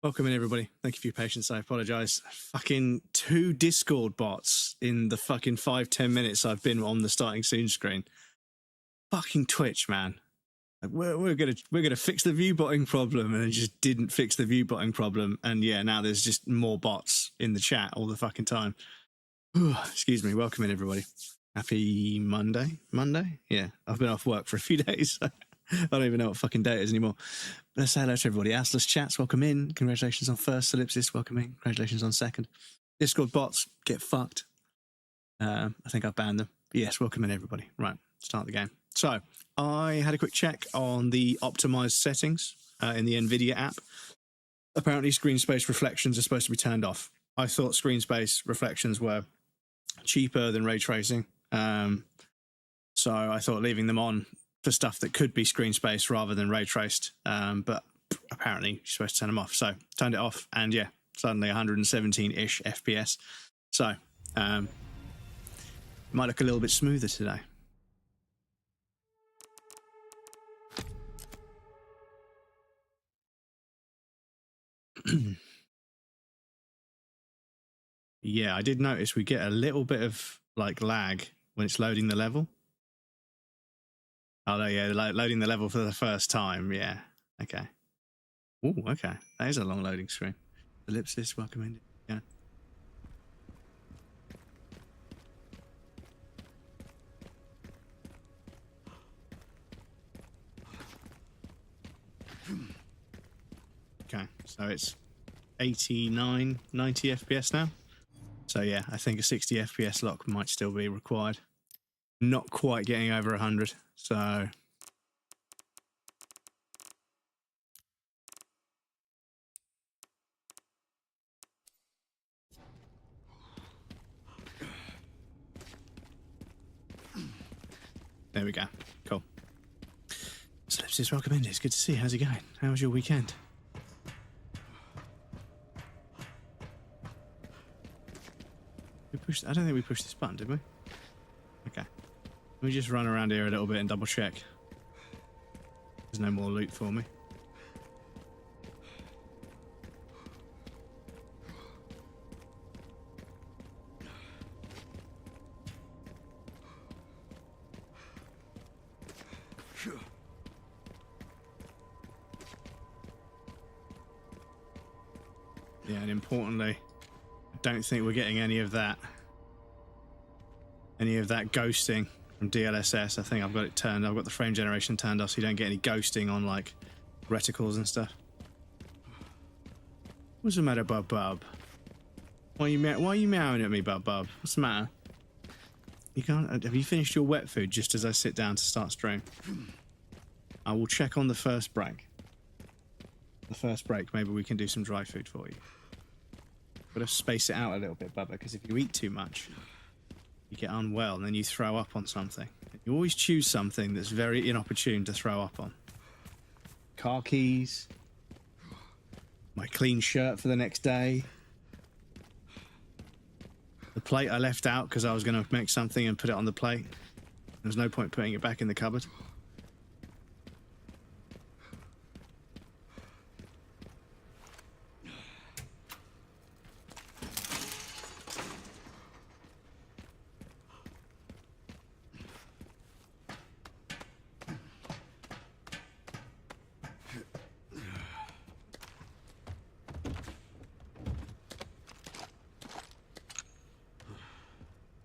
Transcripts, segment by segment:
Welcome in, everybody. Thank you for your patience. I apologize. Fucking 2 Discord bots in the fucking 5-10 minutes I've been on the starting soon screen. Fucking Twitch, man. Like, we're gonna fix the view botting problem, and it just didn't fix the view botting problem. And yeah, now there's just more bots in the chat all the fucking time. Excuse me. Welcome in, everybody. Happy Monday. Monday? Yeah, I've been off work for a few days. So I don't even know what fucking day it is anymore. Let's say hello to everybody. Atlas Chats, welcome in. Congratulations on first. Ellipsis, welcome in. Congratulations on second. Discord bots, get fucked. I think I've banned them. But yes, welcome in, everybody. Right, start the game. So, I had a quick check on the optimized settings in the NVIDIA app. Apparently, screen space reflections are supposed to be turned off. I thought screen space reflections were cheaper than ray tracing. So I thought leaving them on for stuff that could be screen space rather than ray traced. But apparently you're supposed to turn them off. So turned it off, and yeah, suddenly 117-ish FPS. So it might look a little bit smoother today. Yeah, I did notice we get a little bit of like lag when it's loading the level. Oh, yeah, like loading the level for the first time. Yeah. Okay. Oh, okay. That is a long loading screen. Ellipsis, welcome in. Yeah. Okay, so it's 89, 90 FPS now. So yeah, I think a 60 FPS lock might still be required. Not quite getting over 100, so... There we go. Cool. So let's just welcome in. It's good to see you. How's it going? How was your weekend? I don't think we pushed this button, did we? Okay. Let me just run around here a little bit and double check. There's no more loot for me. Yeah, and importantly, I don't think we're getting any of that ghosting from DLSS. I think I've got it turned. I've got the frame generation turned off, so you don't get any ghosting on like reticles and stuff. What's the matter, Bub? Why are you meowing at me, Bub? What's the matter? You can't. Have you finished your wet food just as I sit down to start stream? I will check on the first break. The first break, maybe we can do some dry food for you. Got to space it out a little bit, Bubba, because if you eat too much, you get unwell and then you throw up on something. You always choose something that's very inopportune to throw up on. Car keys, my clean shirt for the next day, the plate I left out because I was going to make something and put it on the plate. There's no point putting it back in the cupboard.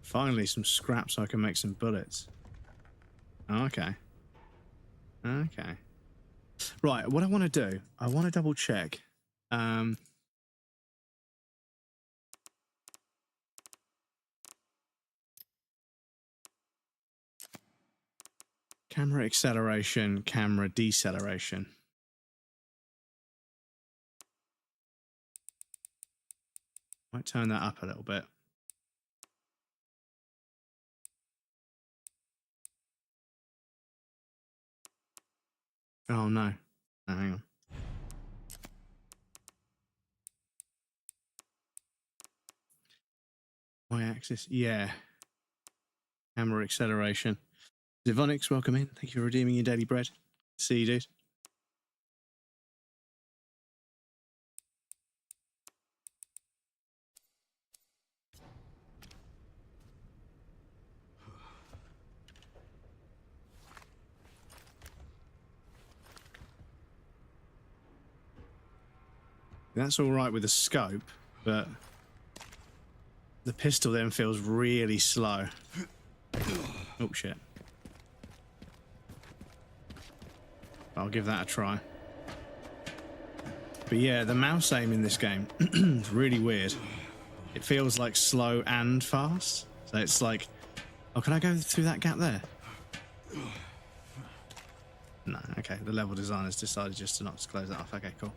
Finally, some scrap so I can make some bullets. Oh, okay. Okay. Right, what I want to do, I want to double check. Camera acceleration, camera deceleration. Might turn that up a little bit. Oh no. Oh, hang on. Y-axis, yeah. Camera acceleration. Zivonix, welcome in. Thank you for redeeming your daily bread. See you, dude. That's all right with the scope, but the pistol then feels really slow. Oh, shit. I'll give that a try. But yeah, the mouse aim in this game is really weird. It feels like slow and fast. So it's like, oh, can I go through that gap there? No, okay. The level designer's decided just to not close that off. Okay, cool.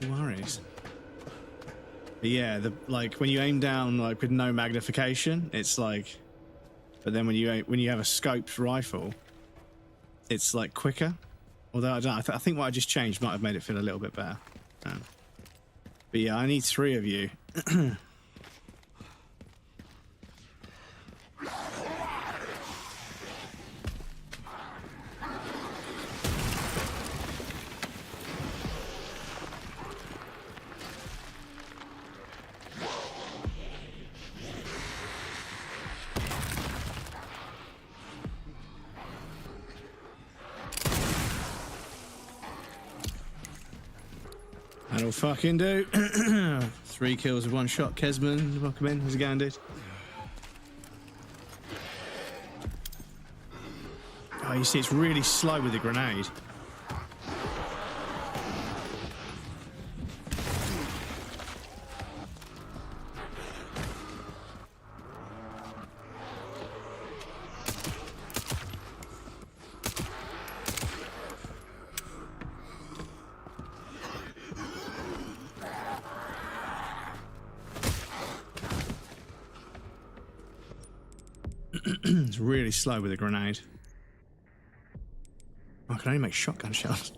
No worries. But yeah, like when you aim down like with no magnification, it's like. But then when you have a scoped rifle, it's like quicker. Although I don't know, I think what I just changed might have made it feel a little bit better. But yeah, I need 3 of you. That'll fucking do. 3 kills with 1 shot. Kesman, welcome in. How's it going, dude? Oh, you see, it's really slow with the grenade. It's really slow with a grenade. I can only make shotgun shells.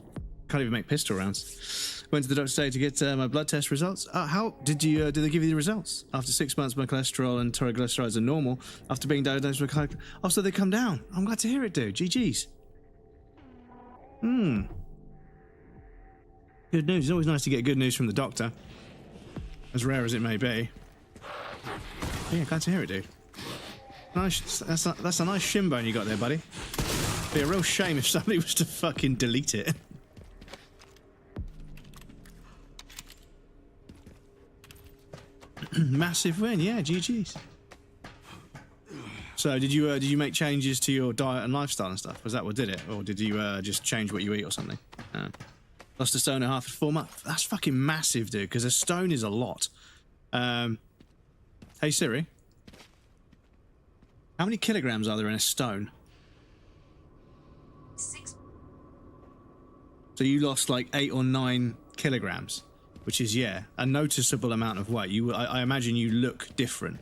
Can't even make pistol rounds. Went to the doctor today to get my blood test results. How did you? Did they give you the results? After 6 months, my cholesterol and triglycerides are normal. After being diagnosed with oh, so they come down. I'm glad to hear it, dude. GG's. Good news. It's always nice to get good news from the doctor, as rare as it may be. Yeah, glad to hear it, dude. Nice. That's a nice shin bone you got there, buddy. Be a real shame if somebody was to fucking delete it. Massive win, yeah. GG's. So, did you make changes to your diet and lifestyle and stuff? Was that what did it, or did you just change what you eat or something? Lost a stone and a half in 4 months. That's fucking massive, dude. Because a stone is a lot. Hey Siri. How many kilograms are there in a stone? 6. So you lost like 8 or 9 kilograms, which is, yeah, a noticeable amount of weight. I imagine you look different.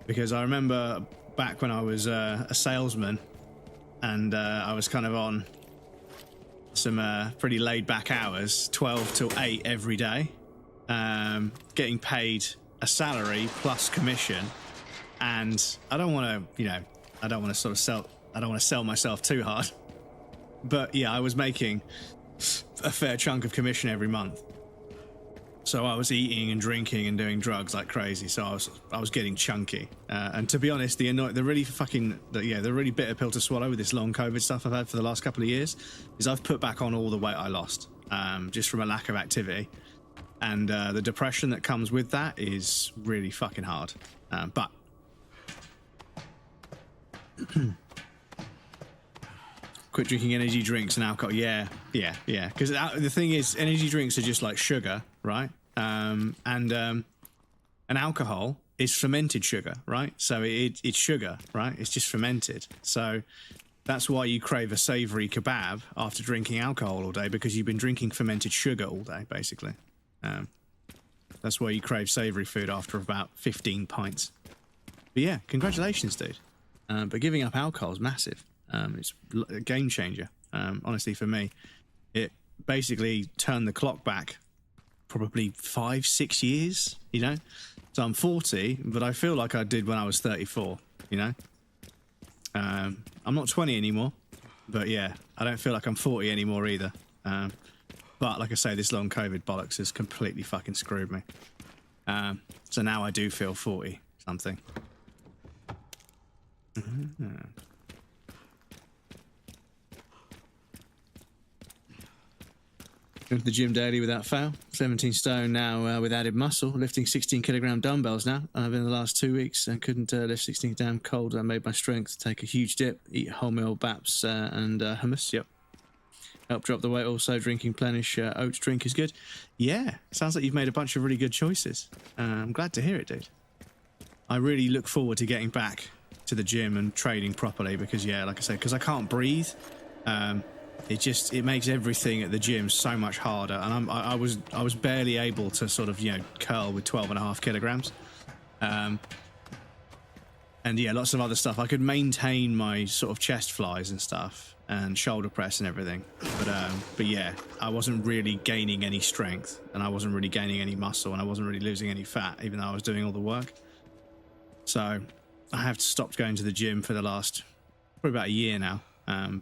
Because I remember back when I was a salesman and I was kind of on some pretty laid back hours, 12 till 8 every day, getting paid a salary plus commission. And I don't want to, I don't want to sell myself too hard. But yeah, I was making a fair chunk of commission every month. So I was eating and drinking and doing drugs like crazy. So I was getting chunky. And to be honest, the really bitter pill to swallow with this long COVID stuff I've had for the last couple of years is I've put back on all the weight I lost, just from a lack of activity. And the depression that comes with that is really fucking hard. But quit drinking energy drinks and alcohol. Yeah. Because the thing is, energy drinks are just like sugar, right? And alcohol is fermented sugar, right? So it's sugar, right? It's just fermented. So that's why you crave a savory kebab after drinking alcohol all day, because you've been drinking fermented sugar all day, basically. That's why you crave savory food after about 15 pints. But yeah, congratulations, dude. But giving up alcohol is massive. It's a game changer. Honestly, for me, it basically turned the clock back probably 5-6 years, So I'm 40, but I feel like I did when I was 34, I'm not 20 anymore, but yeah, I don't feel like I'm 40 anymore either. But like I say, this long COVID bollocks has completely fucking screwed me. So now I do feel 40 something. Going to the gym daily without fail. 17 stone now with added muscle. Lifting 16 kilogram dumbbells now. I've in the last 2 weeks and couldn't lift 16 damn cold. I made my strength. Take a huge dip. Eat wholemeal baps and hummus. Yep. Help drop the weight. Also, drinking Plenish oats drink is good. Yeah, sounds like you've made a bunch of really good choices. I'm glad to hear it, dude. I really look forward to getting back to the gym and training properly because, yeah, like I said, because I can't breathe. It makes everything at the gym so much harder, and I was barely able to sort of, you know, curl with 12.5 kilograms, and yeah, lots of other stuff. I could maintain my sort of chest flies and stuff, and shoulder press and everything, but yeah, I wasn't really gaining any strength, and I wasn't really gaining any muscle, and I wasn't really losing any fat, even though I was doing all the work. So I have stopped going to the gym for the last probably about a year now.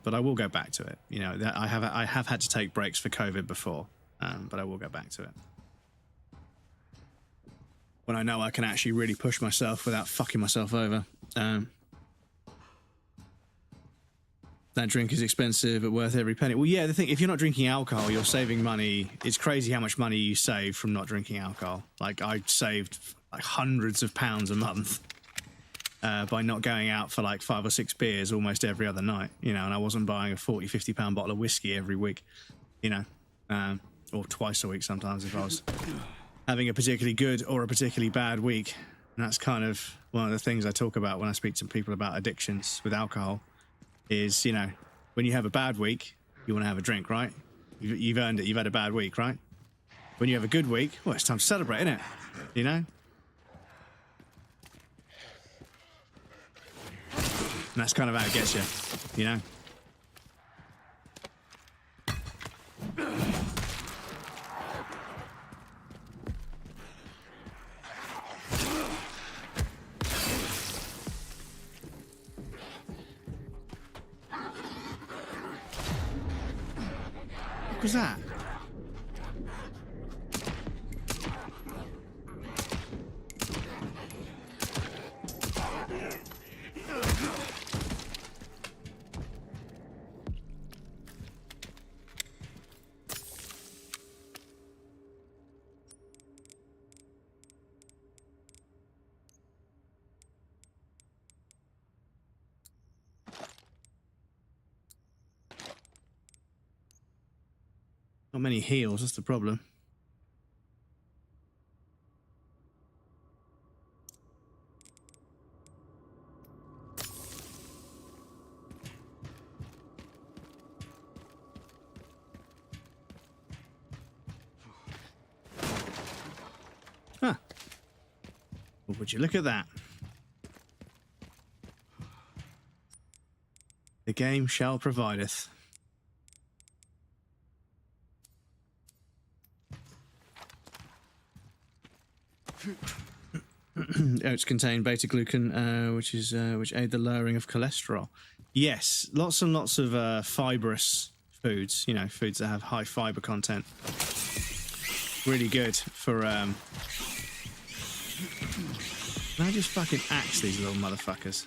But I will go back to it. You know, I have had to take breaks for COVID before, but I will go back to it when I know I can actually really push myself without fucking myself over. That drink is expensive but worth every penny. Well, yeah, the thing, if you're not drinking alcohol, you're saving money. It's crazy how much money you save from not drinking alcohol. Like, I saved like hundreds of pounds a month by not going out for like 5 or 6 beers almost every other night, you know, and I wasn't buying a 40, 50 pound bottle of whiskey every week, you know, or twice a week sometimes if I was having a particularly good or a particularly bad week. And that's kind of one of the things I talk about when I speak to people about addictions with alcohol is, you know, when you have a bad week, you want to have a drink, right? You've earned it. You've had a bad week, right? When you have a good week, well, it's time to celebrate, isn't it? You know? And that's kind of how it gets you, you know? What was that? Not many heals, that's the problem. Huh. Well, would you look at that? The game shall provideth. Oats contain beta glucan, which aid the lowering of cholesterol. Yes, lots and lots of fibrous foods. You know, foods that have high fiber content. Really good for. Can I just fucking axe these little motherfuckers?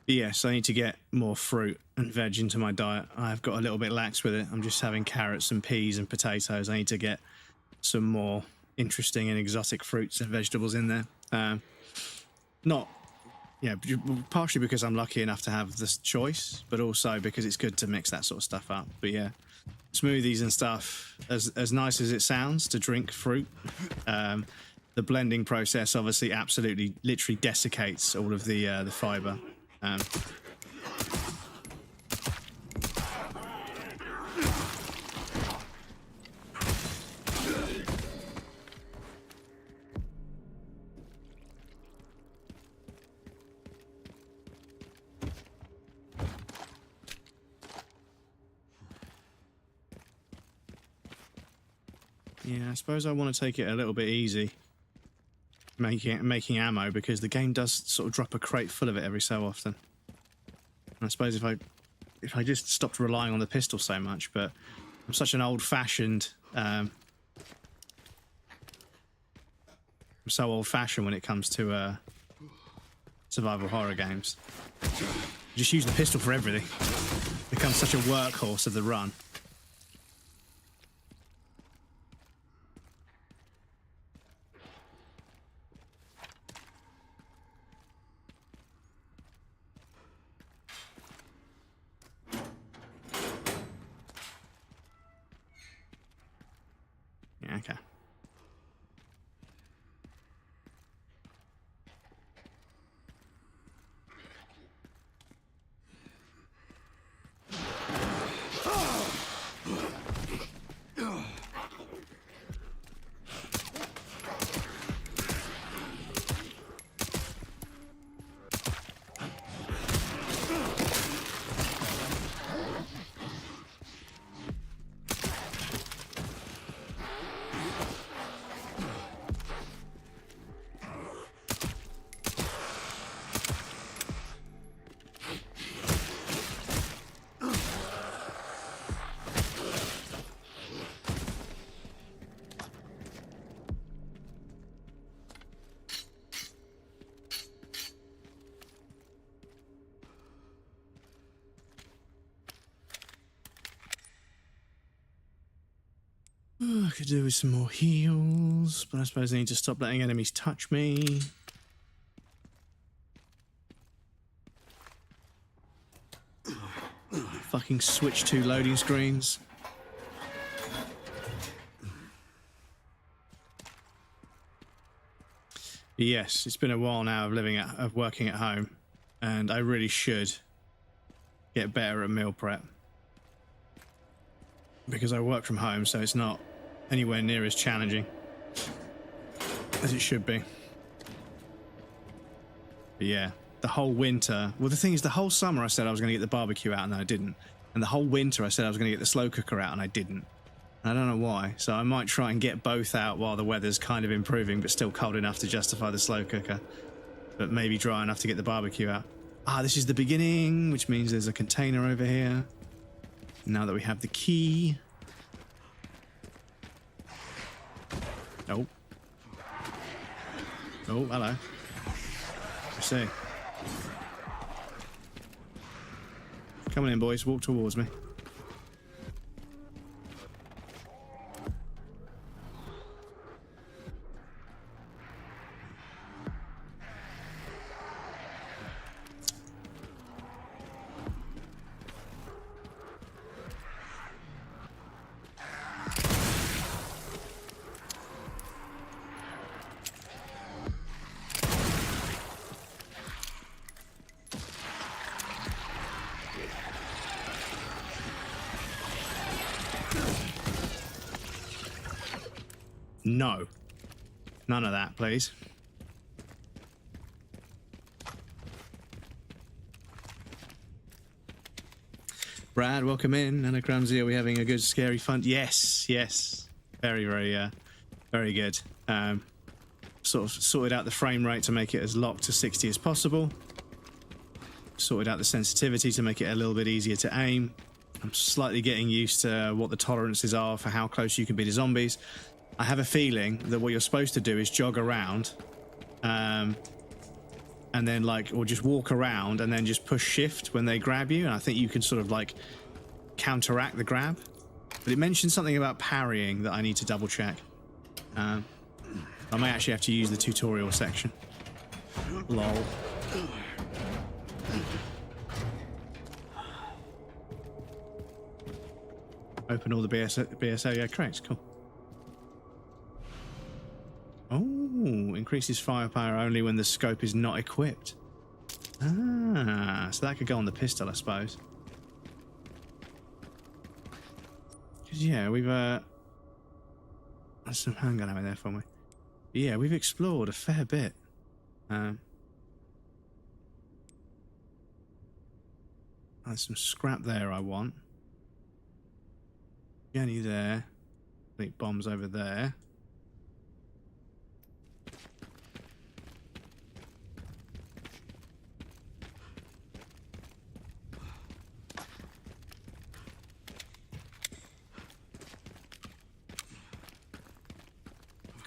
Yes, I need to get more fruit and veg into my diet. I've got a little bit lax with it. I'm just having carrots and peas and potatoes. I need to get some more interesting and exotic fruits and vegetables in there. Not, yeah, partially because I'm lucky enough to have this choice, but also because it's good to mix that sort of stuff up. But yeah, smoothies and stuff, as nice as it sounds to drink fruit, the blending process obviously absolutely literally desiccates all of the fiber. Yeah, I suppose I want to take it a little bit easy making ammo, because the game does sort of drop a crate full of it every so often. And I suppose if I just stopped relying on the pistol so much, but I'm such an old-fashioned I'm so old-fashioned when it comes to survival horror games. Just use the pistol for everything. Becomes such a workhorse of the run. Yeah, okay. I could do with some more heals, but I suppose I need to stop letting enemies touch me. Fucking switch to loading screens. Yes, it's been a while now of working at home, and I really should get better at meal prep, because I work from home, so it's not anywhere near as challenging as it should be. But yeah, the whole winter, well, the thing is, the whole summer I said I was going to get the barbecue out and I didn't, and the whole winter I said I was going to get the slow cooker out and I didn't. I don't know why, so I might try and get both out while the weather's kind of improving but still cold enough to justify the slow cooker, but maybe dry enough to get the barbecue out. Ah, this is the beginning, which means there's a container over here. Now that we have the key. Oh. Oh, hello. I see. Come on in, boys. Walk towards me. No. None of that, please. Brad, welcome in. Anna Cramsey, are we having a good, scary fun? Yes, yes. Very, very good. Sort of sorted out the frame rate to make it as locked to 60 as possible. Sorted out the sensitivity to make it a little bit easier to aim. I'm slightly getting used to what the tolerances are for how close you can be to zombies. I have a feeling that what you're supposed to do is jog around, and then or just walk around and then just push shift when they grab you, and I think you can sort of counteract the grab. But it mentioned something about parrying that I need to double check. I may actually have to use the tutorial section. Lol. Open all the BSO, yeah, correct, cool. Oh, increases firepower only when the scope is not equipped. Ah, so that could go on the pistol, I suppose. Because, yeah, we've, there's some handgun ammo there for me. But yeah, we've explored a fair bit. There's some scrap there I want. Jenny there. I think bombs over there.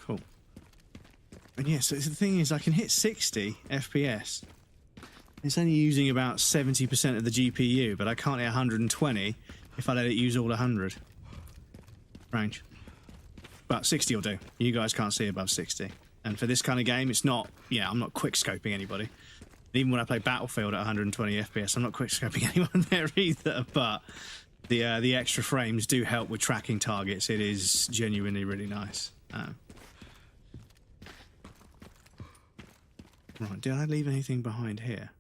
Cool. And yeah, so the thing is, I can hit 60 FPS. It's only using about 70% of the GPU, but I can't hit 120 if I let it use all 100. Range. But 60 will do. You guys can't see above 60. And for this kind of game, it's not... Yeah, I'm not quick-scoping anybody. Even when I play Battlefield at 120 FPS, I'm not quick-scoping anyone there either. But the extra frames do help with tracking targets. It is genuinely really nice. Right, did I leave anything behind here?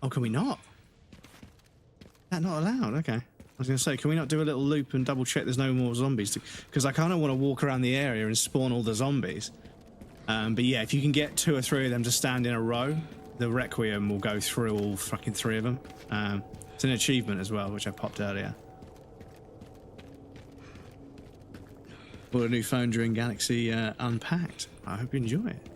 Oh, can we not? That not allowed? Okay. I was going to say, can we not do a little loop and double check there's no more zombies? Because I kind of want to walk around the area and spawn all the zombies. But yeah, if you can get 2 or 3 of them to stand in a row, the Requiem will go through all fucking 3 of them. It's an achievement as well, which I popped earlier. Bought a new phone during Galaxy Unpacked. I hope you enjoy it.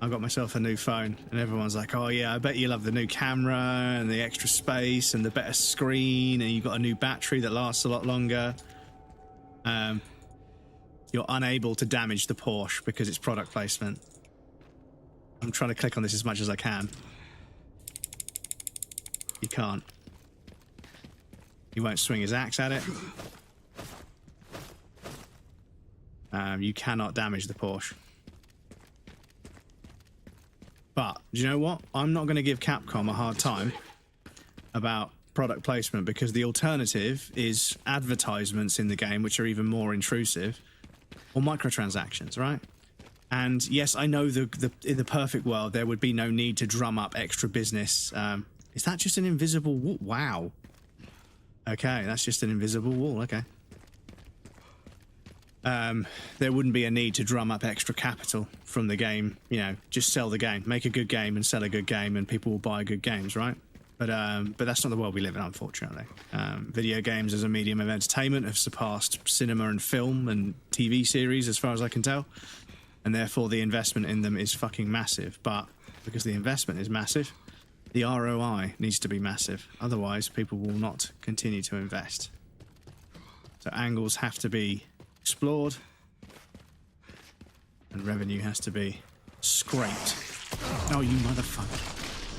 I got myself a new phone, and everyone's like, oh yeah, I bet you love the new camera and the extra space and the better screen, and you've got a new battery that lasts a lot longer. You're unable to damage the Porsche because it's product placement. I'm trying to click on this as much as I can. You can't. He won't swing his axe at it. You cannot damage the Porsche. But, do you know what? I'm not going to give Capcom a hard time about product placement, because the alternative is advertisements in the game, which are even more intrusive, or microtransactions, right? And yes, I know in the perfect world, there would be no need to drum up extra business. Is that just an invisible wall? Wow. Okay, that's just an invisible wall, okay. There wouldn't be a need to drum up extra capital from the game. You know, just sell the game, make a good game and sell a good game, and people will buy good games, right? But that's not the world we live in, unfortunately. Video games as a medium of entertainment have surpassed cinema and film and TV series, as far as I can tell, and therefore the investment in them is fucking massive. But because the investment is massive, the ROI needs to be massive. Otherwise, people will not continue to invest. So angles have to be explored, and revenue has to be scraped. Oh, you motherfucker.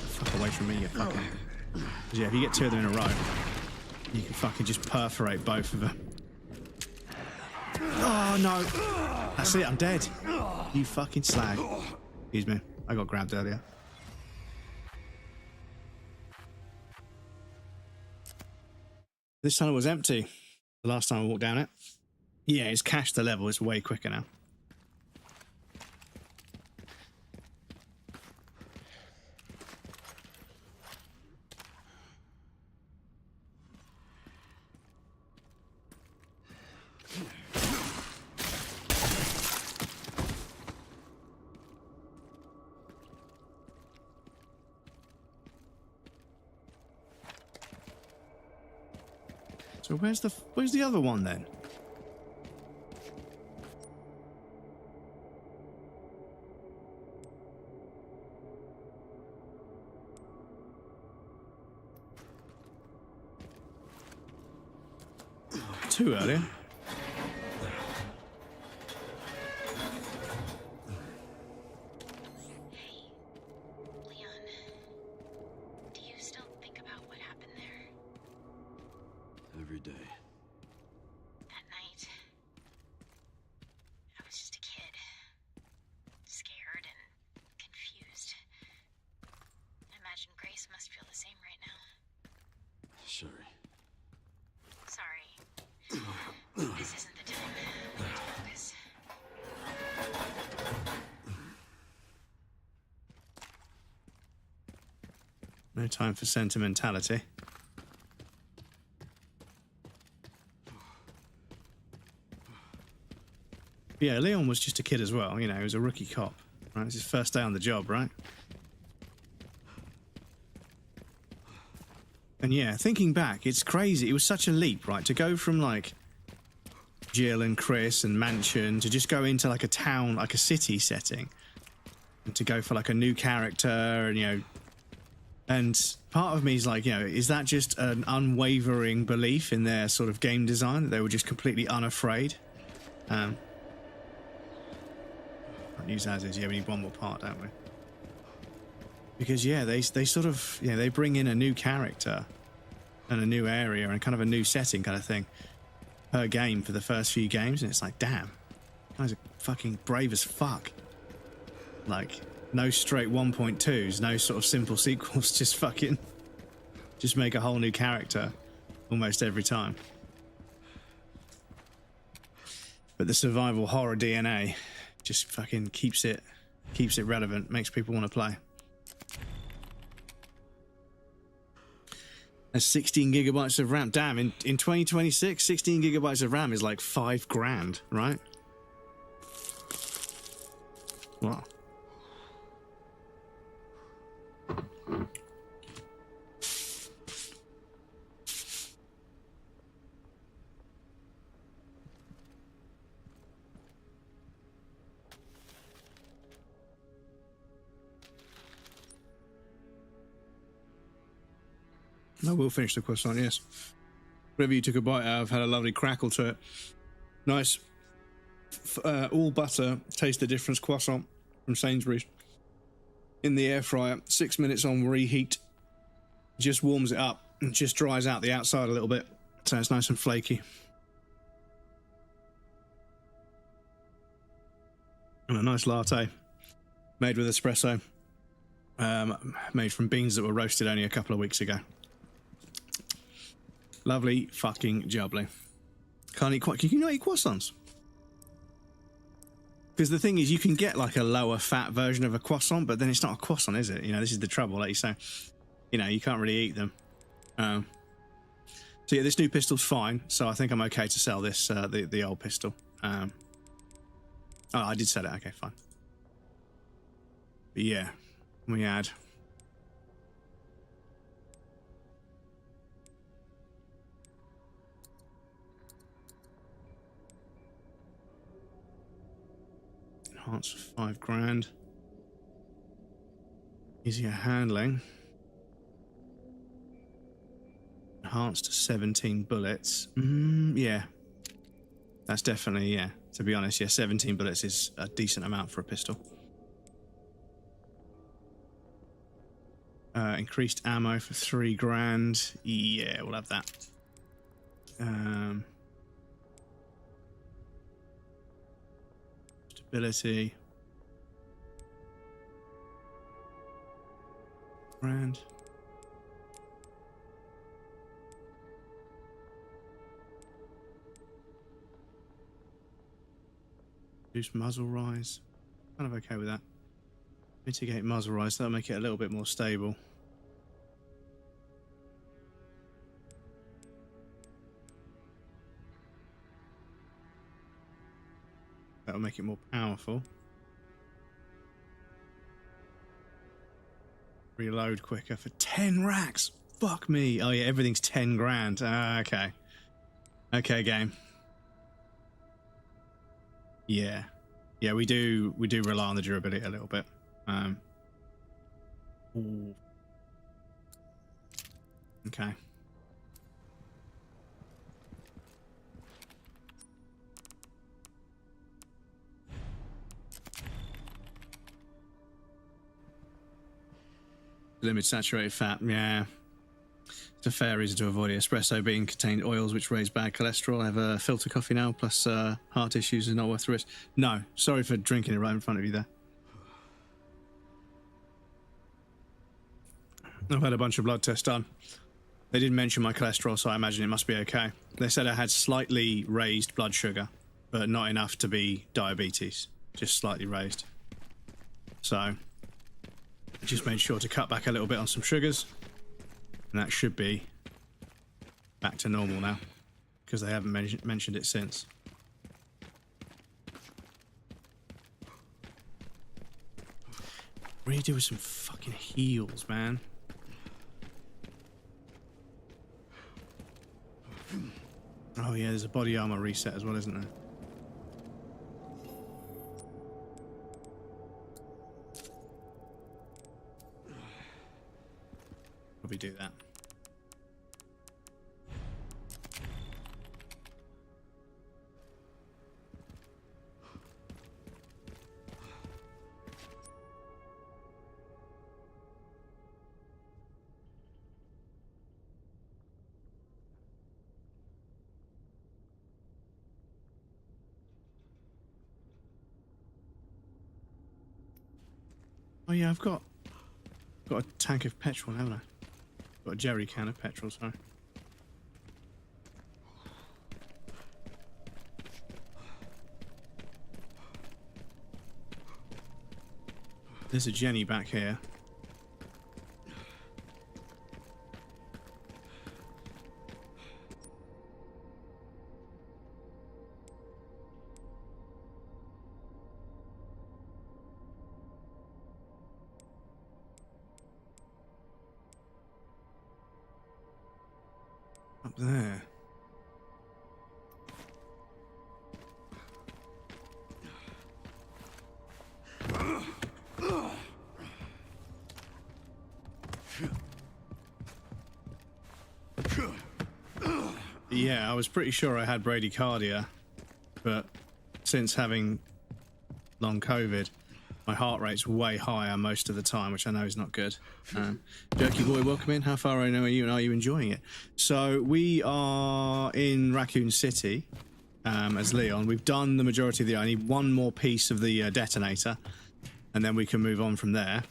Fuck away from me, you fucking... Yeah, if you get 2 of them in a row, you can fucking just perforate both of them. Oh, no. That's it, I'm dead. You fucking slag. Excuse me, I got grabbed earlier. This tunnel was empty the last time I walked down it. Yeah, it's cached the level. It's way quicker now. So where's the other one then? Too early. Every day. That night, I was just a kid, scared and confused. I imagine Grace must feel the same right now. Sorry. Sorry. This isn't the time to focus. No time for sentimentality. Yeah, Leon was just a kid as well. You know, he was a rookie cop. Right, it was his first day on the job, right? And yeah, thinking back, it's crazy. It was such a leap, right? To go from like Jill and Chris and Mansion to just go into like a town, like a city setting, and to go for like a new character, and you know. And part of me is like, you know, is that just an unwavering belief in their sort of game design that they were just completely unafraid? I'll use as is. Yeah, we need one more part, don't we? Because yeah, they sort of, yeah, they bring in a new character and a new area and kind of a new setting kind of thing per game for the first few games, and it's like, damn, guys are fucking brave as fuck. Like, no straight 1.2s, no sort of simple sequels, just make a whole new character almost every time. But the survival horror DNA just fucking keeps it relevant, makes people want to play. That's 16 gigabytes of RAM. Damn, in 2026, 16 gigabytes of RAM is like $5,000, right? Wow. I will finish the croissant, yes. Whatever you took a bite out of had a lovely crackle to it. Nice. All butter, taste the difference croissant from Sainsbury's. In the air fryer, 6 minutes on reheat. Just warms it up and just dries out the outside a little bit. So it's nice and flaky. And a nice latte. Made with espresso. Made from beans that were roasted only a couple of weeks ago. Lovely fucking jubbly. Can't eat Can you not eat croissants? Because the thing is, you can get like a lower fat version of a croissant, but then it's not a croissant, is it? You know, this is the trouble, like you say. You know, you can't really eat them. So yeah, this new pistol's fine. So I think I'm okay to sell this, the old pistol. Oh, I did sell it. Okay, fine. But yeah, we add. Enhanced for $5,000. Easier handling. Enhanced to 17 bullets. Yeah. That's definitely, yeah. To be honest, yeah, 17 bullets is a decent amount for a pistol. Increased ammo for $3,000. Yeah, we'll have that. Stability. $1,000. Reduce muzzle rise. Kind of okay with that. Mitigate muzzle rise. That'll make it a little bit more stable. That'll make it more powerful. Reload quicker for 10 racks. Fuck me. Oh yeah, everything's $10,000. Okay. Okay, game. Yeah. Yeah, we do rely on the durability a little bit. Ooh. Okay. Limit saturated fat, yeah. It's a fair reason to avoid it. Espresso being contained oils which raise bad cholesterol. I have a filter coffee now, plus heart issues is not worth the risk. No, sorry for drinking it right in front of you there. I've had a bunch of blood tests done. They didn't mention my cholesterol, so I imagine it must be okay. They said I had slightly raised blood sugar, but not enough to be diabetes, just slightly raised. So I just made sure to cut back a little bit on some sugars, and that should be back to normal now, because they haven't mentioned it since. What do you do with some fucking heals, man? Oh yeah, there's a body armor reset as well, isn't there? Probably do that. Oh yeah, I've got a tank of petrol, haven't I? Got a jerry can of petrol, sorry. There's a Jenny back here. Up there. Yeah, I was pretty sure I had bradycardia, but since having long COVID, my heart rate's way higher most of the time, which I know is not good. Jerky Boy, welcome in. How far I know are you, and are you enjoying it? So we are in Raccoon City as Leon. We've done the majority of the... I need one more piece of the detonator, and then we can move on from there.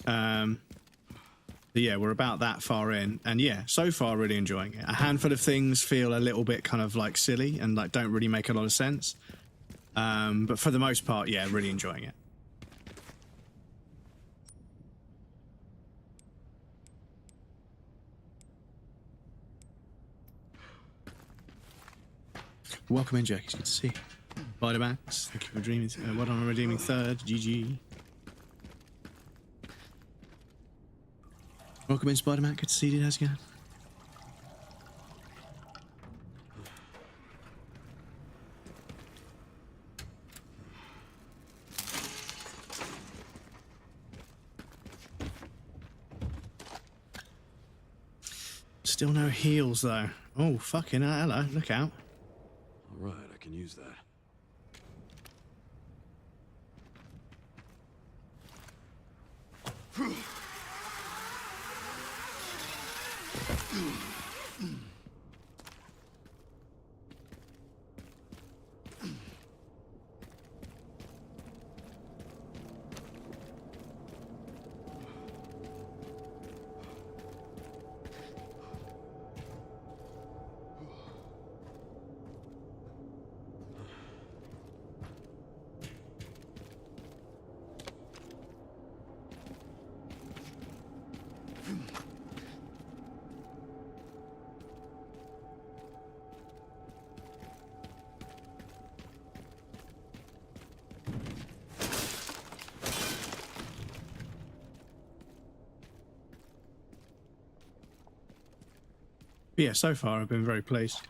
But yeah, we're about that far in, and yeah, so far really enjoying it. A handful of things feel a little bit kind of like silly and like don't really make a lot of sense. But for the most part, yeah, really enjoying it. Welcome in, Jack. It's good to see you. Spider-Max, thank you for dreaming. Well done on redeeming third. GG. Welcome in, Spider-Man. Good to see you, how's it going? Still no heals, though. Oh, fucking hell. Hello. Look out. All right, I can use that. But yeah, so far I've been very pleased.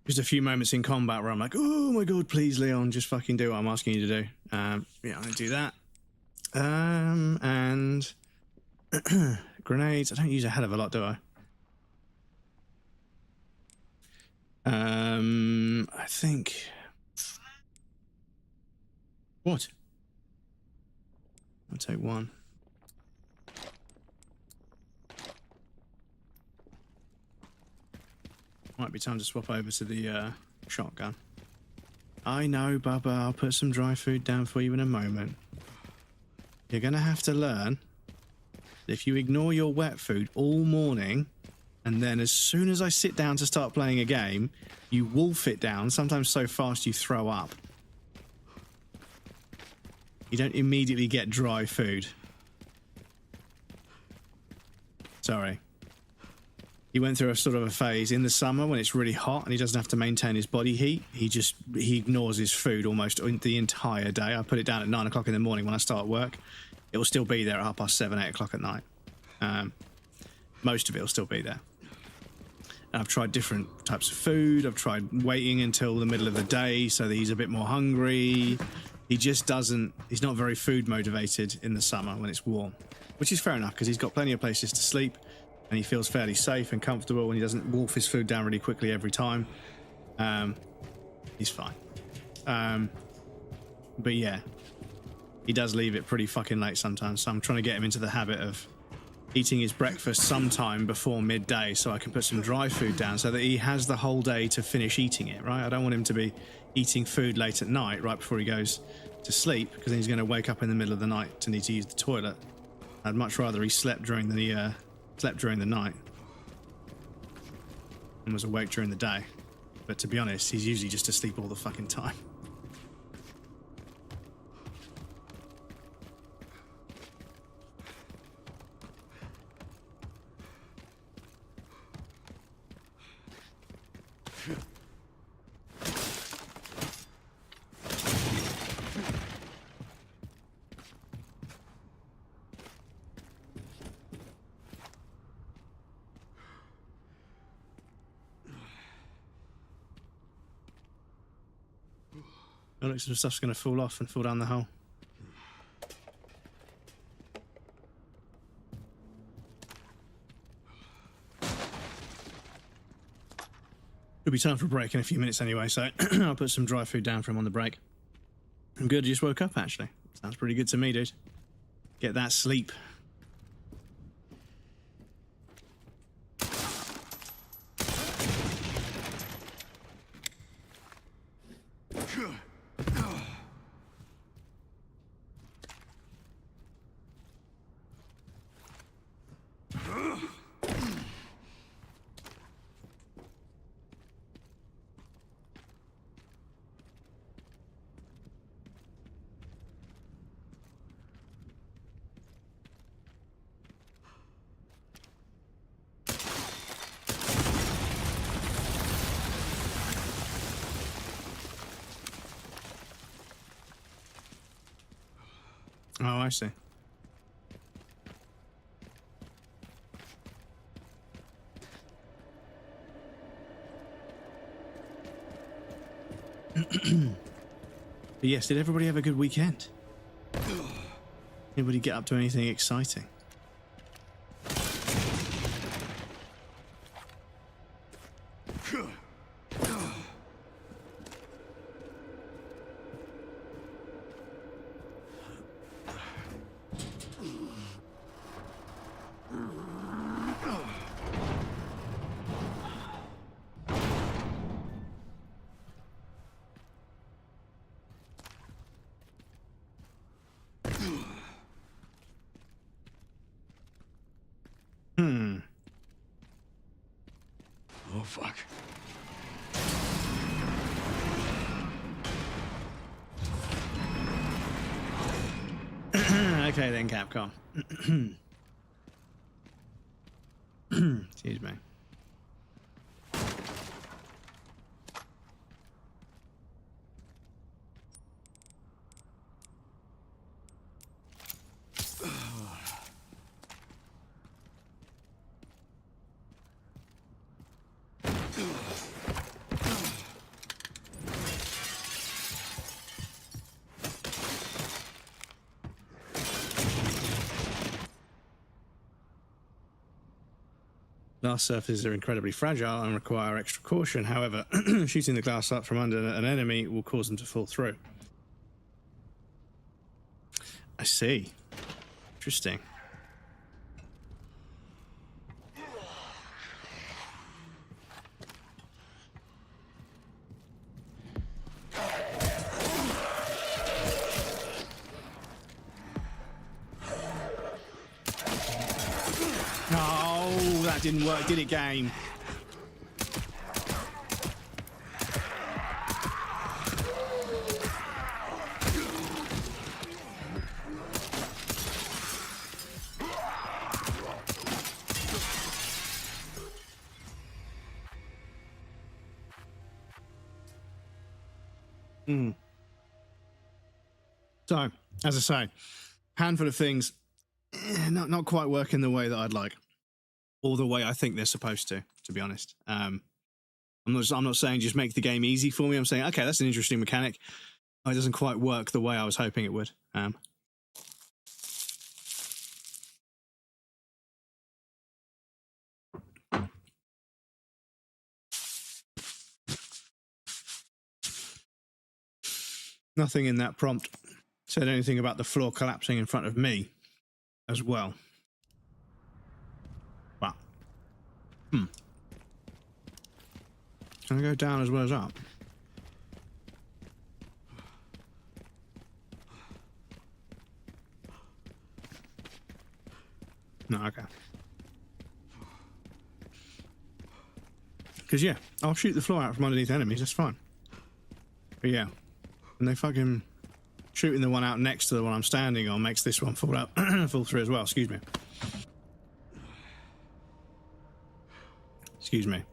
Just a few moments in combat where I'm like, oh my god, please, Leon, just fucking do what I'm asking you to do. Yeah, I'm gonna do that. And grenades. I don't use a hell of a lot, do I? I think. What? I'll take one. Might be time to swap over to the shotgun. I know, Bubba. I'll put some dry food down for you in a moment. You're going to have to learn that if you ignore your wet food all morning, and then as soon as I sit down to start playing a game, you wolf it down, sometimes so fast you throw up. You don't immediately get dry food. Sorry. He went through a sort of a phase in the summer when it's really hot and he doesn't have to maintain his body heat. He ignores his food almost the entire day. I put it down at 9 o'clock in the morning when I start work. It will still be there at 7:30, 8 o'clock at night. Most of it will still be there. And I've tried different types of food. I've tried waiting until the middle of the day so that he's a bit more hungry. He just doesn't, he's not very food motivated in the summer when it's warm, which is fair enough because he's got plenty of places to sleep and he feels fairly safe and comfortable and he doesn't wolf his food down really quickly every time. He's fine. But yeah, he does leave it pretty fucking late sometimes. So I'm trying to get him into the habit of eating his breakfast sometime before midday so I can put some dry food down so that he has the whole day to finish eating it, right? I don't want him to be eating food late at night right before he goes to sleep because then he's going to wake up in the middle of the night to need to use the toilet. I'd much rather he slept during the night and was awake during the day. But to be honest, he's usually just asleep all the fucking time. It looks like some stuff's going to fall off and fall down the hole. It'll be time for a break in a few minutes anyway, so I'll put some dry food down for him on the break. I'm good, I just woke up actually. Sounds pretty good to me, dude. Get that sleep. Oh, I see. But yes, did everybody have a good weekend? Anybody get up to anything exciting? Oh, fuck. Okay then, Capcom. Excuse me. Glass surfaces are incredibly fragile and require extra caution. However, shooting the glass up from under an enemy will cause them to fall through. I see. Interesting. Oh, that didn't work, did it, game? Mm. So, as I say, handful of things not quite working the way that I'd like, or the way I think they're supposed to be honest. I'm not saying just make the game easy for me. I'm saying, okay, that's an interesting mechanic. It doesn't quite work the way I was hoping it would. Nothing in that prompt said anything about the floor collapsing in front of me as well. But, can I go down as well as up? No, okay. Because, yeah, I'll shoot the floor out from underneath enemies, that's fine. But, yeah, and they fucking shooting the one out next to the one I'm standing on makes this one fall out, fall through as well. Excuse me. Excuse me.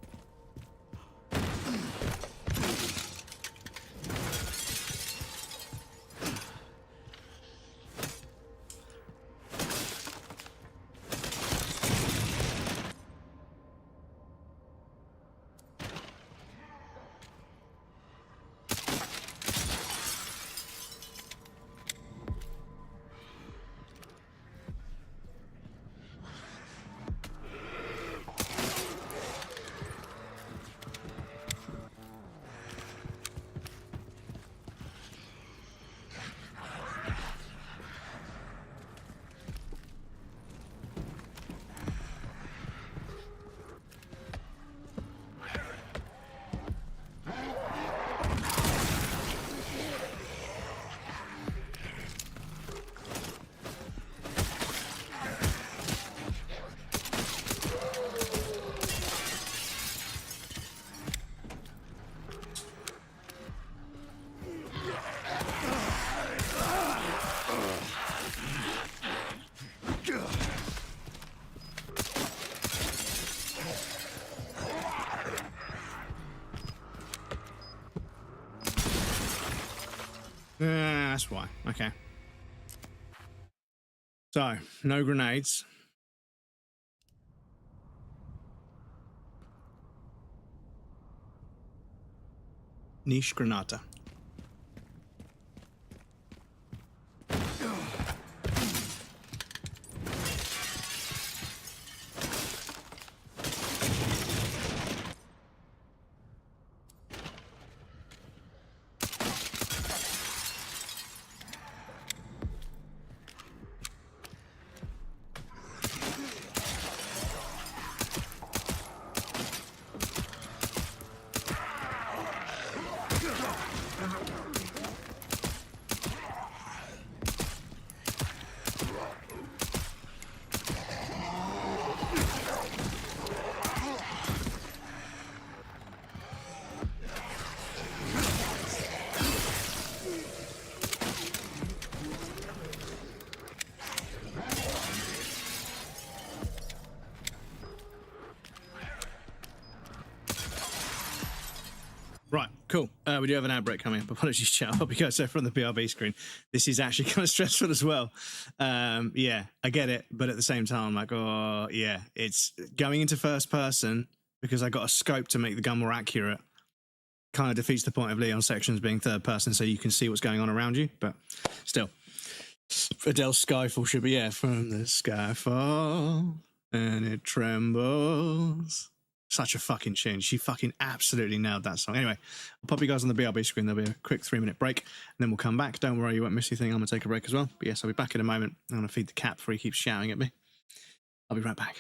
That's why. Okay. So, no grenades. Niche Granata. Right, cool. We do have an ad break coming up. Apologies, chat. I'll probably go so from the BRB screen. This is actually kind of stressful as well. Yeah, I get it, but at the same time, I'm like, oh, yeah, it's going into first person because I got a scope to make the gun more accurate. Kind of defeats the point of Leon sections being third person, so you can see what's going on around you. But still, Adele's Skyfall should be, yeah, from the skyfall and it trembles. Such a fucking tune. She fucking absolutely nailed that song. Anyway, I'll pop you guys on the BRB screen. There'll be a quick 3-minute break, and then we'll come back. Don't worry, you won't miss anything. I'm going to take a break as well. But yes, I'll be back in a moment. I'm going to feed the cat before he keeps shouting at me. I'll be right back.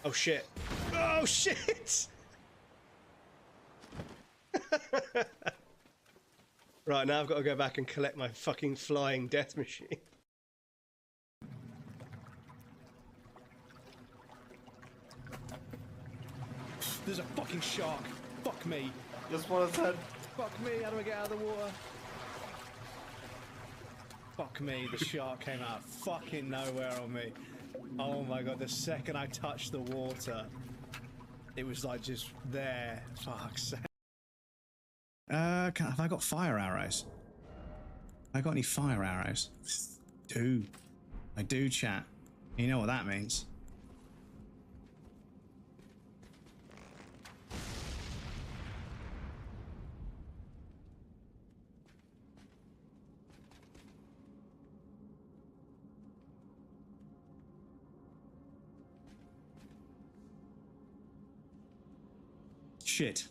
Oh shit. Oh shit! Right, now I've got to go back and collect my fucking flying death machine. there's a fucking shark. Fuck me. Just what I said. Fuck me, how do I get out of the water? Fuck me, the shark came out of fucking nowhere on me. Oh my god, the second I touched the water, it was like just there. Fuck's sake. Have I got fire arrows? Have I got any fire arrows? I do, chat. You know what that means. Shit.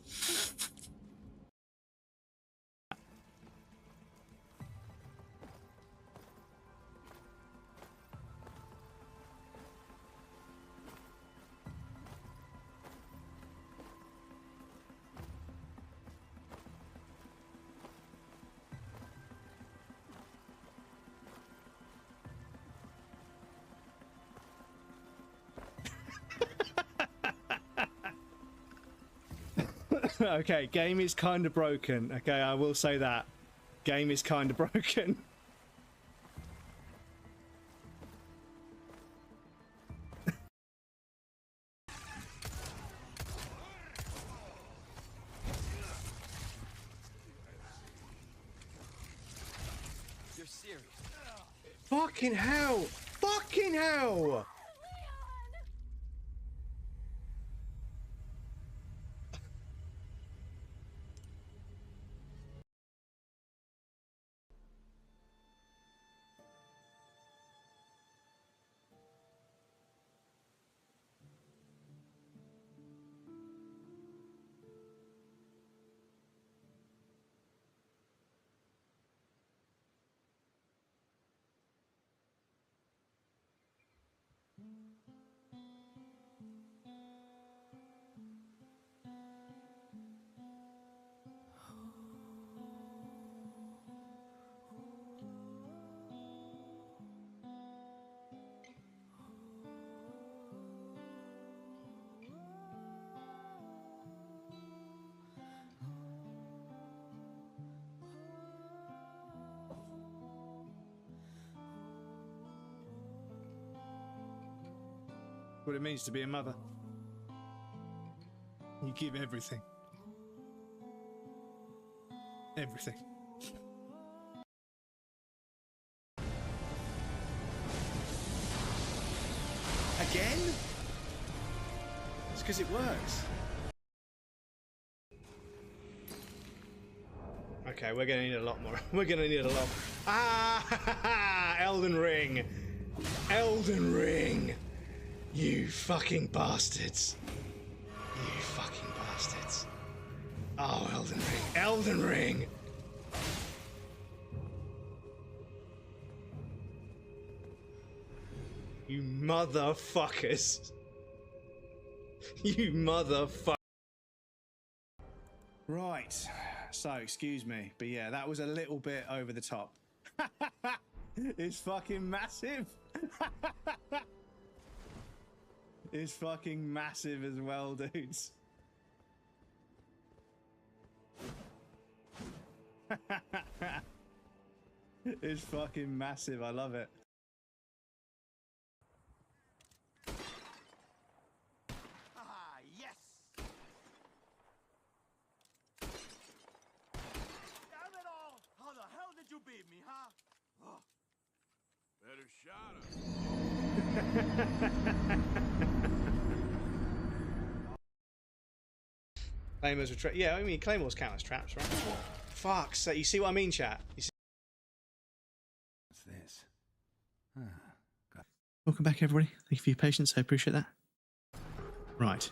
Okay, game is kind of broken. Okay, I will say that. Game is kind of broken. You're serious. Fucking hell! Fucking hell! What it means to be a mother. You give everything. Everything. Again? It's because it works. Okay, we're gonna need a lot more. We're gonna need a lot. Ah! Elden Ring! Elden Ring! You fucking bastards. You fucking bastards. Oh, Elden Ring. Elden Ring! You motherfuckers. You motherfuckers. Right. So, excuse me. But yeah, that was a little bit over the top. It's fucking massive. It's fucking massive as well, dudes. It's fucking massive. I love it. Ah, yes! Damn it all! How the hell did you beat me, huh? Oh. Better shot him. Claymores were yeah, I mean Claymores count as traps, right? Fuck, so you see what I mean, chat? You see What's this? Welcome back, everybody. Thank you for your patience. I appreciate that. Right.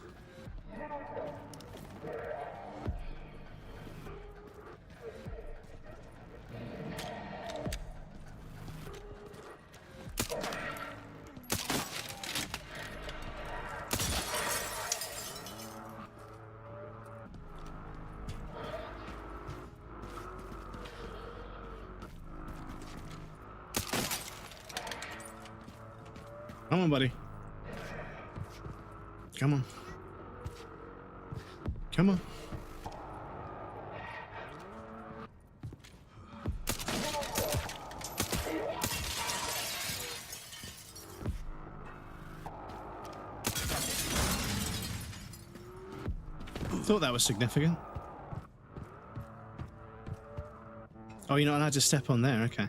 Come on, buddy. Come on. Come on. Thought that was significant. Oh, you're not allowed to step on there, okay.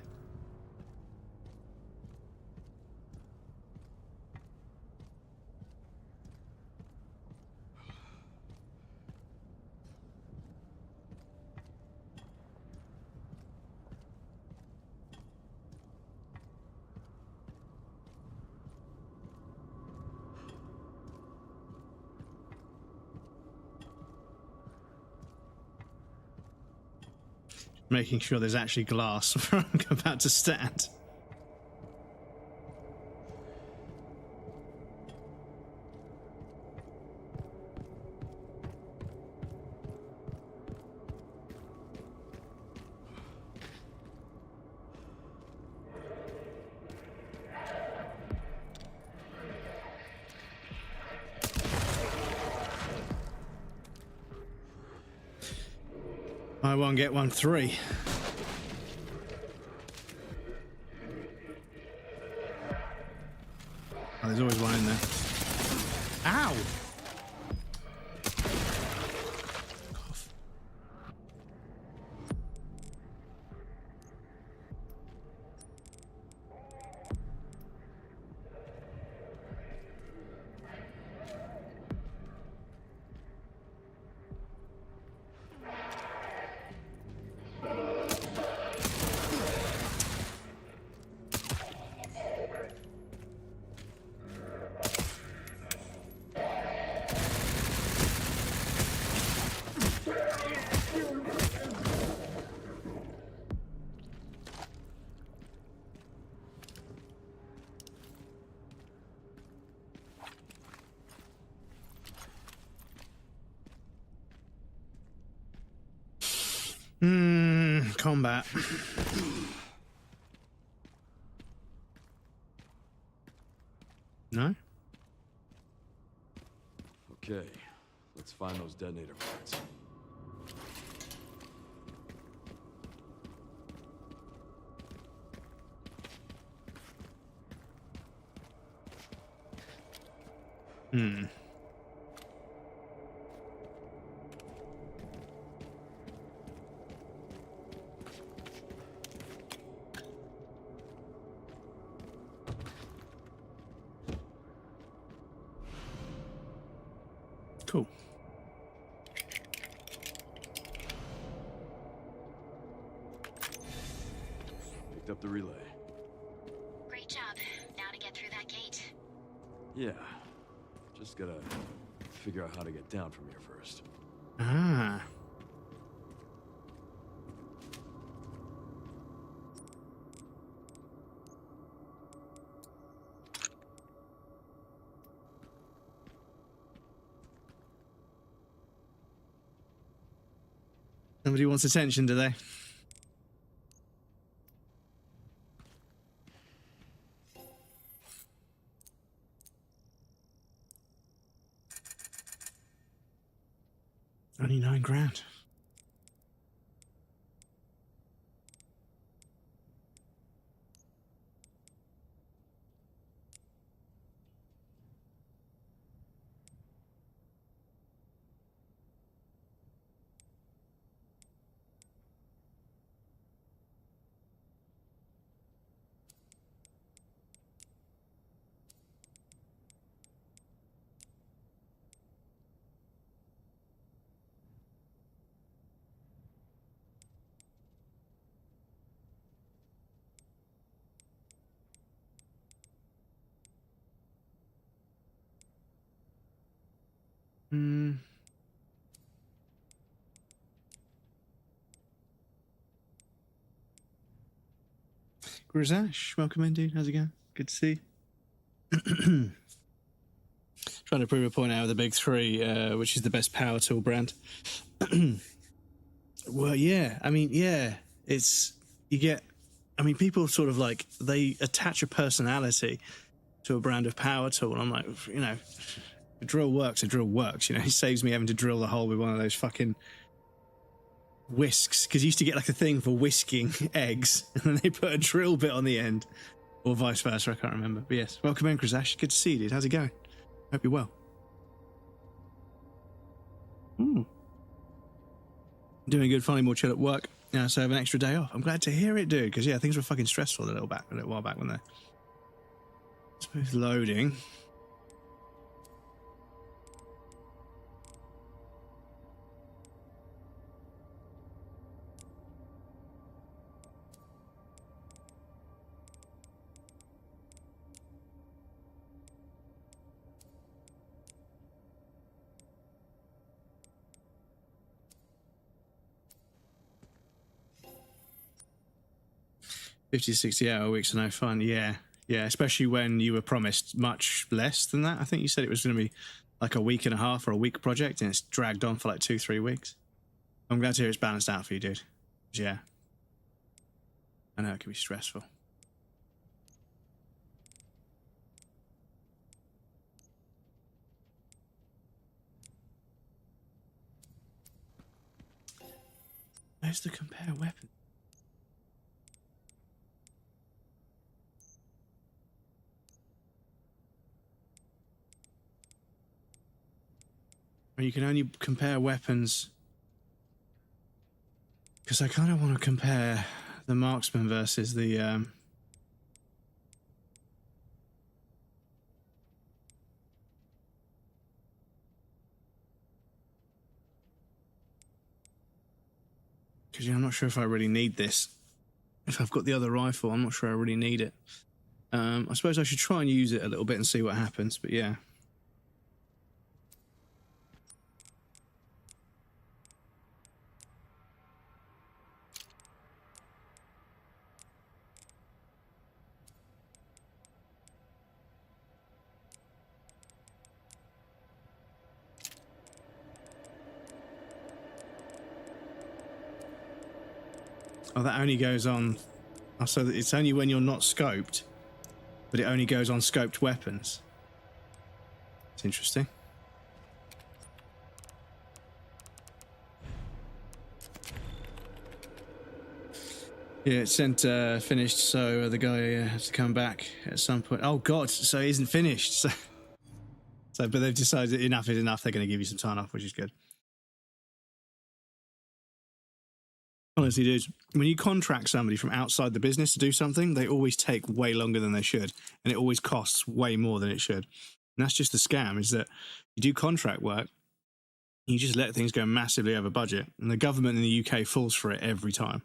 Making sure there's actually glass where I'm about to stand. Buy one, get one free. Oh, there's always one in there. Ow! Cough. Combat. No? Okay, let's find those detonator parts. Cool. Picked up the relay. Great job. Now to get through that gate. Yeah, just gotta figure out how to get down from here first. Ah. Nobody wants attention, do they? Only $9,000. Grizash, welcome in, dude. How's it going? Good to see you. Trying to prove a point out of the big three, which is the best power tool brand. Well, yeah. I mean, yeah. It's, you get, I mean, people sort of like, they attach a personality to a brand of power tool. And I'm like, you know, A drill works, you know. He saves me having to drill the hole with one of those fucking whisks, because you used to get like a thing for whisking eggs, and then they put a drill bit on the end, or vice versa, I can't remember. But yes, welcome in, Krasash. Good to see you, dude. How's it going? Hope you're well. Doing good, finally more chill at work. Yeah, so I have an extra day off. I'm glad to hear it, dude, because yeah, things were fucking stressful a little while back when they smooth loading. $50-60 weeks are no fun. Yeah, especially when you were promised much less than that. I think you said it was going to be like a week and a half or a week project, and it's dragged on for like 2-3 weeks. I'm glad to hear it's balanced out for you, dude. Yeah, I know it can be stressful. Where's the compare weapon? You can only compare weapons, because I kind of want to compare the marksman versus the because I'm not sure if I really need this. If I've got the other rifle, I'm not sure I really need it. I suppose I should try and use it a little bit and see what happens, but yeah. Oh, that only goes on... Oh, so it's only when you're not scoped, but it only goes on scoped weapons. It's interesting. Yeah, it's sent finished, so the guy has to come back at some point. Oh, God, so it isn't finished. But they've decided enough is enough. They're going to give you some time off, which is good. Honestly, dude, when you contract somebody from outside the business to do something, they always take way longer than they should, and it always costs way more than it should. And that's just the scam, is that you do contract work, you just let things go massively over budget, and the government in the UK falls for it every time.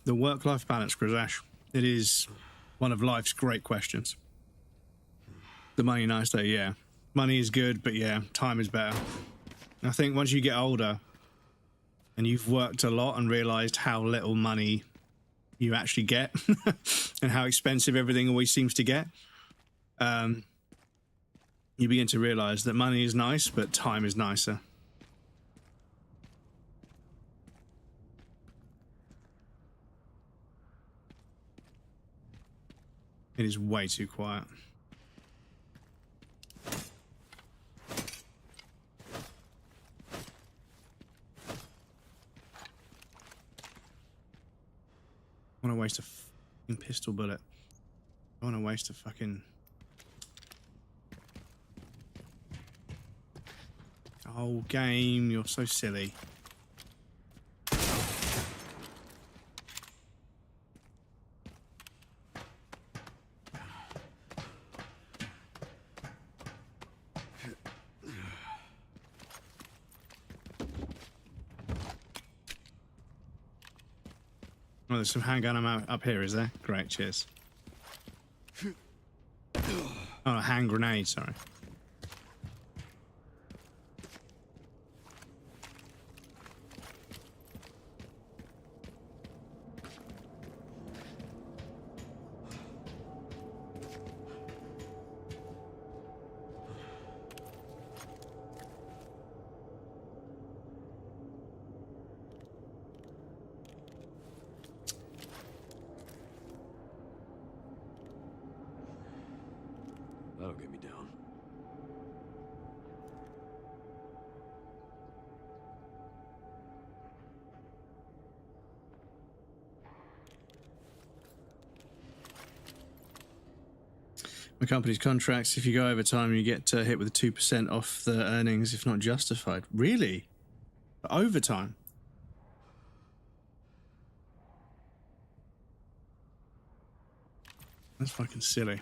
The work-life balance, Krasash. It is one of life's great questions. The money nice though, yeah. Money is good, but yeah, time is better. I think once you get older and you've worked a lot and realised how little money you actually get and how expensive everything always seems to get, you begin to realise that money is nice, but time is nicer. It is way too quiet. I want to waste a fucking pistol bullet. I want to waste a fucking... Oh, game, you're so silly. Oh, there's some handgun ammo up here, is there? Great, cheers. Oh, a hand grenade, sorry. That'll get me down. My company's contracts, if you go overtime, you get hit with a 2% off the earnings if not justified. Really? For overtime? That's fucking silly.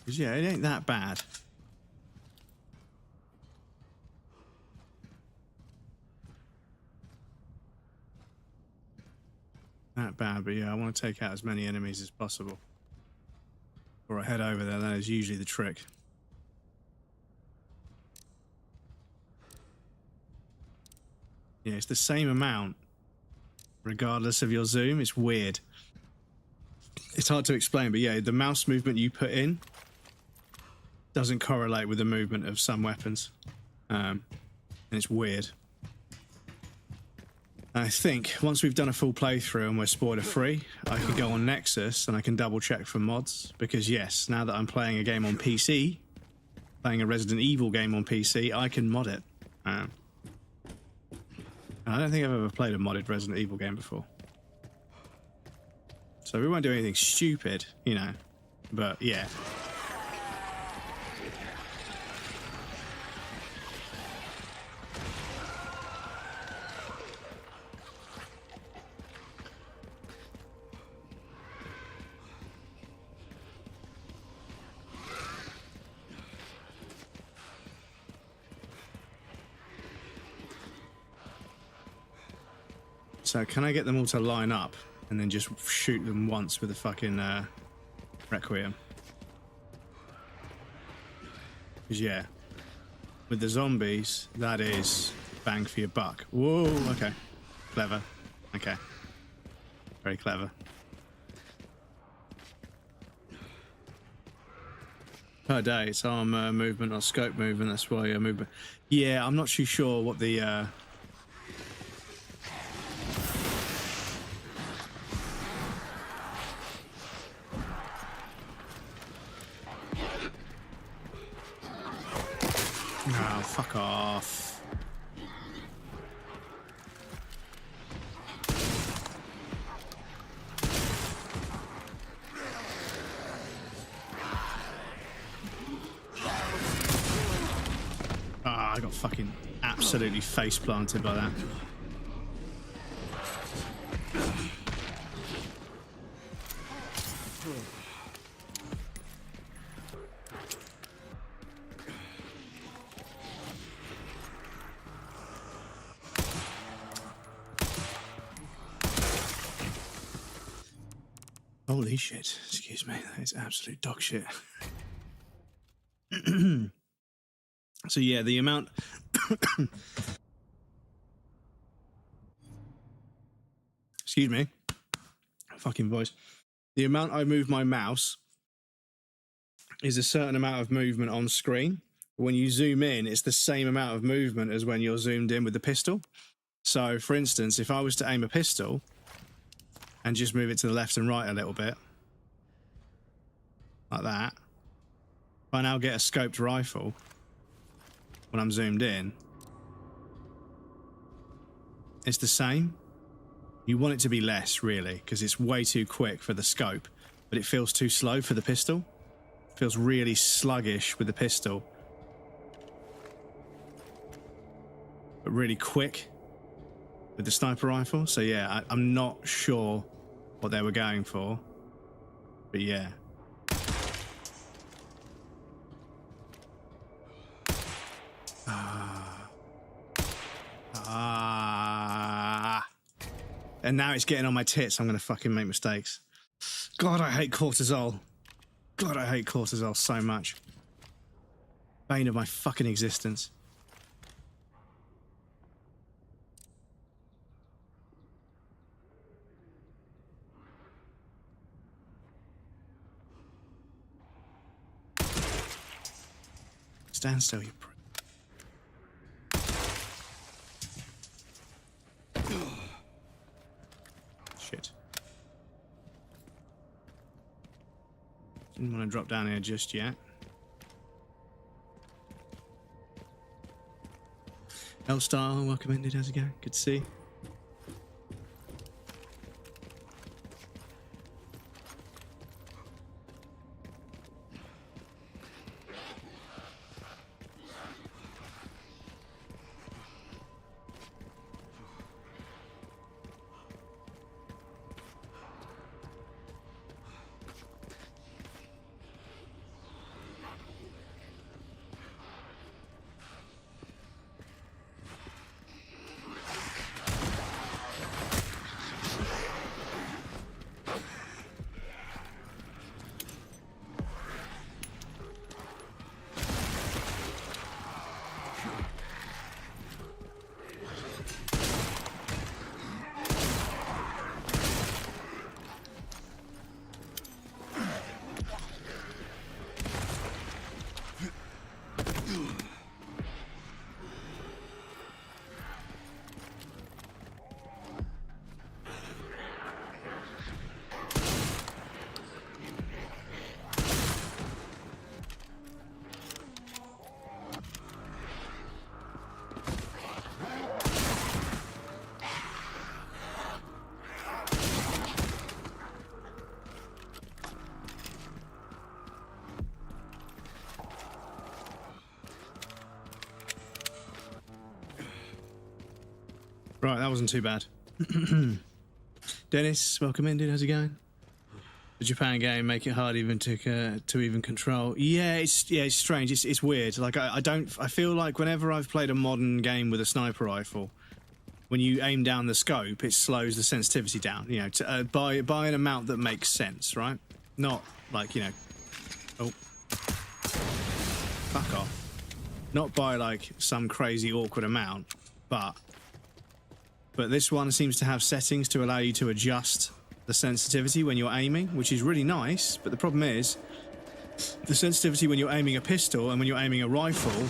Yeah, it ain't that bad. That bad, but yeah, I want to take out as many enemies as possible. Before I head over there, that is usually the trick. Yeah, it's the same amount, regardless of your zoom. It's weird. It's hard to explain, but yeah, the mouse movement you put in doesn't correlate with the movement of some weapons. And it's weird. I think once we've done a full playthrough and we're spoiler free, I can go on Nexus and I can double check for mods. Because yes, now that I'm playing a game on PC, playing a Resident Evil game on PC, I can mod it. I don't think I've ever played a modded Resident Evil game before. So we won't do anything stupid, you know. But yeah. So can I get them all to line up and then just shoot them once with a fucking Requiem? Because yeah, with the zombies, that is bang for your buck. Whoa, okay. Clever. Okay. Very clever. Per day, it's arm movement or scope movement, that's why movement. Yeah, I'm not too sure what the... Oh, fuck off. Ah, I got fucking absolutely face planted by that. Holy shit, excuse me, that is absolute dog shit. So yeah, the amount... excuse me, fucking voice. The amount I move my mouse is a certain amount of movement on screen. When you zoom in, it's the same amount of movement as when you're zoomed in with the pistol. So for instance, if I was to aim a pistol and just move it to the left and right a little bit, like that. If I now get a scoped rifle, when I'm zoomed in, it's the same. You want it to be less, really, because it's way too quick for the scope, but it feels too slow for the pistol. It feels really sluggish with the pistol. but really quick with the sniper rifle. So yeah, I'm not sure what they were going for, but yeah. And now it's getting on my tits. I'm gonna fucking make mistakes. God, I hate cortisol. God, I hate cortisol so much. Bane of my fucking existence. Stand still, you prick. Shit. Didn't want to drop down here just yet. L-Star, welcome in, how's it going? Good to see you. Right, that wasn't too bad. Dennis, welcome in, dude. How's it going? The Japan game make it hard even to even control. Yeah, it's strange. It's weird. Like I feel like whenever I've played a modern game with a sniper rifle, when you aim down the scope, it slows the sensitivity down. You know, by an amount that makes sense, right? Not like, you know, oh, fuck off. Not by like some crazy awkward amount, but this one seems to have settings to allow you to adjust the sensitivity when you're aiming, which is really nice. But the problem is the sensitivity when you're aiming a pistol and when you're aiming a rifle,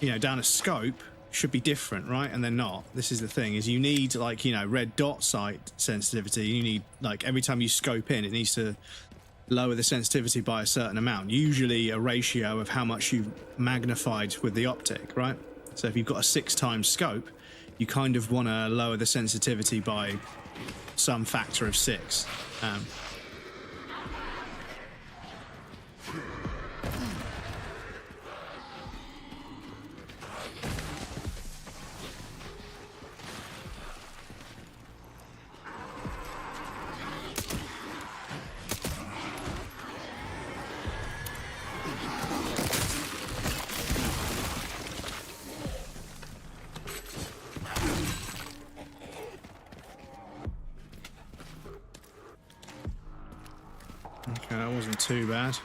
you know, down a scope should be different, right? And they're not. This is the thing, is you need, like, you know, red dot sight sensitivity. You need, like, every time you scope in, it needs to lower the sensitivity by a certain amount, usually a ratio of how much you've magnified with the optic, right? So if you've got a 6x scope, you kind of want to lower the sensitivity by some factor of 6. Okay, that wasn't too bad.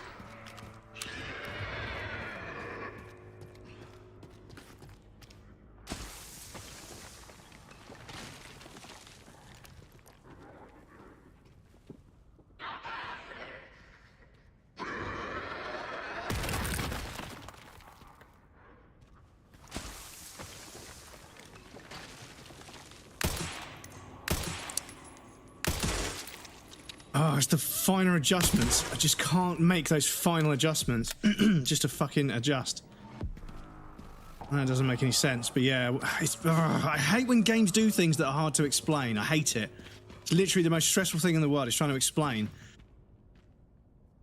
Oh, it's the finer adjustments. I just can't make those final adjustments just to fucking adjust. That doesn't make any sense, but yeah, I hate when games do things that are hard to explain. I hate it. It's literally the most stressful thing in the world, is trying to explain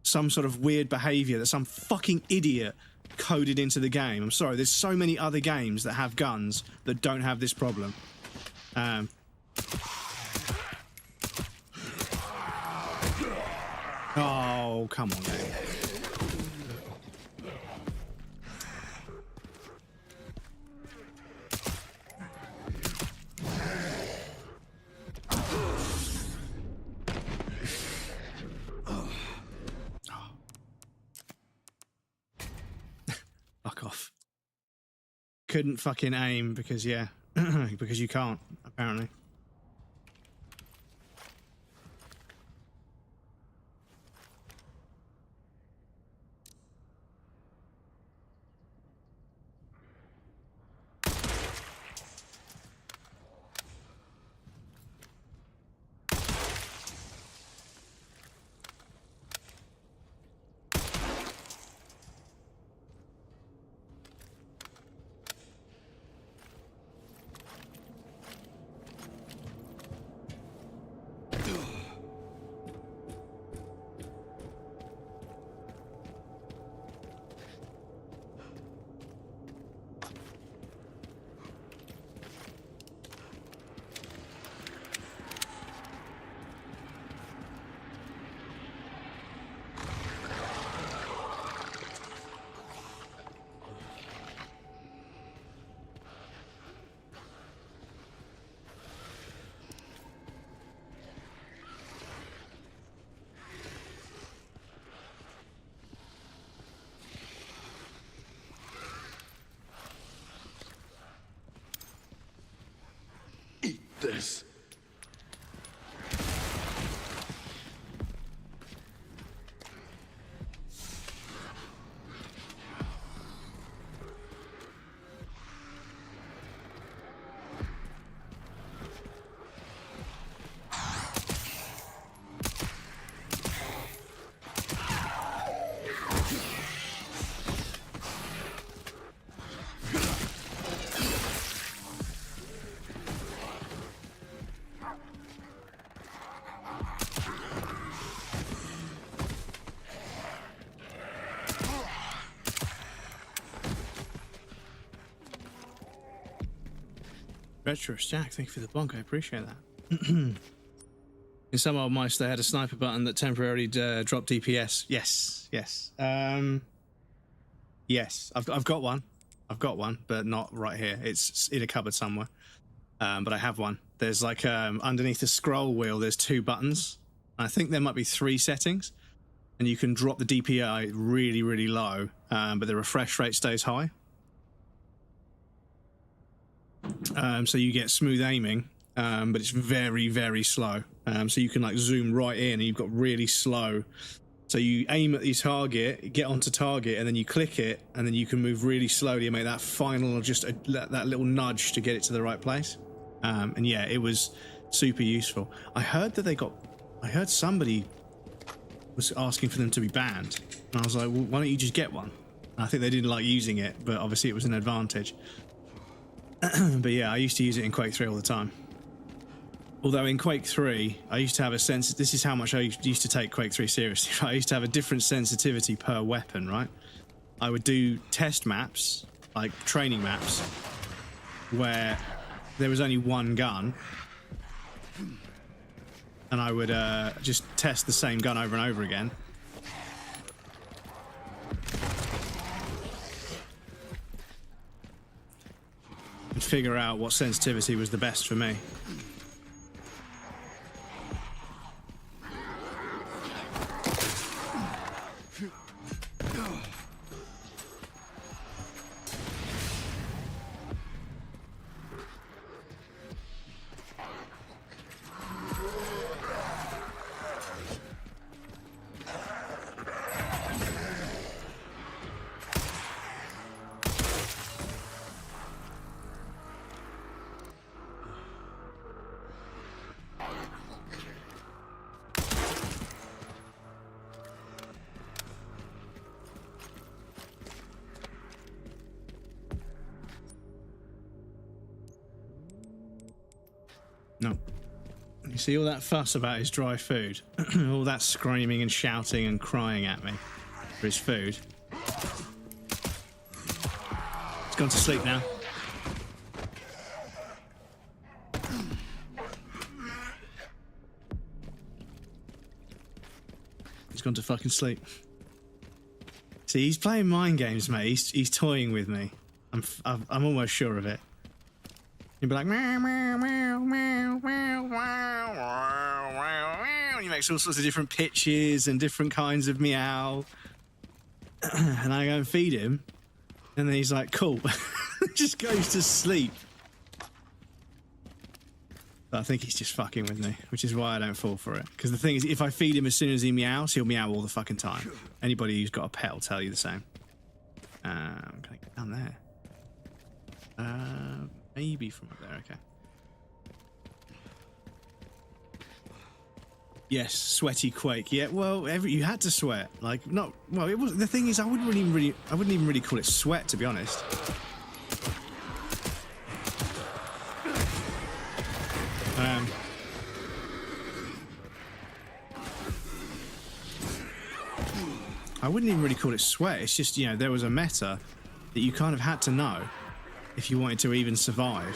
some sort of weird behavior that some fucking idiot coded into the game. I'm sorry, there's so many other games that have guns that don't have this problem. Oh, come on, man. Fuck off. Couldn't fucking aim because, yeah, because you can't, apparently. This. Retro Jack, thank you for the bonk. I appreciate that. In some old mice, they had a sniper button that temporarily dropped DPS. Yes, yes. Yes, I've got one. I've got one, but not right here. It's in a cupboard somewhere. But I have one. There's like underneath the scroll wheel, there's 2 buttons. I think there might be 3 settings. And you can drop the DPI really, really low, but the refresh rate stays high. So you get smooth aiming, but it's very, very slow. So you can like zoom right in and you've got really slow. So you aim at your target, get onto target, and then you click it, and then you can move really slowly and make that final, that little nudge to get it to the right place. And yeah, it was super useful. I heard somebody was asking for them to be banned. And I was like, well, why don't you just get one? And I think they didn't like using it, but obviously it was an advantage. But yeah, I used to use it in Quake 3 all the time. Although in Quake 3, I used to have a sense... This is how much I used to take Quake 3 seriously. Right? I used to have a different sensitivity per weapon, right? I would do test maps, like training maps, where there was only one gun. And I would just test the same gun over and over again. And figure out what sensitivity was the best for me. No. You see all that fuss about his dry food? All that screaming and shouting and crying at me for his food. gone to sleep now. He's gone to fucking sleep. See, he's playing mind games, mate. He's toying with me. I'm almost sure of it. He'd be like, meow, meow, meow, meow, meow, meow, meow, meow. And he makes all sorts of different pitches and different kinds of meow. And I go and feed him, and then he's like, cool. Just goes to sleep. But I think he's just fucking with me, which is why I don't fall for it. Because the thing is, if I feed him as soon as he meows, he'll meow all the fucking time. Anybody who's got a pet will tell you the same. I'm gonna get down there. Maybe from up there, okay. Yes, sweaty quake. Yeah, well, you had to sweat. Like, not well. It was the thing is, I wouldn't even really call it sweat, to be honest. I wouldn't even really call it sweat. It's just, you know, there was a meta that you kind of had to know if you wanted to even survive.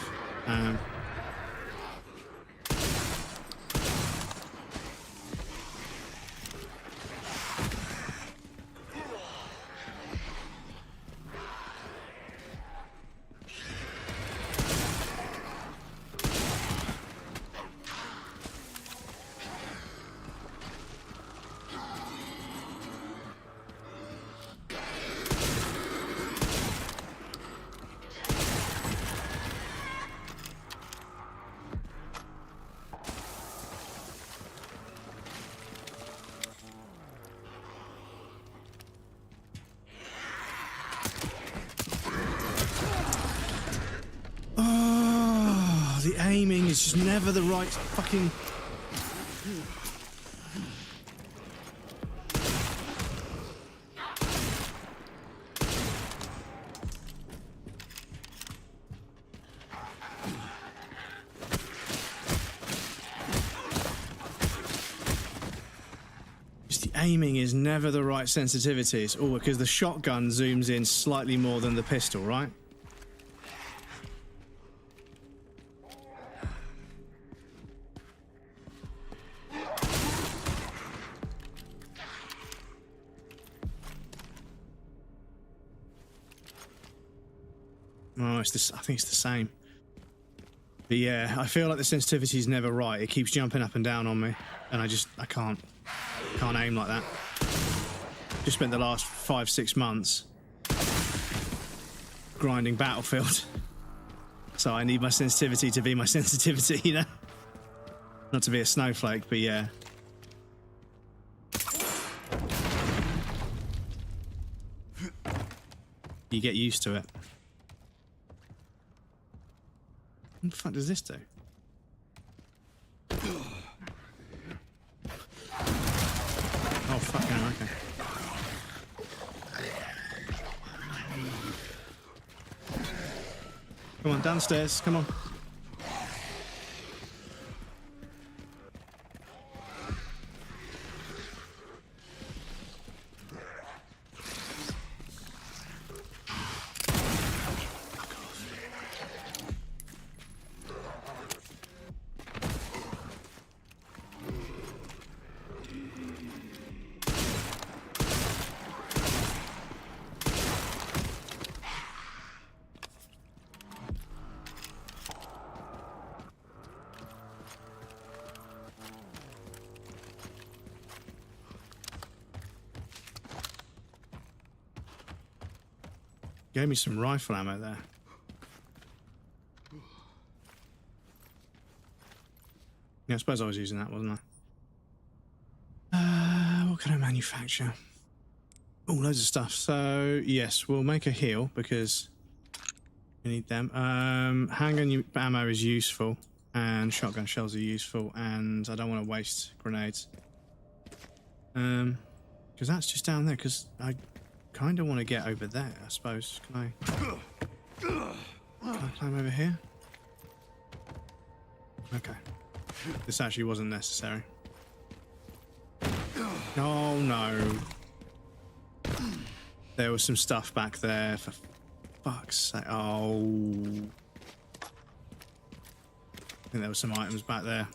The aiming is just never the right fucking... Just the aiming is never the right sensitivity. It's all because the shotgun zooms in slightly more than the pistol, right? Oh, it's this. I think it's the same. But yeah, I feel like the sensitivity is never right. It keeps jumping up and down on me, and I can't aim like that. Just spent the last 5-6 months grinding Battlefield, so I need my sensitivity to be my sensitivity, you know. Not to be a snowflake, but yeah. You get used to it. What the fuck does this do? Oh, fucking hell, okay. Come on, downstairs, come on. Gave me some rifle ammo there. Yeah, I suppose I was using that, wasn't I? What can I manufacture? Oh, loads of stuff. So, yes, we'll make a heal because we need them. Handgun ammo is useful, and shotgun shells are useful, and I don't want to waste grenades. Because that's just down there, because I kind of want to get over there, I suppose. Can I climb over here? Okay. This actually wasn't necessary. Oh no. There was some stuff back there for fuck's sake. Oh. I think there were some items back there.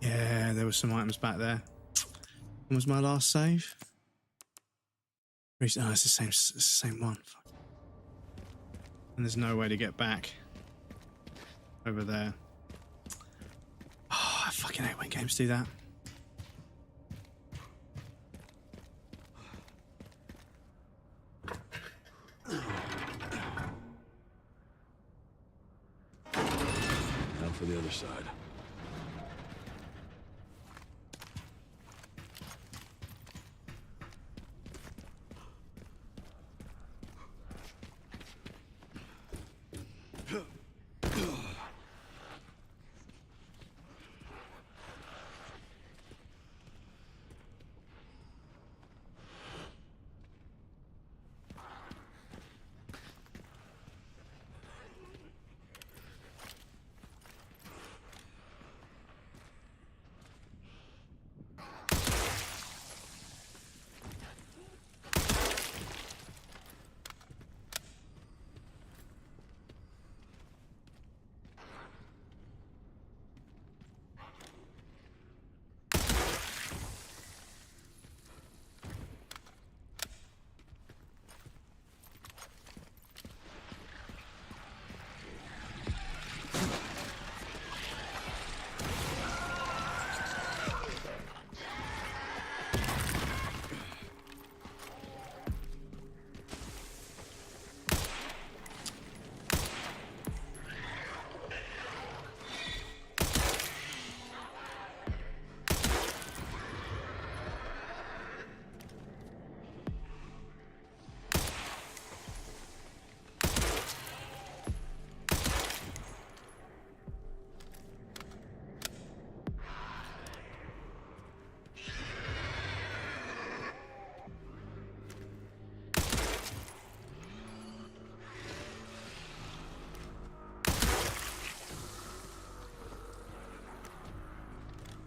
Yeah, there were some items back there. When was my last save? Oh, it's the same one. Fuck. And there's no way to get back over there. Oh, I fucking hate when games do that. Now for the other side.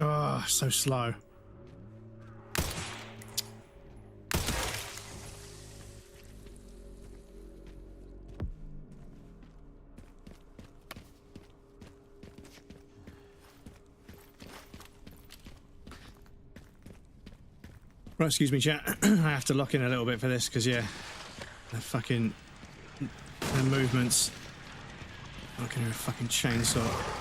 Oh, so slow. Right, excuse me, chat. I have to lock in a little bit for this because, yeah, the movements. I'm looking at a fucking chainsaw.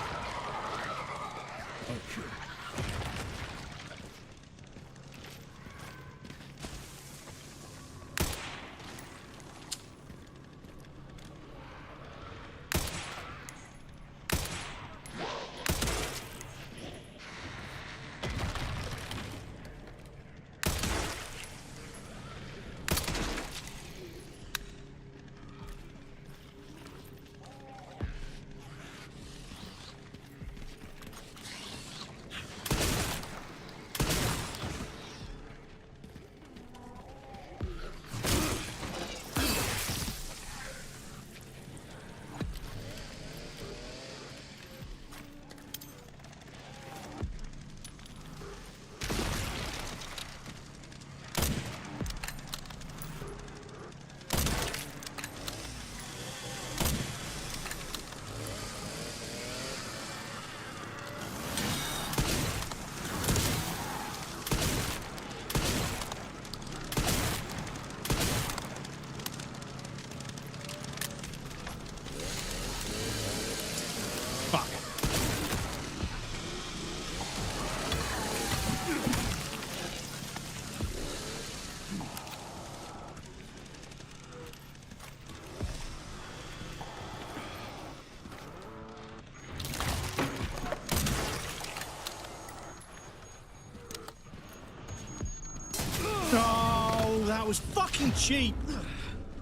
Oh, that was fucking cheap.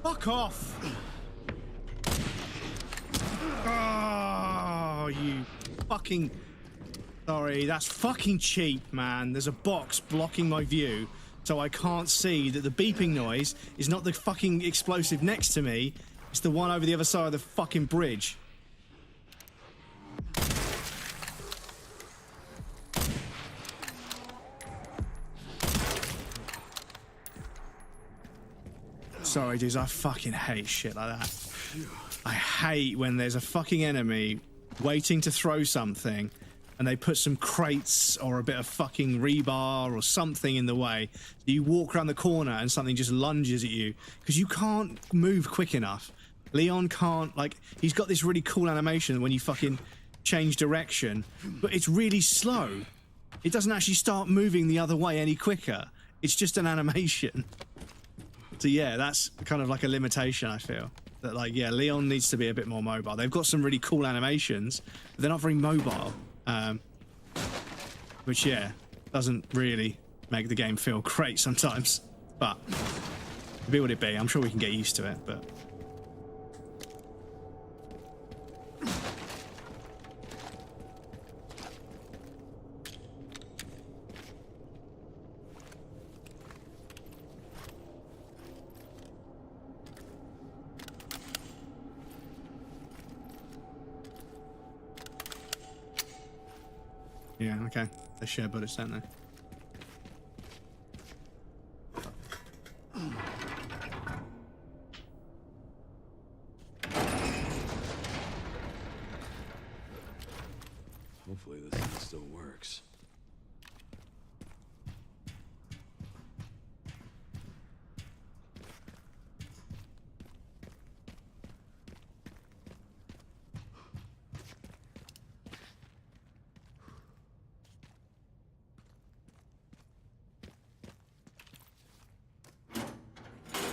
Fuck off. Oh, you fucking... Sorry, that's fucking cheap, man. There's a box blocking my view, so I can't see that the beeping noise is not the fucking explosive next to me. It's the one over the other side of the fucking bridge. sorry, dudes. I fucking hate shit like that. I hate when there's a fucking enemy waiting to throw something and they put some crates or a bit of fucking rebar or something in the way. You walk around the corner and something just lunges at you because you can't move quick enough. Leon can't, like, he's got this really cool animation when you fucking change direction, but it's really slow. It doesn't actually start moving the other way any quicker. It's just an animation. So yeah, that's kind of like a limitation, I feel. That, like, yeah, Leon needs to be a bit more mobile. They've got some really cool animations, but they're not very mobile. Which, yeah, doesn't really make the game feel great sometimes. But, be what it be. I'm sure we can get used to it, but... Yeah, okay. They share bullets, don't they? Hopefully this thing still works.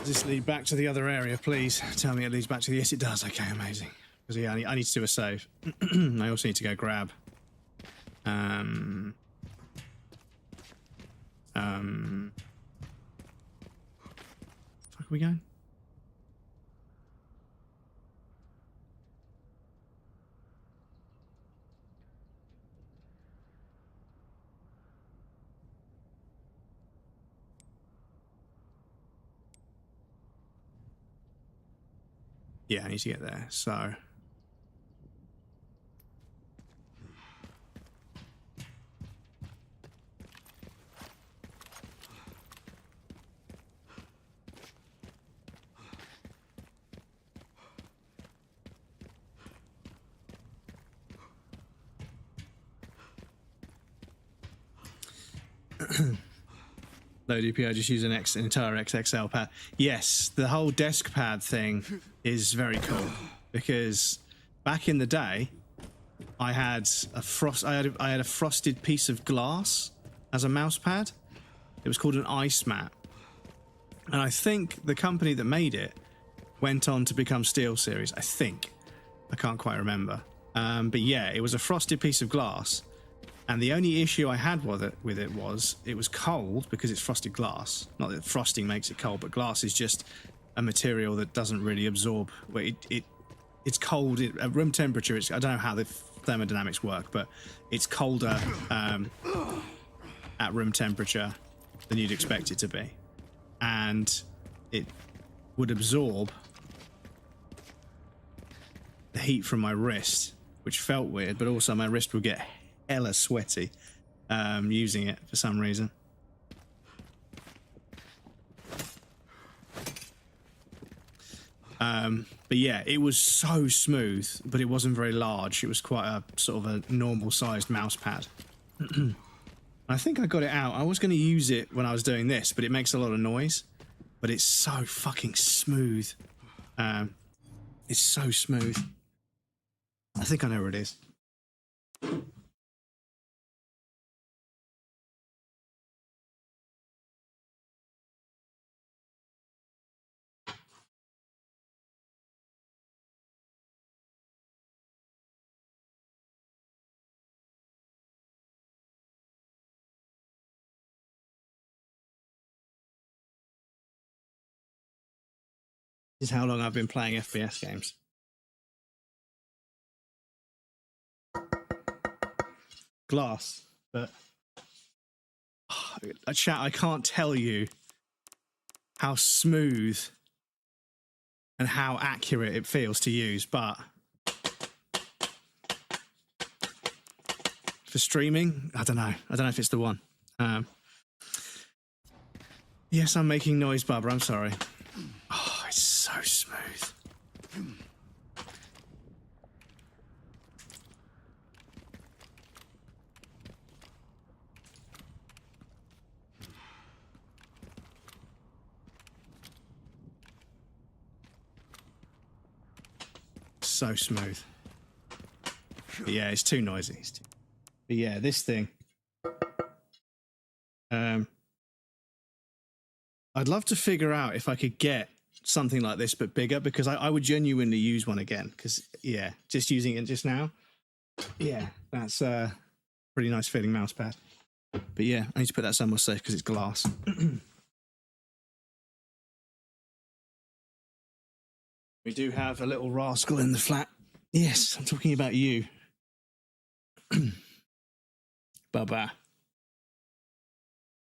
Does this lead back to the other area, please? Tell me it leads back to the... Yes, it does. Okay, amazing. Because, yeah, I need to do a save. I also need to go grab... Fuck, are we going? Yeah, I need to get there, so... Low DPI, just use an entire XXL pad. Yes, the whole desk pad thing is very cool because back in the day, I had a frosted piece of glass as a mouse pad. It was called an ice mat, and I think the company that made it went on to become SteelSeries. I think, I can't quite remember, but yeah, it was a frosted piece of glass. And the only issue I had with it was it was cold because it's frosted glass. Not that frosting makes it cold, but glass is just a material that doesn't really absorb. Well, it's cold at room temperature. I don't know how the thermodynamics work, but it's colder at room temperature than you'd expect it to be, and it would absorb the heat from my wrist, which felt weird. But also my wrist would get hella sweaty using it for some reason. But yeah, it was so smooth, but it wasn't very large. It was quite a sort of a normal sized mouse pad. I think I got it out. I was going to use it when I was doing this, but it makes a lot of noise. But it's so fucking smooth. It's so smooth. I think I know where it is. This is how long I've been playing FPS games. Glass, but chat, I can't tell you how smooth and how accurate it feels to use, but for streaming, I don't know if it's the one. Yes, I'm making noise, Barbara, I'm sorry. smooth. So smooth. But yeah, it's too noisy. But yeah, this thing. I'd love to figure out if I could get something like this but bigger, because I would genuinely use one again. Because yeah, just using it just now, yeah, that's a pretty nice feeling mouse pad. But yeah, I need to put that somewhere safe because it's glass. We do have a little rascal in the flat. Yes, I'm talking about you. Baba.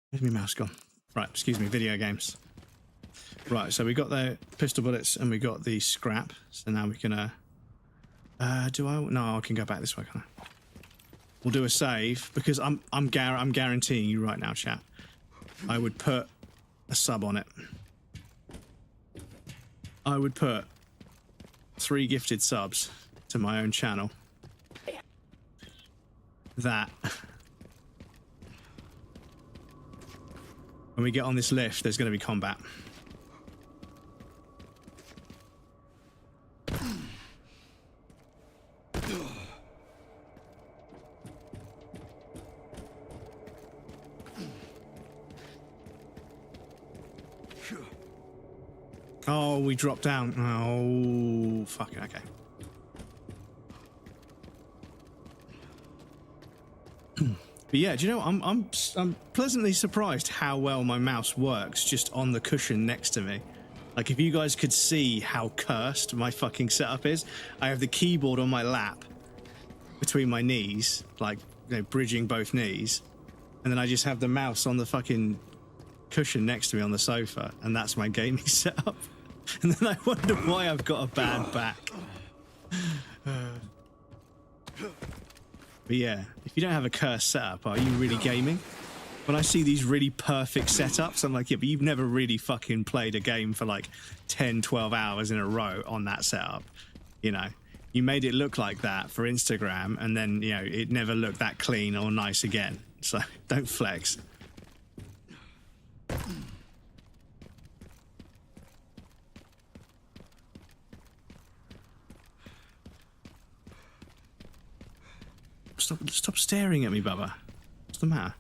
Where's my mouse gone? Right, excuse me, video games. Right, so we got the pistol bullets and we got the scrap. So now we can, no, I can go back this way, can't I? We'll do a save because I'm guaranteeing you right now, chat. I would put a sub on it. I would put 3 gifted subs to my own channel. That when we get on this lift, there's going to be combat. Oh, we dropped down. Oh, fucking okay. But yeah, do you know, I'm pleasantly surprised how well my mouse works just on the cushion next to me. Like, if you guys could see how cursed my fucking setup is, I have the keyboard on my lap between my knees, like, you know, bridging both knees, and then I just have the mouse on the fucking cushion next to me on the sofa, and that's my gaming setup. And then I wonder why I've got a bad back. But yeah, if you don't have a cursed setup, are you really gaming? When I see these really perfect setups, I'm like, yeah, but you've never really fucking played a game for like 10, 12 hours in a row on that setup. You know, you made it look like that for Instagram, and then, you know, it never looked that clean or nice again. So don't flex. Stop staring at me, Bubba. What's the matter?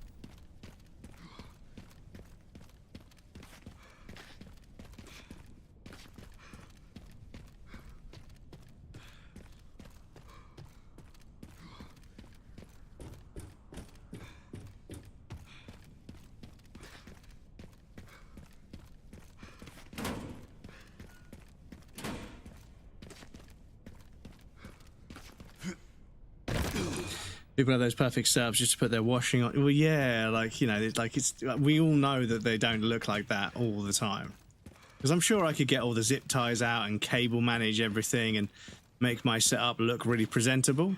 People have those perfect setups just to put their washing on. Well, yeah, like, you know, like we all know that they don't look like that all the time. Because I'm sure I could get all the zip ties out and cable manage everything and make my setup look really presentable.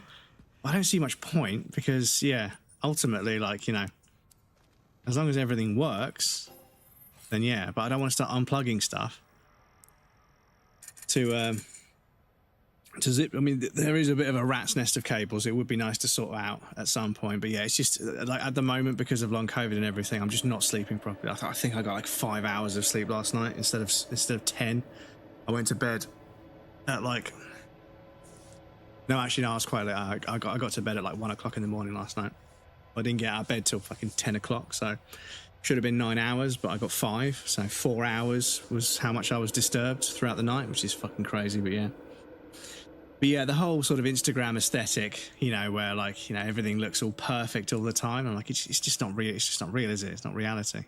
I don't see much point because, yeah, ultimately, like, you know, as long as everything works, then yeah. But I don't want to start unplugging stuff to zip. I mean, there is a bit of a rat's nest of cables. It would be nice to sort out at some point, but yeah, it's just like at the moment, because of long COVID and everything, I'm just not sleeping properly. I think I got like 5 hours of sleep last night instead of 10. I went to bed at like, no, actually, no, I was quite late. I got to bed at like 1 o'clock in the morning last night. I didn't get out of bed till fucking 10 o'clock, so should have been 9 hours, but I got 5. So 4 hours was how much I was disturbed throughout the night, which is fucking crazy, but yeah. But yeah, the whole sort of Instagram aesthetic, you know, where like, you know, everything looks all perfect all the time. I'm like, it's just not real. It's just not real, is it? It's not reality.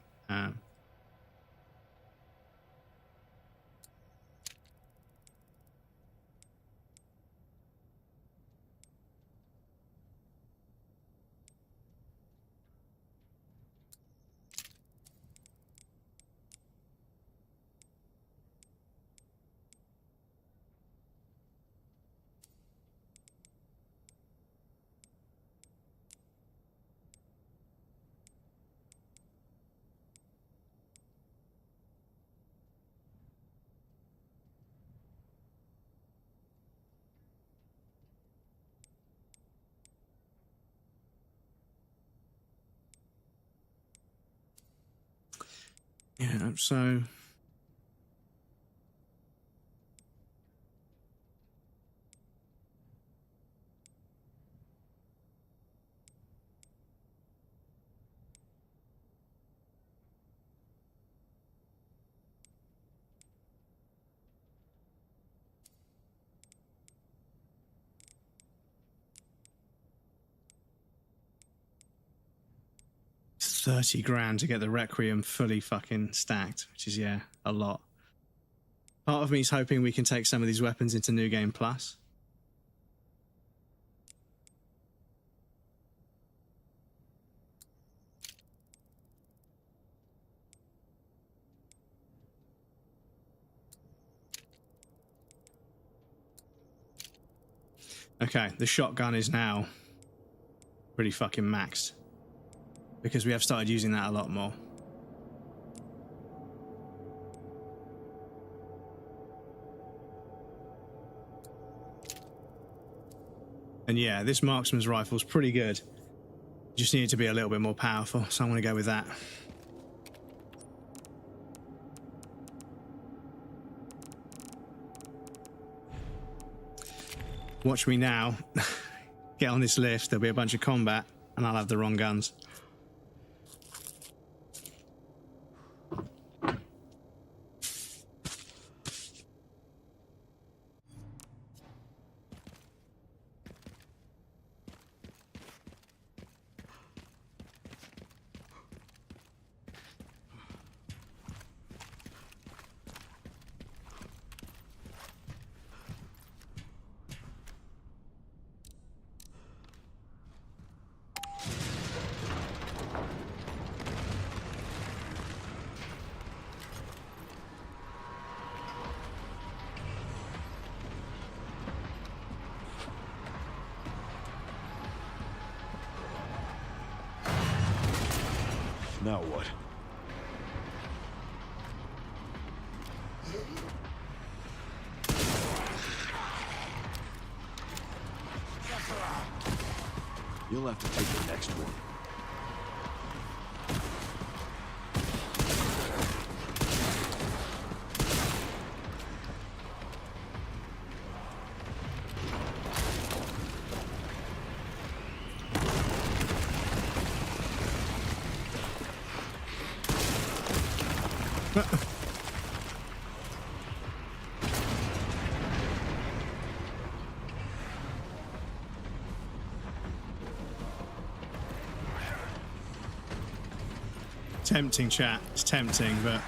Yeah, so $30,000 to get the Requiem fully fucking stacked, which is, yeah, a lot. Part of me is hoping we can take some of these weapons into New Game Plus. Okay, the shotgun is now pretty fucking maxed because we have started using that a lot more. And yeah, this marksman's rifle is pretty good. Just need it to be a little bit more powerful, so I'm going to go with that. Watch me now. Get on this lift, there'll be a bunch of combat, and I'll have the wrong guns. Now what? You'll have to take the next one. Tempting, chat. It's tempting, but...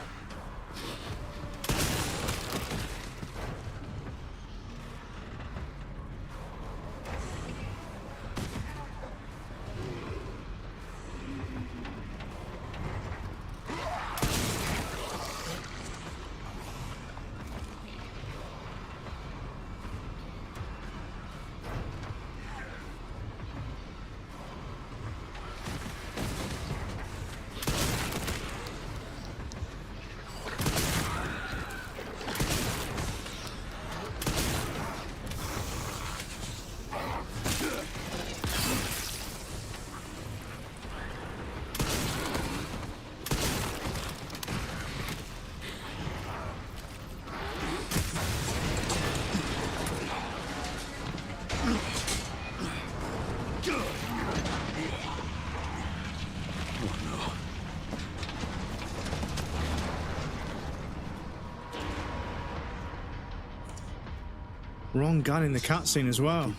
Wrong gun in the cutscene as well.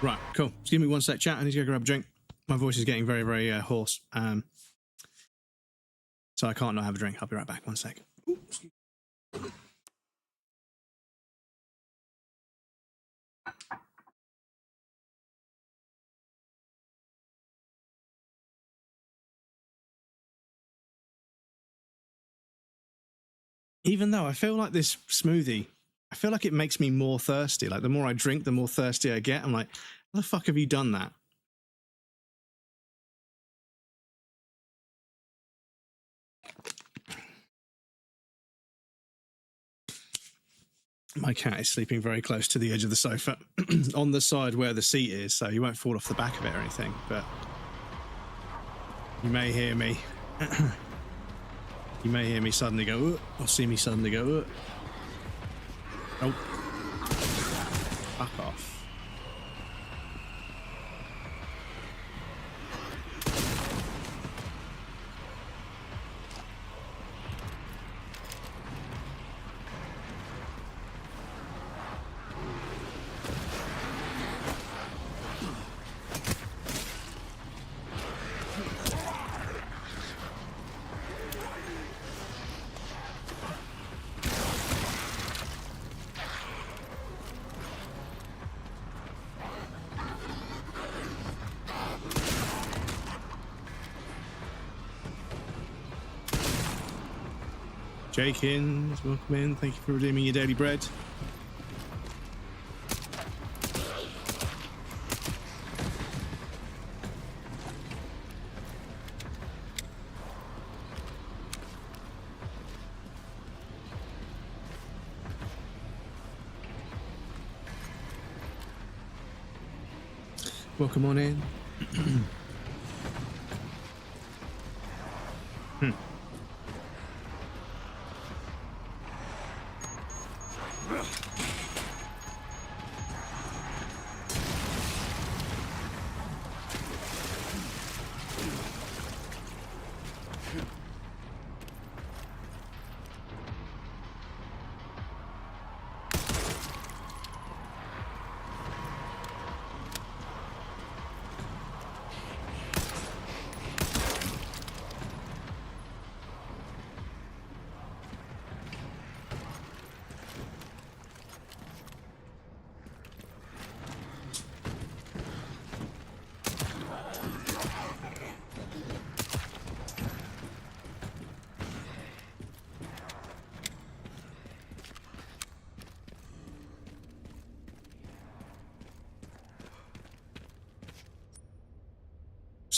Right, cool. Just give me one sec, chat. I need to go grab a drink. My voice is getting very, very hoarse. So I can't not have a drink. I'll be right back. One sec. Even though I feel like this smoothie, I feel like it makes me more thirsty. Like the more I drink, the more thirsty I get. I'm like, how the fuck have you done that? My cat is sleeping very close to the edge of the sofa, on the side where the seat is, so he won't fall off the back of it or anything, but you may hear me. You may hear me suddenly go, "Ugh," or see me suddenly go, "Ugh." Oh. Fuck off. Jakins, welcome in. Thank you for redeeming your daily bread. Welcome on in.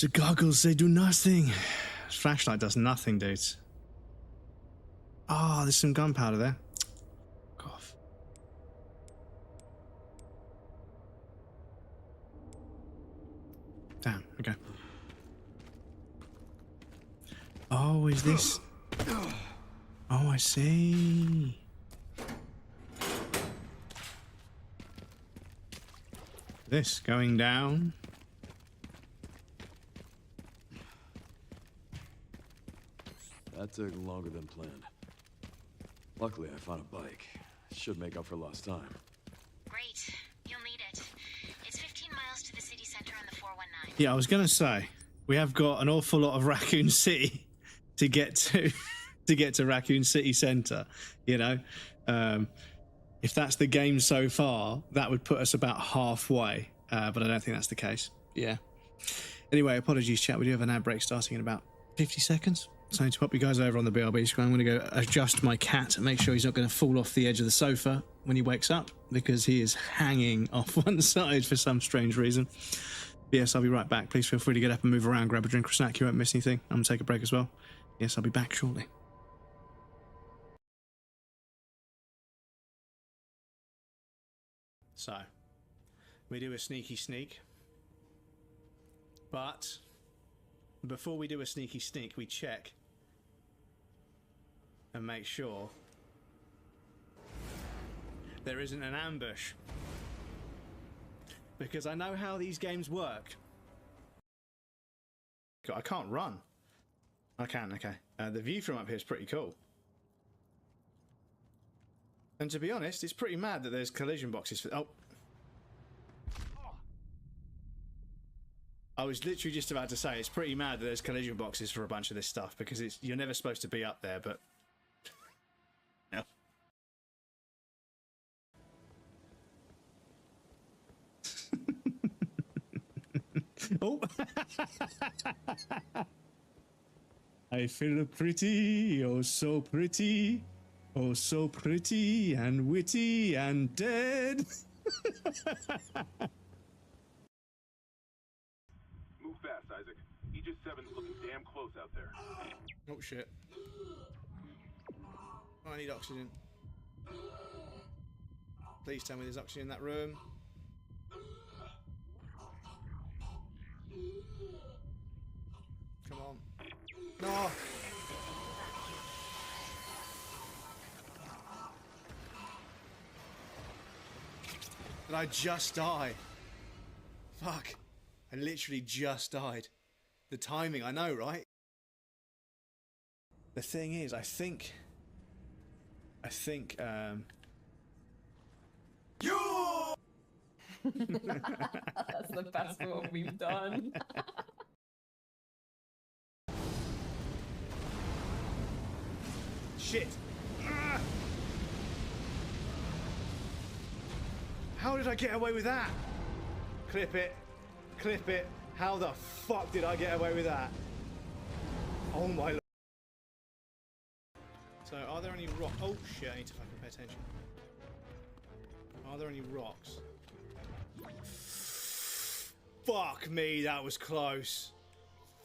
The goggles, they do nothing. Flashlight does nothing, dudes. Ah, there's some gunpowder there. Fuck off. Damn, okay. Oh, is this... Oh, I see. This going down. That took longer than planned. Luckily, I found a bike. Should make up for lost time. Great. You'll need it. It's 15 miles to the city center on the 419. Yeah, I was going to say, we have got an awful lot of Raccoon City to get to, to get to Raccoon City Centre, you know? If that's the game so far, that would put us about halfway, but I don't think that's the case. Yeah. Anyway, apologies, chat. We do have an ad break starting in about 50 seconds. So to pop you guys over on the BRB screen, I'm going to go adjust my cat and make sure he's not going to fall off the edge of the sofa when he wakes up, because he is hanging off one side for some strange reason. But yes, I'll be right back. Please feel free to get up and move around, grab a drink or snack. You won't miss anything. I'm going to take a break as well. Yes, I'll be back shortly. So, we do a sneaky sneak. But before we do a sneaky sneak, we check and make sure there isn't an ambush. Because I know how these games work. I can't run. I can, okay. The view from up here is pretty cool. And to be honest, it's pretty mad that there's collision boxes for... Oh. I was literally just about to say, it's pretty mad that there's collision boxes for a bunch of this stuff, because it's you're never supposed to be up there, but... No. Oh! I feel pretty, oh so pretty, oh so pretty and witty and dead. Move fast, Isaac. Aegis 7's looking damn close out there. Oh shit. Oh, I need oxygen. Please tell me there's oxygen in that room. Come on. No! Did I just die? Fuck. I literally just died. The timing, I know, right? The thing is, I think, That's the best one we've done. shit. Ah! How did I get away with that? Clip it. Clip it. How the fuck did I get away with that? Oh my lord. So, are there any rocks? Oh shit, I need to fucking pay attention. Are there any rocks? Fuck me, that was close.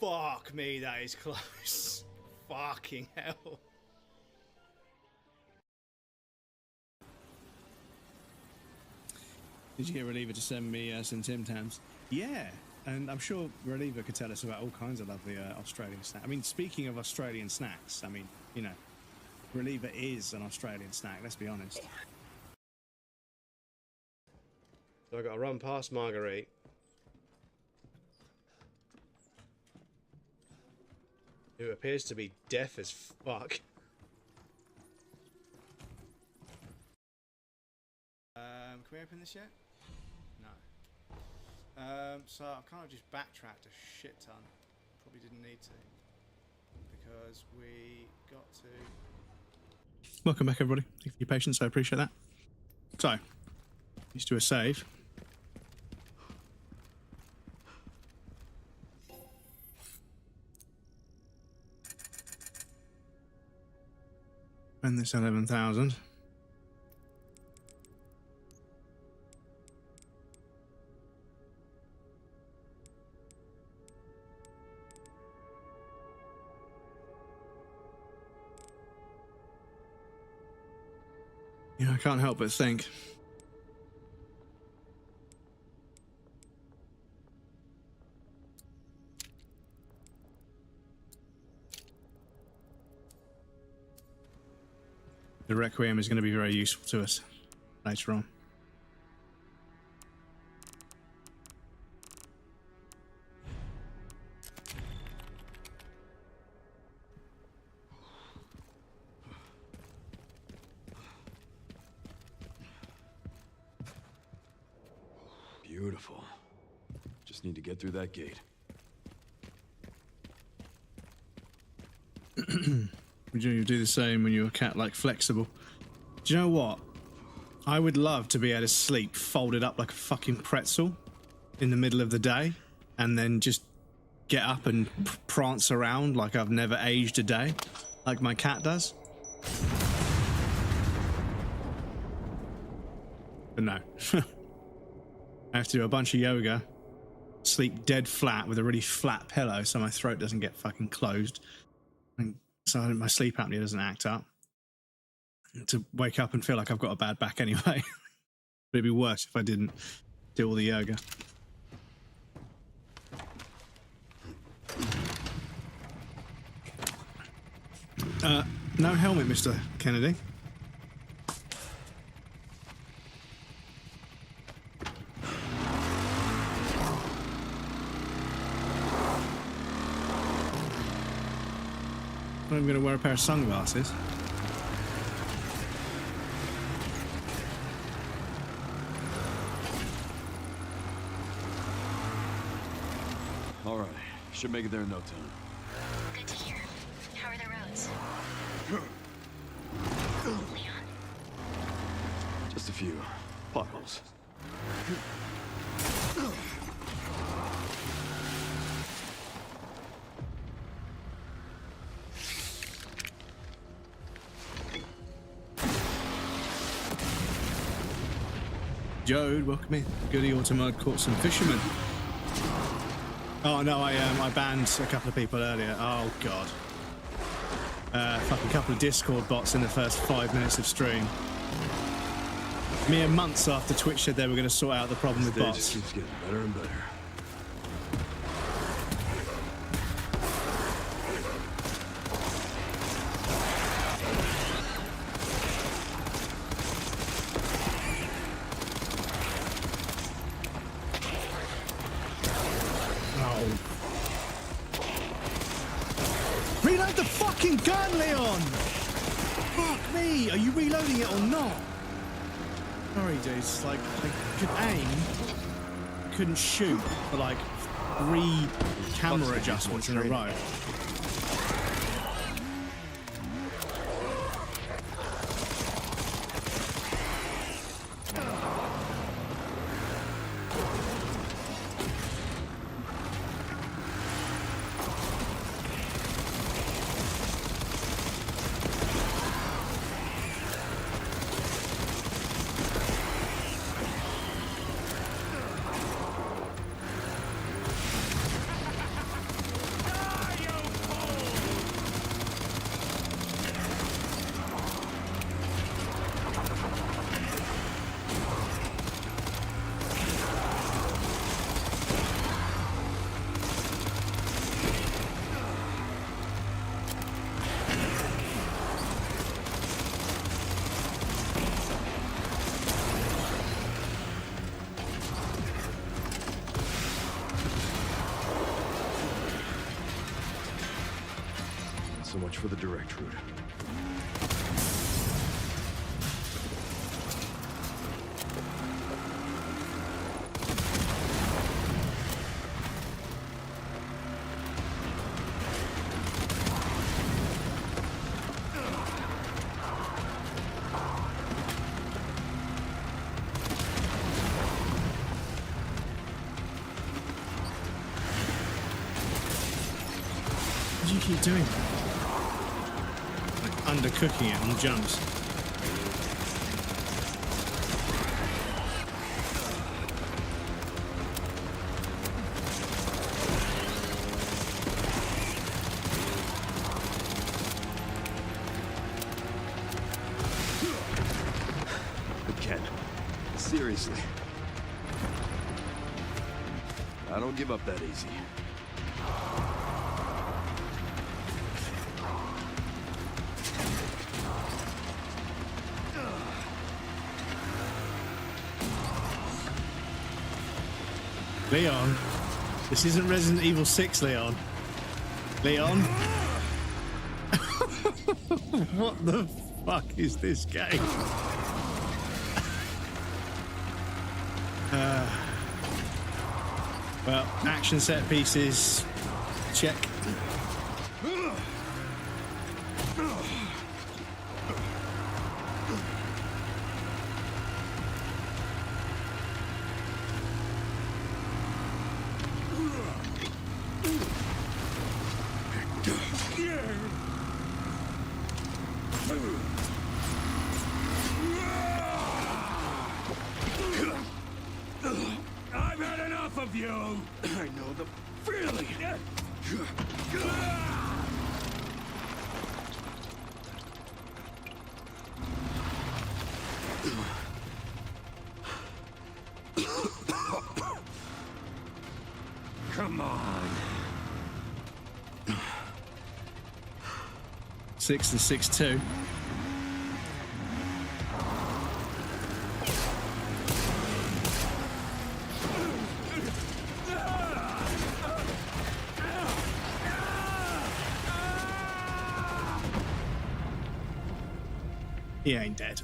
Fuck me, that is close. Fucking hell. Did you get Reliever to send me some Tim Tams? Yeah, and I'm sure Reliever could tell us about all kinds of lovely Australian snacks. I mean, speaking of Australian snacks, I mean, you know, Reliever is an Australian snack, let's be honest. So I got to run past Marguerite. Who appears to be deaf as fuck. Can we open this yet? No. So I've kind of just backtracked a shit ton. Probably didn't need to. Because we got to... Welcome back, everybody. Thank you for your patience, I appreciate that. So, let's do a save. And this 11,000. Yeah, I can't help but think. The Requiem is going to be very useful to us later on. Beautiful. Just need to get through that gate. Would you do the same when you were cat-like flexible? Do you know what? I would love to be able to sleep folded up like a fucking pretzel in the middle of the day and then just get up and prance around like I've never aged a day, like my cat does. But no. I have to do a bunch of yoga, sleep dead flat with a really flat pillow so my throat doesn't get fucking closed. And so my sleep apnea doesn't act up. To wake up and feel like I've got a bad back anyway. But it'd be worse if I didn't do all the yoga. No helmet, Mr. Kennedy. I'm going to wear a pair of sunglasses. All right, should make it there in no time. Good to hear. How are the roads? Leon? Just a few potholes. Jode, welcome in. Goody Automod caught some fishermen. Oh no, I banned a couple of people earlier. Oh god. Fucking couple of Discord bots in the first 5 minutes of stream. Mere months after Twitch said they were going to sort out the problem with Stage bots. just keeps getting better and better. Oh. Reload the fucking gun, Leon! Fuck me! Are you reloading it or not? Sorry, dudes. Like, I could aim, couldn't shoot for like 3 camera adjustments in a row. So much for the direct route. What do you keep doing? Like undercooking it on the jumps. But Ken, seriously. I don't give up that easy. Leon, this isn't Resident Evil 6, Leon. Leon? What the fuck is this game? Well, action set pieces, check. I've had enough of you! I know the feeling! Come on. 6 and 6-2. He ain't dead.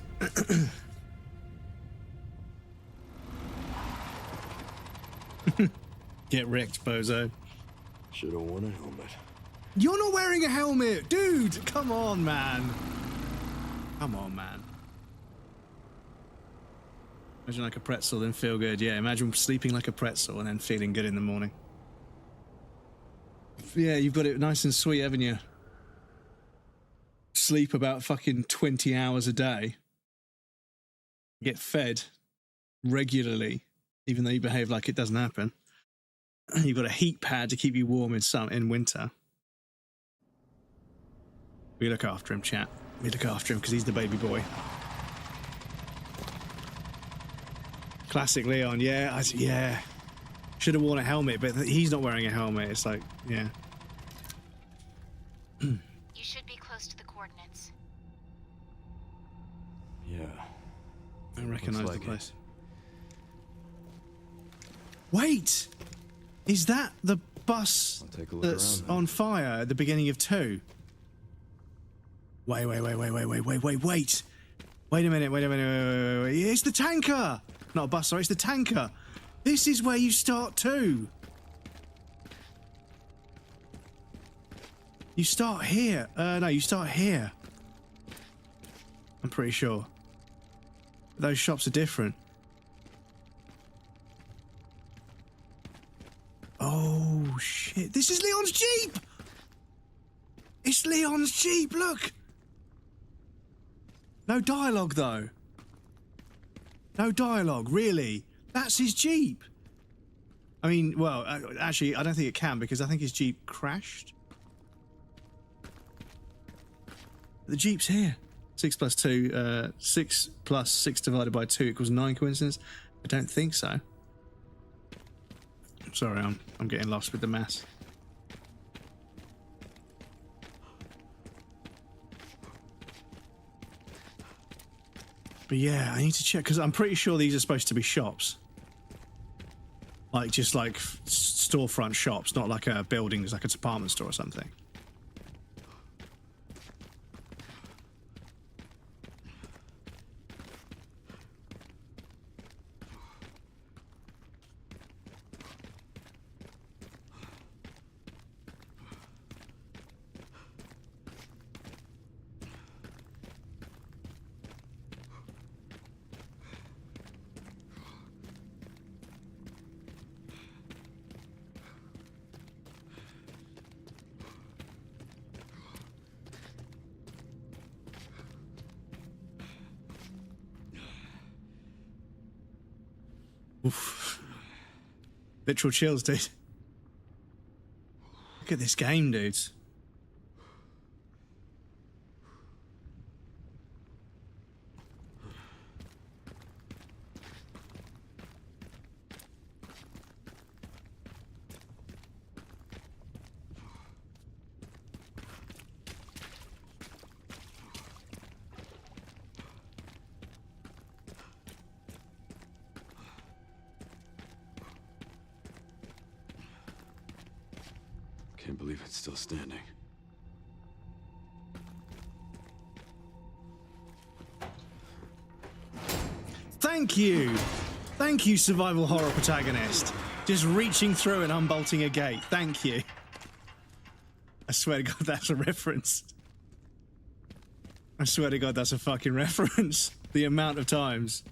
Get wrecked, bozo. Should have worn a helmet. You're not wearing a helmet! Dude, come on, man. Come on, man. Imagine like a pretzel, then feel good. Yeah, imagine sleeping like a pretzel and then feeling good in the morning. Yeah, you've got it nice and sweet, haven't you? Sleep about fucking 20 hours a day. Get fed regularly, even though you behave like it doesn't happen. You've got a heat pad to keep you warm in winter. We look after him, chat. We look after him because he's the baby boy. Classic Leon. Yeah, yeah. Should have worn a helmet, but he's not wearing a helmet. It's like, yeah. You should be close to the coordinates. Yeah. I recognize like the it. place. Wait! Is that the bus I'll take a look that's around then. on fire at the beginning of 2? Wait. Wait a minute, wait. It's the tanker! Not a bus, sorry, it's the tanker. This is where you start 2. You start here. No, you start here. I'm pretty sure. Those shops are different. Oh, shit. This is Leon's Jeep! It's Leon's Jeep, look! No dialogue, though. No dialogue, really. That's his Jeep. I mean, well, actually, I don't think it can, because I think his Jeep crashed. The Jeep's here. 6 plus 2, 6 plus 6 divided by 2 equals 9, coincidence? I don't think so. Sorry, I'm getting lost with the maths. But yeah, I need to check, because I'm pretty sure these are supposed to be shops. Like, just like storefront shops, not like a building, it's like a department store or something. Oof. Literal chills, dude. Look at this game, dudes. Can't believe it's still standing. Thank you! Thank you, survival horror protagonist. Just reaching through and unbolting a gate. Thank you. I swear to God, that's a reference. I swear to God, that's a fucking reference. The amount of times.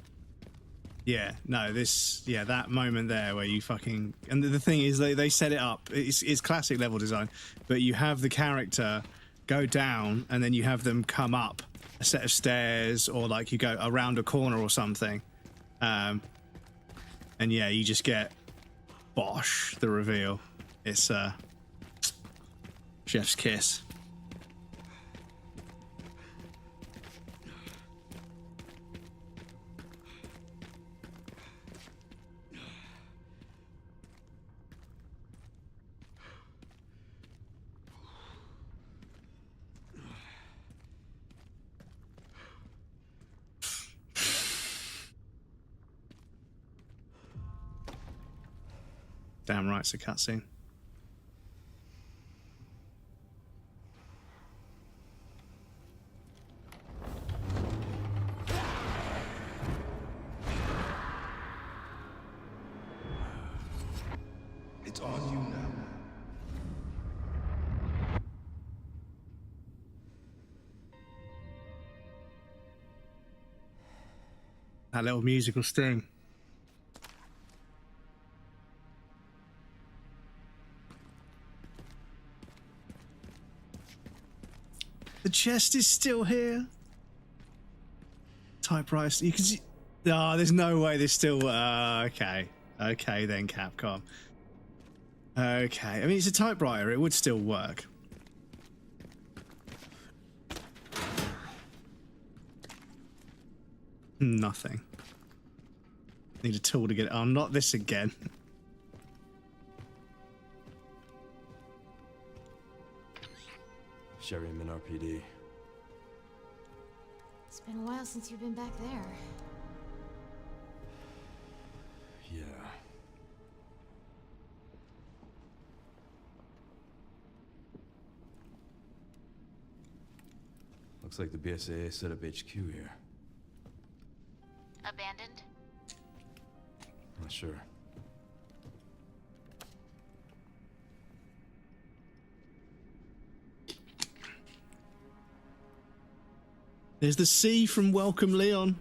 Yeah, no, that moment there where you fucking... And the thing is, they set it up. It's classic level design. But you have the character go down, and then you have them come up a set of stairs, or like you go around a corner or something. And yeah, you just get... Bosh, the reveal. It's, chef's kiss. Damn right, it's a cutscene. It's on you now. That little musical sting. The chest is still here. Typewriter. You can see. Oh, there's no way there's still. Okay. Okay, then, Capcom. Okay. I mean, it's a typewriter. It would still work. Nothing. Need a tool to get it on. Not this again. Sherry and RPD. It's been a while since you've been back there. Yeah. Looks like the BSAA set up HQ here. Abandoned? Not sure. There's the C from Welcome Leon.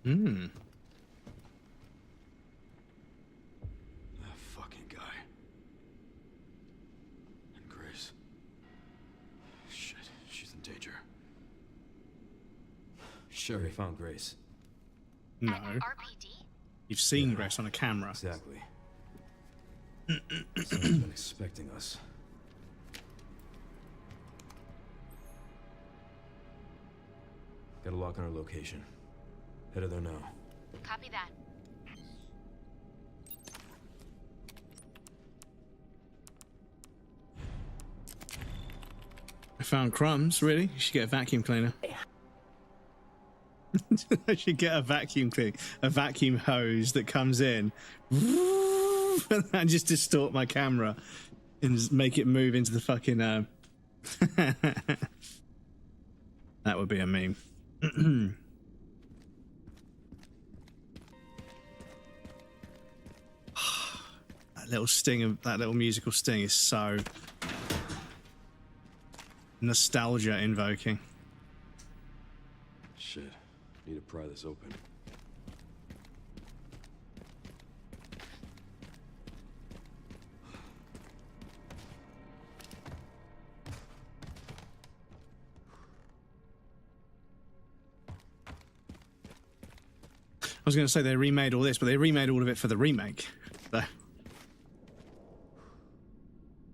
Hmm. That fucking guy. And Grace. Shit, she's in danger. Sherry found Grace. No. At RPD? You've seen Grace on a camera. Exactly. Someone's been expecting us. Got a lock on her location. Headed there now. Copy that. I found crumbs, really? You should get a vacuum cleaner. I should get a vacuum cleaner, a vacuum hose that comes in and just distort my camera and just make it move into the fucking that would be a meme. That little sting of that little musical sting is so nostalgia invoking. Shit. Need to pry this open. I was going to say they remade all this, but they remade all of it for the remake. So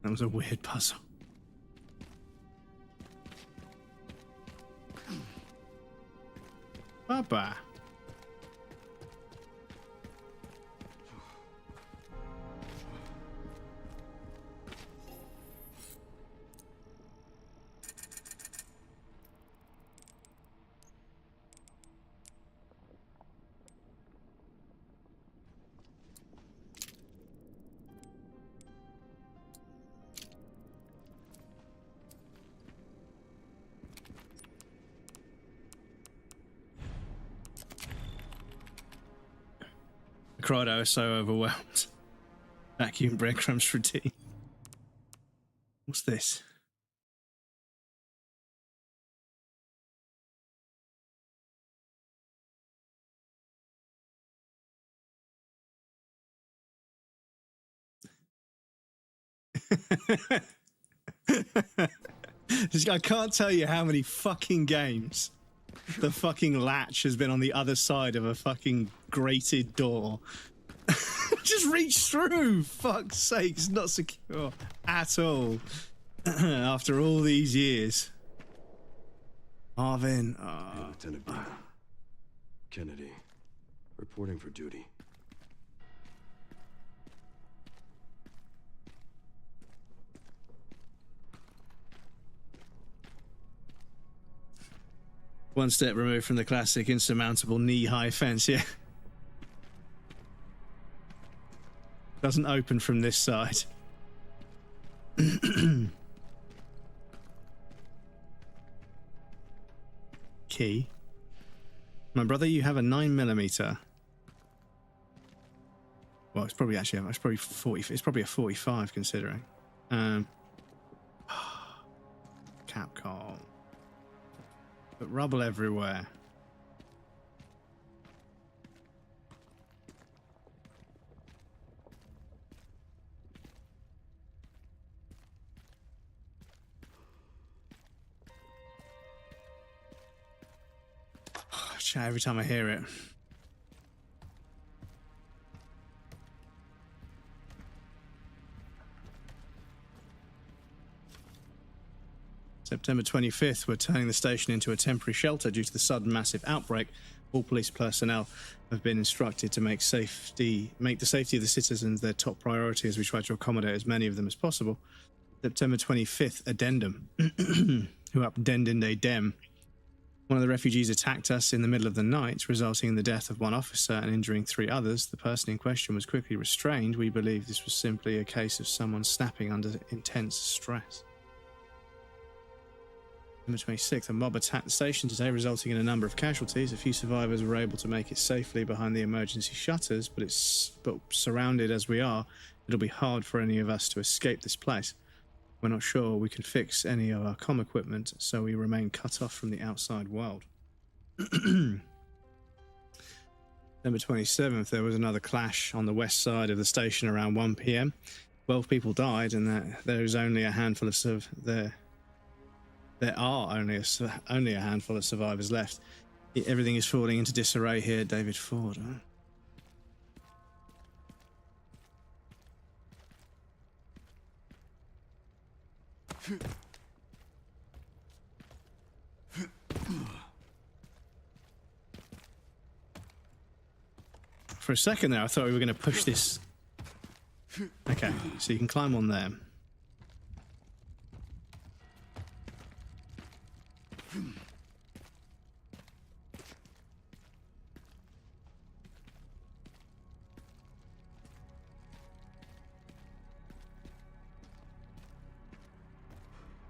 that was a weird puzzle. Baba. Crowdo is so overwhelmed. Vacuum breadcrumbs for tea. What's this? I can't tell you how many fucking games the fucking latch has been on the other side of a fucking grated door. Just reach through. Fuck's sake, it's not secure at all. After all these years. Marvin. Hey, Lieutenant Beeman. Kennedy. Reporting for duty. One step removed from the classic insurmountable knee-high fence, yeah. Doesn't open from this side. Key. My brother, you have a 9mm. Well, it's probably actually, it's probably 40. It's probably a 45 considering. Capcom. But rubble everywhere. Every time I hear it. September 25th, we're turning the station into a temporary shelter due to the sudden massive outbreak. All police personnel have been instructed to make the safety of the citizens their top priority as we try to accommodate as many of them as possible. September 25th, addendum. Who up dendinde dem. One of the refugees attacked us in the middle of the night, resulting in the death of one officer and injuring 3 others. The person in question was quickly restrained. We believe this was simply a case of someone snapping under intense stress. September 26th, a mob attacked the station today, resulting in a number of casualties. A few survivors were able to make it safely behind the emergency shutters, but surrounded as we are, it'll be hard for any of us to escape this place. We're not sure we can fix any of our comm equipment, so we remain cut off from the outside world. September 27th, there was another clash on the west side of the station around 1 p.m. 12 people died, and there is only a handful of there are only a handful of survivors left. Everything is falling into disarray here, David Ford. Huh? For a second there, I thought we were going to push this. Okay, so you can climb on there.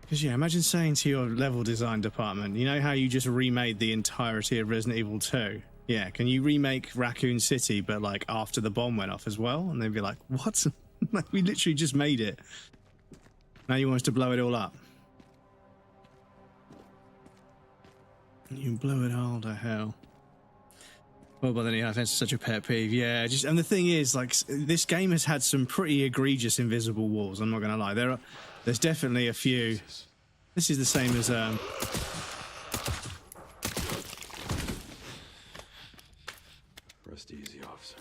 Because, yeah, imagine saying to your level design department, you know how you just remade the entirety of Resident Evil 2? Yeah, can you remake Raccoon City, but, like, after the bomb went off as well? And they'd be like, what? Like, we literally just made it. Now you want us to blow it all up. You blew it all to hell. Well, but then yeah, that's such a pet peeve. Yeah, and the thing is, like, this game has had some pretty egregious invisible walls. I'm not going to lie. There's definitely a few. This is the same as Rest easy, officer.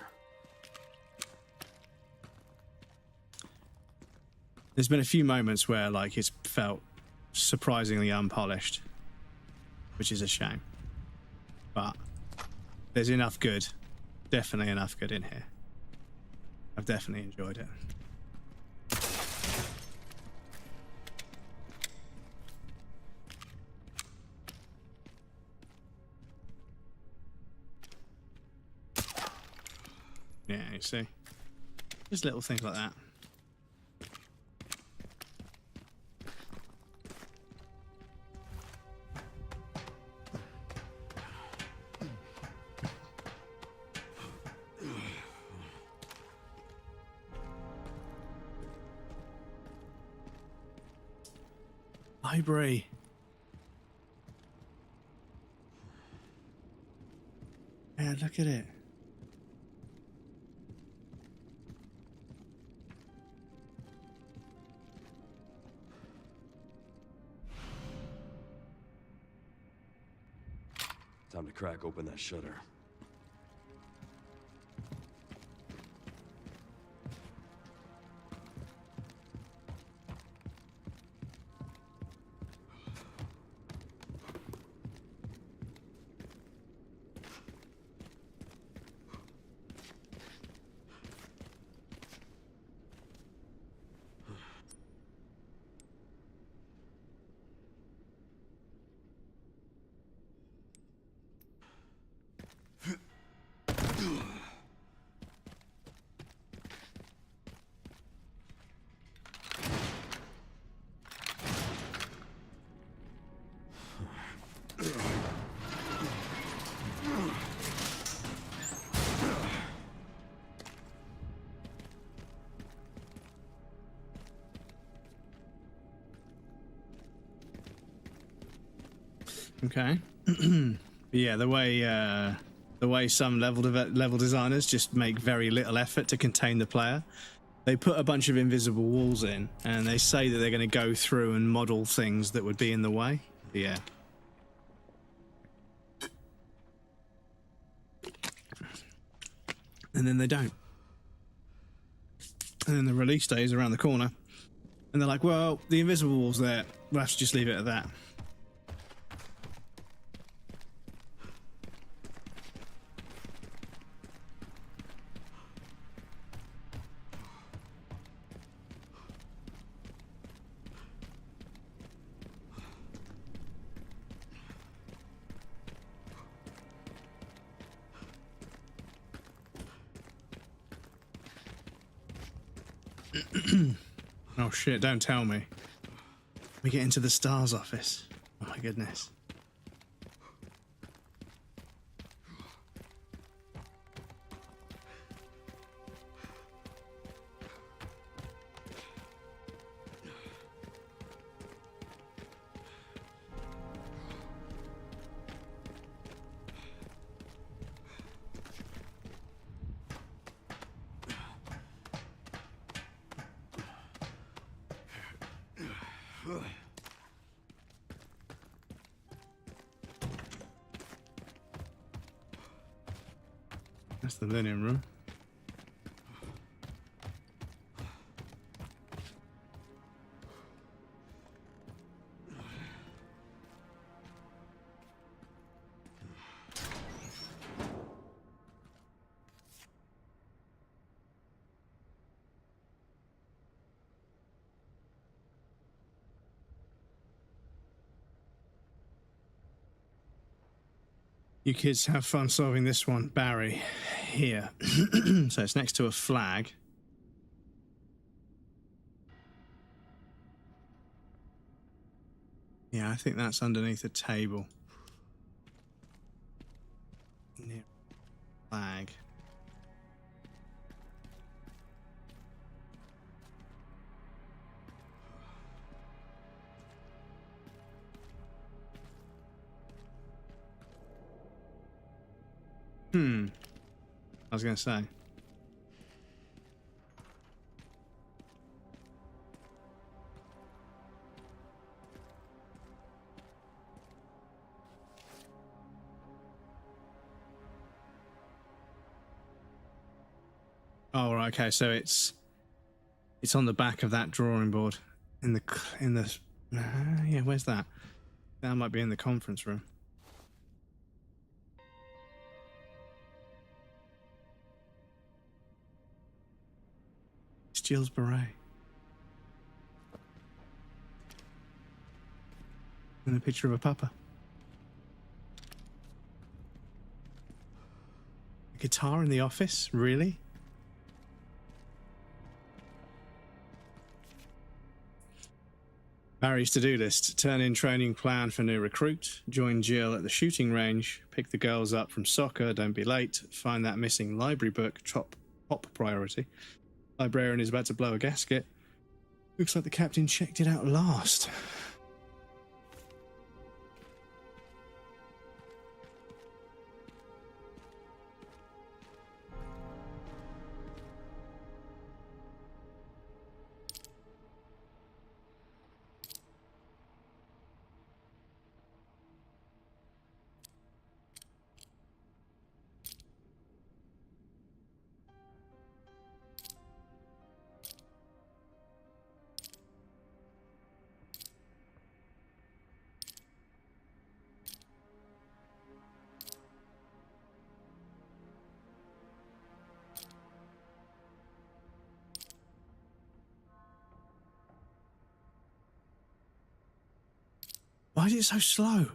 There's been a few moments where, like, it's felt surprisingly unpolished, which is a shame. But there's enough good, definitely enough good in here. I've definitely enjoyed it. Yeah, you see, just little things like that. Library. Yeah, look at it. Time to crack open that shutter. Okay. Yeah, the way some level designers just make very little effort to contain the player. They put a bunch of invisible walls in, and they say that they're going to go through and model things that would be in the way. Yeah. And then they don't. And then the release day is around the corner, and And they're like, well, the invisible wall's there. We'll have to just leave it at that. Oh shit, don't tell me. We get into the STARS office. Oh my goodness. That's the linen room. You kids have fun solving this one, Barry. Here. So it's next to a flag. Yeah, I think that's underneath a table. Near flag. I was going to say. Oh, right, okay, so it's on the back of that drawing board in the yeah, where's that? That might be in the conference room. It's Jill's beret. And a picture of a papa. A guitar in the office? Really? Barry's to-do list: turn in training plan for new recruit, join Jill at the shooting range, pick the girls up from soccer, don't be late, find that missing library book, top priority. Librarian is about to blow a gasket. Looks like the captain checked it out last. Why is it so slow?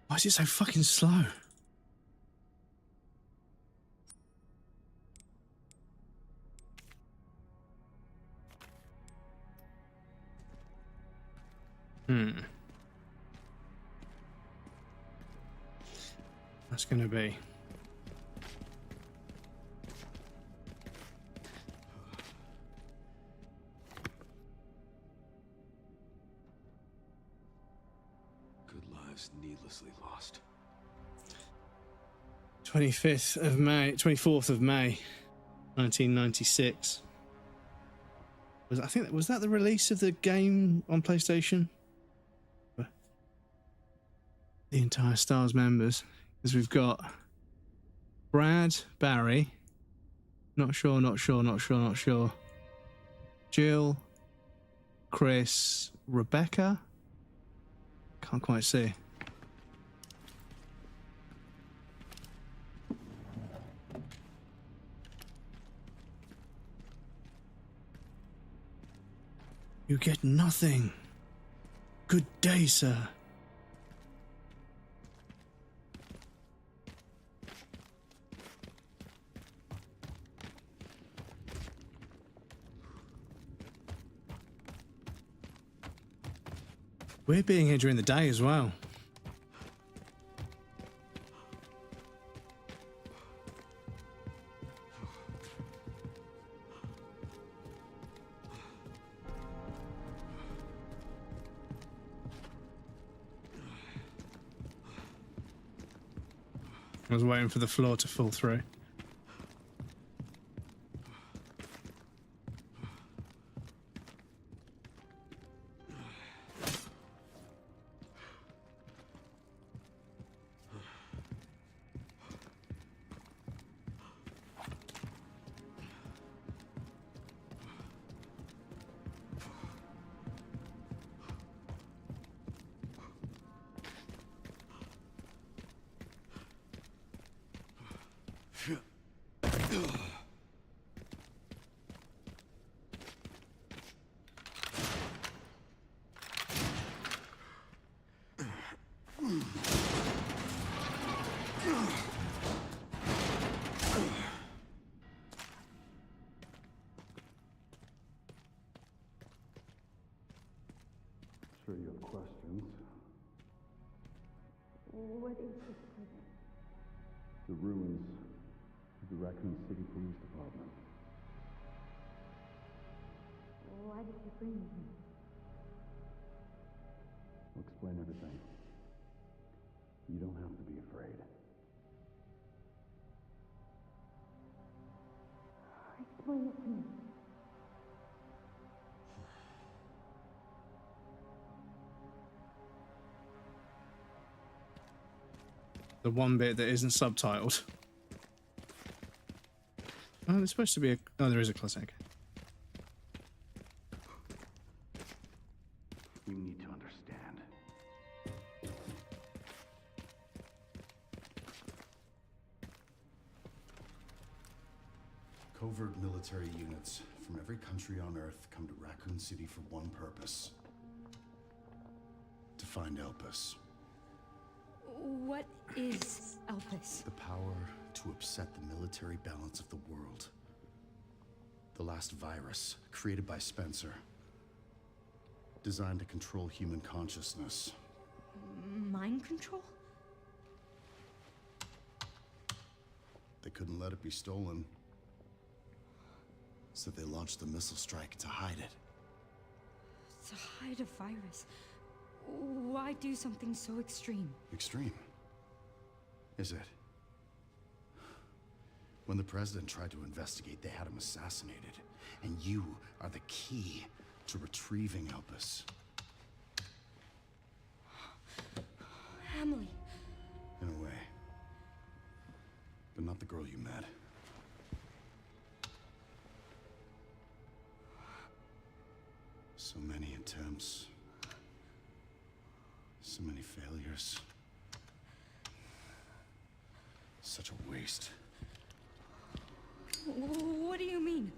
Why is it so fucking slow? That's gonna be. Good lives needlessly lost. 25th of May, 24th of May, 1996. I think was that the release of the game on PlayStation? The entire Stars members, because we've got Brad, Barry, not sure, Jill, Chris, Rebecca, can't quite see. You get nothing. Good day, sir. We're being here during the day as well. I was waiting for the floor to fall through. Sure you have questions. What is this place? The ruins of the Raccoon City Police Department. Why did you bring me here? I'll explain everything. You don't have to be afraid. Explain it to me. The one bit that isn't subtitled. Oh, there's supposed to be a... Oh, there is a classic. You need to understand. Covert military units from every country on Earth come to Raccoon City for one purpose. To find Elpis. What is Elpis? The power to upset the military balance of the world. The last virus, created by Spencer. Designed to control human consciousness. Mind control? They couldn't let it be stolen. So they launched the missile strike to hide it. To hide a virus. Why do something so extreme? Extreme? Is it? When the president tried to investigate, they had him assassinated. And you are the key to retrieving Elpis. Emily. In a way. But not the girl you met. So many attempts. So many failures. Such a waste. What do you mean?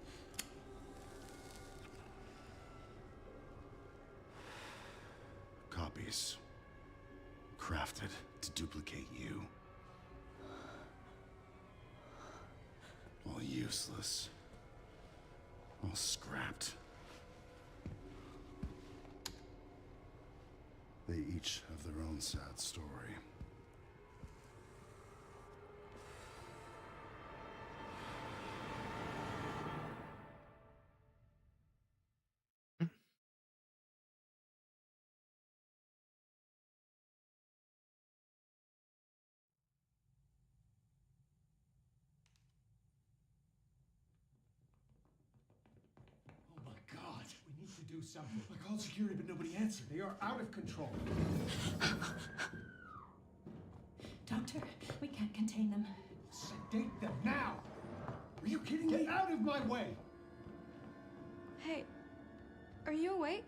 Copies. Crafted to duplicate you. All useless. All scrapped. They each have their own sad story. Oh my God. to do something. I called security, but nobody answered. They are out of control. Doctor, we can't contain them. Sedate them now! Are you kidding me? Get out of my way! Hey, are you awake?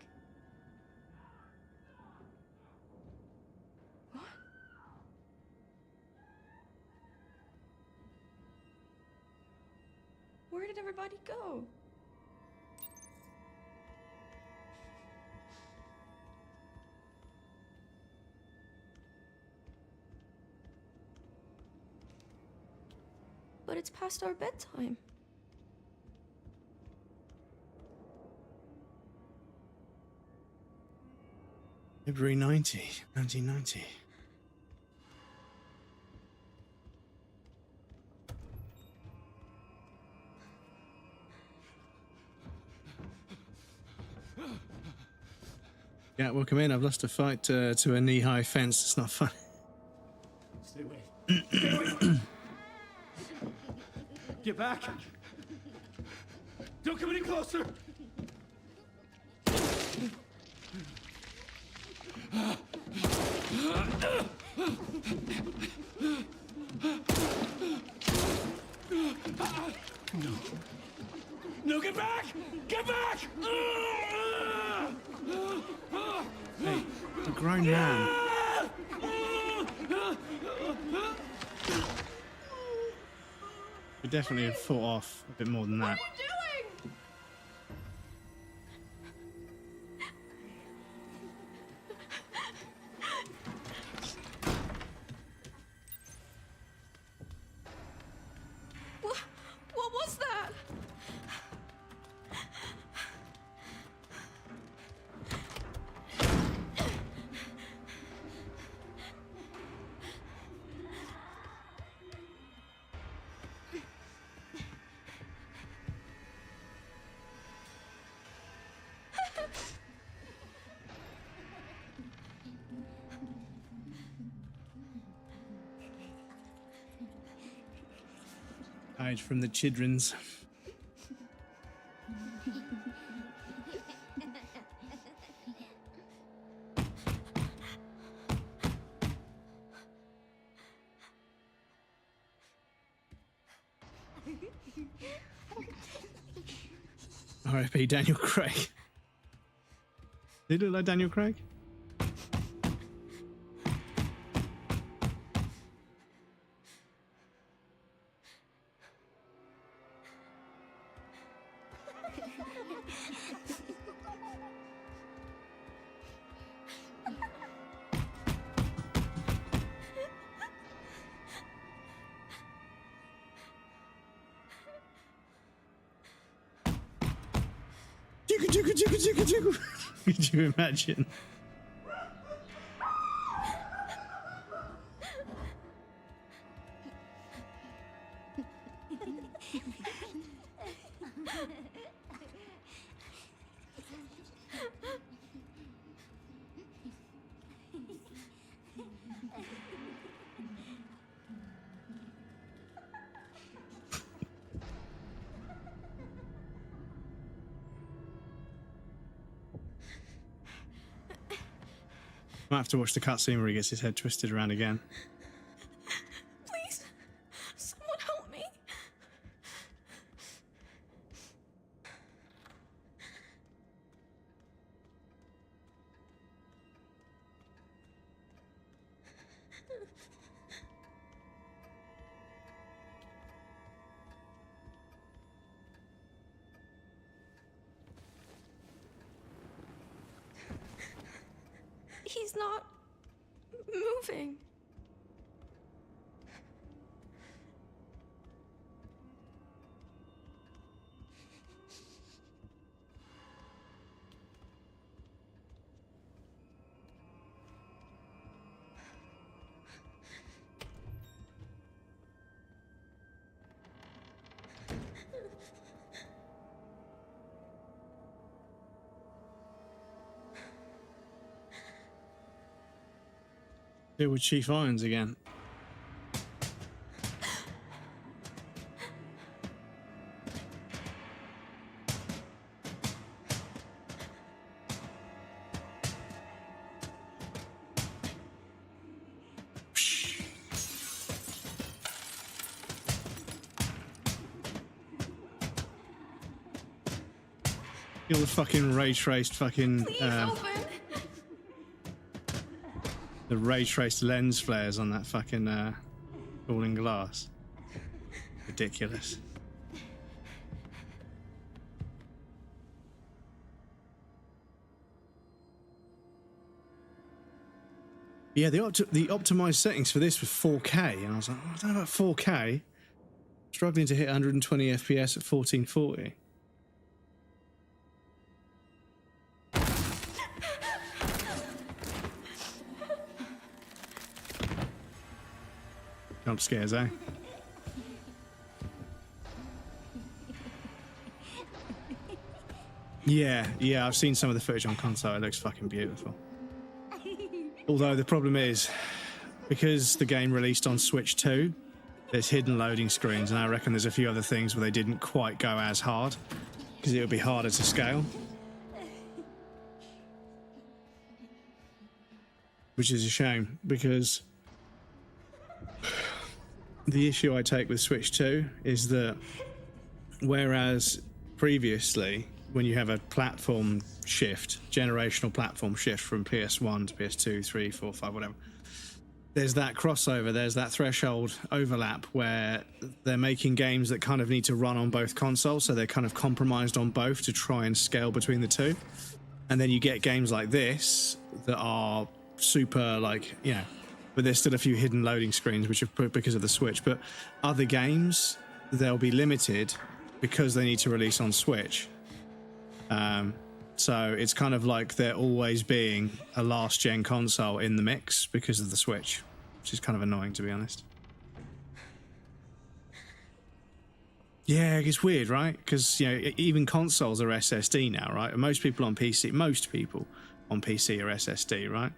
What? Where did everybody go? But it's past our bedtime. February 1990. Yeah, welcome in. I've lost a fight to a knee-high fence. It's not fun. Stay away. Stay away! Get back! Don't come any closer! No. No, get back! Get back! Hey, a grown man. We definitely have fought off a bit more than that. What was that? Hide from the childrens. R.I.P. Daniel Craig. Did he look like Daniel Craig? Could you imagine? Might have to watch the cutscene where he gets his head twisted around again. Please, someone help me. He's not moving. Deal with Chief Irons again. Feel the fucking ray traced fucking the ray traced lens flares on that fucking falling glass. Ridiculous. Yeah, the optimized settings for this was 4K, and I was like, oh, I don't know about 4K. Struggling to hit 120 FPS at 1440. Jump scares, eh? Yeah, I've seen some of the footage on console. It looks fucking beautiful. Although the problem is, because the game released on Switch 2, there's hidden loading screens, and I reckon there's a few other things where they didn't quite go as hard, because it would be harder to scale. Which is a shame, because the issue I take with Switch 2 is that whereas previously, when you have a platform shift, generational platform shift from PS1 to PS2, 3, 4, 5, whatever, there's that crossover, there's that threshold overlap where they're making games that kind of need to run on both consoles, so they're kind of compromised on both to try and scale between the two. And then you get games like this that are super, like, you know, but there's still a few hidden loading screens which are put because of the Switch. But other games, they'll be limited because they need to release on Switch. So it's kind of like there always being a last-gen console in the mix because of the Switch, which is kind of annoying, to be honest. Yeah, it's weird, right? Because, you know, even consoles are SSD now, right? And most people on PC are SSD, right?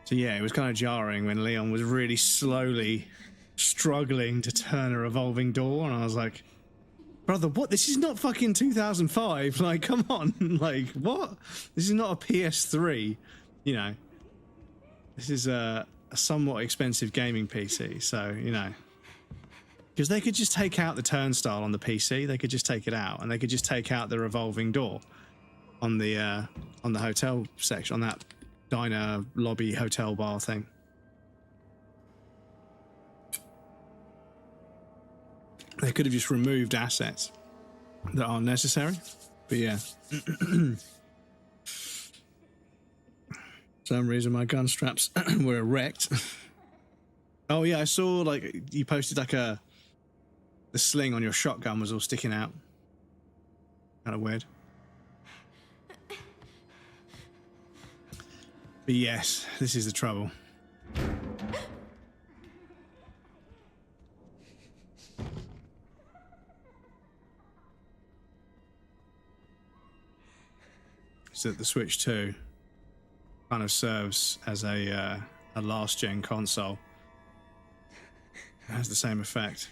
So yeah, it was kind of jarring when Leon was really slowly struggling to turn a revolving door, and I was like, brother, what? This is not fucking 2005. Like, come on. Like, what? This is not a PS3. You know, this is a somewhat expensive gaming PC. So, you know, because they could just take out the turnstile on the PC. They could just take it out, and they could just take out the revolving door on the hotel section, on that diner, lobby, hotel bar thing. They could have just removed assets that aren't necessary. But yeah. For some reason my gun straps were erect. Oh yeah, I saw, like, you posted like the sling on your shotgun was all sticking out. Kind of weird. But yes, this is the trouble. So the Switch 2 kind of serves as a last-gen console. It has the same effect.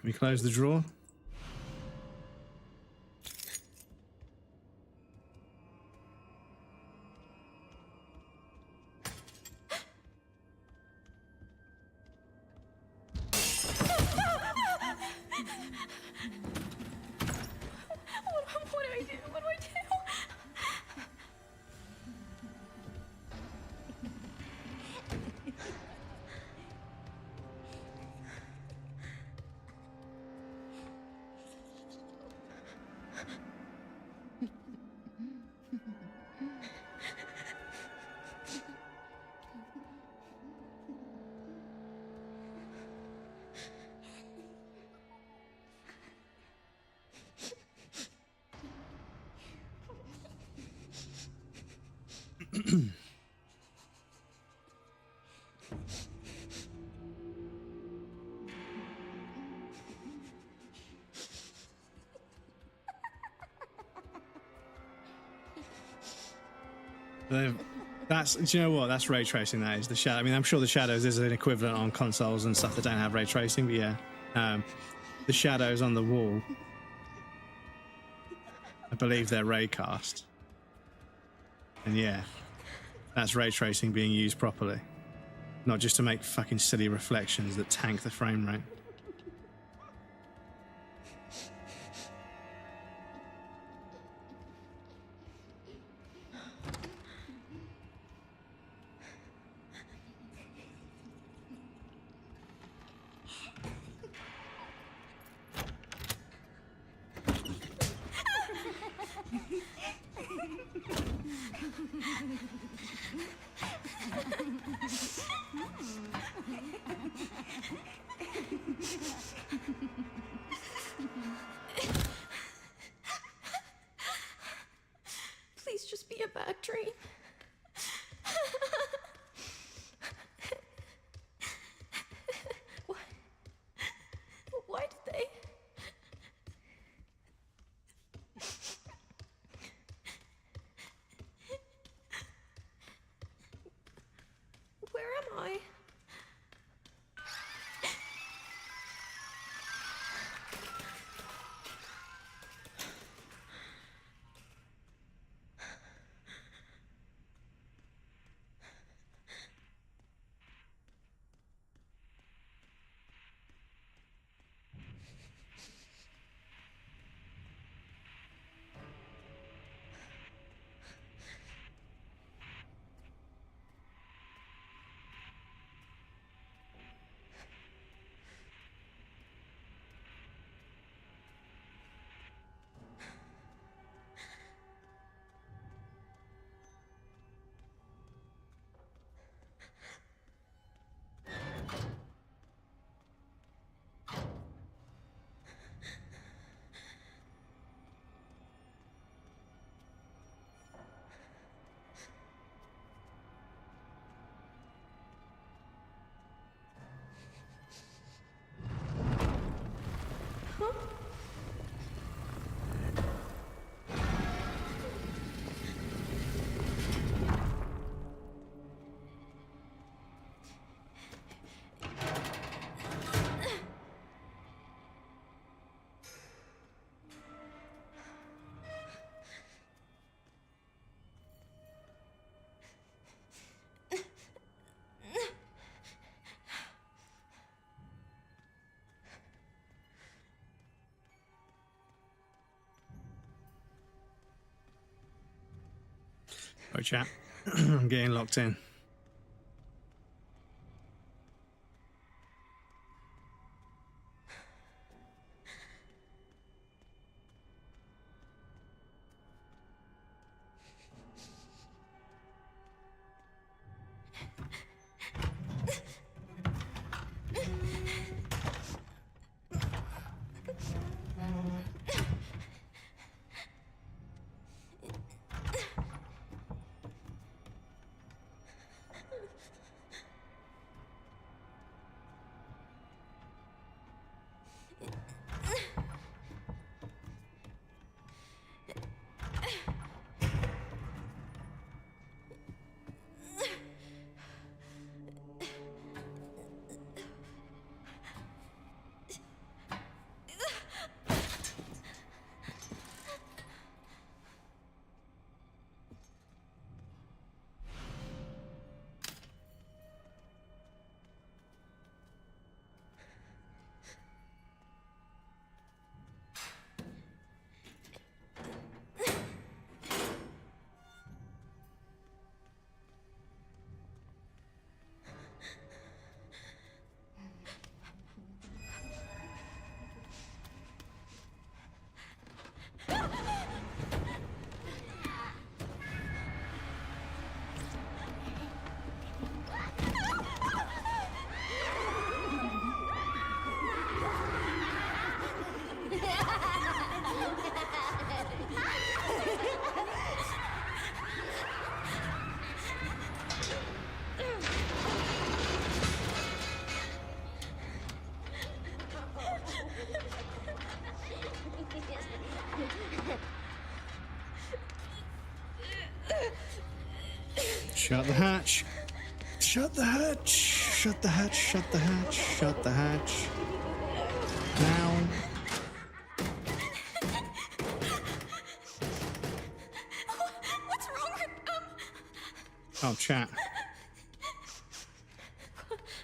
Can we close the drawer? That's, do you know what? That's ray tracing. That is the shadow. I mean, I'm sure the shadows is an equivalent on consoles and stuff that don't have ray tracing, but yeah, the shadows on the wall, I believe they're ray cast, and yeah, that's ray tracing being used properly, not just to make fucking silly reflections that tank the frame rate. Please just be a bad dream. Why? Why did they? Where am I? Oh, chat. I'm getting locked in. Shut the hatch. Shut the hatch. Shut the hatch. Shut the hatch. Shut the hatch. Now. What's wrong with them? Oh, chat.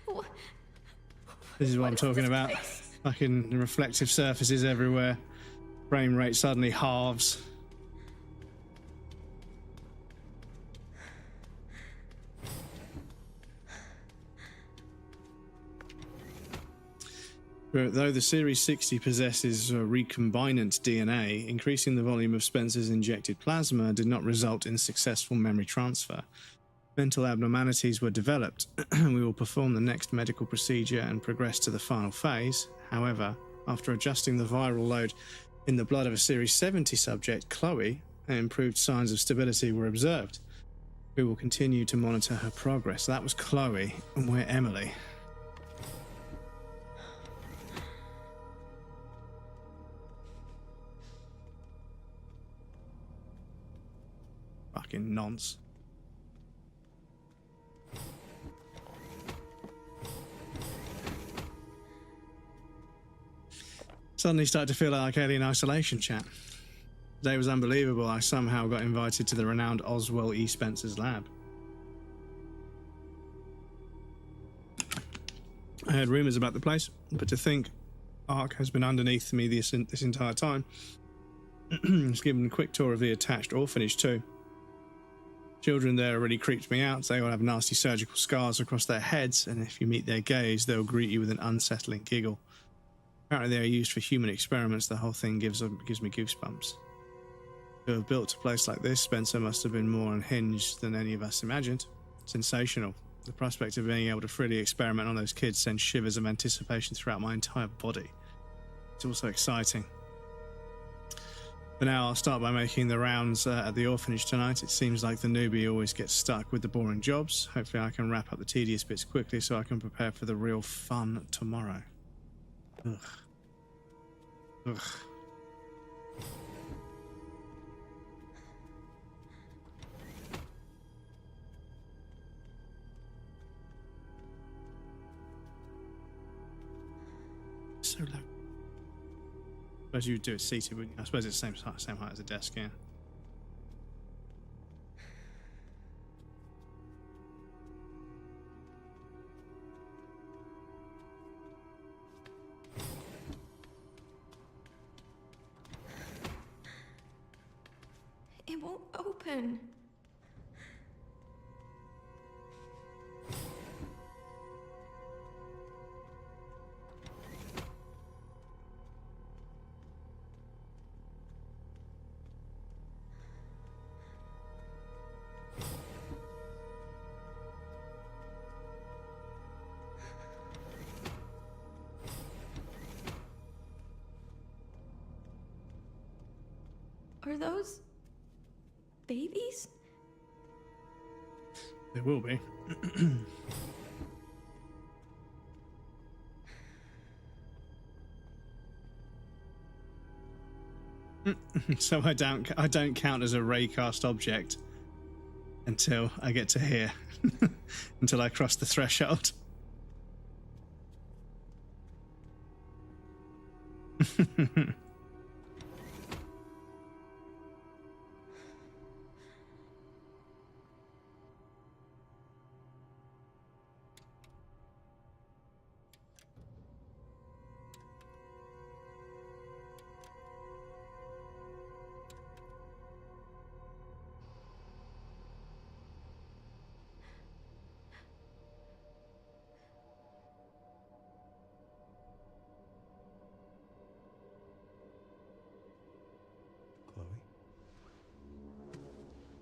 What? This is what I'm talking about. Fucking reflective surfaces everywhere. Frame rate suddenly halves. Though the Series 60 possesses recombinant DNA, increasing the volume of Spencer's injected plasma did not result in successful memory transfer. Mental abnormalities were developed. We will perform the next medical procedure and progress to the final phase. However, after adjusting the viral load in the blood of a Series 70 subject, Chloe, improved signs of stability were observed. We will continue to monitor her progress. That was Chloe, and we're Emily. Fucking nonce. Suddenly started to feel like alien isolation chat. The day was unbelievable. I somehow got invited to the renowned Oswell E. Spencer's lab. I heard rumours about the place, but to think Ark has been underneath me this entire time. I was given a quick tour of the attached orphanage too. Children there already creeped me out. They all have nasty surgical scars across their heads, and if you meet their gaze, they'll greet you with an unsettling giggle. Apparently they are used for human experiments. The whole thing gives me goosebumps. To have built a place like this, Spencer must have been more unhinged than any of us imagined. Sensational. The prospect of being able to freely experiment on those kids sends shivers of anticipation throughout my entire body. It's also exciting. For now, I'll start by making the rounds at the orphanage tonight. It seems like the newbie always gets stuck with the boring jobs. Hopefully I can wrap up the tedious bits quickly so I can prepare for the real fun tomorrow. Ugh. Ugh. So low. I suppose you would do it seated, wouldn't you? I suppose it's the same height as a desk, yeah. It won't open. Are those babies? They will be. So I don't count as a raycast object until I get to here. Until I cross the threshold.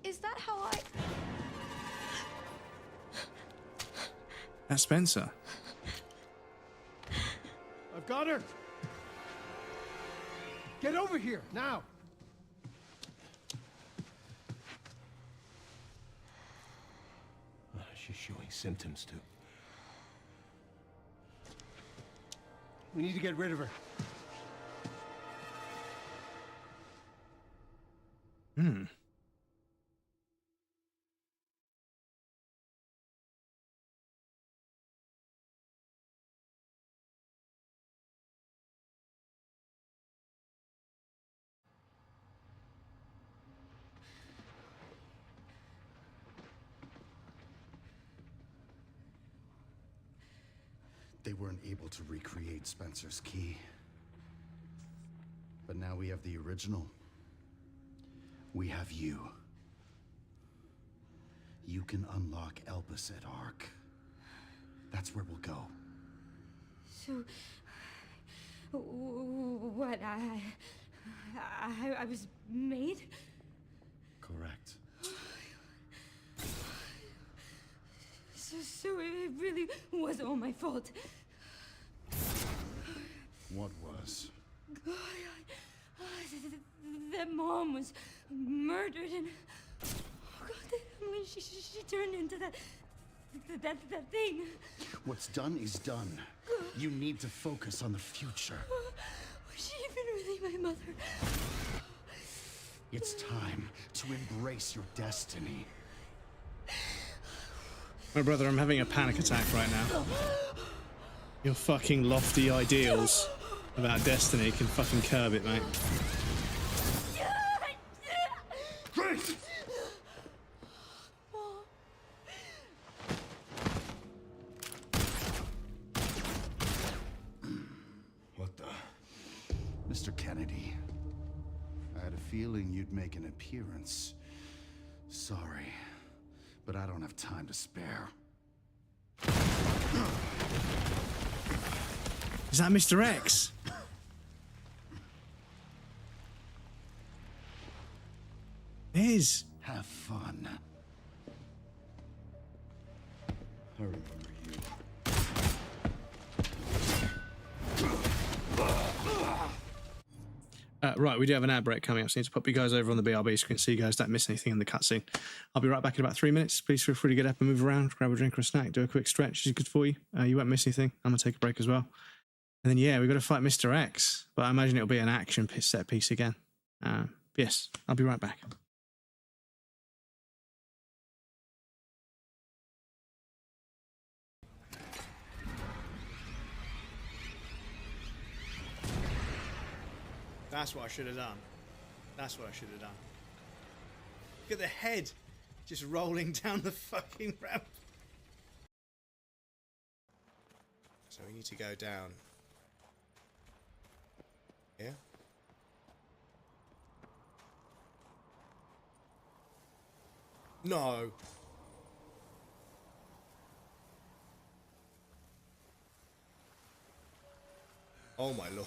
Is that how I... That's Spencer. I've got her! Get over here, now! She's showing symptoms too. We need to get rid of her. Hmm. They weren't able to recreate Spencer's key. But now we have the original. We have you. You can unlock Elpis at Ark. That's where we'll go. So, what, I was made? Correct. So it really was all my fault. What was? That mom was murdered and... Oh God, Emily, she turned into that thing. What's done is done. You need to focus on the future. Was she even really my mother? It's time to embrace your destiny. My brother, I'm having a panic attack right now. Your fucking lofty ideals about destiny can fucking curb it, mate. Grace! What the? Mr. Kennedy, I had a feeling you'd make an appearance. Sorry, but I don't have time to spare. Is that Mr. X? It is. Have fun. I remember you. Right, we do have an ad break coming up, so I need to pop you guys over on the BRB screen so you guys don't miss anything in the cutscene. I'll be right back in about 3 minutes. Please feel free to get up and move around, grab a drink or a snack, do a quick stretch. It's good for you. You won't miss anything. I'm going to take a break as well. And then, yeah, we've got to fight Mr. X, but I imagine it'll be an action set piece again. Yes, I'll be right back. That's what I should have done. That's what I should have done. Look at the head just rolling down the fucking ramp. So we need to go down here. No. Oh my lord.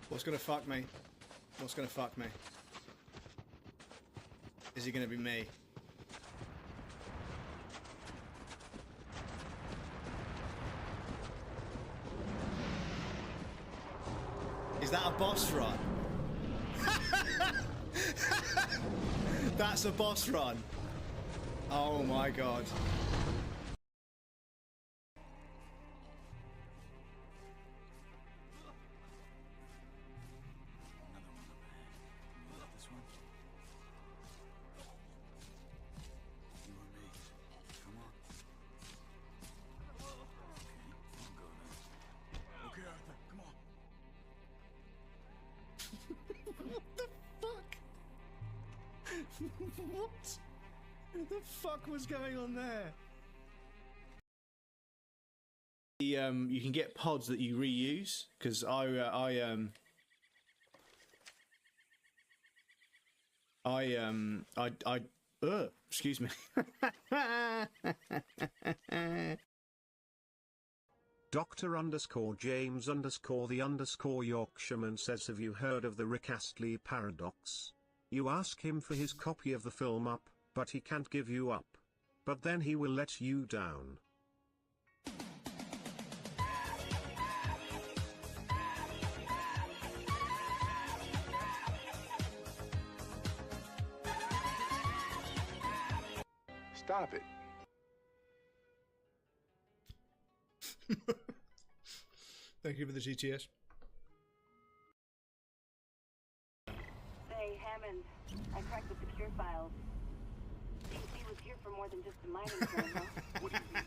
What's gonna fuck me? What's gonna fuck me? Is it gonna be me? Is that a boss run? That's a boss run. Oh my god. What the fuck was going on there? You can get pods that you reuse because excuse me. Dr_James_the_Yorkshireman says, have you heard of the Rick Astley paradox? You ask him for his copy of the film Up, but he can't give you up. But then he will let you down. Stop it. Thank you for the GTS. Hey, Hammond. I cracked the secure files. DC was here for more than just a mining zone, huh? What do you mean?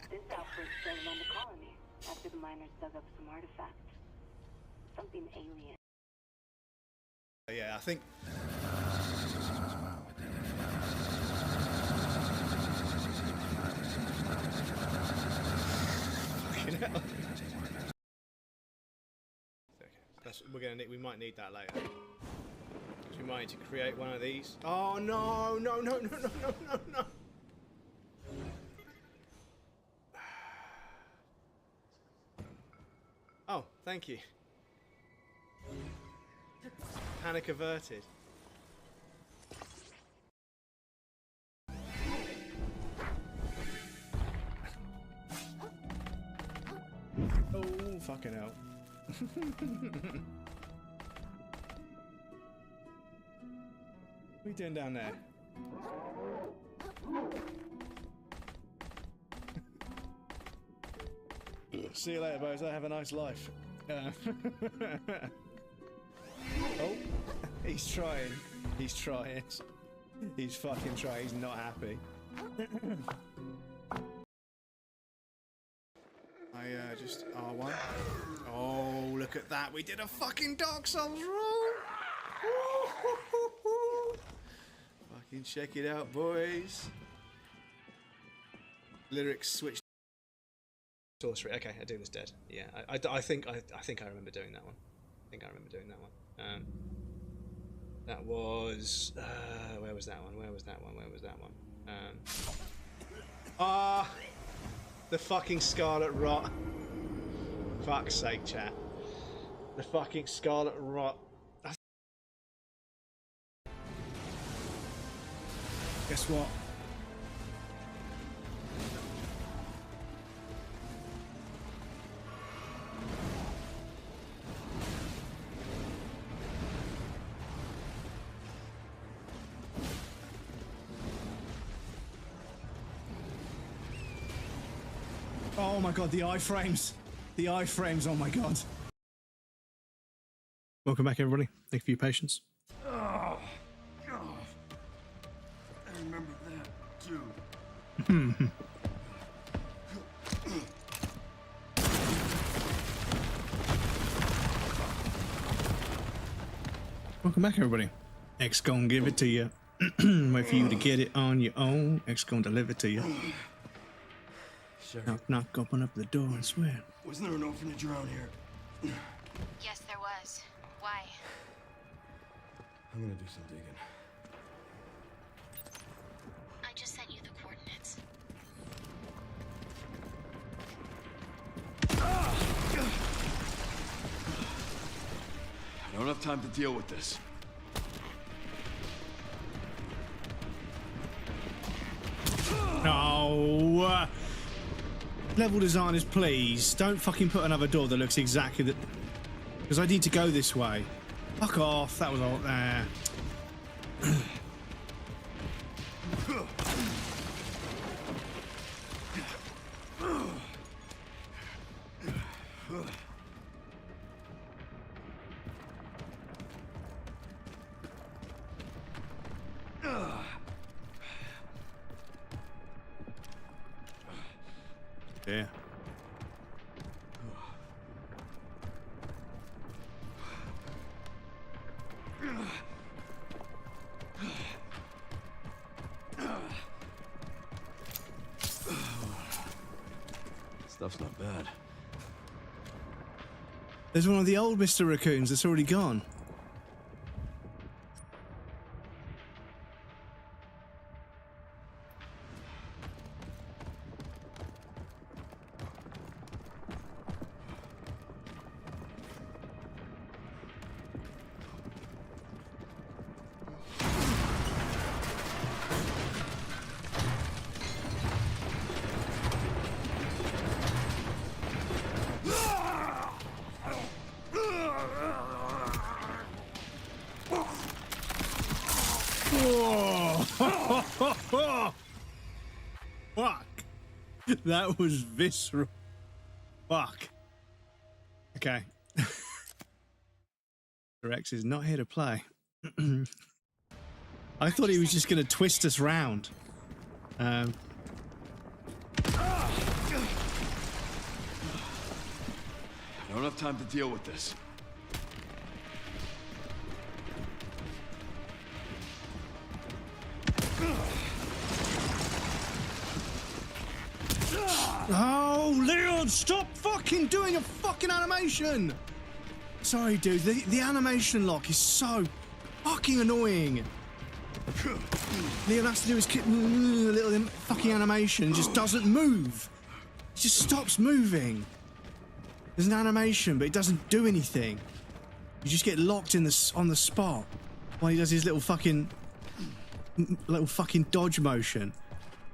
This outbreak started on the colony. after the miners dug up some artifact. Something alien. Yeah, I think. Fucking hell. Okay, we might need that later. Because we might need to create one of these. Oh no, no, no, no, no, no, no, no. Oh, thank you. Panic averted. Oh, fucking hell. What are you doing down there? See you later, boys. Have a nice life. Oh, he's trying. He's trying. He's fucking trying. He's not happy. Just R1. Oh, look at that. We did a fucking Dark Souls roll. Fucking check it out, boys. Lyrics switched. Sorcery. Okay, I do this dead. Yeah, I think I remember doing that one. I think I remember doing that one. That was where was that one? Where was that one? Where was that one? The fucking Scarlet Rot. Fuck's sake, chat. The fucking Scarlet Rot. Guess what? Oh my god, the iframes. The iframes, oh my god. Welcome back, everybody. Thank you for your patience. Oh, God. I remember that, too. Welcome back, everybody. X gon' give it to you. Wait for you to get it on your own. X gon' deliver it to you. Knock, knock, open up the door and swear. Wasn't there an orphanage around here? Yes, there was. Why? I'm gonna do some digging. I just sent you the coordinates. I don't have time to deal with this. No. Level designers, please don't fucking put another door that looks exactly that. Because I need to go this way. Fuck off. That was all there. Yeah. Stuff's not bad. There's one of the old Mr. Raccoons that's already gone. Fuck. That was visceral. Fuck. Okay. Rex is not here to play. I thought he was just going to twist us round. don't have time to deal with this. Oh, Leon, stop fucking doing a fucking animation! Sorry, dude, the animation lock is so fucking annoying. Leon has to do his little fucking animation and just doesn't move. It just stops moving. There's an animation, but it doesn't do anything. You just get locked in on the spot while he does his little fucking dodge motion.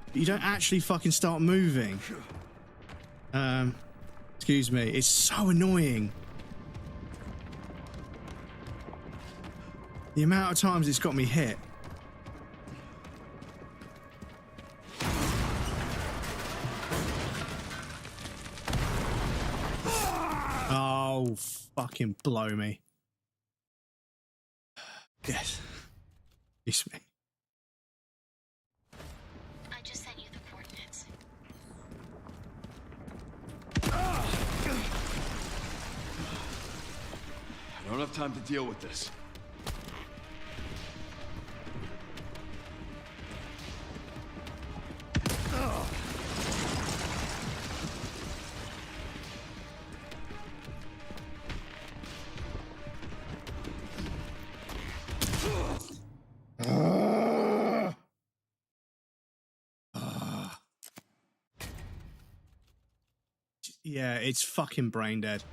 But you don't actually fucking start moving. Excuse me. It's so annoying. The amount of times it's got me hit. Oh, fucking blow me. Yes. Excuse me. I just sent you the coordinates. I don't have time to deal with this. Yeah, it's fucking brain dead.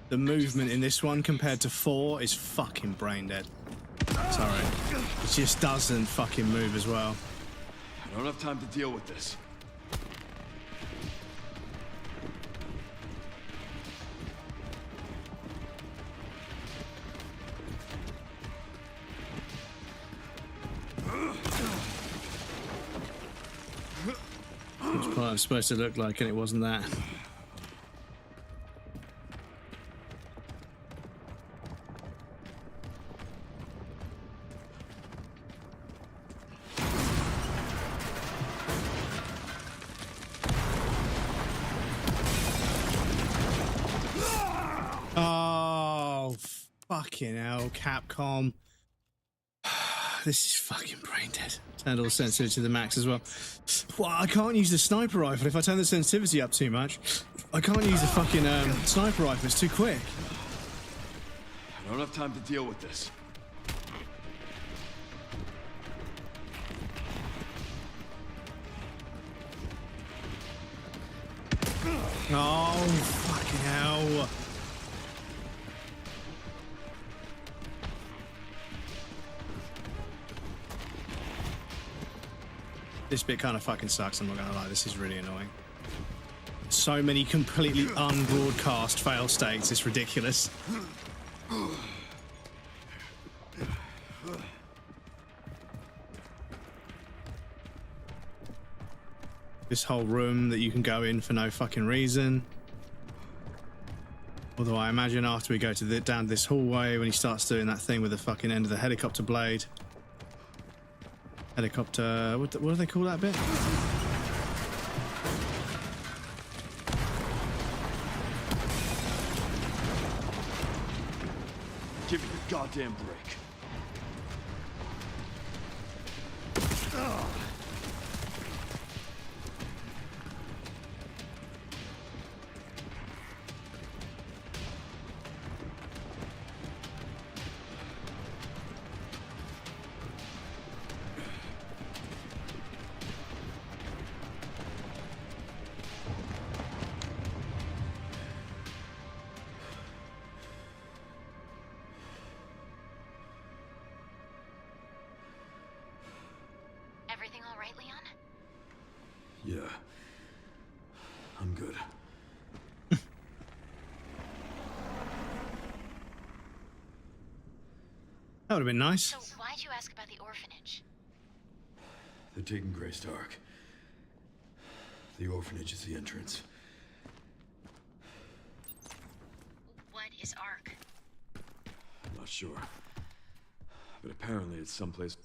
The movement in this one compared to 4 is fucking brain dead. Sorry. It just doesn't fucking move as well. I don't have time to deal with this. That's what I'm supposed to look like, and it wasn't that. Oh, fucking hell, Capcom. This is fucking brain dead. Turned all the sensitivity to the max as well. Well, I can't use the sniper rifle if I turn the sensitivity up too much. I can't use the fucking sniper rifle, it's too quick. I don't have time to deal with this. Oh, fucking hell. This bit kind of fucking sucks, I'm not gonna lie. This is really annoying. So many completely unbroadcast fail states, it's ridiculous. This whole room that you can go in for no fucking reason. Although I imagine after we go to down this hallway, when he starts doing that thing with the fucking end of the helicopter blade. Helicopter, what do they call that bit? Give me the goddamn break. Everything all right, Leon? Yeah. I'm good. That would have been nice. So why'd you ask about the orphanage? They're taking Grace Dark. The orphanage is the entrance. What is Ark? I'm not sure. But apparently it's someplace...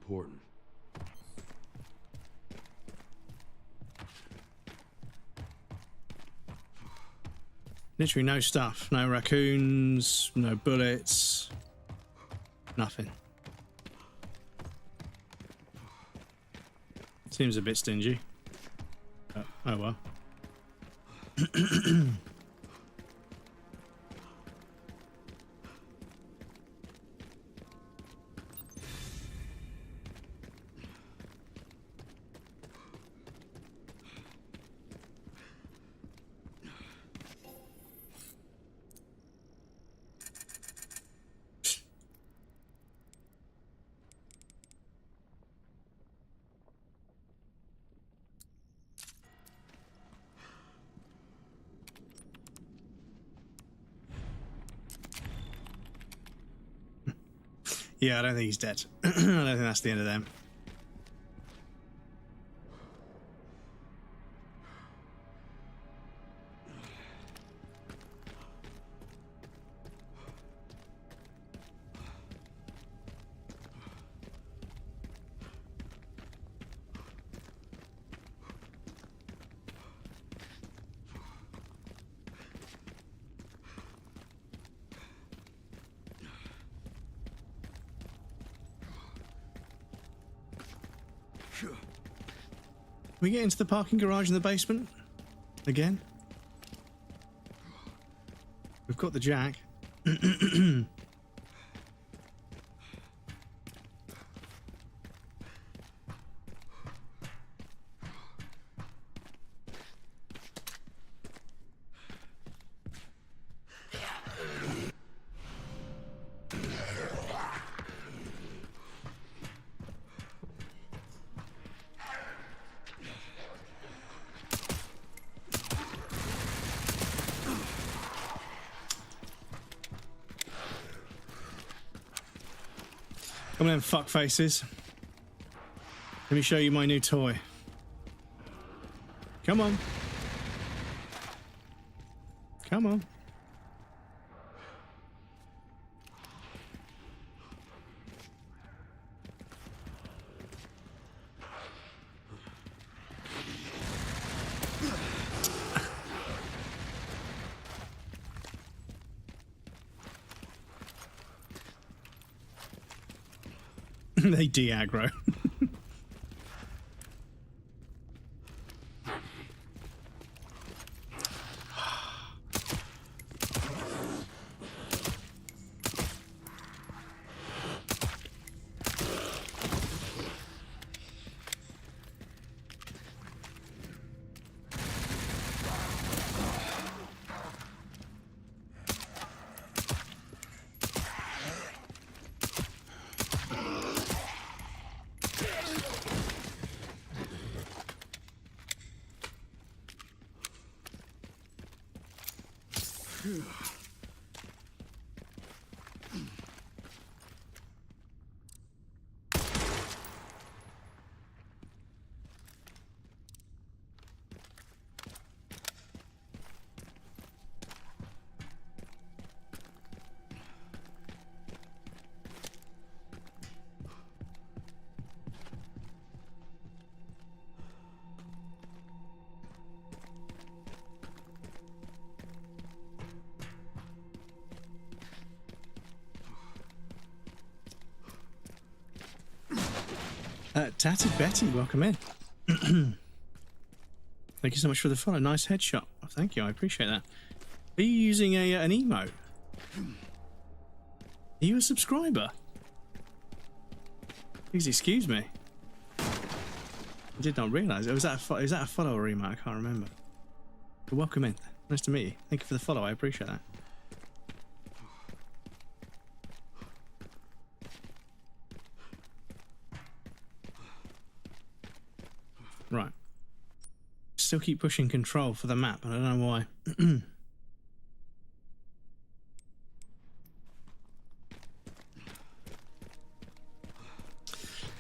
important. Literally no stuff. No raccoons, no bullets, nothing. Seems a bit stingy. Oh well. Yeah, I don't think he's dead. I don't think that's the end of them. We get into the parking garage in the basement again. We've got the jack. Come on, fuck faces. Let me show you my new toy. Come on. Come on. They de-aggro. Tatted Betty, welcome in. Thank you so much for the follow. Nice headshot. Oh, thank you, I appreciate that. Are you using an emote? Are you a subscriber? Please excuse me. I did not realise. Was that a follow or emote? I can't remember. But welcome in. Nice to meet you. Thank you for the follow. I appreciate that. Right. Still keep pushing control for the map, and I don't know why.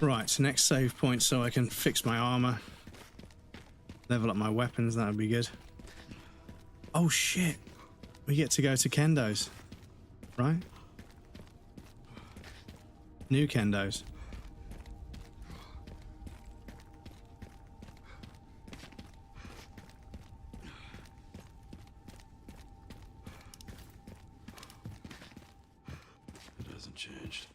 Right, so next save point so I can fix my armor. Level up my weapons, that would be good. Oh shit. We get to go to Kendo's. Right? New Kendo's. changed.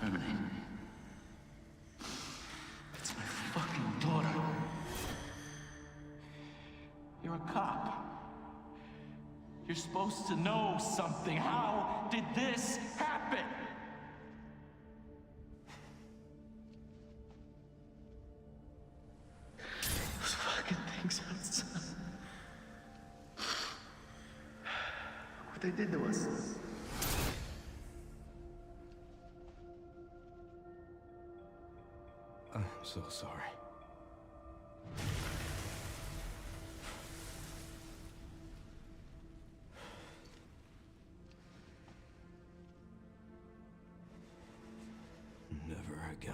Terminate. It's my fucking daughter. You're a cop. You're supposed to know something. How did this happen? Those fucking things outside. What they did to us. I'm so sorry. Never again.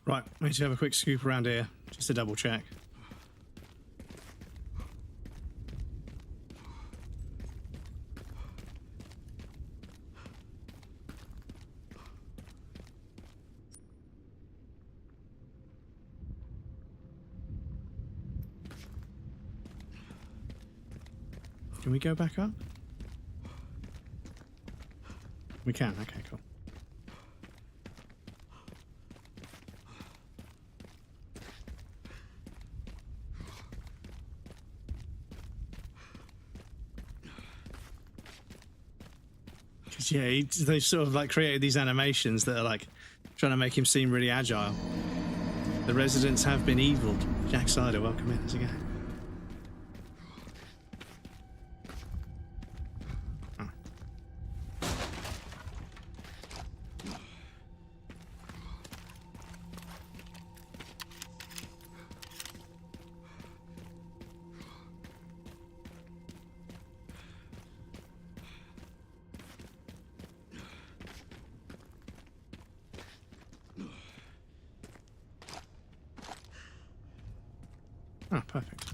Right, I need to have a quick scoop around here, just to double check. Can we go back up? We can, okay, cool. Because, yeah, they sort of like created these animations that are like trying to make him seem really agile. The residents have been eviled. Jack Sider, welcome in. How's it going? Ah, perfect.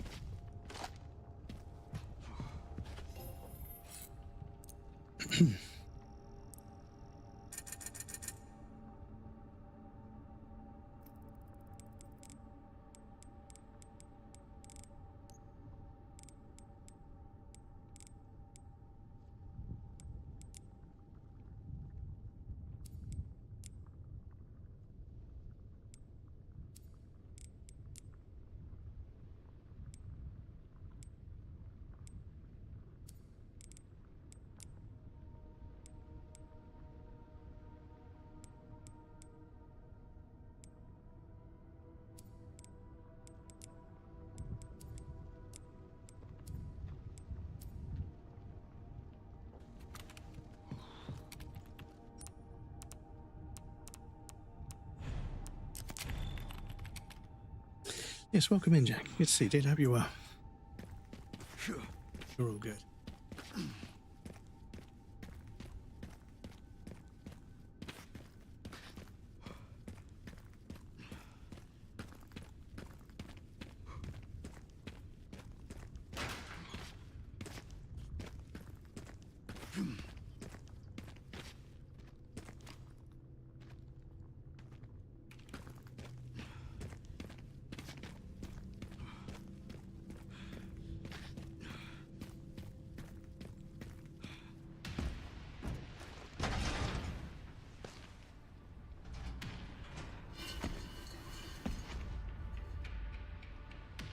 Yes, welcome in, Jack. Good to see you, dude. Hope you're well. You're all good.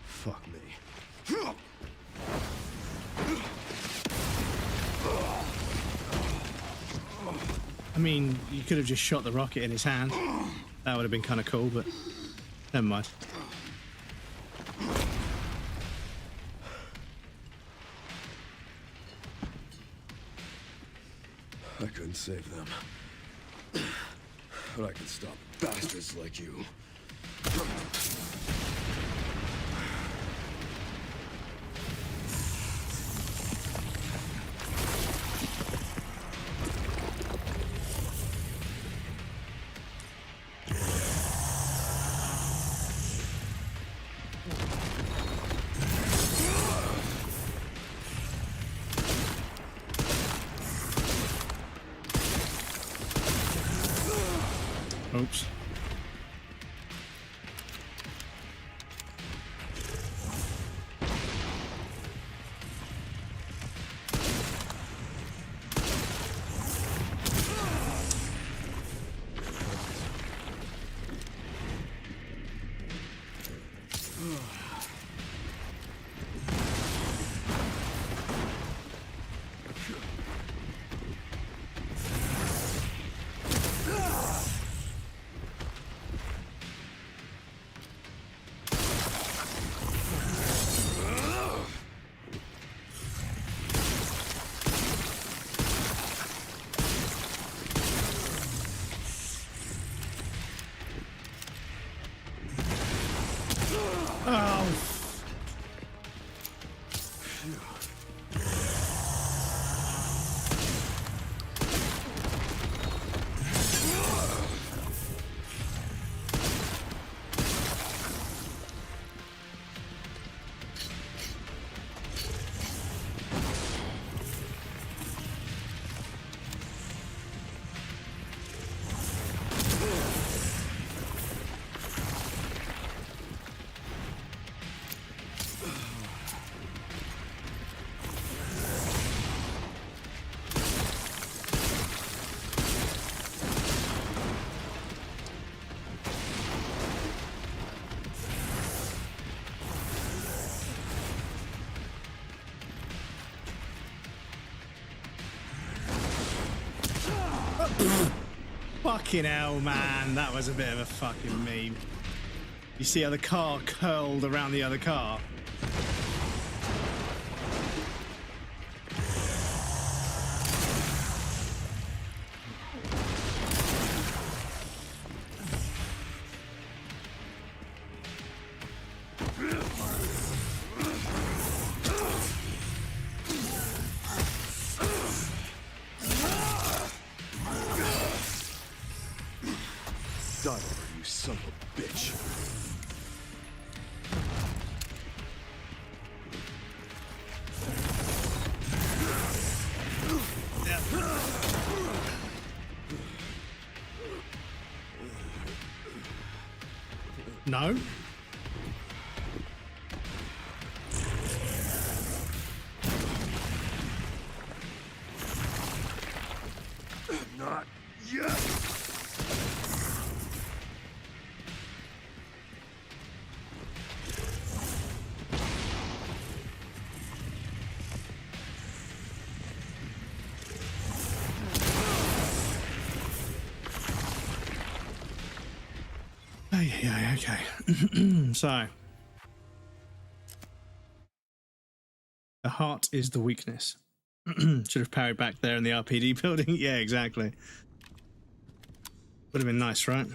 Fuck me. mean, you could have just shot the rocket in his hand. That would have been kind of cool, but never mind. I couldn't save them. But I can stop bastards like you. Oops. Oh. Fucking hell, man. That was a bit of a fucking meme. You see how the car curled around the other car? Die already, you son of a bitch. No. Not yet. Yeah, okay. So, the heart is the weakness. Should have parried back there in the RPD building. Yeah, exactly. Would have been nice, right?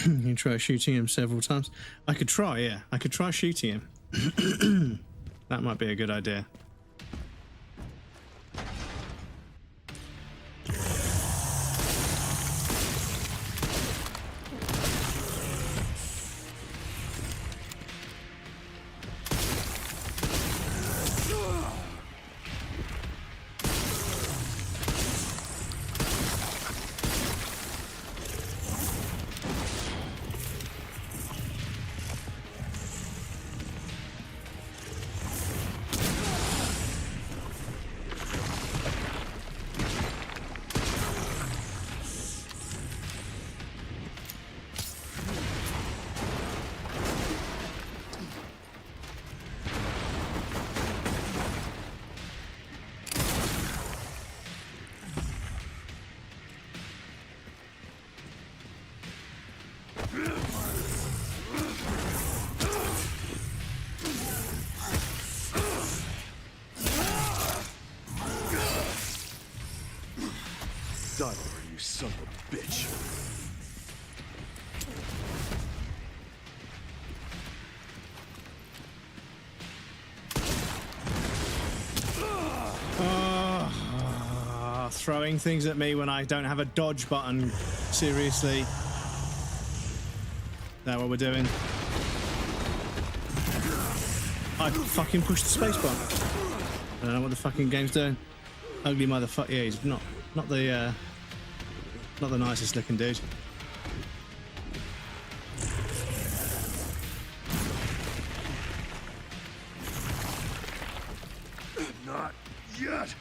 You can try shooting him several times. I could try, yeah. I could try shooting him. That might be a good idea. Die already, you son of a bitch. Throwing things at me when I don't have a dodge button. Seriously. Is that what we're doing? I fucking pushed the space bar. I don't know what the fucking game's doing. Ugly motherfucker. Yeah, he's not the nicest looking dude. Not yet.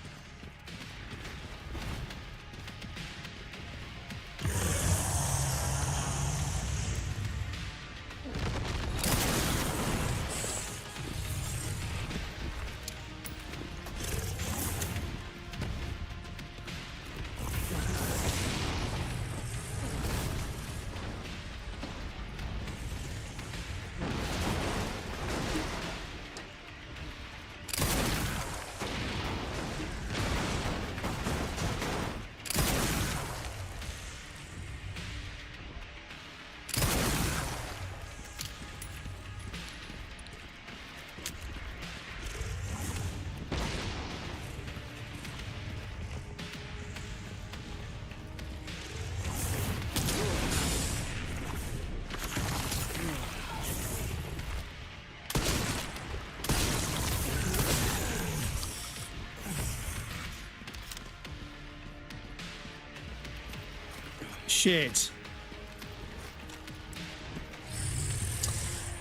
Shit.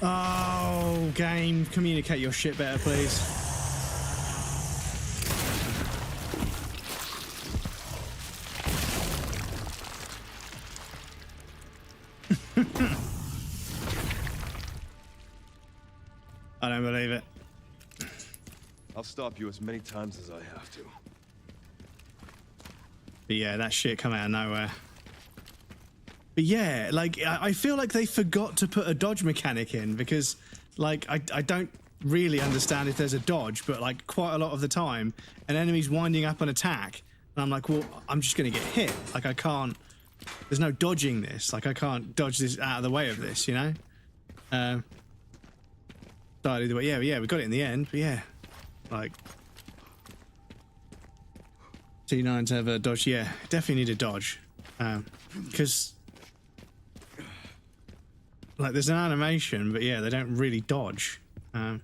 Oh, game, communicate your shit better, please. I don't believe it. I'll stop you as many times as I have to. But yeah, that shit come out of nowhere. But yeah, like, I feel like they forgot to put a dodge mechanic in because, like, I don't really understand if there's a dodge, but, like, quite a lot of the time, an enemy's winding up an attack, and I'm like, well, I'm just going to get hit. Like, I can't... There's no dodging this. Like, I can't dodge this out of the way of this, you know? Started either way. Yeah, we got it in the end, but yeah. Like... T9 to have a dodge. Yeah, definitely need a dodge. Because... Like, there's an animation, but yeah, they don't really dodge. Right,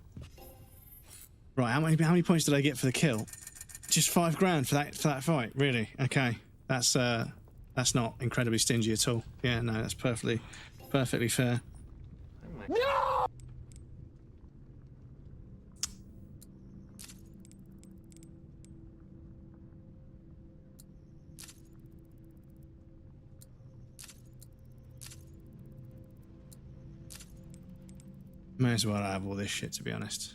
how many points did I get for the kill? Just 5 grand for that fight, really? Okay, that's not incredibly stingy at all. Yeah, no, that's perfectly fair. No! May as well have all this shit, to be honest.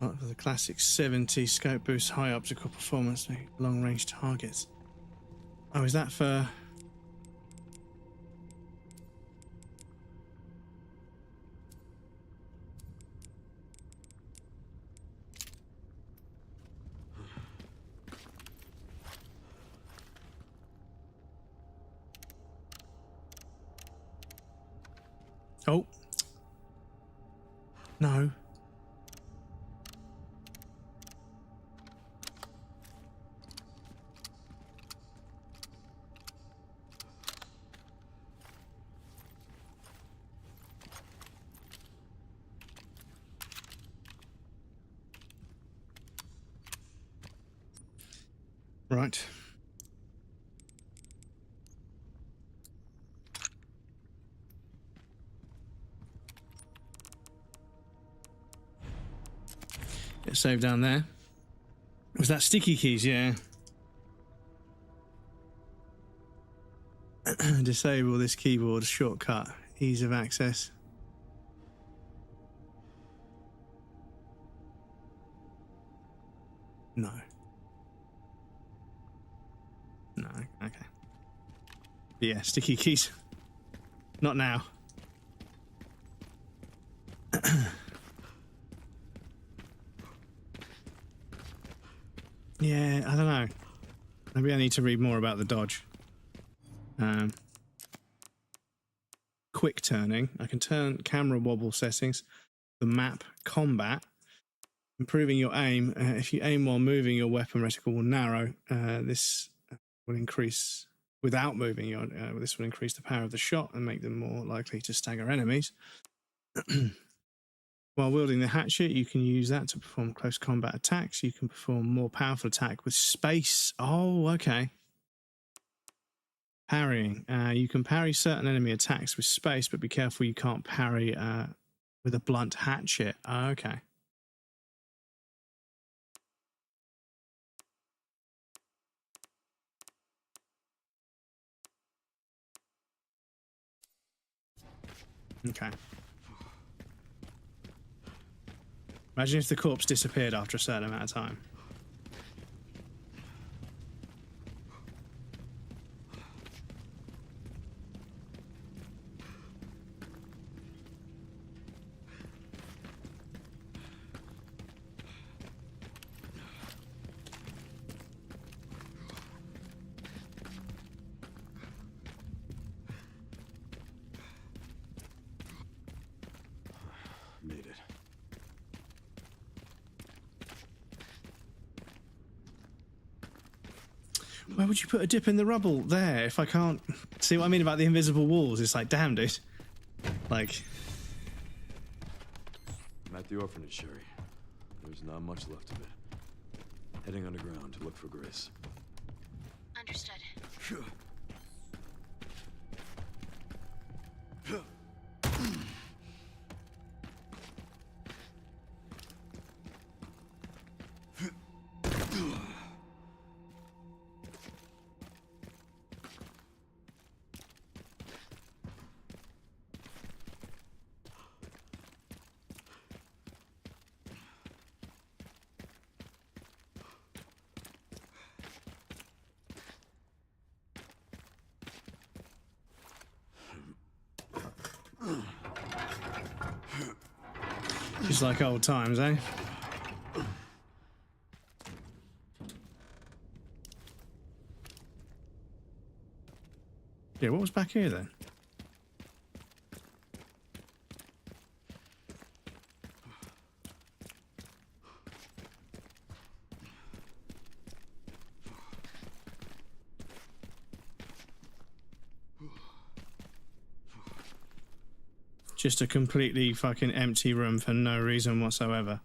Part of the classic 70 scope boosts high optical performance, long range targets. Oh, is that for? Oh. No. Right. Get saved down there. Was that sticky keys? Yeah. Disable this keyboard shortcut. Ease of access. No. No, okay. Yeah, sticky keys. Not now. Yeah, I don't know. Maybe I need to read more about the dodge. Quick turning. I can turn camera wobble settings. The map combat. Improving your aim. If you aim while moving, your weapon reticle will narrow. This will increase without moving. This will increase the power of the shot and make them more likely to stagger enemies. While wielding the hatchet, you can use that to perform close combat attacks. You can perform more powerful attack with space. Oh, okay. Parrying. You can parry certain enemy attacks with space, but be careful you can't parry with a blunt hatchet. Okay. Okay. Imagine if the corpse disappeared after a certain amount of time. Made it. Why would you put a dip in the rubble there if I can't see what I mean about the invisible walls? It's like, damn, dude. Like, I'm at the orphanage, Sherry. There's not much left of it. Heading underground to look for Grace. Understood. just like old times, eh? Yeah, what was back here then? Just a completely fucking empty room for no reason whatsoever.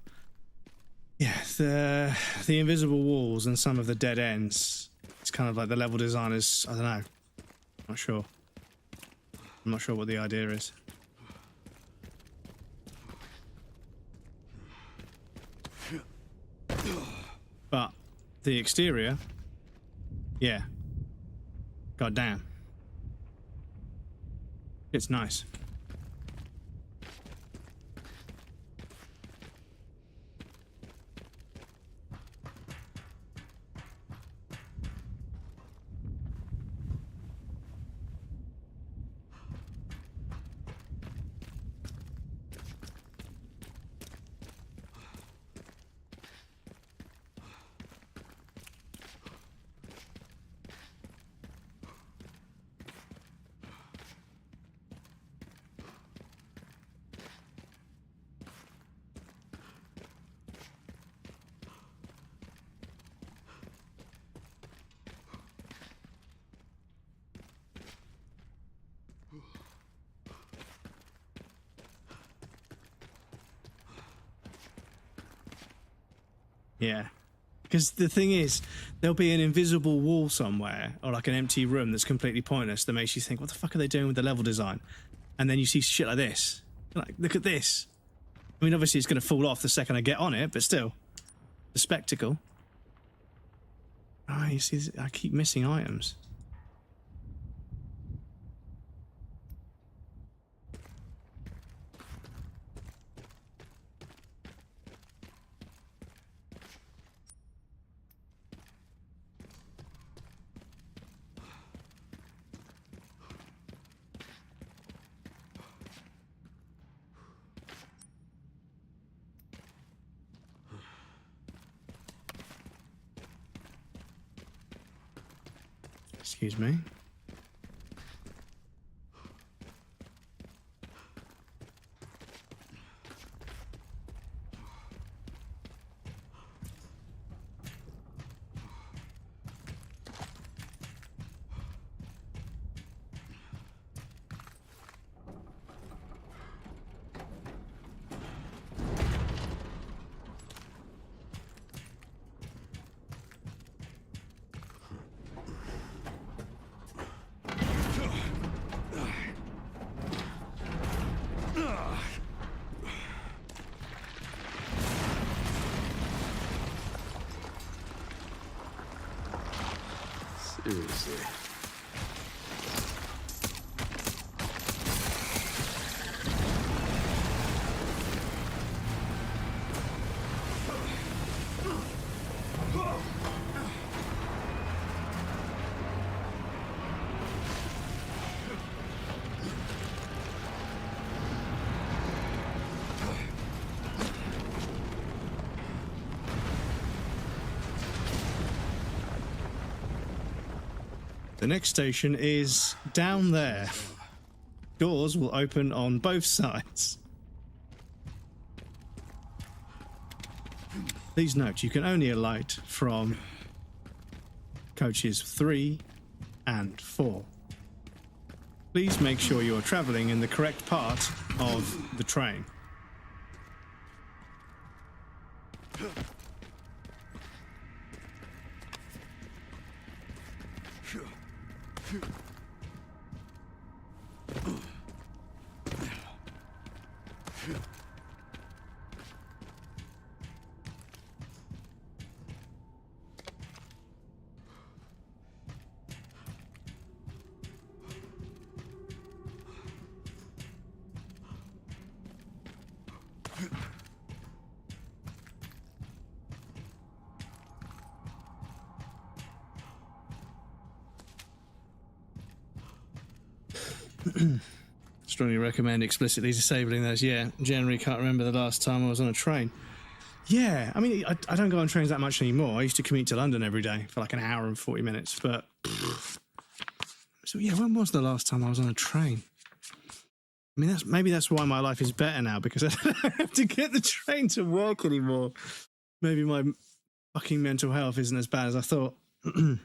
Yeah, the invisible walls and some of the dead ends. It's kind of like the level designers, I don't know. Not sure. I'm not sure what the idea is. But the exterior, yeah. God damn. It's nice. Yeah. Because the thing is, there'll be an invisible wall somewhere, or like an empty room that's completely pointless that makes you think, what the fuck are they doing with the level design? And then you see shit like this. You're like, look at this. I mean, obviously it's going to fall off the second I get on it, but still. The spectacle. Oh, you see, I keep missing items. Excuse me. Seriously. The next station is down there. Doors will open on both sides. Please note, you can only alight from coaches 3 and 4. Please make sure you are travelling in the correct part of the train. Strongly recommend explicitly disabling those. Yeah, generally can't remember the last time I was on a train. Yeah, I mean, I don't go on trains that much anymore. I used to commute to London every day for like an hour and 40 minutes, but... So yeah, when was the last time I was on a train? I mean, maybe that's why my life is better now, because I don't have to get the train to work anymore. Maybe my fucking mental health isn't as bad as I thought. I'll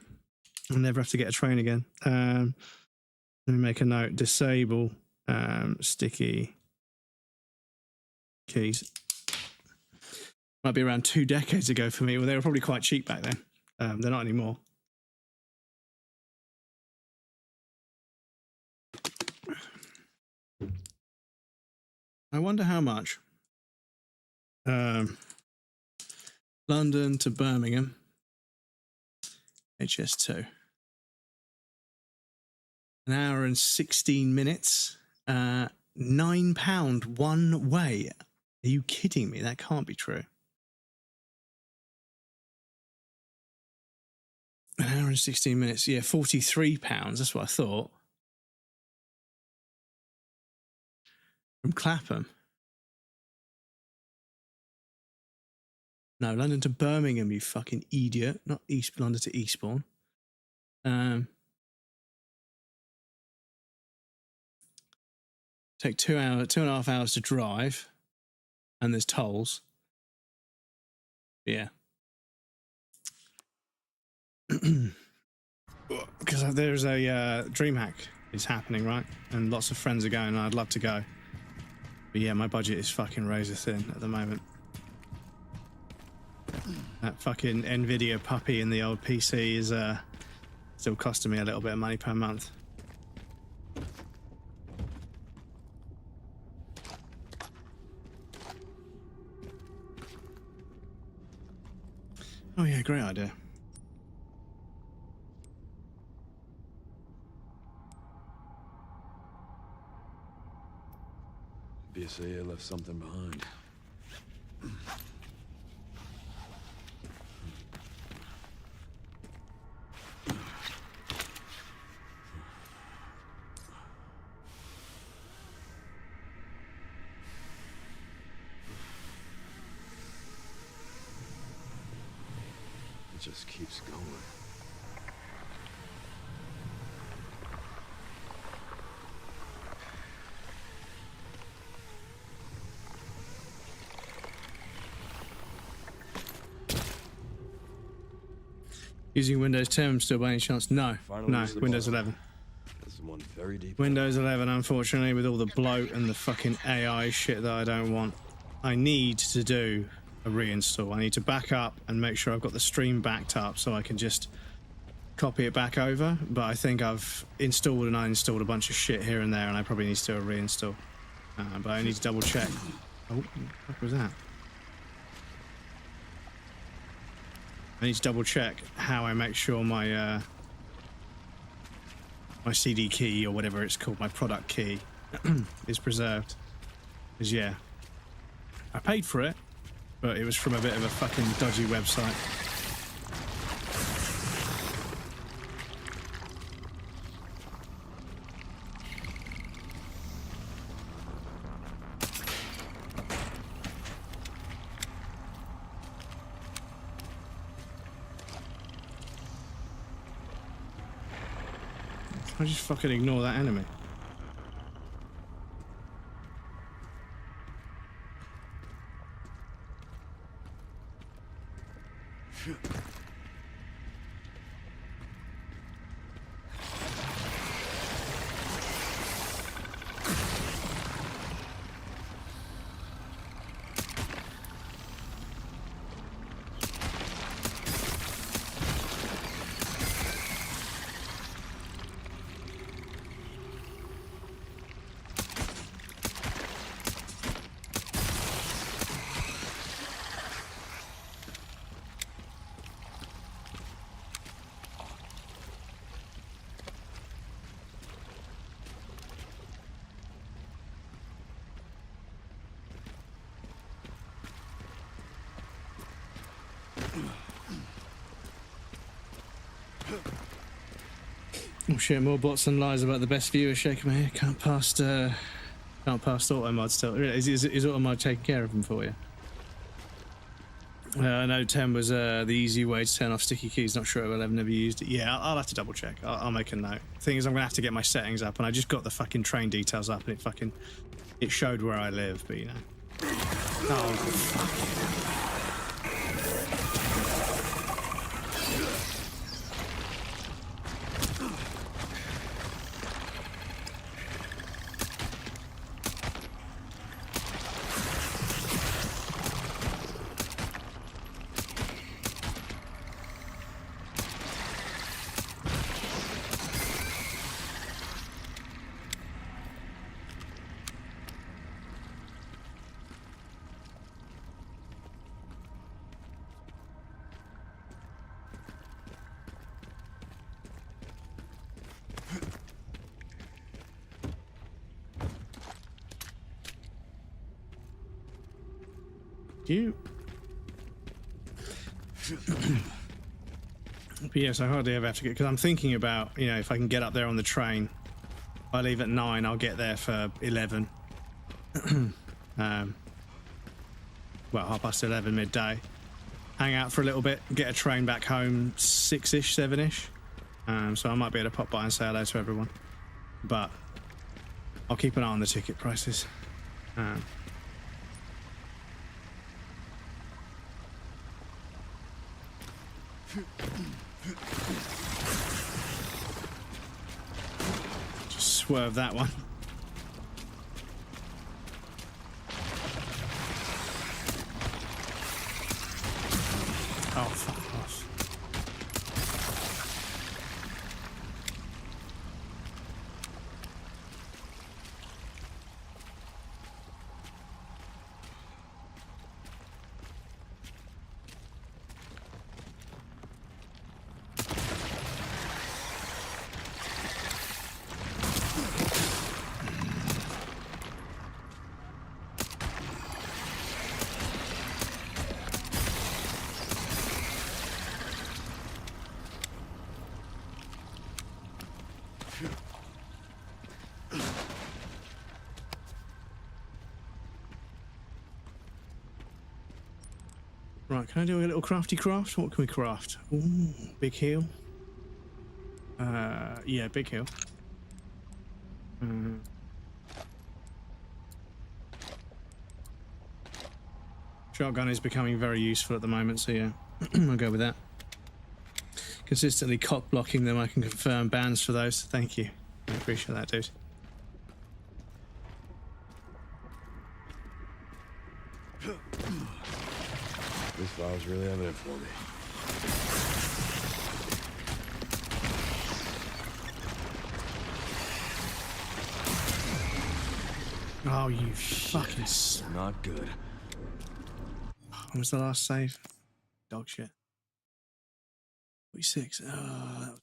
never have to get a train again. Let me make a note. Disable sticky keys. Might be around 2 decades ago for me. Well, they were probably quite cheap back then. They're not anymore. I wonder how much. London to Birmingham. HS2. An hour and 16 minutes. £9 one way. Are you kidding me? That can't be true. An hour and 16 minutes. Yeah, £43. That's what I thought. From Clapham. No, London to Birmingham, you fucking idiot. Not London to Eastbourne. Take 2.5 hours to drive. And there's tolls. Yeah. Because there's a DreamHack is happening, right? And lots of friends are going, and I'd love to go. But yeah, my budget is fucking razor thin at the moment. That fucking Nvidia puppy in the old PC is still costing me a little bit of money per month. Oh yeah, great idea. BSAA left something behind. It just keeps going. Using Windows 10 still by any chance? No, Finally no, reached the Windows bottom. 11. This is one very deep. Windows 11, unfortunately, with all the bloat and the fucking AI shit that I don't want. I need to do a reinstall. I need to back up and make sure I've got the stream backed up so I can just copy it back over. But I think I've installed and uninstalled a bunch of shit here and there, and I probably need to do a reinstall. But I need to double check. Oh, what was that? I need to double check how I make sure my my CD key or whatever it's called, my product key, is preserved. Because yeah, I paid for it, but it was from a bit of a fucking dodgy website. I just fucking ignore that enemy. Oh shit, more bots and lies about the best viewer. Shaking my head. Can't past Automod still. Is Automod taking care of them for you? I know 10 was the easy way to turn off sticky keys. Not sure if I've never used it. Yeah, I'll have to double check. I'll make a note. Thing is, I'm gonna have to get my settings up, and I just got the fucking train details up, and it showed where I live, but you know. Oh fuck. You. But yes, I hardly ever have to get, because I'm thinking about, you know, if I can get up there on the train. If I leave at 9, I'll get there for 11. Well, 11:30 midday. Hang out for a little bit, get a train back home 6-ish, 7-ish. So I might be able to pop by and say hello to everyone. But I'll keep an eye on the ticket prices. Just swerve that one. Oh, fuck off. Right, can I do a little crafty craft? What can we craft? Ooh, big heal. Yeah, big heal. Shotgun is becoming very useful at the moment, so yeah, I'll go with that. Consistently cock blocking them, I can confirm bans for those. Thank you. I appreciate that, dude. This file's really evident for me. Oh, you fucking... Not good. When was the last save? Dog shit. 46. Oh,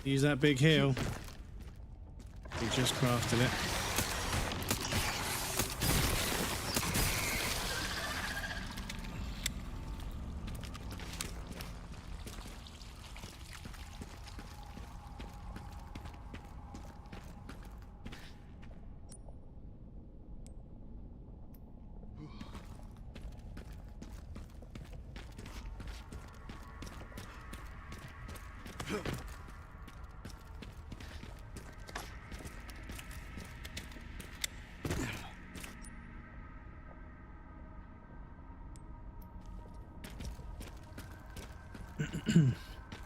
use that big heal. We just crafted it.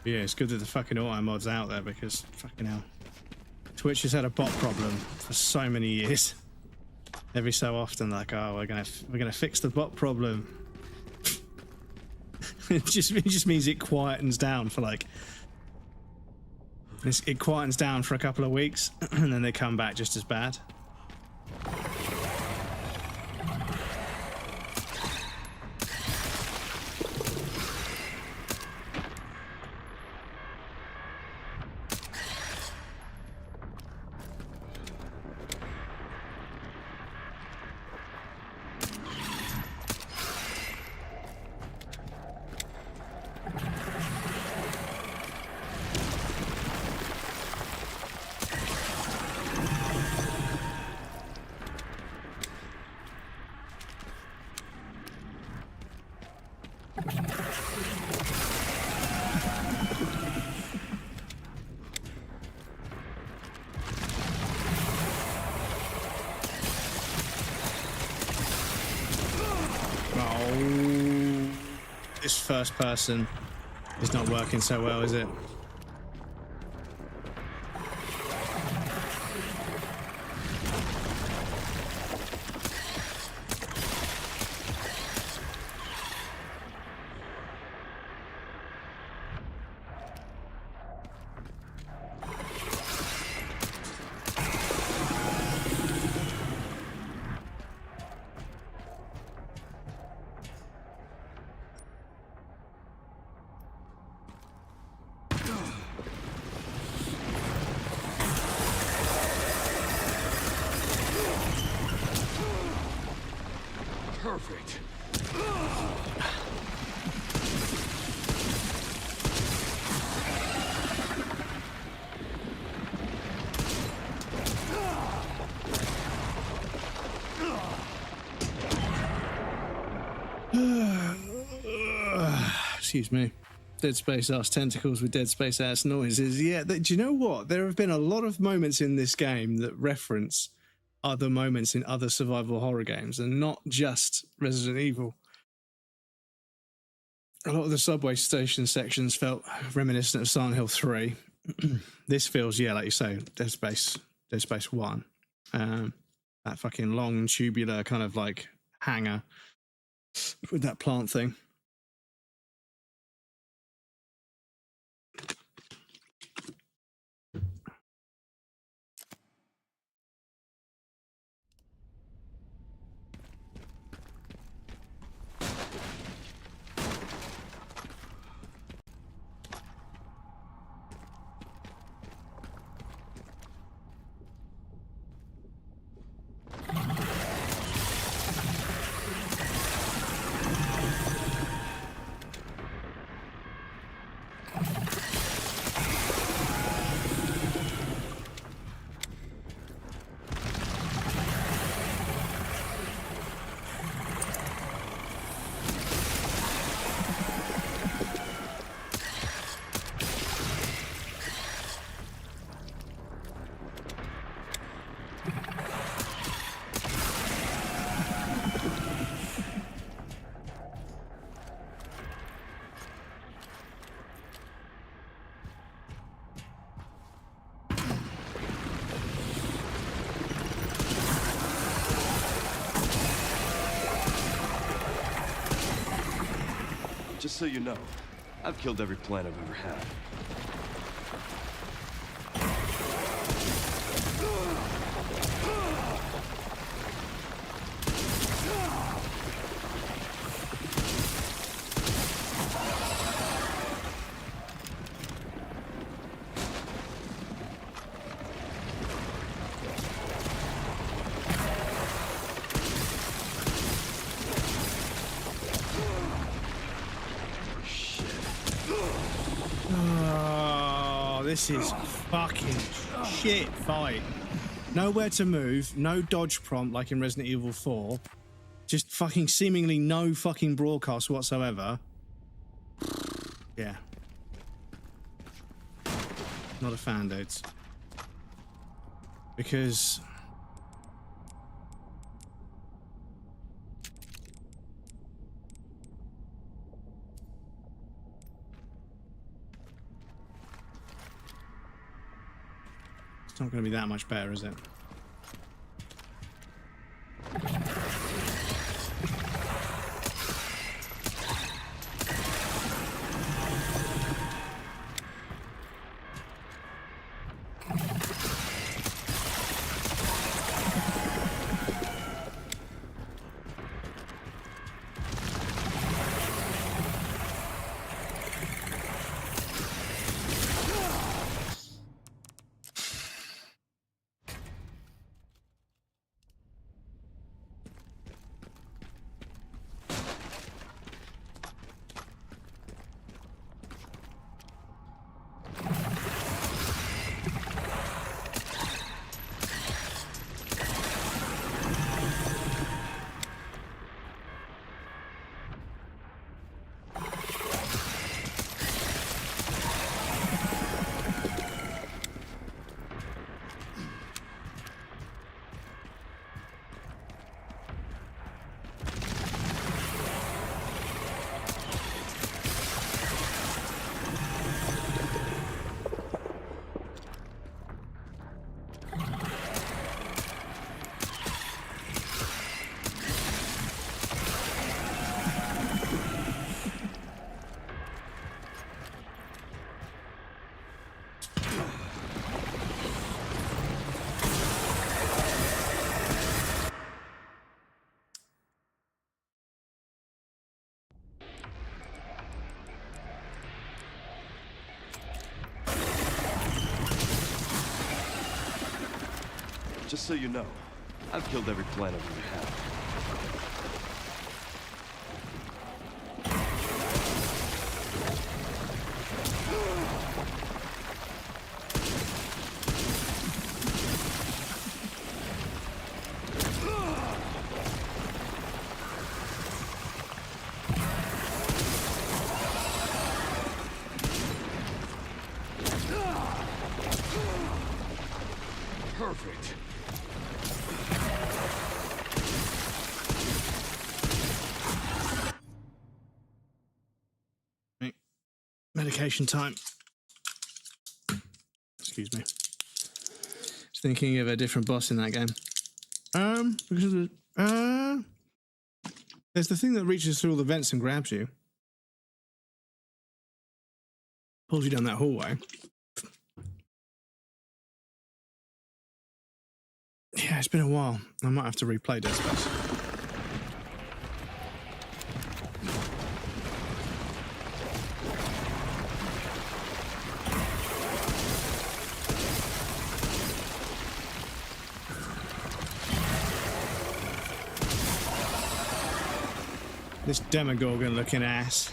Yeah, it's good that the fucking auto mod's out there because fucking hell, Twitch has had a bot problem for so many years. Every so often, like, oh, we're gonna fix the bot problem. It just means it quietens down for like it quietens down for a couple of weeks, and then they come back just as bad. This first person is not working so well, is it? Perfect. Excuse me. Dead Space ass tentacles with Dead Space ass noises. Yeah, do you know what? There have been a lot of moments in this game that reference other moments in other survival horror games, and not just Resident Evil. A lot of the subway station sections felt reminiscent of Silent Hill 3. This feels, yeah, like you say, Dead Space 1. That fucking long, tubular kind of like hangar with that plant thing. Just so you know, I've killed every plant I've ever had. This is fucking shit fight. Nowhere to move, no dodge prompt like in Resident Evil 4. Just fucking seemingly no fucking broadcast whatsoever. Yeah. Not a fan, dudes. Because... it's not going to be that much better, is it? Just so you know, I've killed every plant I've ever had. Perfect. Medication time. Excuse me. Just thinking of a different boss in that game. Because of There's the thing that reaches through all the vents and grabs you. Pulls you down that hallway. Yeah, it's been a while. I might have to replay Dead Space. This Demogorgon looking ass.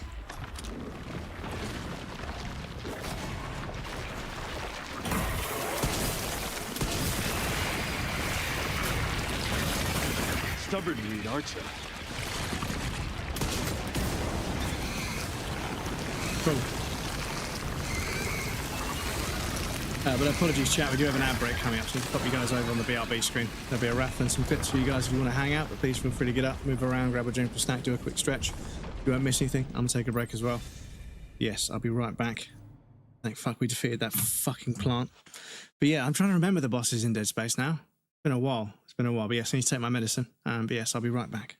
Stubborn lead, aren't you? Cool. But apologies, chat. We do have an ad break coming up, so I'll pop you guys over on the BRB screen. There'll be a raff and some bits for you guys if you want to hang out, but please feel free to get up, move around, grab a drink or snack, do a quick stretch. You won't miss anything. I'm going to take a break as well. Yes, I'll be right back. Thank fuck we defeated that fucking plant. But yeah, I'm trying to remember the bosses in Dead Space now. It's been a while. It's been a while. But yes, I need to take my medicine. But yes, I'll be right back.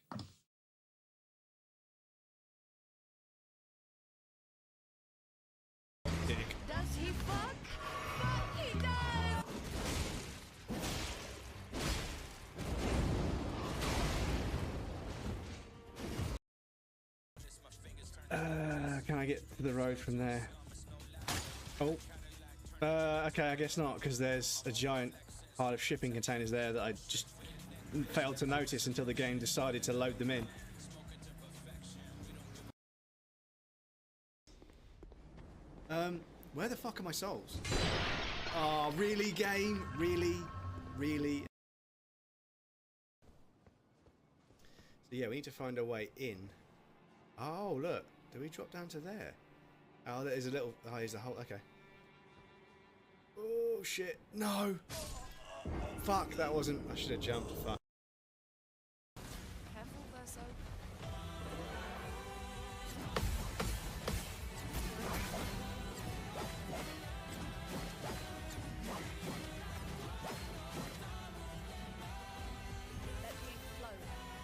Does he fuck? He does! Can I get to the road from there? Oh. Okay, I guess not, because there's a giant pile of shipping containers there that I just failed to notice until the game decided to load them in. Where the fuck are my souls? Oh, really, game? Really? Really? So yeah, we need to find a way in. Oh, look. Do we drop down to there? Oh, there is a little... Oh, here's a hole. Okay. Oh, shit. No. Fuck, that wasn't... I should have jumped. Fuck. Careful, Verso.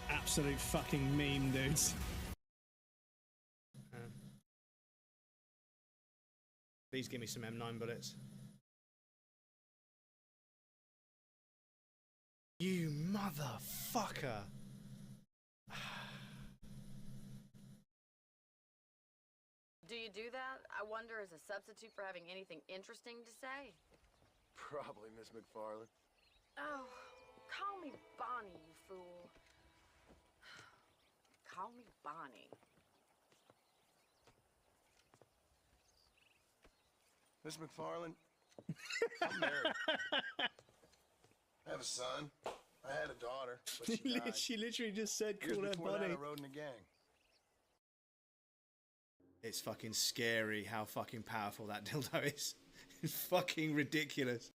Absolute fucking meme, dudes. Please give me some M9 bullets. You motherfucker! Do you do that? I wonder as a substitute for having anything interesting to say? Probably, Miss McFarland. Oh, call me Bonnie, you fool. Call me Bonnie. Miss McFarland, I'm married. I have a son. I had a daughter, but she died. She literally just said, Years call her before that, Bonnie. I rode in a gang. It's fucking scary how fucking powerful that dildo is. It's fucking ridiculous.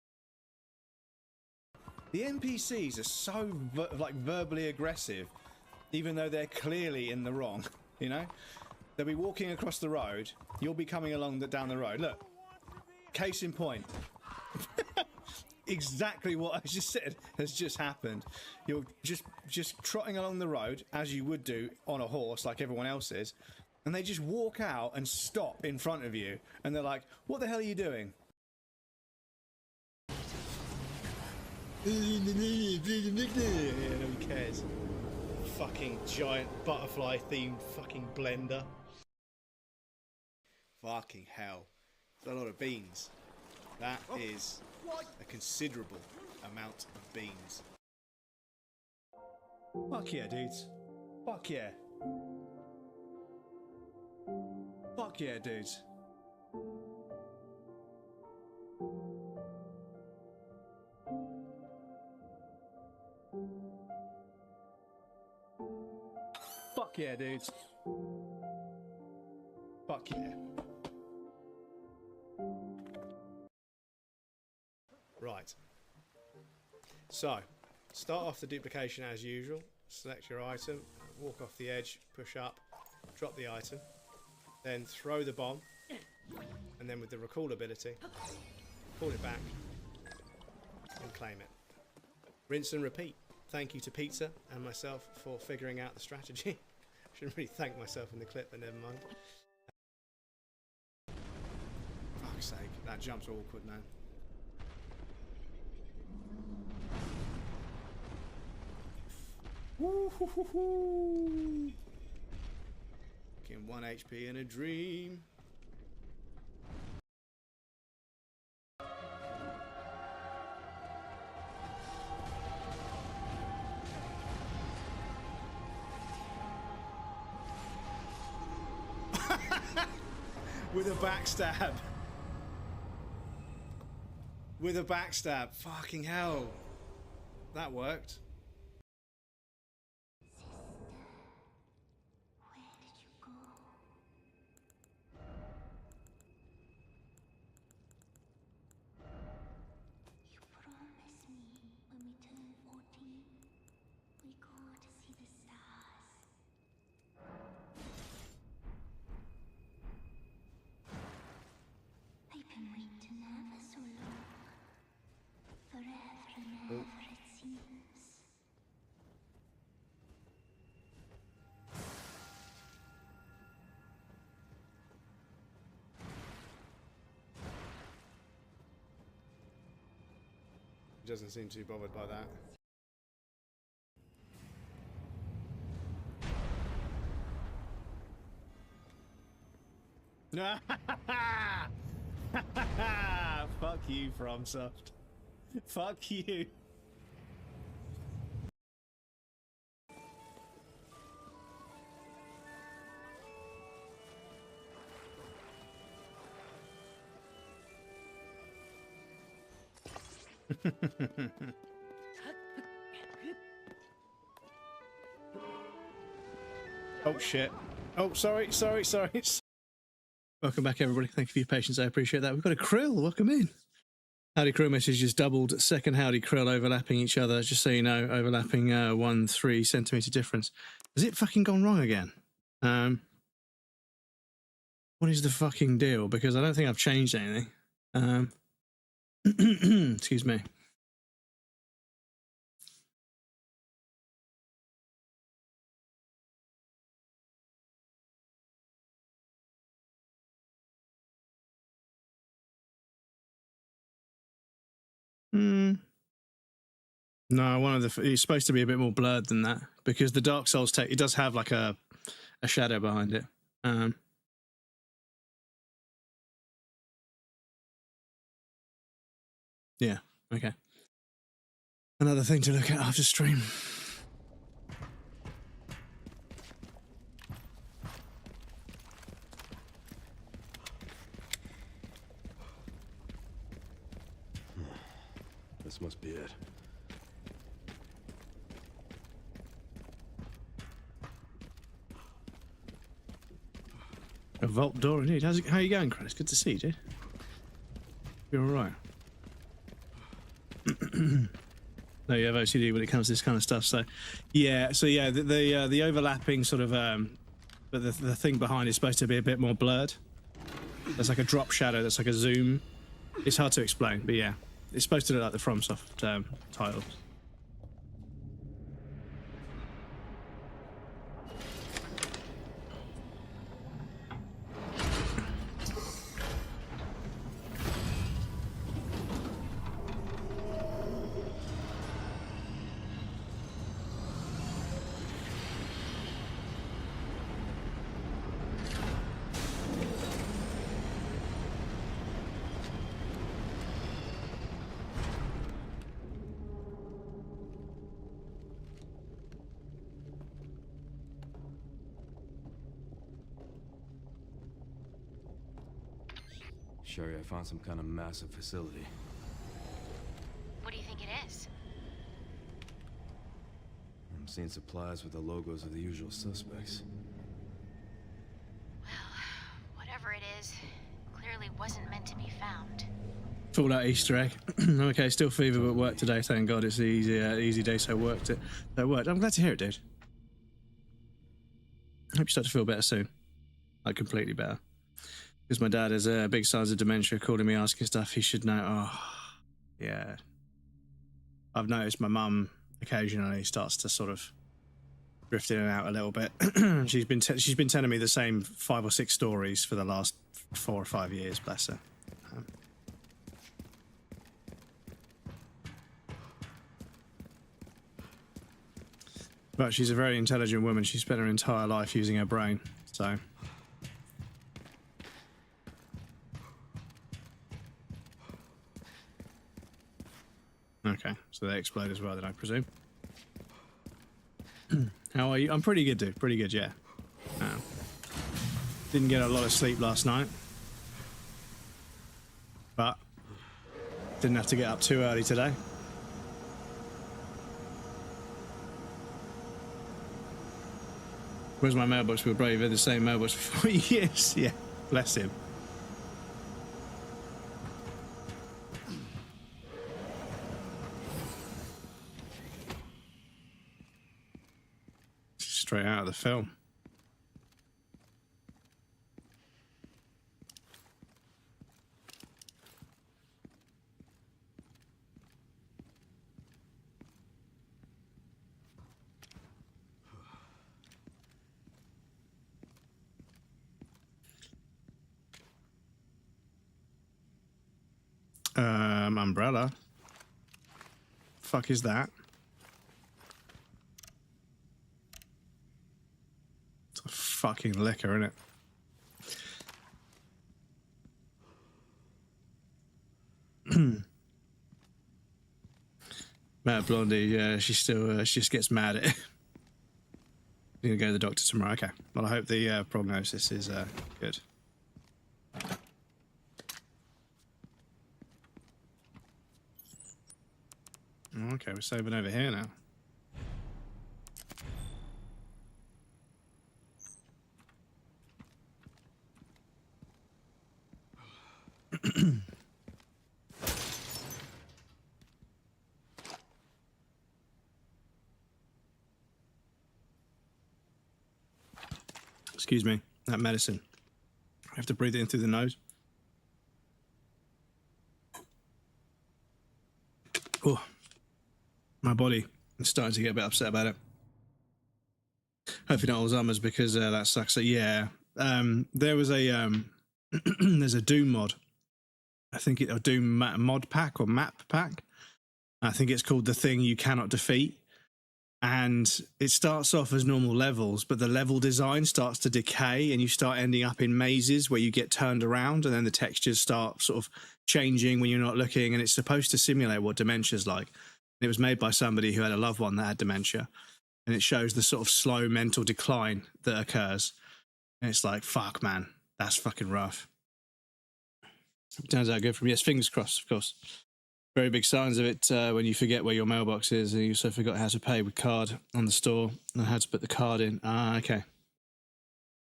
The NPCs are so verbally aggressive, even though they're clearly in the wrong. You know, they'll be walking across the road. You'll be coming along down the road. Look, case in point. Exactly what I just said has just happened. You're just trotting along the road as you would do on a horse, like everyone else is, and they just walk out and stop in front of you, and they're like, "What the hell are you doing?" Nobody cares. Fucking giant butterfly themed fucking blender. Fucking hell. That's a lot of beans. That is a considerable amount of beans. Fuck yeah, dudes. Fuck yeah. Fuck yeah, dudes. Fuck yeah, dudes. Fuck yeah. Right. So, start off the duplication as usual. Select your item, walk off the edge, push up, drop the item, then throw the bomb, and then with the recall ability, pull it back and claim it. Rinse and repeat. Thank you to Pizza and myself for figuring out the strategy. Shouldn't really thank myself in the clip, but never mind. Fuck's sake, that jump's awkward, man. Woo-hoo-hoo-hoo. Fucking 1 HP in a dream. With a backstab. With a backstab. Fucking hell. That worked. He doesn't seem too bothered by that. Fuck you, FromSoft. Fuck you. Oh shit. Oh, sorry. Welcome back, everybody. Thank you for your patience. I appreciate that. We've got a Krill. Welcome in. Howdy Krill message is doubled. Second Howdy Krill overlapping each other. Just so you know, overlapping 1-3 centimeter difference. Has it fucking gone wrong again? What is the fucking deal? Because I don't think I've changed anything. Excuse me. No, one of the it's supposed to be a bit more blurred than that because the Dark Souls tech it does have like a shadow behind it. Yeah, okay. Another thing to look at after stream. This must be it. A vault door indeed. How are you going, Chris? Good to see you, dude. You're all right. No, you have OCD when it comes to this kind of stuff. So, yeah. The overlapping sort of, but the thing behind is supposed to be a bit more blurred. There's like a drop shadow. That's like a zoom. It's hard to explain, but yeah, it's supposed to look like the FromSoft titles. Sherry, I found some kind of massive facility. What do you think it is? I'm seeing supplies with the logos of the usual suspects. Well, whatever it is, clearly wasn't meant to be found. Fallout Easter egg. Okay, still fever but work today. Thank God it's the easy day, so worked it. So it worked. I'm glad to hear it, dude. I hope you start to feel better soon. Like completely better. Because my dad has big signs of dementia, calling me, asking stuff he should know. Oh, yeah. I've noticed my mum occasionally starts to sort of drifted in and out a little bit. she's been telling me the same 5 or 6 stories for the last 4 or 5 years. Bless her. But she's a very intelligent woman. She spent her entire life using her brain. So. Okay, so they explode as well, then I presume. How are you? I'm pretty good, dude. Pretty good, yeah. Didn't get a lot of sleep last night. But didn't have to get up too early today. Where's my mailbox? We're brave. Had the same mailbox for 4 years. Yeah, bless him. Straight out of the film. Umbrella. Fuck is that? It's a fucking liquor, isn't it? Mad Blondie, she still she just gets mad at it. You're gonna go to the doctor tomorrow. Okay. Well, I hope the prognosis is good. Okay, we're saving over here now. Excuse me, that medicine. I have to breathe it in through the nose. Oh, my body is starting to get a bit upset about it. Hopefully not Alzheimer's, because that sucks. So yeah, there was a there's a Doom mod. I think a Doom mod pack or map pack. I think it's called The Thing You Cannot Defeat. And it starts off as normal levels, but the level design starts to decay and you start ending up in mazes where you get turned around and then the textures start sort of changing when you're not looking, and it's supposed to simulate what dementia's like. And it was made by somebody who had a loved one that had dementia, and it shows the sort of slow mental decline that occurs. And it's like, fuck, man, that's fucking rough. Turns out good from, yes, fingers crossed, of course. Very big signs of it when you forget where your mailbox is, and you also forgot how to pay with card on the store and how to put the card in. Ah, okay.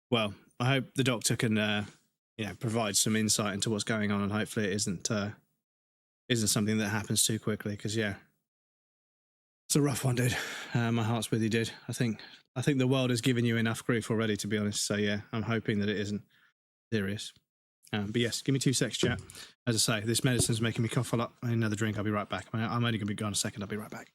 Well, I hope the doctor can, provide some insight into what's going on, and hopefully it isn't something that happens too quickly. Because yeah, it's a rough one, dude. My heart's with you, dude. I think the world has given you enough grief already, to be honest. So yeah, I'm hoping that it isn't serious. But yes, give me 2 secs, chat. As I say, this medicine's making me cough a lot. I need another drink. I'll be right back. I'm only going to be gone a second. I'll be right back.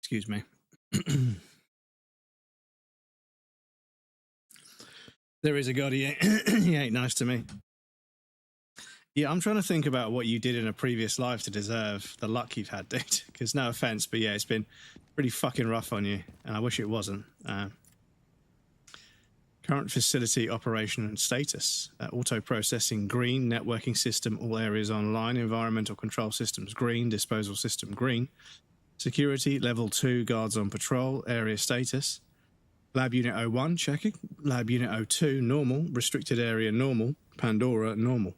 Excuse me. There is a God. He ain't nice to me. Yeah, I'm trying to think about what you did in a previous life to deserve the luck you've had, dude. Because no offense, but yeah, it's been pretty fucking rough on you, and I wish it wasn't. Current facility operation and status. Auto processing green, networking system, all areas online, environmental control systems green, disposal system green. Security, level 2, guards on patrol, area status. Lab unit 01, checking. Lab unit 02, normal. Restricted area, normal. Pandora, normal.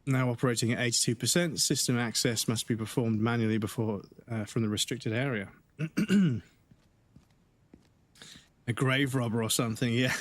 Now operating at 82%. System access must be performed manually before from the restricted area. A grave robber or something, yeah.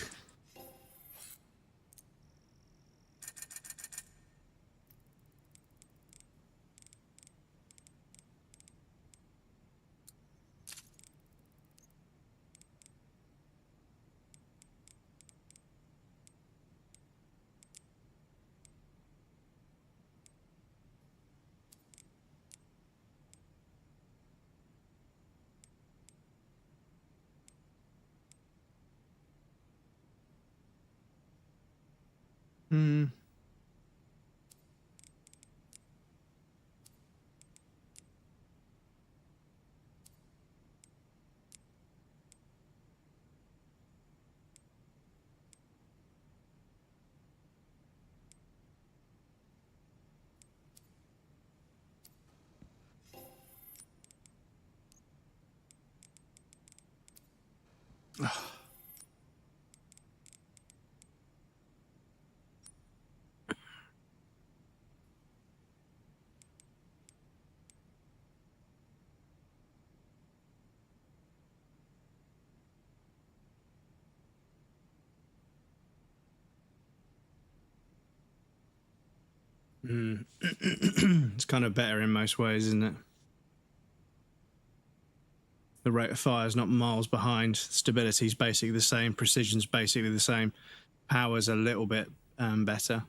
Hmm. It's kind of better in most ways, isn't it? The rate of fire is not miles behind. Stability is basically the same. Precision's basically the same. Power's a little bit better.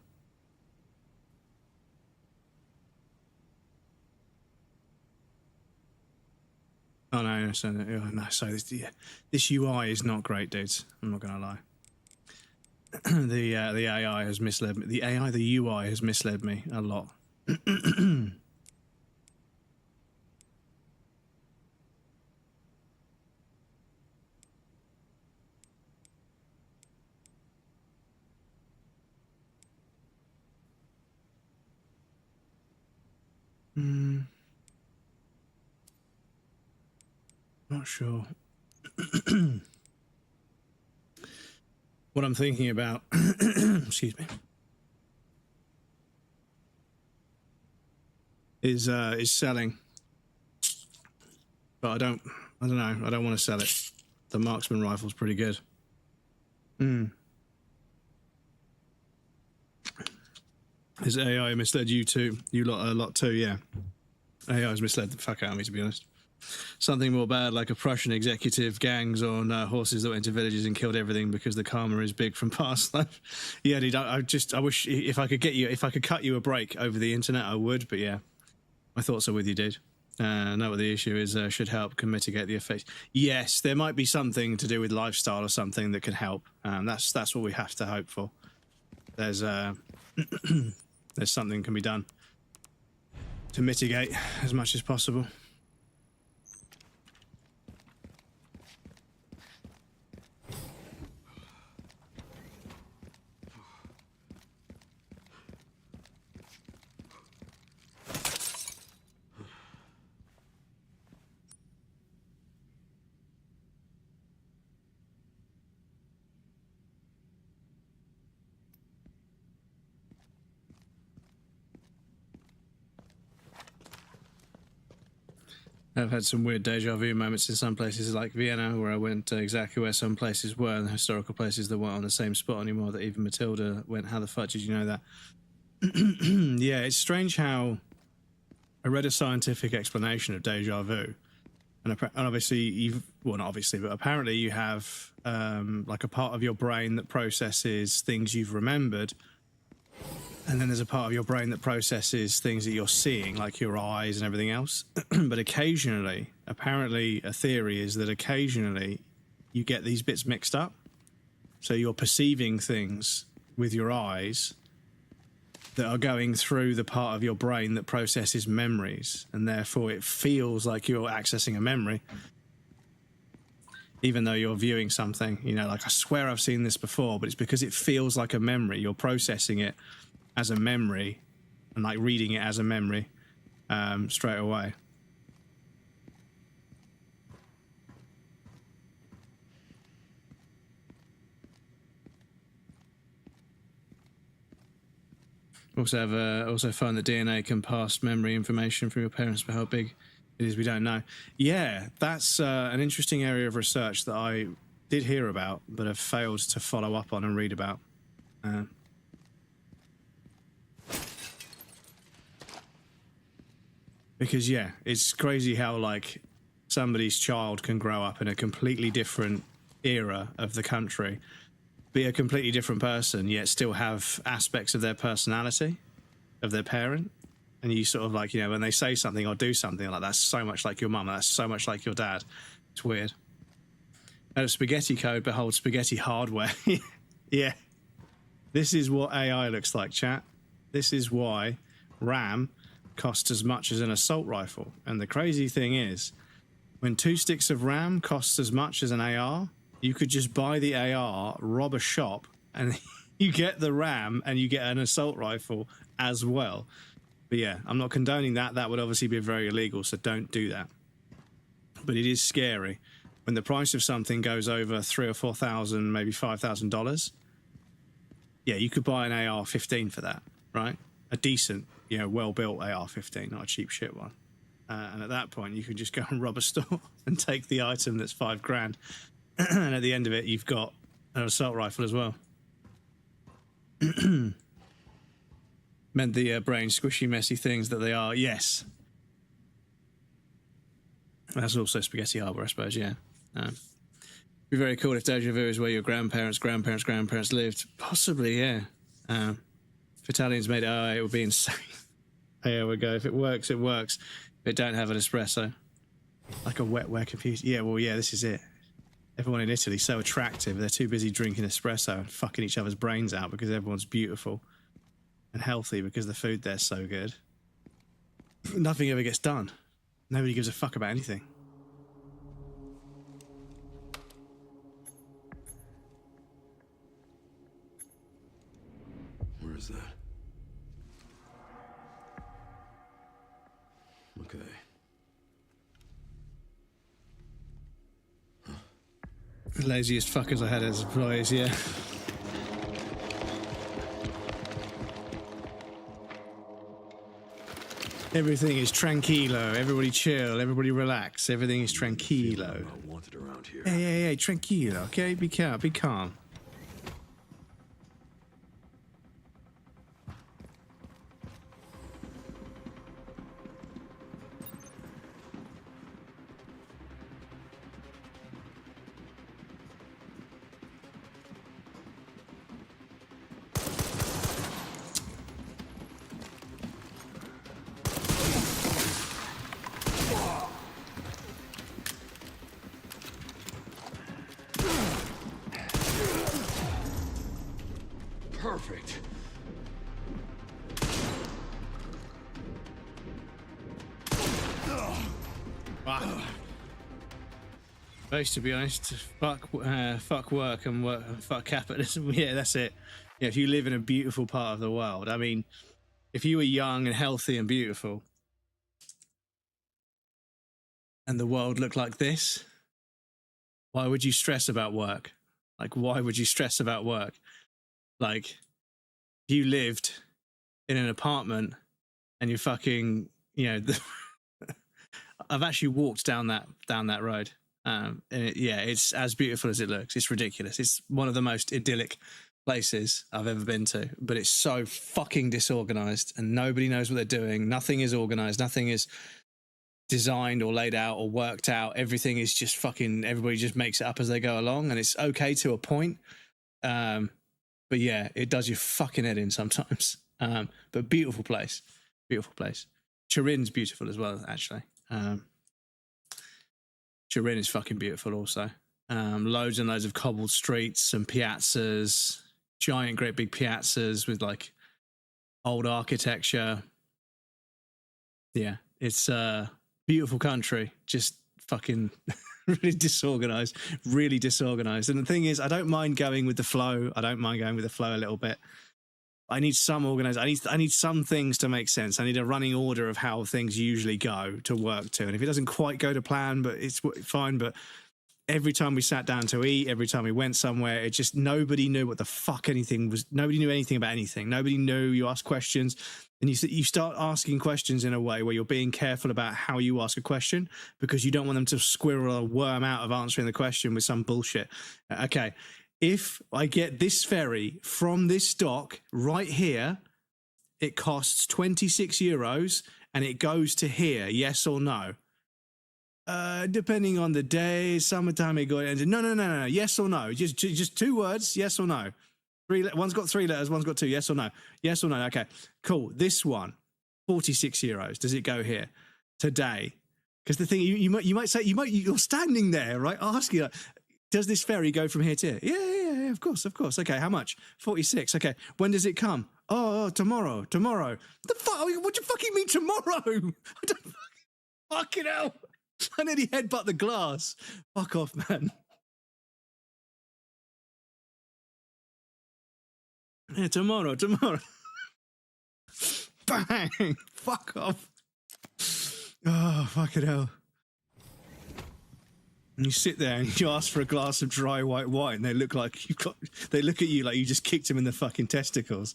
Oh no, no. So this UI is not great, dudes. I'm not gonna lie. The AI has misled me. The UI has misled me a lot. Not sure. What I'm thinking about, excuse me, is selling. But I don't know. I don't want to sell it. The marksman rifle's pretty good. Is AI misled you too? You lot a lot too, yeah. AI's misled the fuck out of me, to be honest. Something more bad, like a Prussian executive gangs on horses that went to villages and killed everything because the karma is big from past life. Yeah, dude, I wish if I could cut you a break over the internet, I would. But yeah, my thoughts are with you, dude. Know what the issue is. Should help, can mitigate the effects. Yes, there might be something to do with lifestyle or something that can help. That's what we have to hope for. There's there's something can be done to mitigate as much as possible. I've had some weird deja vu moments in some places like Vienna, where I went exactly where some places were, and the historical places that weren't on the same spot anymore, that even Matilda went, how the fuck did you know that? Yeah, it's strange how I read a scientific explanation of deja vu, and obviously well, not obviously, but apparently you have like a part of your brain that processes things you've remembered, and then there's a part of your brain that processes things that you're seeing, like your eyes and everything else. But occasionally, apparently a theory is that occasionally you get these bits mixed up. So you're perceiving things with your eyes that are going through the part of your brain that processes memories, and therefore it feels like you're accessing a memory, even though you're viewing something. You know, like, I swear I've seen this before, but it's because it feels like a memory. You're processing it as a memory and like reading it as a memory straight away. Also find that DNA can pass memory information from your parents, but how big it is we don't know. Yeah, that's an interesting area of research that I did hear about, but have failed to follow up on and read about. Because yeah, it's crazy how like somebody's child can grow up in a completely different era of the country, be a completely different person, yet still have aspects of their personality of their parent. And you sort of like, you know, when they say something or do something, like, that's so much like your mum, that's so much like your dad. It's weird. Out of spaghetti code, behold spaghetti hardware. Yeah. This is what AI looks like, chat. This is why RAM costs as much as an assault rifle. And the crazy thing is, when 2 sticks of RAM costs as much as an AR, you could just buy the AR, rob a shop, and you get the RAM and you get an assault rifle as well. But yeah, I'm not condoning that. That would obviously be very illegal, so don't do that. But it is scary when the price of something goes over $3,000 or $4,000, maybe $5,000. Yeah, you could buy an AR-15 for that, right? A decent, you know, well-built AR-15, not a cheap shit one. And at that point, you can just go and rob a store and take the item that's $5,000. And at the end of it, you've got an assault rifle as well. Meant the brain squishy, messy things that they are. Yes. That's also Spaghetti Harbor, I suppose, yeah. Be very cool if Deja Vu is where your grandparents lived. Possibly, yeah. If Italians made it, it would be insane. There we go. If it works, it works. If it don't have an espresso. Like a wet computer. Yeah, well, yeah, this is it. Everyone in Italy so attractive. They're too busy drinking espresso and fucking each other's brains out because everyone's beautiful and healthy because the food there's so good. Nothing ever gets done. Nobody gives a fuck about anything. Where is that? Okay. The laziest fuckers I had as employees, yeah. Everything is tranquilo. Everybody chill. Everybody relax. Everything is tranquilo. Wanted around here. Hey, tranquilo. Okay, be calm. Be calm. Perfect. Supposed to be honest, fuck work and fuck capitalism. Yeah, that's it. Yeah, if you live in a beautiful part of the world, I mean, if you were young and healthy and beautiful, and the world looked like this, why would you stress about work? Like, why would you stress about work? Like, if you lived in an apartment and you fucking, you know, I've actually walked down that road. And it's as beautiful as it looks. It's ridiculous. It's one of the most idyllic places I've ever been to, but it's so fucking disorganized and nobody knows what they're doing. Nothing is organized. Nothing is designed or laid out or worked out. Everything is just fucking, everybody just makes it up as they go along, and it's okay to a point. But yeah, it does your fucking head in sometimes. But beautiful place. Beautiful place. Turin's beautiful as well, actually. Turin is fucking beautiful also. Loads and loads of cobbled streets and piazzas, giant, great big piazzas with like old architecture. Yeah, it's a beautiful country, just fucking really disorganized. And the thing is, I don't mind going with the flow. I don't mind going with the flow a little bit. I need some organized. I need some things to make sense. I need a running order of how things usually go to work to. And if it doesn't quite go to plan, but it's fine. But every time we sat down to eat, every time we went somewhere, it just, nobody knew what the fuck anything was. Nobody knew anything about anything. Nobody knew. You ask questions and you start asking questions in a way where you're being careful about how you ask a question because you don't want them to squirrel or worm out of answering the question with some bullshit. Okay. If I get this ferry from this dock right here, it costs 26 euros and it goes to here, yes or no? Depending on the day, summertime, it goes. No, yes or no? Just 2 words, yes or no? One's got 3 letters, one's got 2, yes or no? Yes or no? Okay, cool. This one, 46 euros. Does it go here today? Because the thing, you might say, you're standing there, right? Asking, does this ferry go from here to here? Yeah, of course. Okay, how much? 46. Okay, when does it come? Oh, tomorrow. The fuck? What do you fucking mean tomorrow? I don't fucking hell. I nearly headbutt the glass. Fuck off, man. Yeah, tomorrow. Bang! Fuck off. Oh, fucking hell. And you sit there and you ask for a glass of dry white wine. They look like they look at you like you just kicked them in the fucking testicles.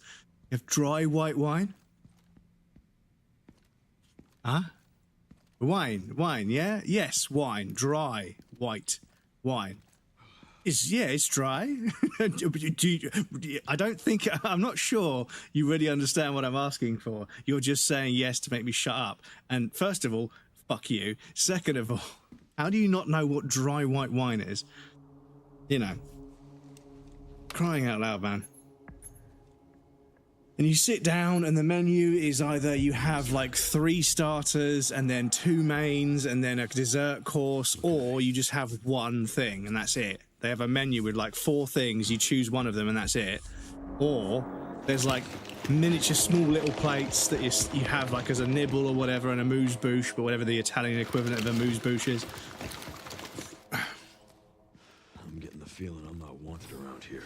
You have dry white wine? Huh? Wine, yeah? Yes, wine. Dry, white wine. It's dry. I'm not sure you really understand what I'm asking for. You're just saying yes to make me shut up. And first of all, fuck you. Second of all, how do you not know what dry white wine is? You know. Crying out loud, man. And you sit down and the menu is either you have like 3 starters and then 2 mains and then a dessert course, or you just have one thing and that's it. They have a menu with like 4 things, you choose one of them and that's it. Or there's like miniature small little plates that you have like as a nibble or whatever, and a amuse-bouche, but whatever the Italian equivalent of a amuse-bouche is. I'm getting the feeling I'm not wanted around here.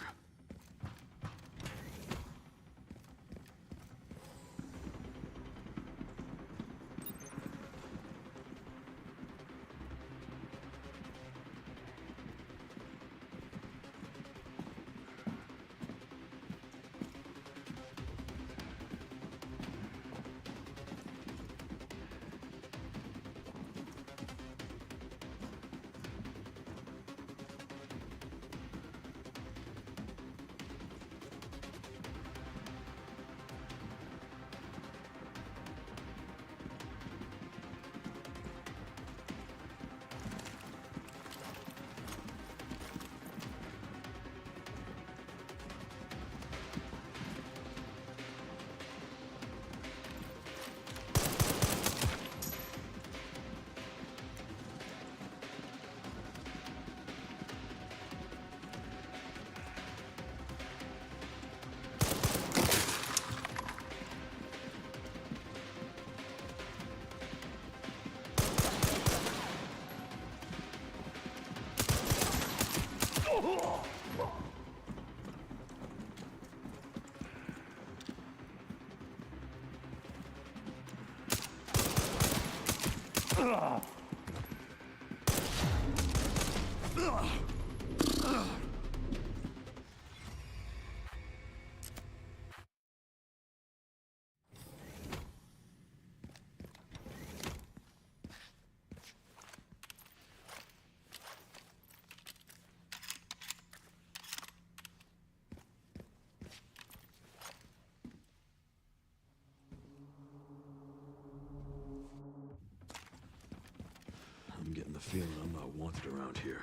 I'm getting the feeling I'm not wanted around here.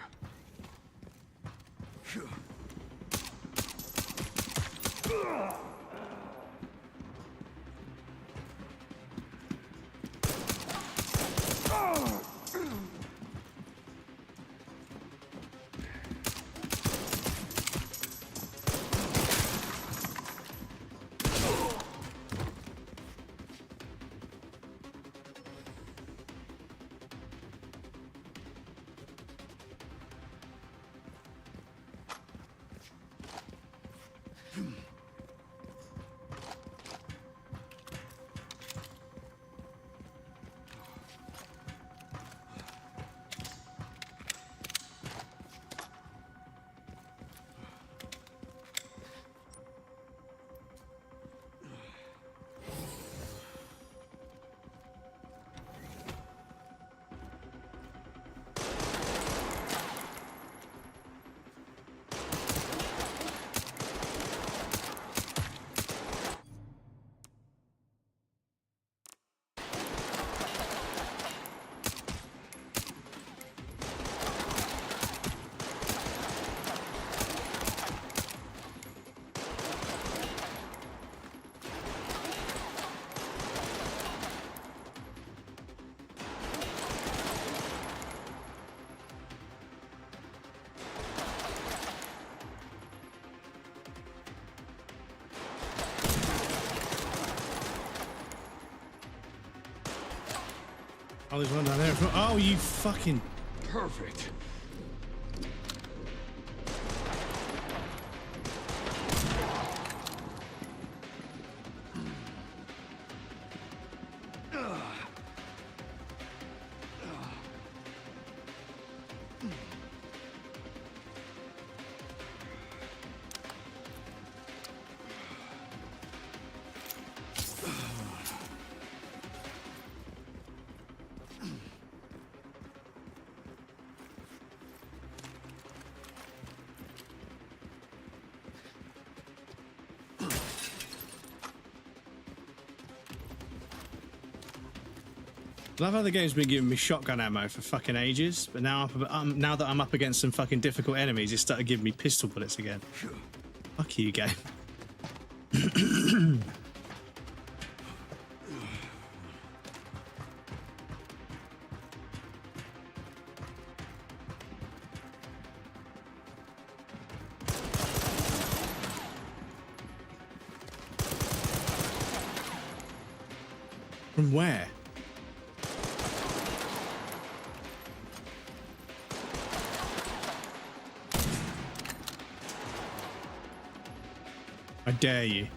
Oh, there's one down there. Oh, you fucking... Perfect. I love how the game's been giving me shotgun ammo for fucking ages, but now now that I'm up against some fucking difficult enemies, it started giving me pistol bullets again. Fuck you, game. From where? I dare you.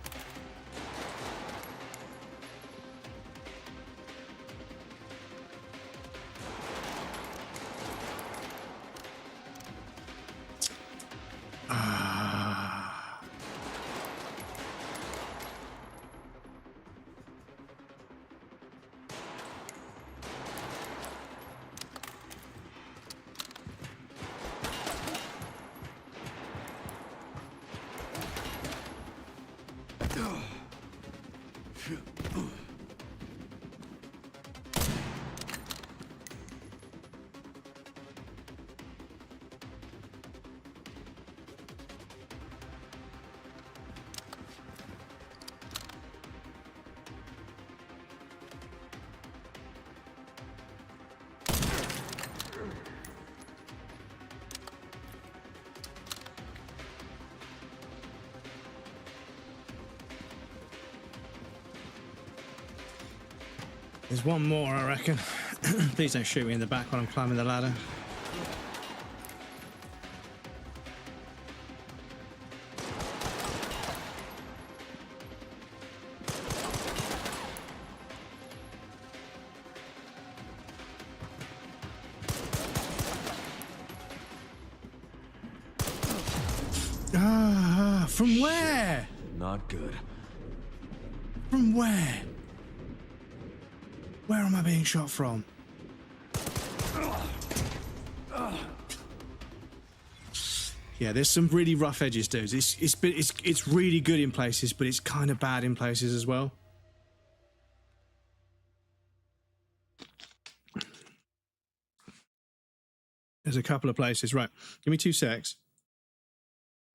There's one more, I reckon. Please don't shoot me in the back when I'm climbing the ladder. From where? Not good. From where? Where am I being shot from? Yeah, there's some really rough edges, dudes. It's really good in places, but it's kind of bad in places as well. There's a couple of places. Right, give me 2 secs.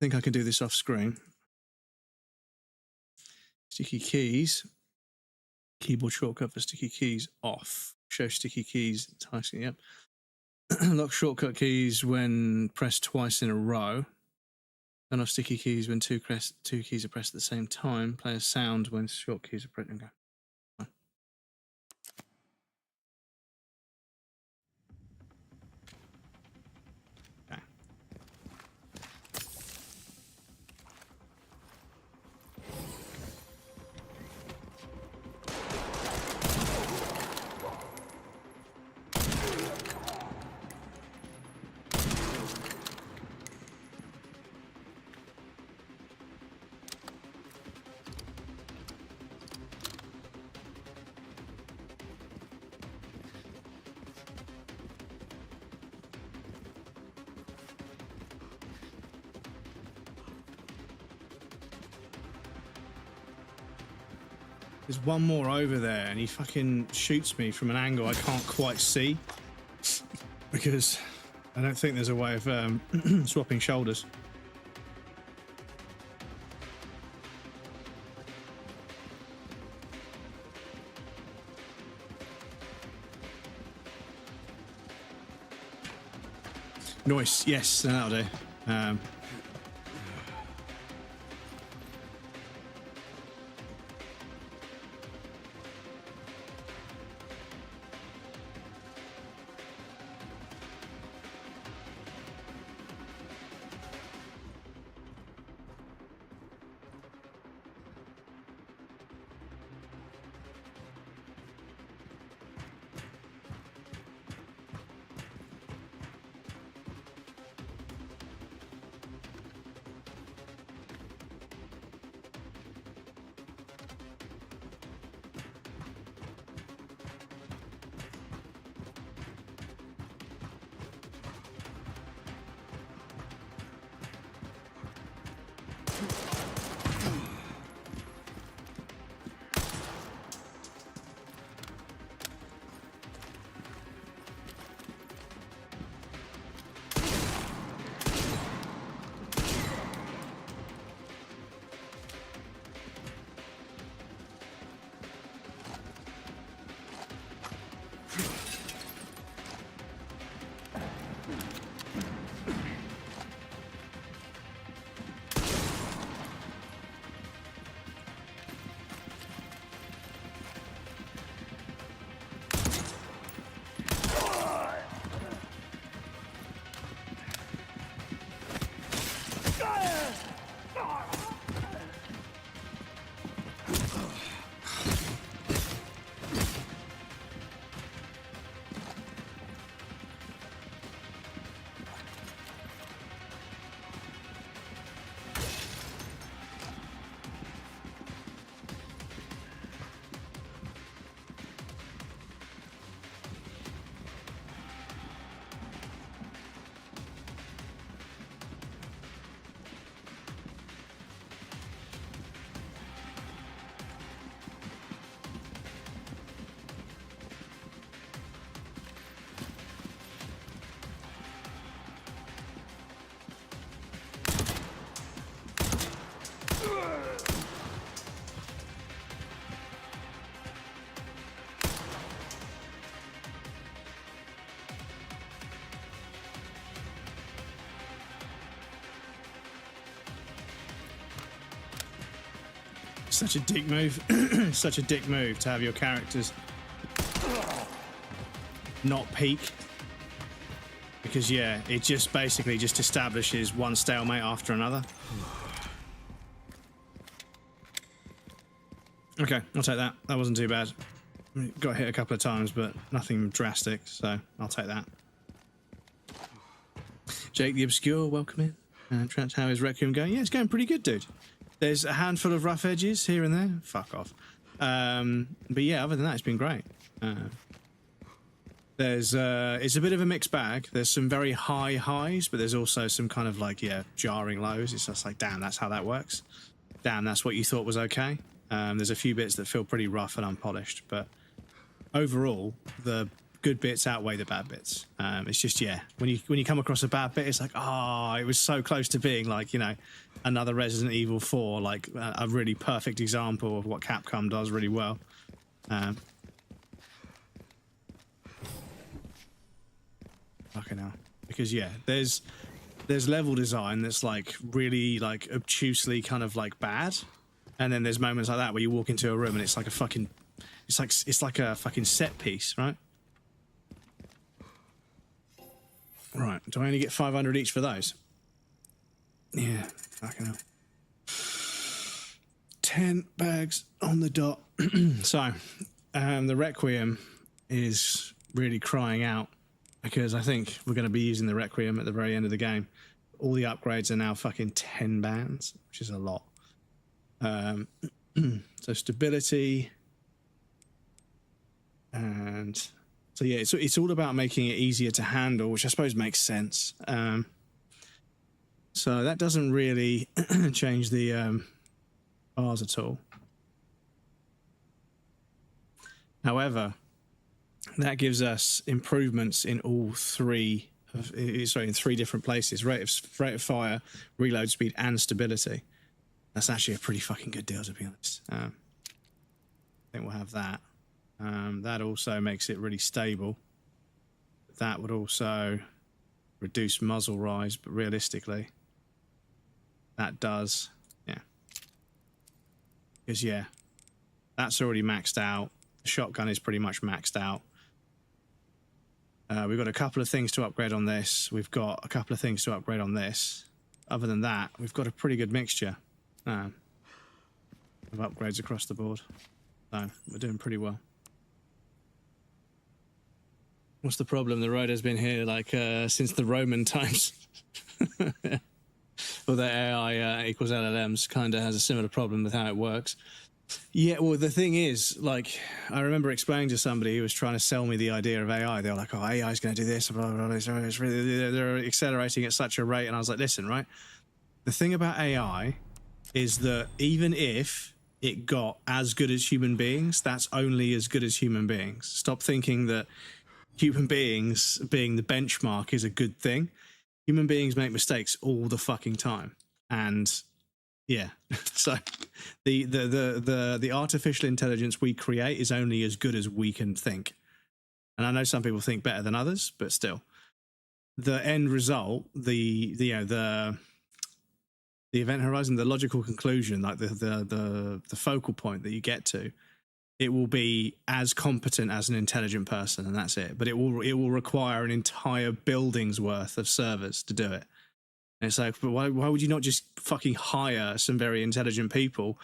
I think I can do this off screen. Sticky keys. Keyboard shortcut for sticky keys off. Show sticky keys. Typing, yep. Lock shortcut keys when pressed twice in a row. Turn off sticky keys when two keys are pressed at the same time. Play a sound when short keys are pressed. Okay. There's one more over there, and he fucking shoots me from an angle I can't quite see because I don't think there's a way of swapping shoulders. Nice, yes, that'll do. Such a dick move. Such a dick move to have your characters not peak. Because, yeah, it just basically just establishes one stalemate after another. Okay, I'll take that. That wasn't too bad. Got hit a couple of times, but nothing drastic, so I'll take that. Jake the Obscure, welcome in. Trent, how is Requiem going? Yeah, it's going pretty good, dude. There's a handful of rough edges here and there. Fuck off. But yeah, other than that, it's been great. It's a bit of a mixed bag. There's some very high highs, but there's also some kind of like, yeah, jarring lows. It's just like, damn, that's how that works. Damn, that's what you thought was okay. There's a few bits that feel pretty rough and unpolished, but overall, the good bits outweigh the bad bits. It's just, yeah, when you come across a bad bit, it's like, oh, it was so close to being like, you know, another Resident Evil 4, like a really perfect example of what Capcom does really well. Fucking hell. Because, yeah, there's level design that's like really like obtusely kind of like bad, and then there's moments like that where you walk into a room and it's like a fucking, it's like a fucking set piece, right? Right, do I only get 500 each for those? Yeah, fucking hell. 10 bags on the dot. So, the Requiem is really crying out because I think we're going to be using the Requiem at the very end of the game. All the upgrades are now fucking 10 bands, which is a lot. So stability, and so yeah, it's all about making it easier to handle, which I suppose makes sense. So that doesn't really change the bars at all. However, that gives us improvements in all three. In three different places: rate of fire, reload speed, and stability. That's actually a pretty fucking good deal, to be honest. I think we'll have that. That also makes it really stable. That would also reduce muzzle rise, but realistically, that does, yeah. Because, yeah, that's already maxed out. The shotgun is pretty much maxed out. We've got a couple of things to upgrade on this. We've got a couple of things to upgrade on this. Other than that, we've got a pretty good mixture of upgrades across the board. So we're doing pretty well. What's the problem? The road has been here like since the Roman times. Well, the AI equals LLMs kind of has a similar problem with how it works. Yeah, well, the thing is, like, I remember explaining to somebody who was trying to sell me the idea of AI. They were like, oh, AI is going to do this, blah, blah, blah. It's really, they're accelerating at such a rate. And I was like, listen, right? The thing about AI is that even if it got as good as human beings, that's only as good as human beings. Stop thinking that human beings being the benchmark is a good thing. Human beings make mistakes all the fucking time. And yeah, so the artificial intelligence we create is only as good as we can think. And I know some people think better than others, but still, the end result, the event horizon, the logical conclusion, like the focal point that you get to, it will be as competent as an intelligent person, and that's it. But it will require an entire building's worth of servers to do it. And it's like, but why would you not just fucking hire some very intelligent people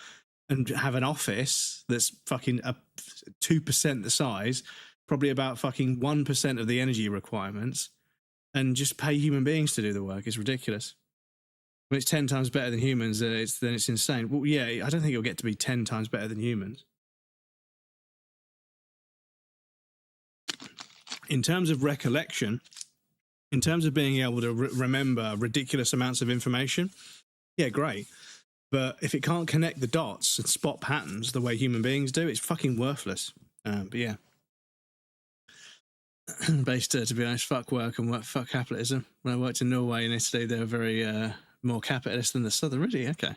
and have an office that's fucking 2% the size, probably about fucking 1% of the energy requirements, and just pay human beings to do the work? It's ridiculous. When it's 10 times better than humans, then it's insane. Well, yeah, I don't think it'll get to be 10 times better than humans. In terms of recollection, in terms of being able to remember ridiculous amounts of information, yeah, great. But if it can't connect the dots and spot patterns the way human beings do, it's fucking worthless. But yeah. Based, to be honest, fuck work and fuck capitalism. When I worked in Norway and Italy, they were very more capitalist than the southern. Really? Okay.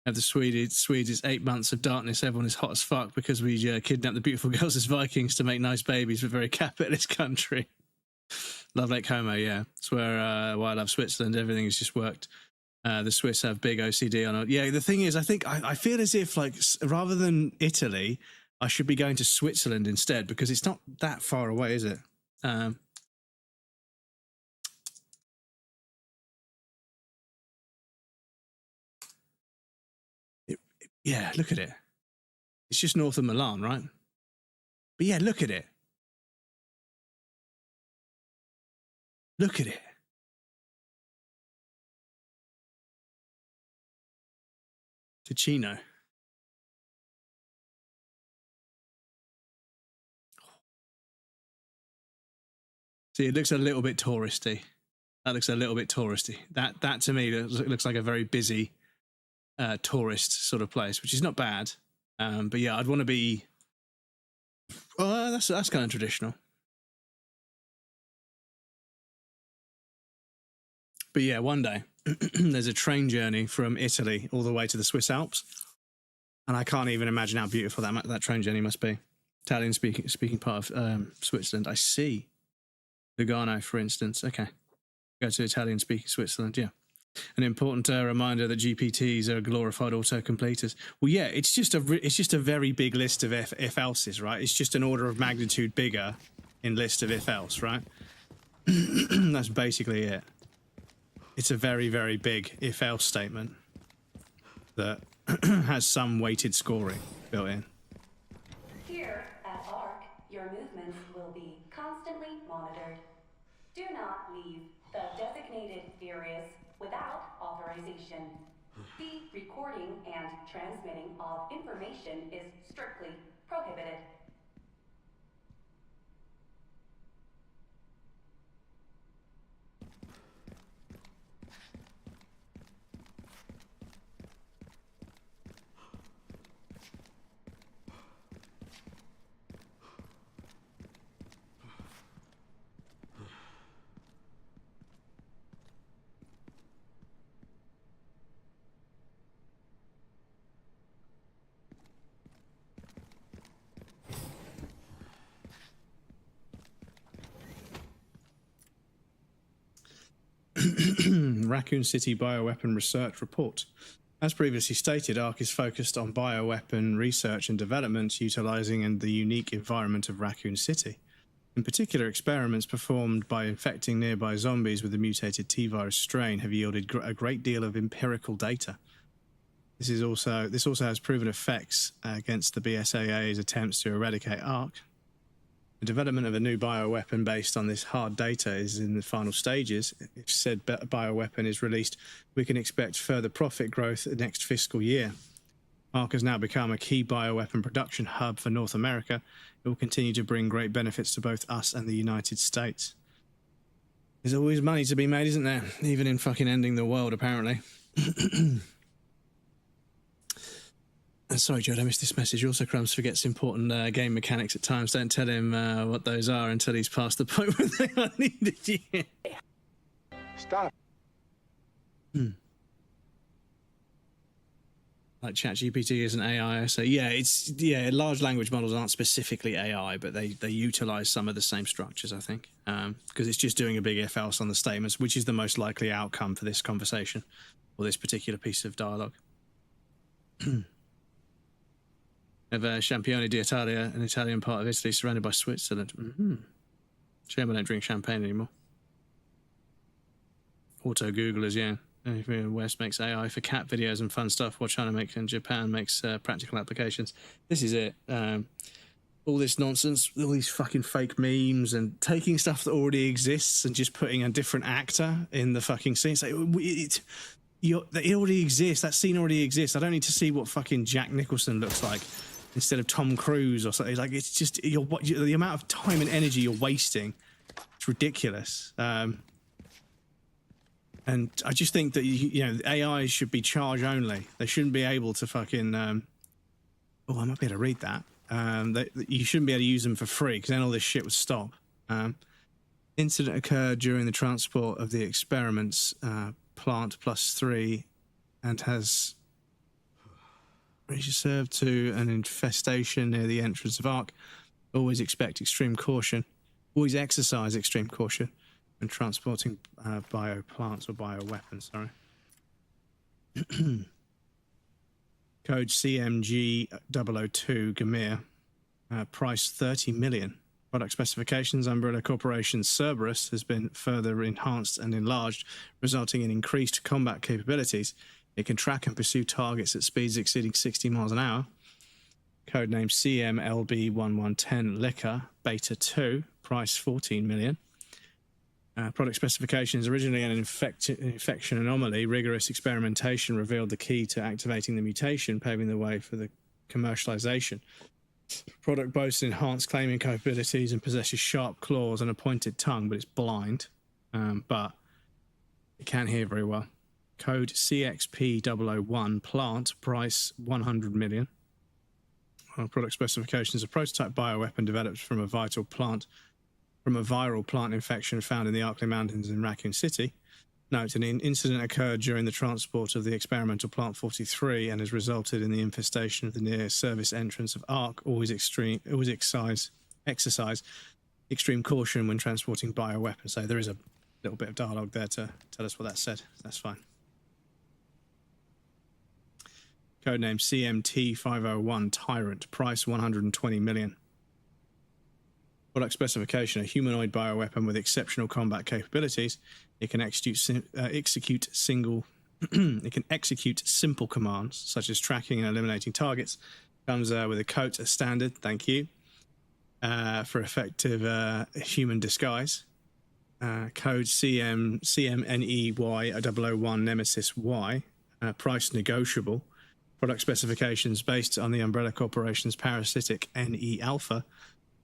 Have the Swedes, 8 months of darkness. Everyone is hot as fuck because we kidnapped the beautiful girls as Vikings to make nice babies. We're a very capitalist country. Love Lake Como, yeah. It's why I love Switzerland. Everything has just worked. The Swiss have big OCD on it. Yeah, the thing is, I feel as if, like, rather than Italy, I should be going to Switzerland instead, because it's not that far away, is it? Yeah, look at it. It's just north of Milan, right? But yeah, look at it. Look at it. Ticino. See, it looks a little bit touristy. That looks a little bit touristy. That to me looks like a very busy tourist sort of place, which is not bad. But yeah, I'd want to be. That's kind of traditional. But yeah, one day there's a train journey from Italy all the way to the Swiss Alps, and I can't even imagine how beautiful that train journey must be. Italian speaking part of Switzerland. I see. Lugano, for instance. Okay, go to Italian speaking Switzerland. Yeah. An important reminder that GPTs are glorified autocompleters. Well, yeah, it's just a very big list of if else's, right? It's just an order of magnitude bigger in list of if else, right? That's basically it. It's a very, very big if else statement that has some weighted scoring built in. Here at ARC, your movements will be constantly monitored. Do not leave the designated areas without authorization. The recording and transmitting of information is strictly prohibited. Raccoon City Bioweapon Research Report. As previously stated, ARC is focused on bioweapon research and development utilizing the unique environment of Raccoon City. In particular, experiments performed by infecting nearby zombies with the mutated T-virus strain have yielded a great deal of empirical data. This also has proven effects against the BSAA's attempts to eradicate ARC. The development of a new bioweapon based on this hard data is in the final stages. If said bioweapon is released, we can expect further profit growth next fiscal year. ARC has now become a key bioweapon production hub for North America. It will continue to bring great benefits to both us and the United States. There's always money to be made, isn't there? Even in fucking ending the world, apparently. Sorry, Judd, I missed this message. Also, Crumbs forgets important game mechanics at times. Don't tell him what those are until he's past the point where they are needed. Yeah. Stop. Like ChatGPT is an AI. So yeah, large language models aren't specifically AI, but they utilize some of the same structures, I think, because it's just doing a big if else on the statements, which is the most likely outcome for this conversation or this particular piece of dialogue. Of Champione d'Italia, an Italian part of Italy surrounded by Switzerland. Shame I don't drink champagne anymore. Auto Googlers, yeah. West makes AI for cat videos and fun stuff, while China makes and Japan makes practical applications. This is it. All this nonsense, all these fucking fake memes and taking stuff that already exists and just putting a different actor in the fucking scene. It's like, it already exists. That scene already exists. I don't need to see what fucking Jack Nicholson looks like instead of Tom Cruise or something. Like, it's just the amount of time and energy you're wasting. It's ridiculous. And I just think that, AI should be charge only. They shouldn't be able to fucking... I might be able to read that. You shouldn't be able to use them for free, because then all this shit would stop. Incident occurred during the transport of the experiments plant +3 and has served to an infestation near the entrance of Ark. Always expect extreme caution. Always exercise extreme caution when transporting bioplants or bioweapons, sorry. Code CMG002 Gamir. Price 30 million. Product specifications: Umbrella Corporation's Cerberus has been further enhanced and enlarged, resulting in increased combat capabilities. It can track and pursue targets at speeds exceeding 60 miles an hour. Codename CMLB1110 Liquor Beta 2. Price 14 million. Product specifications: originally an infection anomaly, rigorous experimentation revealed the key to activating the mutation, paving the way for the commercialization. Product boasts enhanced claiming capabilities and possesses sharp claws and a pointed tongue, but it's blind. But it can hear very well. Code CXP001 Plant, price 100 million. Product specifications: a prototype bioweapon developed from a viral plant infection found in the Arklay Mountains in Raccoon City. Note: an incident occurred during the transport of the experimental plant 43 and has resulted in the infestation of the near service entrance of Ark. Always exercise extreme caution when transporting bioweapons. So there is a little bit of dialogue there to tell us what that said. That's fine. Codename CMT501 Tyrant. Price 120 million. Product specification: a humanoid bioweapon with exceptional combat capabilities. It can execute simple commands such as tracking and eliminating targets. Comes with a coat as standard. Thank you. For effective human disguise. Code CMNEY001 Nemesis Y. Price negotiable. Product specifications: based on the Umbrella Corporation's parasitic NE Alpha.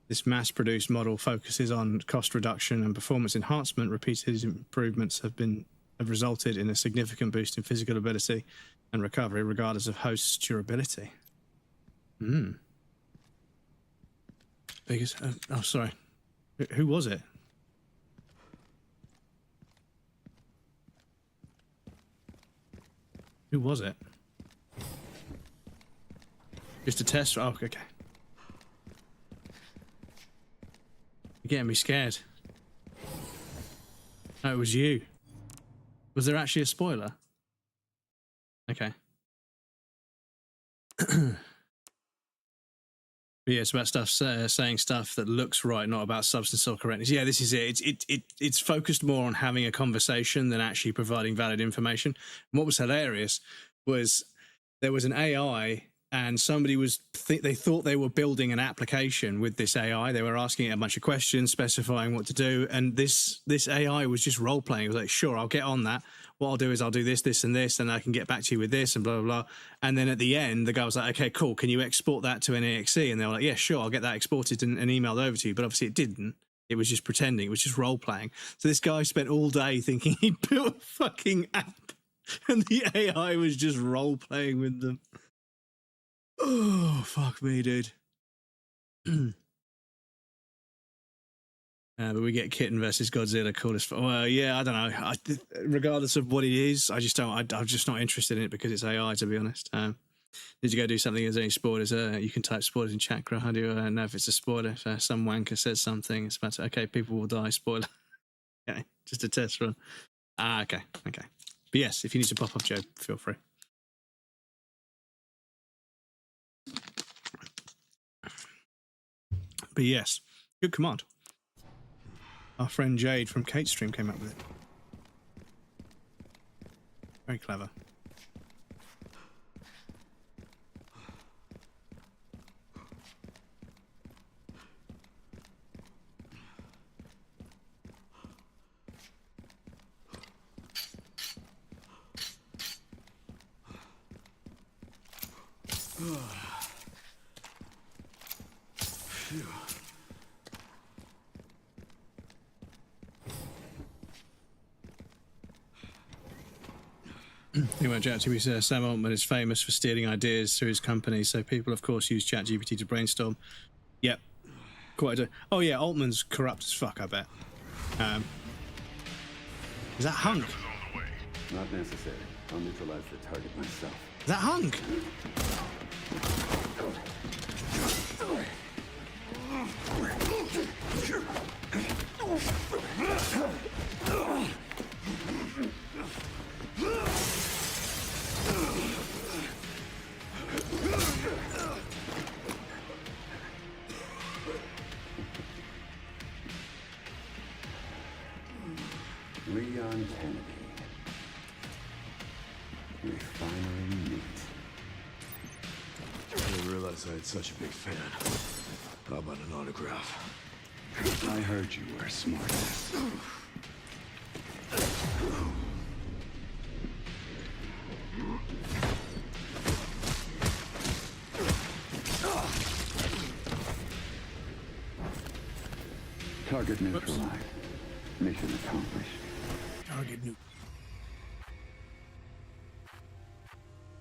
This mass-produced model focuses on cost reduction and performance enhancement. Repeated improvements have resulted in a significant boost in physical ability and recovery, regardless of host's durability. Biggest. Oh, sorry. Who was it? Who was it? Just a test? Oh, okay. You're getting me scared. Oh, it was you. Was there actually a spoiler? Okay. But yeah, it's about stuff saying stuff that looks right, not about substance or correctness. Yeah, this is it. It's focused more on having a conversation than actually providing valid information. And what was hilarious was there was an AI, and somebody they thought they were building an application with this AI. They were asking it a bunch of questions, specifying what to do, and this AI was just role playing. It was like, sure, I'll get on that. What I'll do is I'll do this, this, and this, and I can get back to you with this, and blah, blah, blah. And then at the end, the guy was like, okay, cool, can you export that to an EXE? And they were like, yeah, sure, I'll get that exported and emailed over to you. But obviously it didn't. It was just pretending. It was just role playing. So this guy spent all day thinking he'd built a fucking app, and the AI was just role playing with them. Oh, fuck me, dude. But we get Kitten versus Godzilla, coolest. Well, yeah, I don't know. Regardless of what it is, I just don't. I'm just not interested in it because it's AI, to be honest. Did you go do something as any spoilers? You can type spoilers in chat. How do you know if it's a spoiler? If some wanker says something, it's about to, okay, people will die. Spoiler. Okay, just a test run. Okay. But yes, if you need to pop up, Joe, feel free. But yes, good command. Our friend Jade from Kate Stream came up with it. Very clever. Phew. Anyway, ChatGPT, Sam Altman is famous for stealing ideas through his company, so people, of course, use ChatGPT to brainstorm. Yep. Quite a... Oh, yeah, Altman's corrupt as fuck, I bet. Is that Hunk? Not necessary. I'll neutralize the target myself. Is that Hunk? Leon Kennedy. We finally meet. I didn't realize I had such a big fan. How about an autograph? I heard you were a smartass. Target neutralized. Mission accomplished. Target new.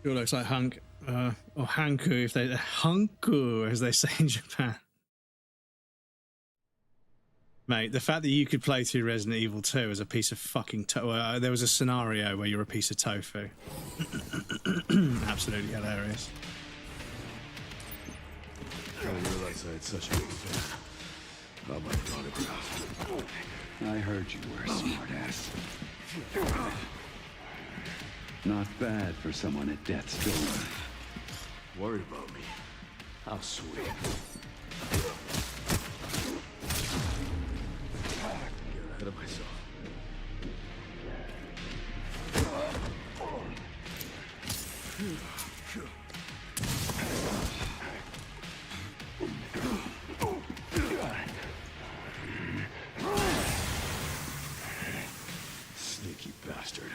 Sure looks like Hunk, or Hanku, if they Hanku, as they say in Japan. Mate, the fact that you could play through Resident Evil 2 as a piece of fucking there was a scenario where you're a piece of tofu. Absolutely hilarious. I didn't realize I had such a big fan. How about an autograph? I heard you were a smartass. Not bad for someone at death's door. Worried about me? How sweet. Get ahead of myself. Sneaky bastard.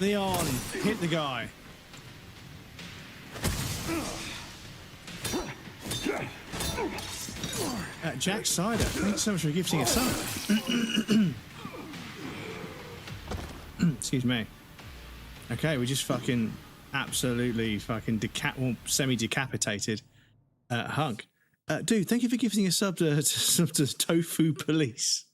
Leon, hit the guy. Jack Cider, thanks so much for gifting us up. Excuse me. Okay, we just fucking absolutely fucking semi-decapitated Hunk. Dude, thank you for gifting a sub to Tofu Police.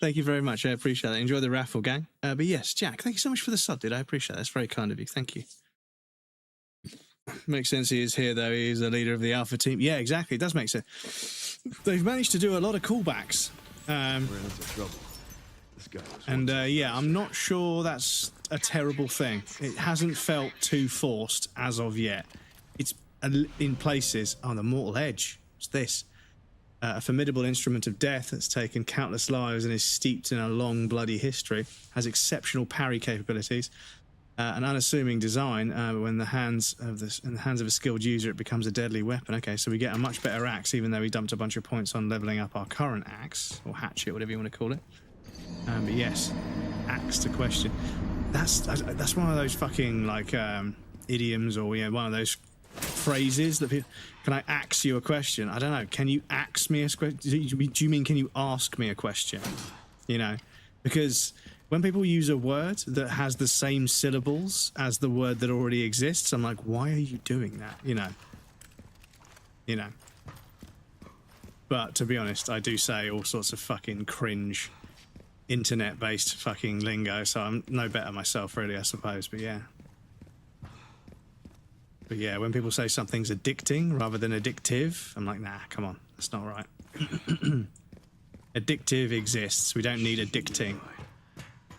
Thank you very much. I appreciate that. Enjoy the raffle, gang. But yes, Jack, thank you so much for the sub, dude. I appreciate that. That's very kind of you. Thank you. Makes sense he is here, though. He is the leader of the Alpha team. Yeah, exactly. It does make sense. They've managed to do a lot of callbacks. We're into trouble. This guy was and yeah, I'm not sure that's a terrible thing. It hasn't felt too forced as of yet. It's in places. Oh, the Mortal Edge. What's this? A formidable instrument of death that's taken countless lives and is steeped in a long, bloody history. Has exceptional parry capabilities. An unassuming design, but when in the hands of a skilled user, it becomes a deadly weapon. Okay, so we get a much better axe, even though we dumped a bunch of points on leveling up our current axe, or hatchet, whatever you want to call it. But yes, axe to question. That's one of those fucking like idioms, or one of those phrases that people, can I ask you a question? I don't know. Can you ask me a question? Do you mean can you ask me a question? You know, because when people use a word that has the same syllables as the word that already exists, I'm like, why are you doing that? You know. But to be honest, I do say all sorts of fucking cringe internet-based fucking lingo, so I'm no better myself, really, I suppose. But yeah. But yeah, when people say something's addicting rather than addictive, I'm like, nah, come on, that's not right. Addictive exists. We don't need addicting.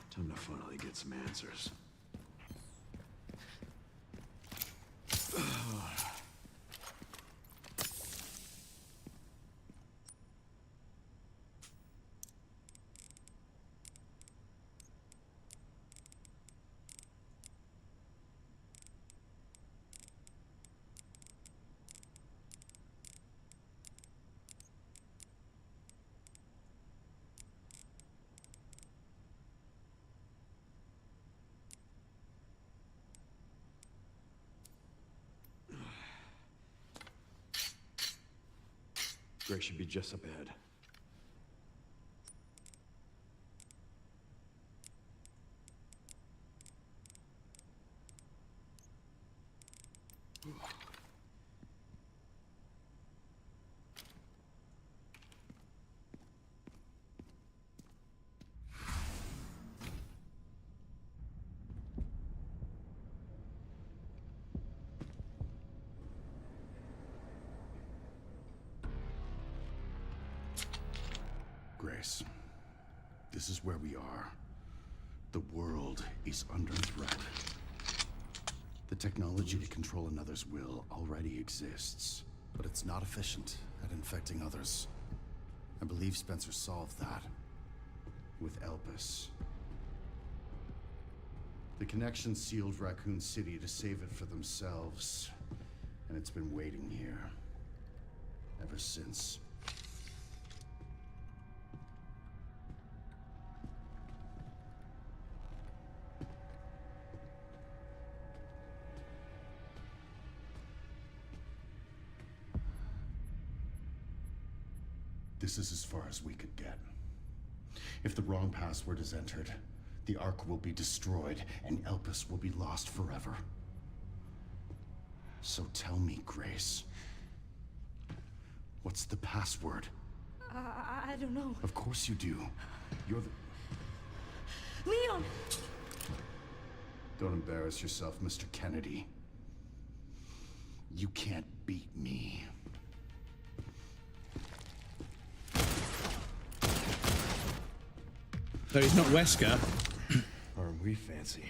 Time to finally get some answers. Gray should be just up ahead. Grace, this is where we are. The world is under threat. The technology to control another's will already exists, but it's not efficient at infecting others. I believe Spencer solved that with Elpis. The Connection sealed Raccoon City to save it for themselves, and it's been waiting here ever since. This is as far as we could get. If the wrong password is entered, the Ark will be destroyed and Elpis will be lost forever. So tell me, Grace, what's the password? I don't know. Of course you do. You're the... Leon! Don't embarrass yourself, Mr. Kennedy. You can't beat me. So he's not Wesker. Aren't we fancy?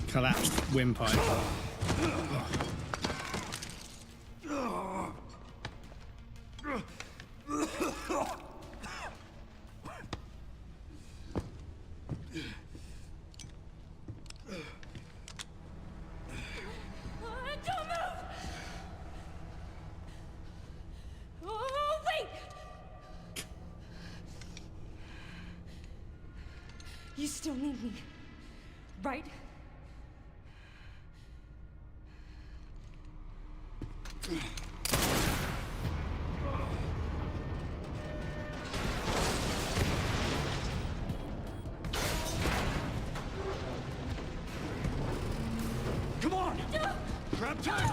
Collapsed windpipe. You still need me, right? Come on! Grab tight!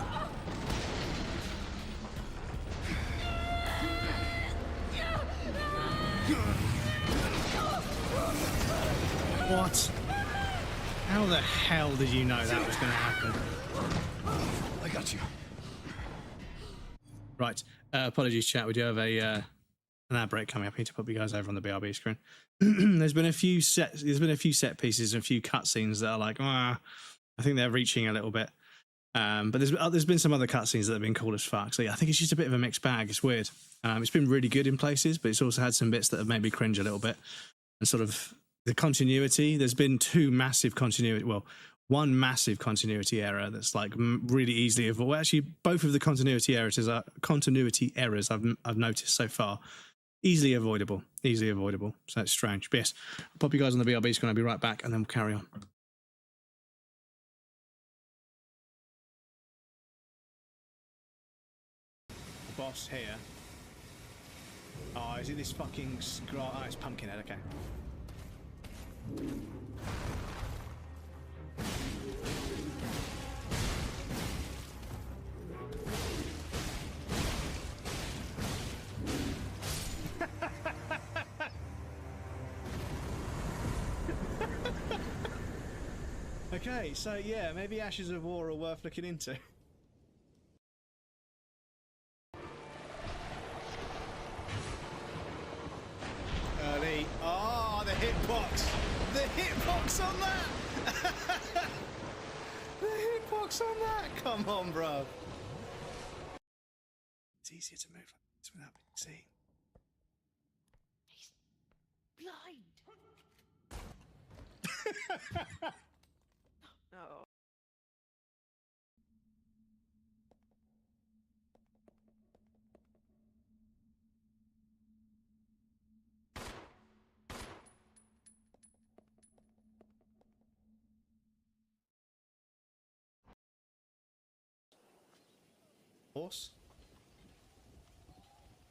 What? How the hell did you know that was going to happen? I got you. Right. Apologies, chat. We do have an ad break coming up. I need to put you guys over on the BRB screen. There's been a few set pieces and a few cutscenes that are like, I think they're reaching a little bit. But there's been some other cutscenes that have been cool as fuck. So yeah, I think it's just a bit of a mixed bag. It's weird. It's been really good in places, but it's also had some bits that have made me cringe a little bit. And sort of the continuity. There's been two massive continuity. Well, one massive continuity error that's like really easily avoidable. Well, actually, both of the continuity errors I've noticed so far easily avoidable. So that's strange. But yes, I'll pop you guys on the BRB screen. I'll be right back, and then we'll carry on. The boss here. Oh, is it this fucking scroll? Oh, it's Pumpkinhead. Okay. Okay, so yeah, maybe Ashes of War are worth looking into. Early. Oh, the hitbox! The hitbox on that! The hitbox on that! Come on, bro. It's easier to move like this without being seen. Blind. No. Horse?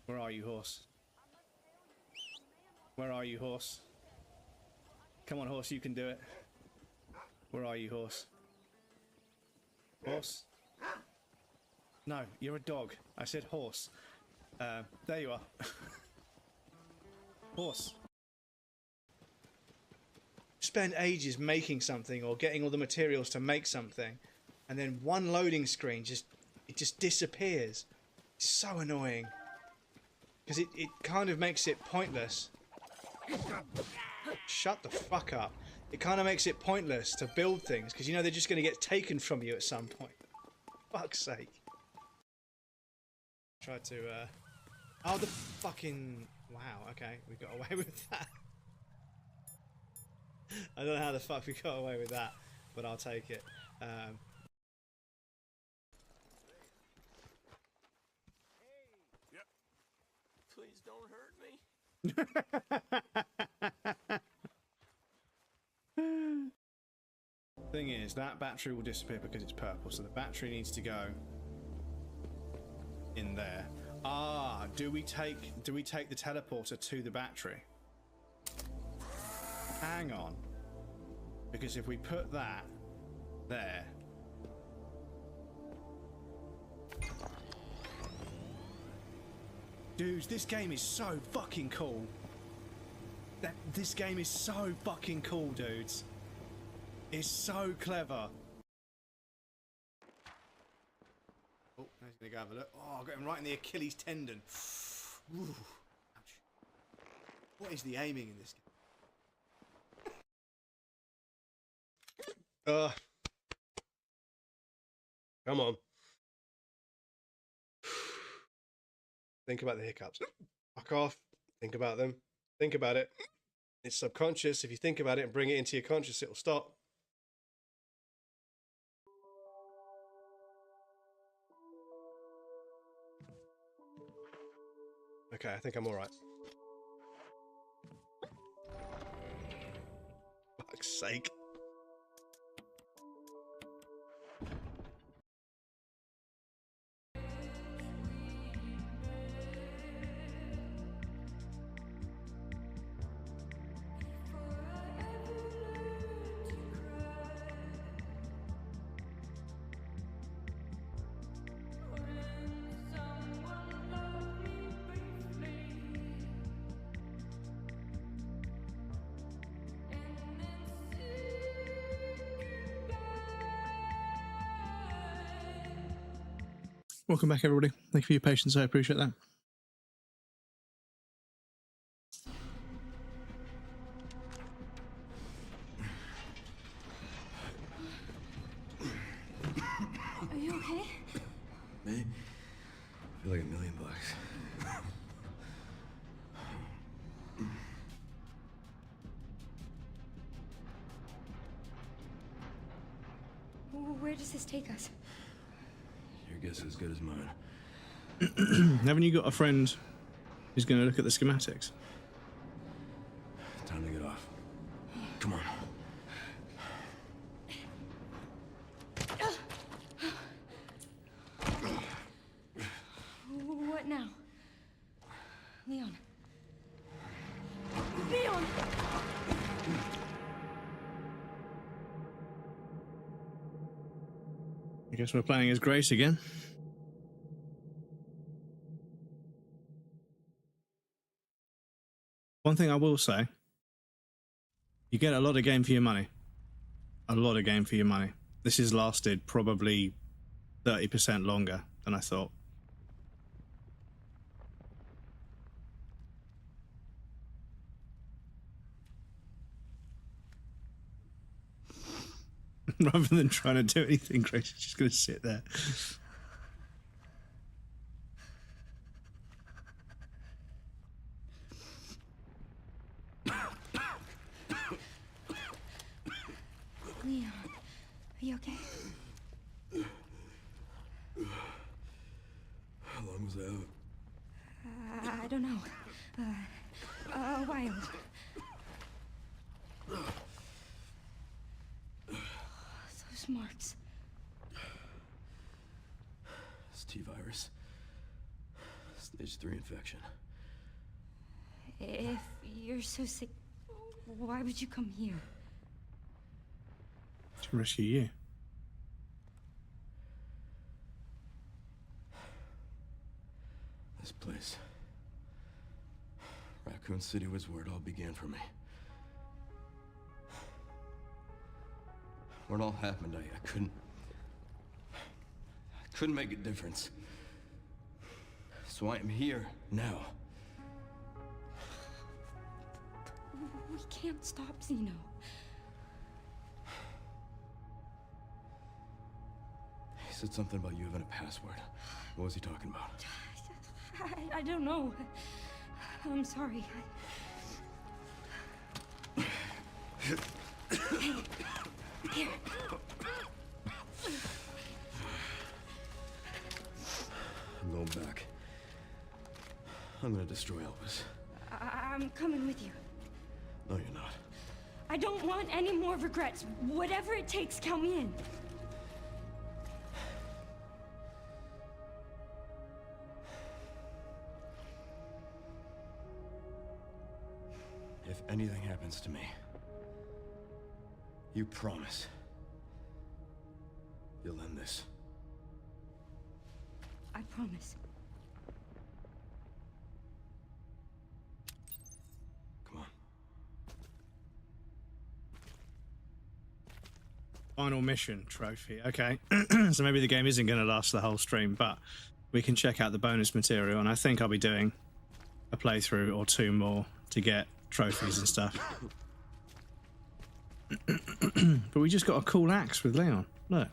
Where are you, horse? Where are you, horse? Come on, horse, you can do it. Where are you, horse? Horse? No, you're a dog. I said horse. There you are. Horse. Spend ages making something or getting all the materials to make something, and then one loading screen just disappears. It's so annoying. Because it kind of makes it pointless. Shut the fuck up. It kind of makes it pointless to build things, because you know they're just going to get taken from you at some point. Fuck's sake. Try to, oh, the fucking... Wow, okay, we got away with that. I don't know how the fuck we got away with that, but I'll take it. Please don't hurt me. Thing is, that battery will disappear because it's purple, so the battery needs to go in there. Ah, do we take the teleporter to the battery? Hang on. Because if we put that there. Dudes, this game is so fucking cool. This game is so fucking cool, dudes. It's so clever. Oh, he's gonna go have a look. Oh, I got him right in the Achilles tendon. Ooh, ouch. What is the aiming in this game? Come on. Think about the hiccups. Fuck off. Think about them. Think about it. It's subconscious. If you think about it and bring it into your conscious, it'll stop. Okay, I think I'm alright. Fuck's sake. Welcome back, everybody. Thank you for your patience. I appreciate that. Are you okay? Me? I feel like $1 million. does this take us? Your guess is as good as mine. Haven't you got a friend who's going to look at the schematics? Time to get off. Come on. What now? Leon. Leon! I guess we're playing as Grace again. One thing I will say, you get a lot of game for your money. A lot of game for your money. This has lasted probably 30% longer than I thought. Rather than trying to do anything, Grace is just going to sit there. Leon, are you okay? How long was I out? I don't know. A while. Those marks. It's T-virus. Stage 3 infection. If you're so sick, why would you come here? To rescue you. This place. Raccoon City was where it all began for me. When it all happened, I couldn't make a difference. So I am here now. We can't stop Zeno. He said something about you having a password. What was he talking about? I don't know. I'm sorry. Here. I'm going back. I'm gonna destroy Elvis. I'm coming with you. No, you're not. I don't want any more regrets. Whatever it takes, count me in. If anything happens to me, you promise you'll end this. I promise. Come on. Final mission trophy. Okay. So maybe the game isn't going to last the whole stream, but we can check out the bonus material, and I think I'll be doing a playthrough or two more to get trophies and stuff. But we just got a cool axe with Leon. Look.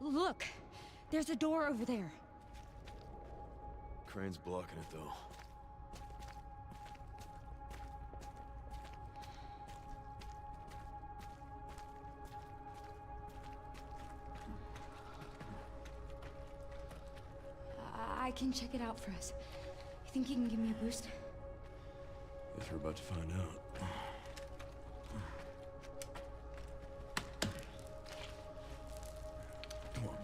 Look, there's a door over there. Crane's blocking it, though. I can check it out for us. You think you can give me a boost? Guess we're about to find out. Come on.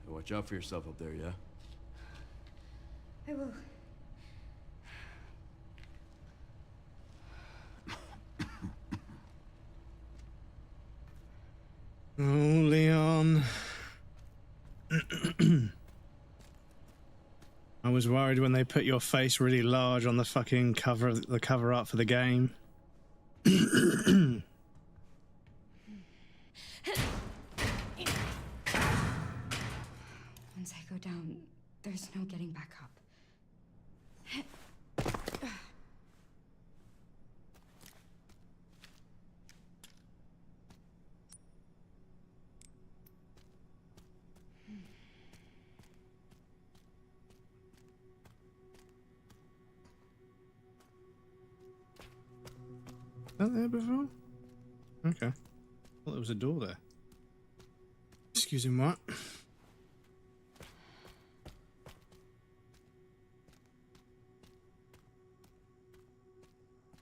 Watch out for yourself up there, yeah? I will. Oh, Leon. I was worried when they put your face really large on the fucking cover, the cover art for the game. Once I go down, there's no getting back up. that there before? Okay. I thought there was a door there. Excuse me, what?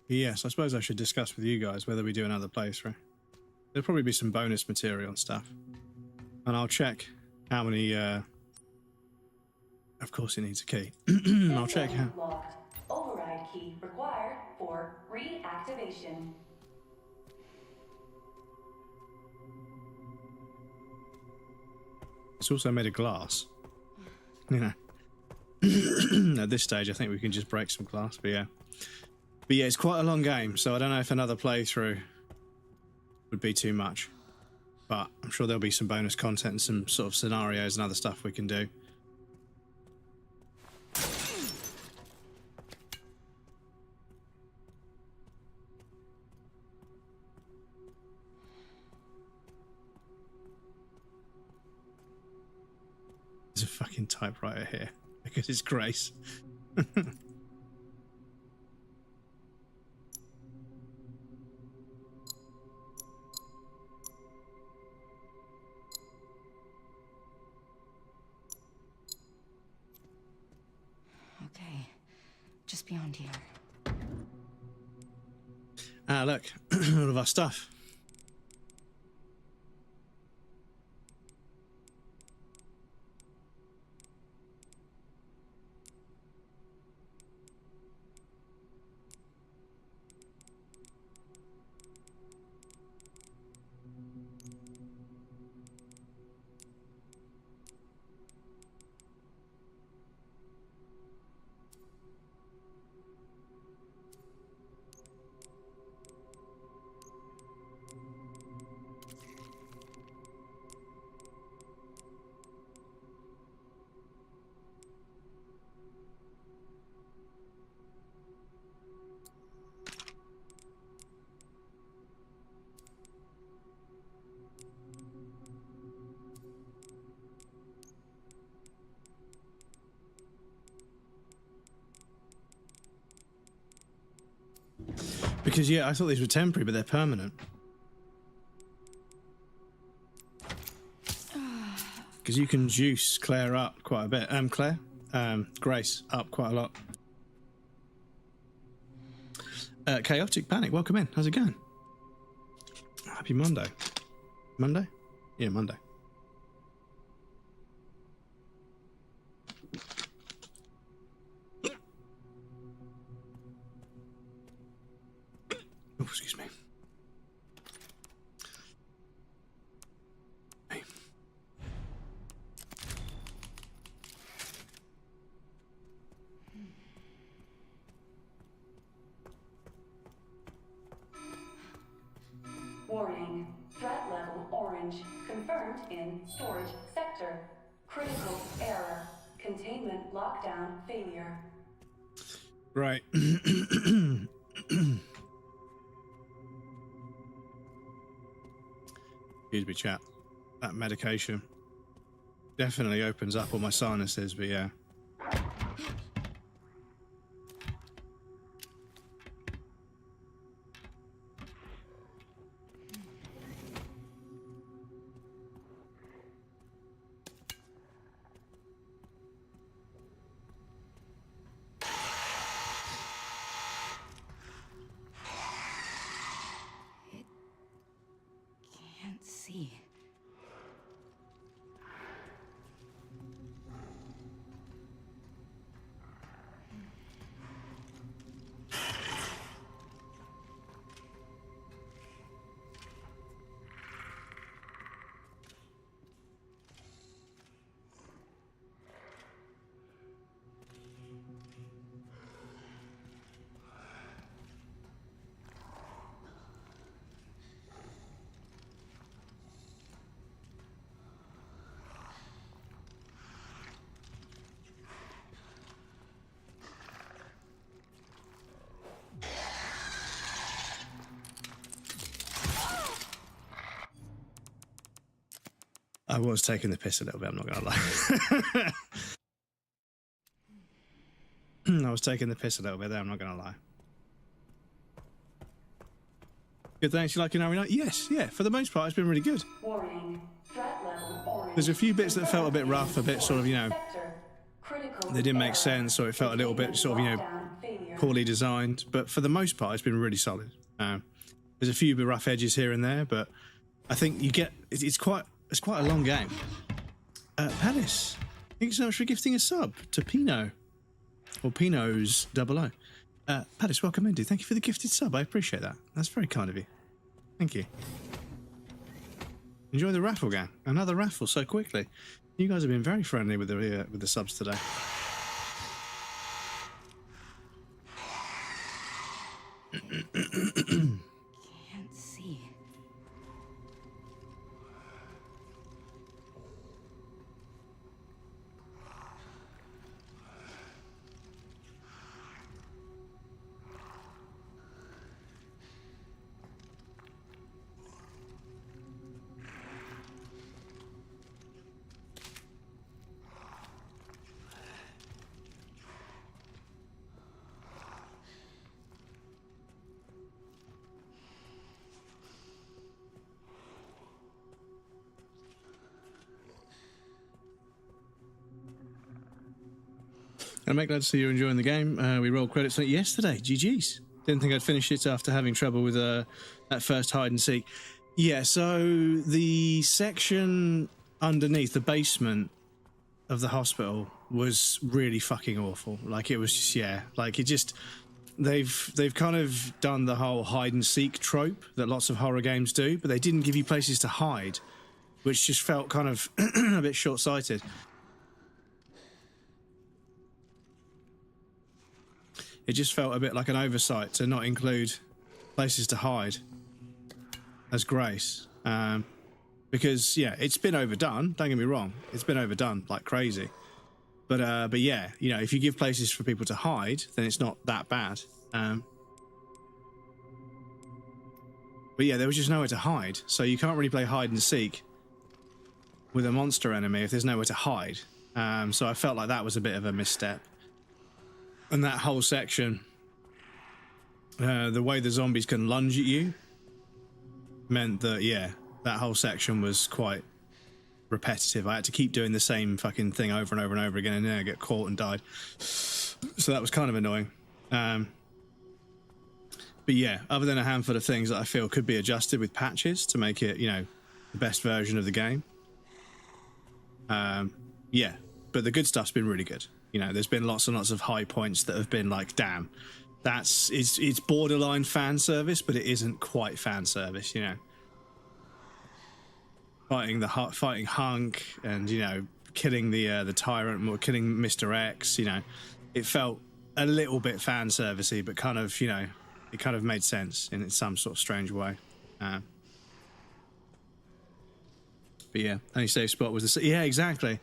Yes, I suppose I should discuss with you guys whether we do another playthrough. There'll probably be some bonus material and stuff. And I'll check how many, of course it needs a key. I'll check how... Locked. Override key required for reactivation. It's also made of glass. You know. At this stage, I think we can just break some glass, but yeah. But yeah, it's quite a long game, so I don't know if another playthrough would be too much. But I'm sure there'll be some bonus content and some sort of scenarios and other stuff we can do. There's a fucking typewriter here because it's Grace. Okay, just beyond here. Ah, look, all of our stuff. Because, yeah, I thought these were temporary, but they're permanent. Because you can juice Claire up quite a bit. Grace up quite a lot. Chaotic Panic, welcome in. How's it going? Happy Monday. Monday? Yeah, Monday. Oh, excuse me. Hey. Warning. Threat level orange. Confirmed in storage sector. Critical error. Containment lockdown failure. Right. Excuse me, chat. That medication definitely opens up all my sinuses, but yeah. Can't see. I was taking the piss a little bit, I'm not going to lie. I was taking the piss a little bit there, I'm not going to lie. Good, thanks. You like Inari Night? Yes, yeah. For the most part, it's been really good. Warning. Threat level orange. There's a few bits that felt a bit rough, a bit sort of, you know, they didn't make sense, or it felt a little bit sort of, you know, poorly designed. But for the most part, it's been really solid. There's a few rough edges here and there, but I think you get it's quite a long game. Palace, thank you so much for gifting a sub to Pino, or Pino's 00. Palace, welcome in, dude. Thank you for the gifted sub. I appreciate that. That's very kind of you. Thank you. Enjoy the raffle, gang. Another raffle so quickly. You guys have been very friendly with the subs today. Can't see. I'm glad to see you're enjoying the game. We rolled credits on it yesterday. GG's. Didn't think I'd finish it after having trouble with that first hide and seek. Yeah, so the section underneath the basement of the hospital was really fucking awful. Like, it was just, yeah, like it just, they've kind of done the whole hide and seek trope that lots of horror games do, but they didn't give you places to hide, which just felt kind of a bit short-sighted. It just felt a bit like an oversight to not include places to hide as Grace. Because, yeah, it's been overdone. Don't get me wrong. It's been overdone like crazy. But yeah, you know, if you give places for people to hide, then it's not that bad. But yeah, there was just nowhere to hide. So you can't really play hide and seek with a monster enemy if there's nowhere to hide. So I felt like that was a bit of a misstep. And that whole section, the way the zombies can lunge at you, meant that, yeah, that whole section was quite repetitive. I had to keep doing the same fucking thing over and over and over again, and then I get caught and died. So that was kind of annoying. But yeah, other than a handful of things that I feel could be adjusted with patches to make it, you know, the best version of the game. Yeah, but the good stuff's been really good. You know, there's been lots and lots of high points that have been like, damn, it's borderline fan service, but it isn't quite fan service, you know. Fighting Hunk and, you know, killing the tyrant, or killing Mr. X, you know, it felt a little bit fan servicey, but kind of, you know, it kind of made sense in some sort of strange way. But yeah, only safe spot was the, yeah, exactly.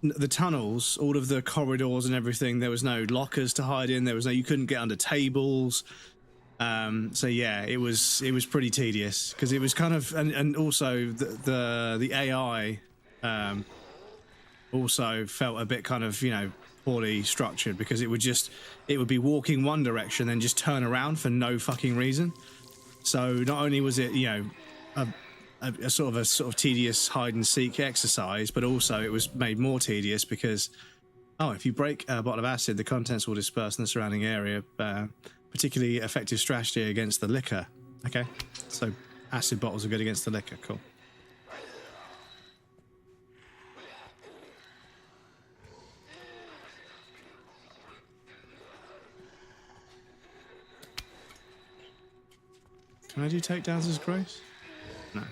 The tunnels, all of the corridors and everything, there was no lockers to hide in. There was no, you couldn't get under tables. So yeah, it was pretty tedious because it was kind of, and also the AI also felt a bit kind of, you know, poorly structured, because it would be walking one direction then just turn around for no fucking reason. So not only was it, you know, a sort of tedious hide and seek exercise, but also it was made more tedious because, oh, if you break a bottle of acid, the contents will disperse in the surrounding area. Particularly effective strategy against the liquor. Okay, so acid bottles are good against the liquor. Cool. Can I do takedowns as Grace? No.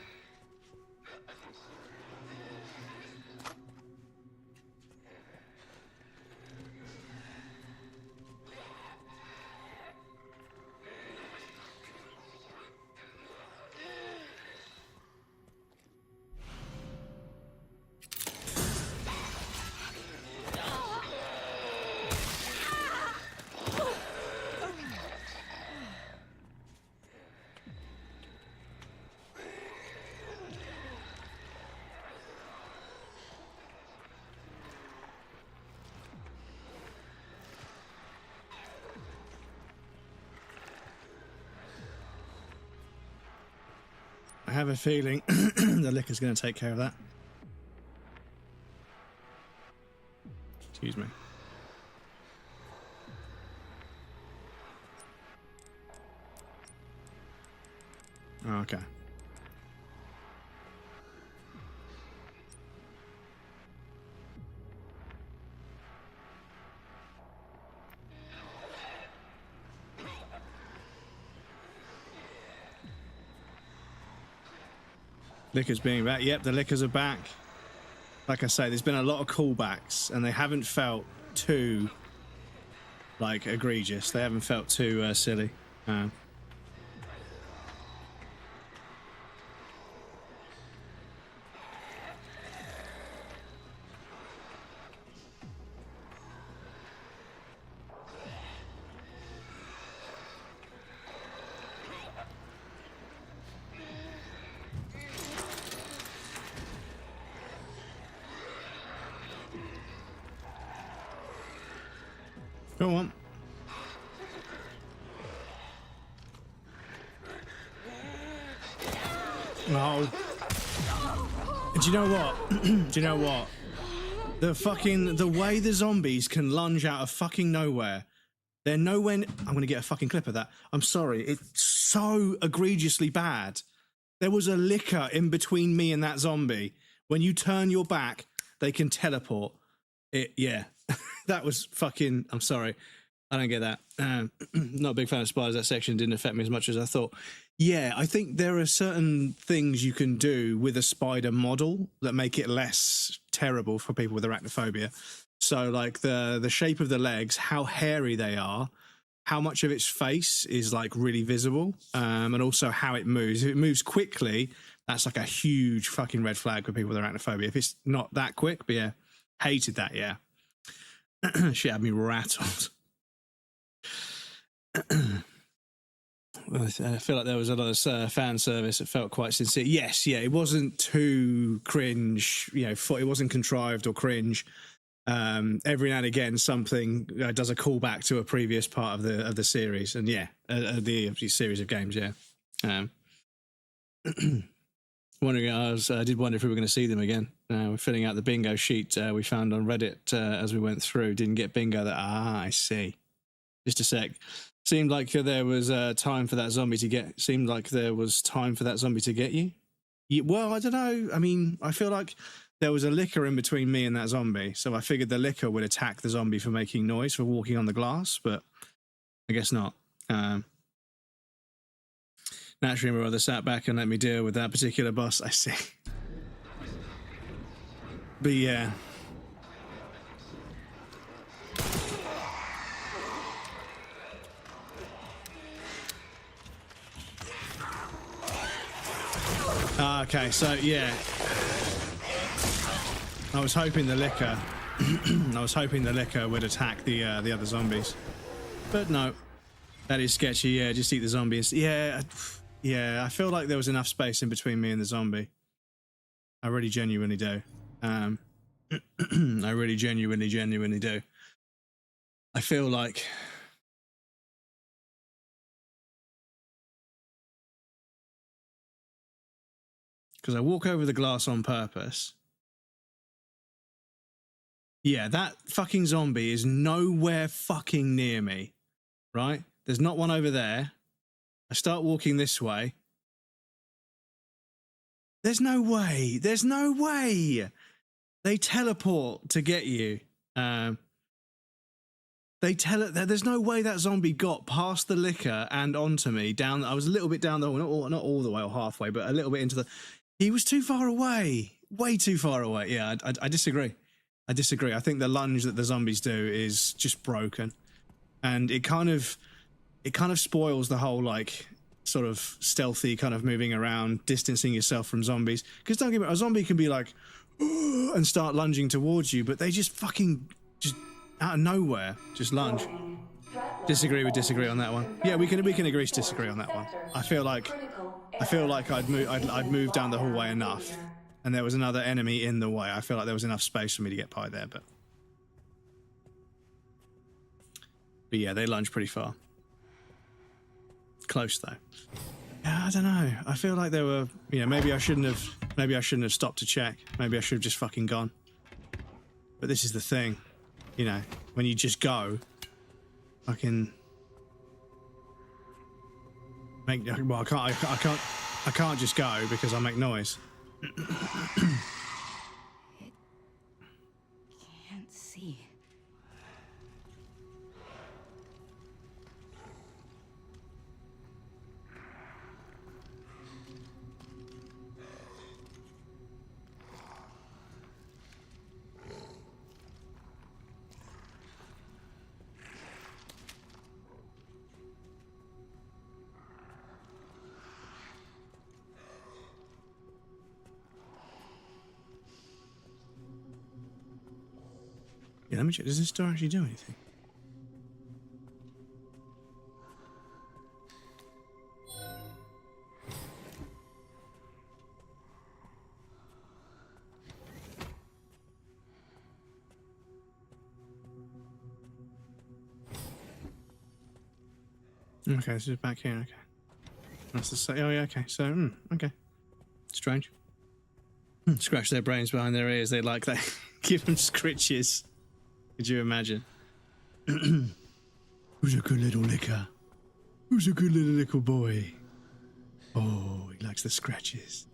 have a feeling the liquor's going to take care of that. Excuse me. Oh, okay. Liquors being back. Yep, the liquors are back. Like I say, there's been a lot of callbacks, and they haven't felt too, like, egregious. They haven't felt too silly. Go on. No. Do you know what? Do you know what? The way the zombies can lunge out of fucking nowhere. They're nowhere. I'm gonna get a fucking clip of that. I'm sorry. It's so egregiously bad. There was a licker in between me and that zombie. When you turn your back, they can teleport. Yeah. That was fucking. I'm sorry. I don't get that. Not a big fan of spiders. That section didn't affect me as much as I thought. Yeah, I think there are certain things you can do with a spider model that make it less terrible for people with arachnophobia. So, like the shape of the legs, how hairy they are, how much of its face is like really visible, and also how it moves. If it moves quickly, that's like a huge fucking red flag for people with arachnophobia. If it's not that quick, but yeah, hated that. Yeah, shit had me rattled. I feel like there was a lot of fan service. It felt quite sincere. Yes, yeah, it wasn't too cringe. You know, it wasn't contrived or cringe. Every now and again, something does a callback to a previous part of the series, and yeah, the series of games. Yeah. Wondering, I did wonder if we were going to see them again. We're filling out the bingo sheet we found on Reddit as we went through. Didn't get bingo. I see. Just a sec. Seemed like there was time for that zombie to get. Seemed like there was time for that zombie to get you. Well, I don't know. I mean, I feel like there was a licker in between me and that zombie, so I figured the licker would attack the zombie for making noise, for walking on the glass, but I guess not. Naturally, my brother sat back and let me deal with that particular boss. I see. But yeah. Okay, so yeah, I was hoping the licker, would attack the other zombies, but no, that is sketchy. Yeah, just eat the zombies. Yeah, I feel like there was enough space in between me and the zombie. I really genuinely do. I really genuinely do. I feel like. Because I walk over the glass on purpose. Yeah, that fucking zombie is nowhere fucking near me, right? There's not one over there. I start walking this way. There's no way. There's no way. They teleport to get you. There's no way that zombie got past the licker and onto me. Down. I was a little bit down the hall, not all the way or halfway, but a little bit into the. He was too far away. Way too far away. Yeah, I disagree. I disagree. I think the lunge that the zombies do is just broken. And it kind of spoils the whole, like, sort of stealthy kind of moving around, distancing yourself from zombies. Because don't get me wrong, a zombie can be like, and start lunging towards you, but they just fucking, just out of nowhere, just lunge. Disagree on that one. Yeah, we can agree to disagree on that one. I feel like I'd moved down the hallway enough, and there was another enemy in the way. I feel like there was enough space for me to get by there, but yeah, they lunge pretty far. Close though. Yeah, I don't know. I feel like there were, you know, maybe I shouldn't have stopped to check. Maybe I should have just fucking gone. But this is the thing, you know, when you just go, fucking make, well, I can't just go because I make noise. Can't see. Yeah, let me check. Does this door actually do anything? Okay, this is back here. Okay, that's the say. Oh yeah. Okay, so okay, strange. Scratch their brains behind their ears. They like that. Give them scritches. Could you imagine? Who's a good little licker? Who's a good little boy? Oh, he likes the scratches.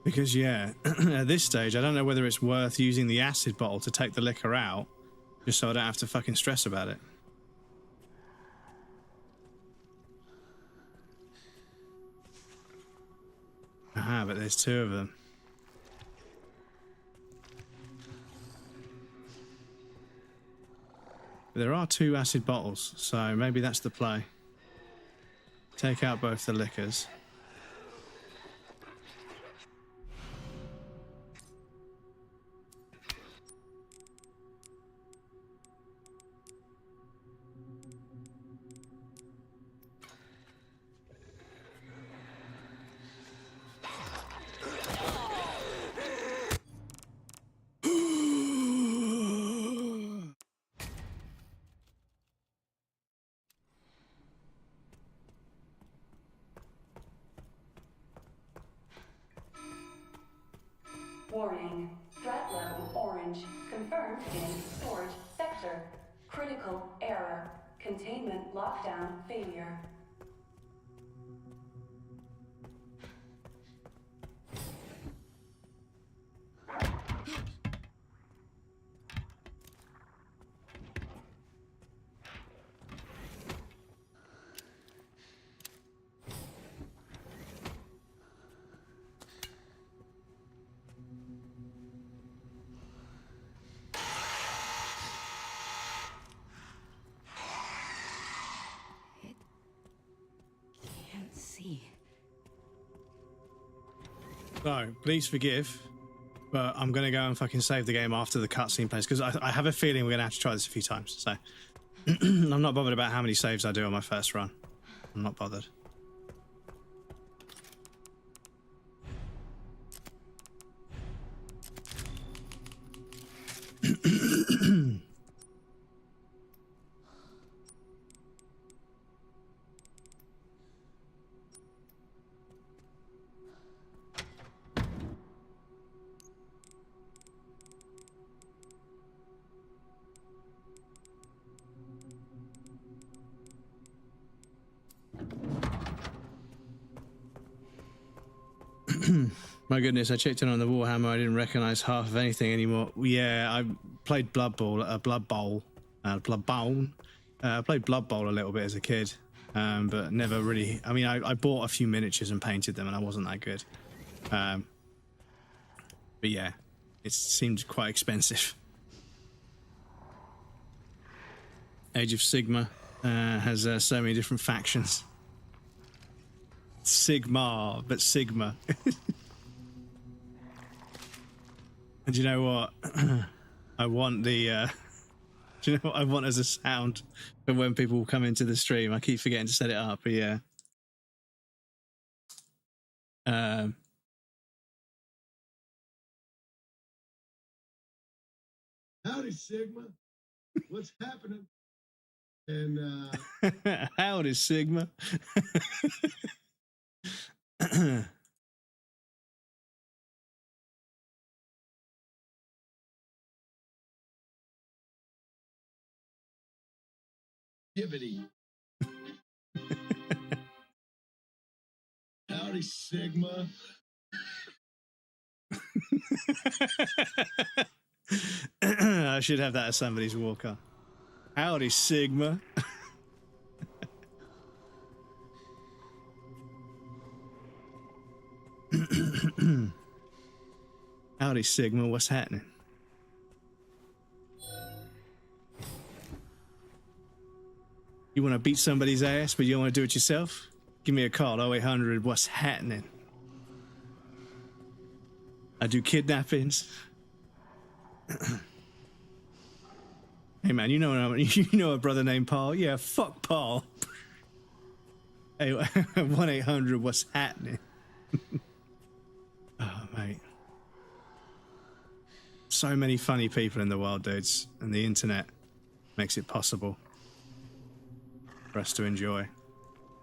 Because, yeah, at this stage, I don't know whether it's worth using the acid bottle to take the liquor out, just so I don't have to fucking stress about it. Ah, but there's two of them. There are two acid bottles, so maybe that's the play. Take out both the liquors. Warning. Threat level orange. Confirmed in storage sector. Critical error. Containment lockdown failure. Can't see. So, please forgive, but I'm going to go and fucking save the game after the cutscene plays, because I have a feeling we're going to have to try this a few times, so... I'm not bothered about how many saves I do on my first run. I'm not bothered. My goodness, I checked in on the Warhammer. I didn't recognize half of anything anymore. Yeah, I played Blood Bowl. I played Blood Bowl a little bit as a kid, but never really. I mean, I bought a few miniatures and painted them, and I wasn't that good. But yeah, it seemed quite expensive. Age of Sigma has so many different factions. Sigma, but Sigma. And you know what? I want the do you know what I want as a sound for when people come into the stream? I keep forgetting to set it up, but yeah. Howdy, Sigma. What's happening? And Howdy, Sigma. Gibbity. Howdy, Sigma. I should have that as somebody's walker. Howdy, Sigma. Howdy, Sigma. What's happening? You want to beat somebody's ass, but you don't want to do it yourself? Give me a call, 0800. What's happening? I do kidnappings. Hey man, you know a brother named Paul? Yeah, fuck Paul. Hey, 1-800. What's happening? Oh mate, so many funny people in the world, dudes, and the internet makes it possible for us to enjoy.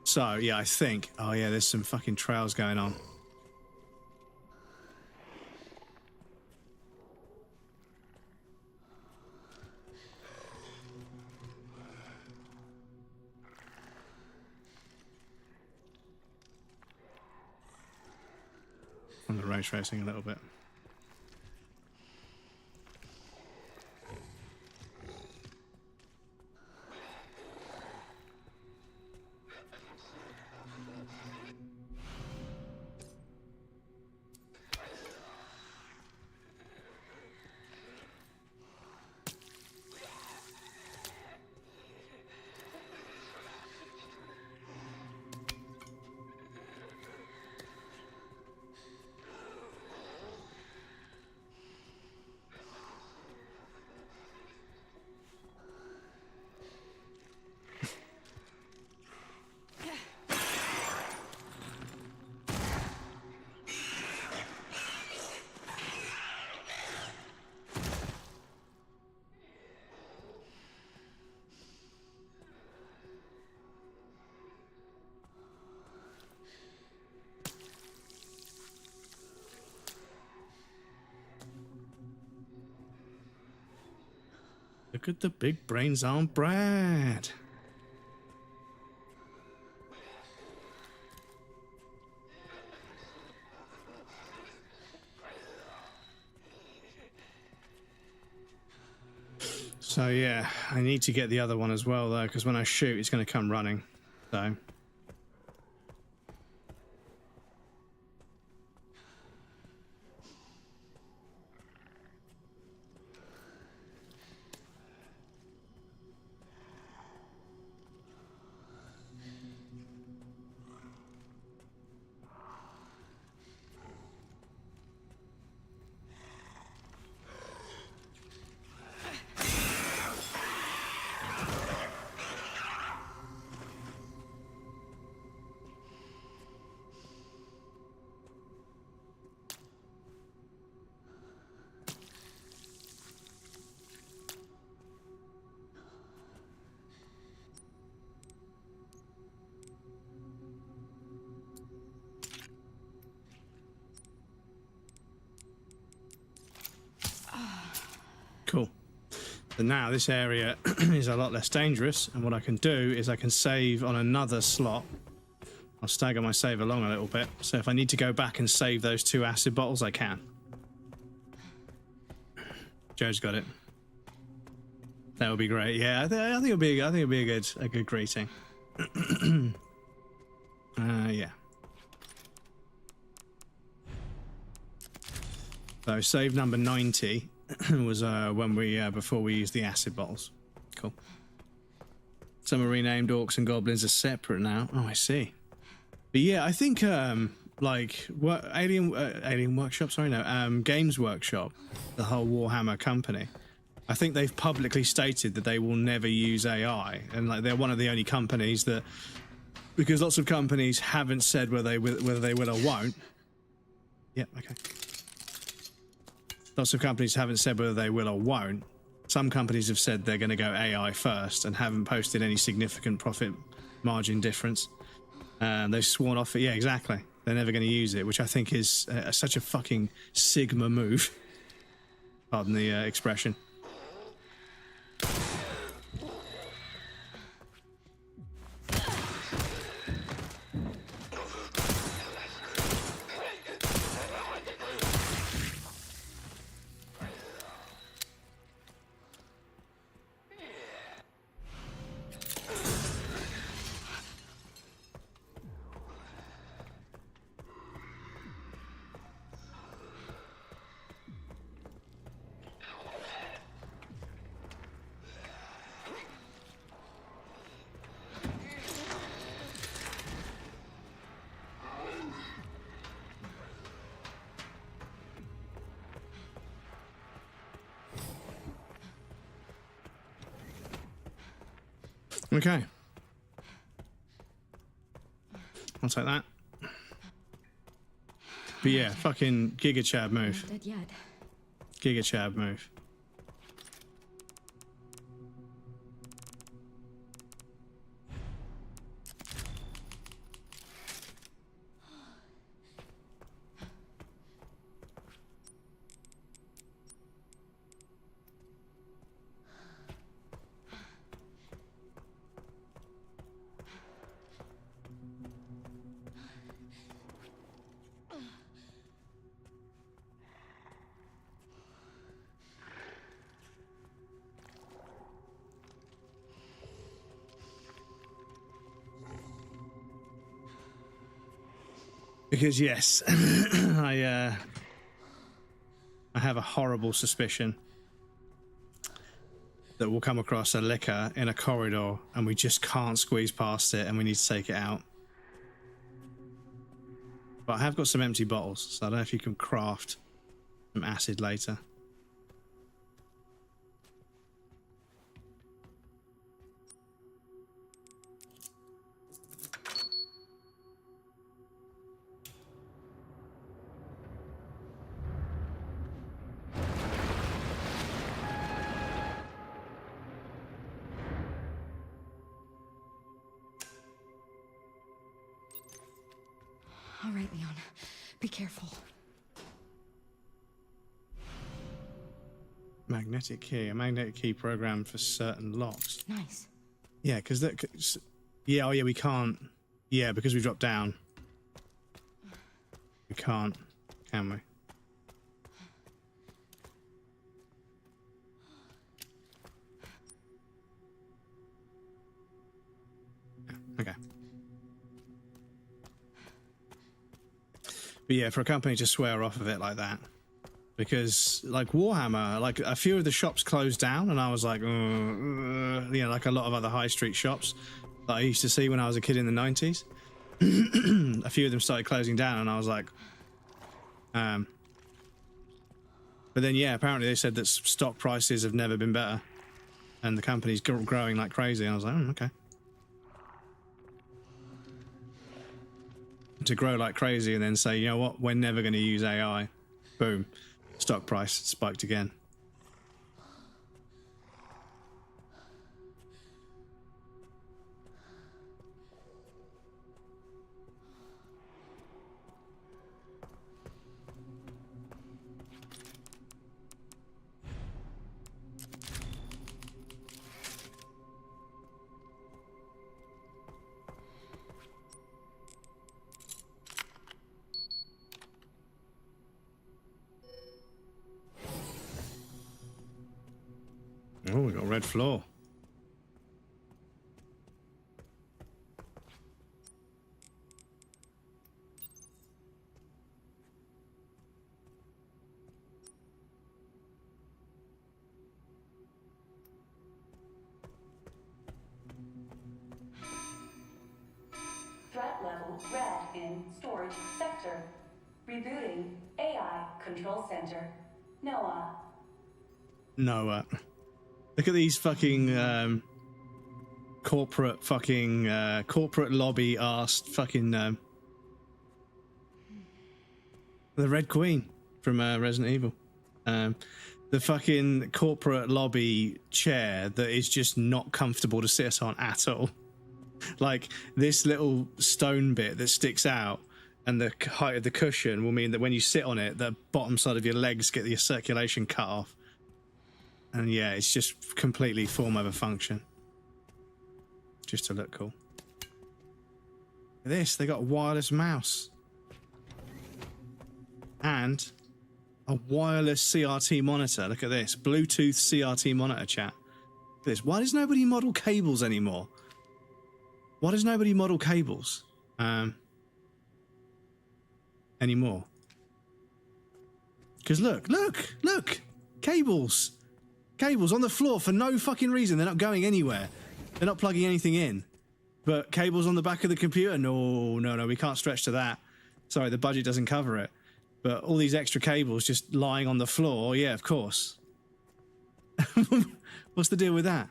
So yeah, I think. Oh yeah, there's some fucking trails going on. From the ray tracing a little bit. Look at the big brains on Brad. So yeah, I need to get the other one as well though, because when I shoot, it's going to come running. So. Cool. So now this area is a lot less dangerous, and what I can do is I can save on another slot. I'll stagger my save along a little bit, so if I need to go back and save those 2 acid bottles, I can. Joe's got it. That would be great. Yeah, I think it'll be a good greeting. Yeah. So save number 90 was when we before we used the acid bottles. Cool. Some are renamed. Orcs and goblins are separate now. Oh, I see. But yeah, I think like what Alien Workshop. Sorry, no, Games Workshop, the whole Warhammer company. I think they've publicly stated that they will never use AI, and like they're one of the only companies that, because lots of companies haven't said whether they will or won't. Yeah. Okay. Lots of companies haven't said whether they will or won't. some companies have said they're going to go AI first and haven't posted any significant profit margin difference. They've sworn off it. Yeah, exactly. They're never going to use it, which I think is such a fucking Sigma move. Pardon the expression. Okay. I'll take that. But yeah, fucking Giga Chad move. Not dead yet. Giga Chad move. Because yes, I have a horrible suspicion that we'll come across a liquor in a corridor and we just can't squeeze past it and we need to take it out. But I have got some empty bottles, so I don't know if you can craft some acid later. All right, Leon. Be careful. Magnetic key. A magnetic key programmed for certain locks. Nice. Yeah, because that... Yeah, oh yeah, we can't... Yeah, because we dropped down. We can't, can we? Okay. But yeah, for a company to swear off of it like that, because like Warhammer, like a few of the shops closed down, and I was like, you know, like a lot of other high street shops that I used to see when I was a kid in the 90s. A few of them started closing down, and I was like, but then yeah, apparently they said that stock prices have never been better, and the company's growing like crazy. And I was like, okay. To grow like crazy and then say, you know what, we're never going to use AI. Boom. Stock price spiked again. Oh, we got a red floor. Threat level red in storage sector. Rebooting AI control center. Noah. Noah. Look at these fucking corporate lobby arsed fucking the Red Queen from Resident Evil. the fucking corporate lobby chair that is just not comfortable to sit on at all. Like, this little stone bit that sticks out and the height of the cushion will mean that when you sit on it, the bottom side of your legs get your circulation cut off. And yeah, it's just completely form over function. Just to look cool. This, they got a wireless mouse. And a wireless CRT monitor. Look at this. Bluetooth CRT monitor, chat. Look at this. Why does nobody model cables anymore? Why does nobody model cables? Anymore? Because look. Cables. Cables on the floor for no fucking reason. They're not going anywhere. They're not plugging anything in. But cables on the back of the computer? No, we can't stretch to that. Sorry, the budget doesn't cover it. But all these extra cables just lying on the floor, yeah, of course. What's the deal with that?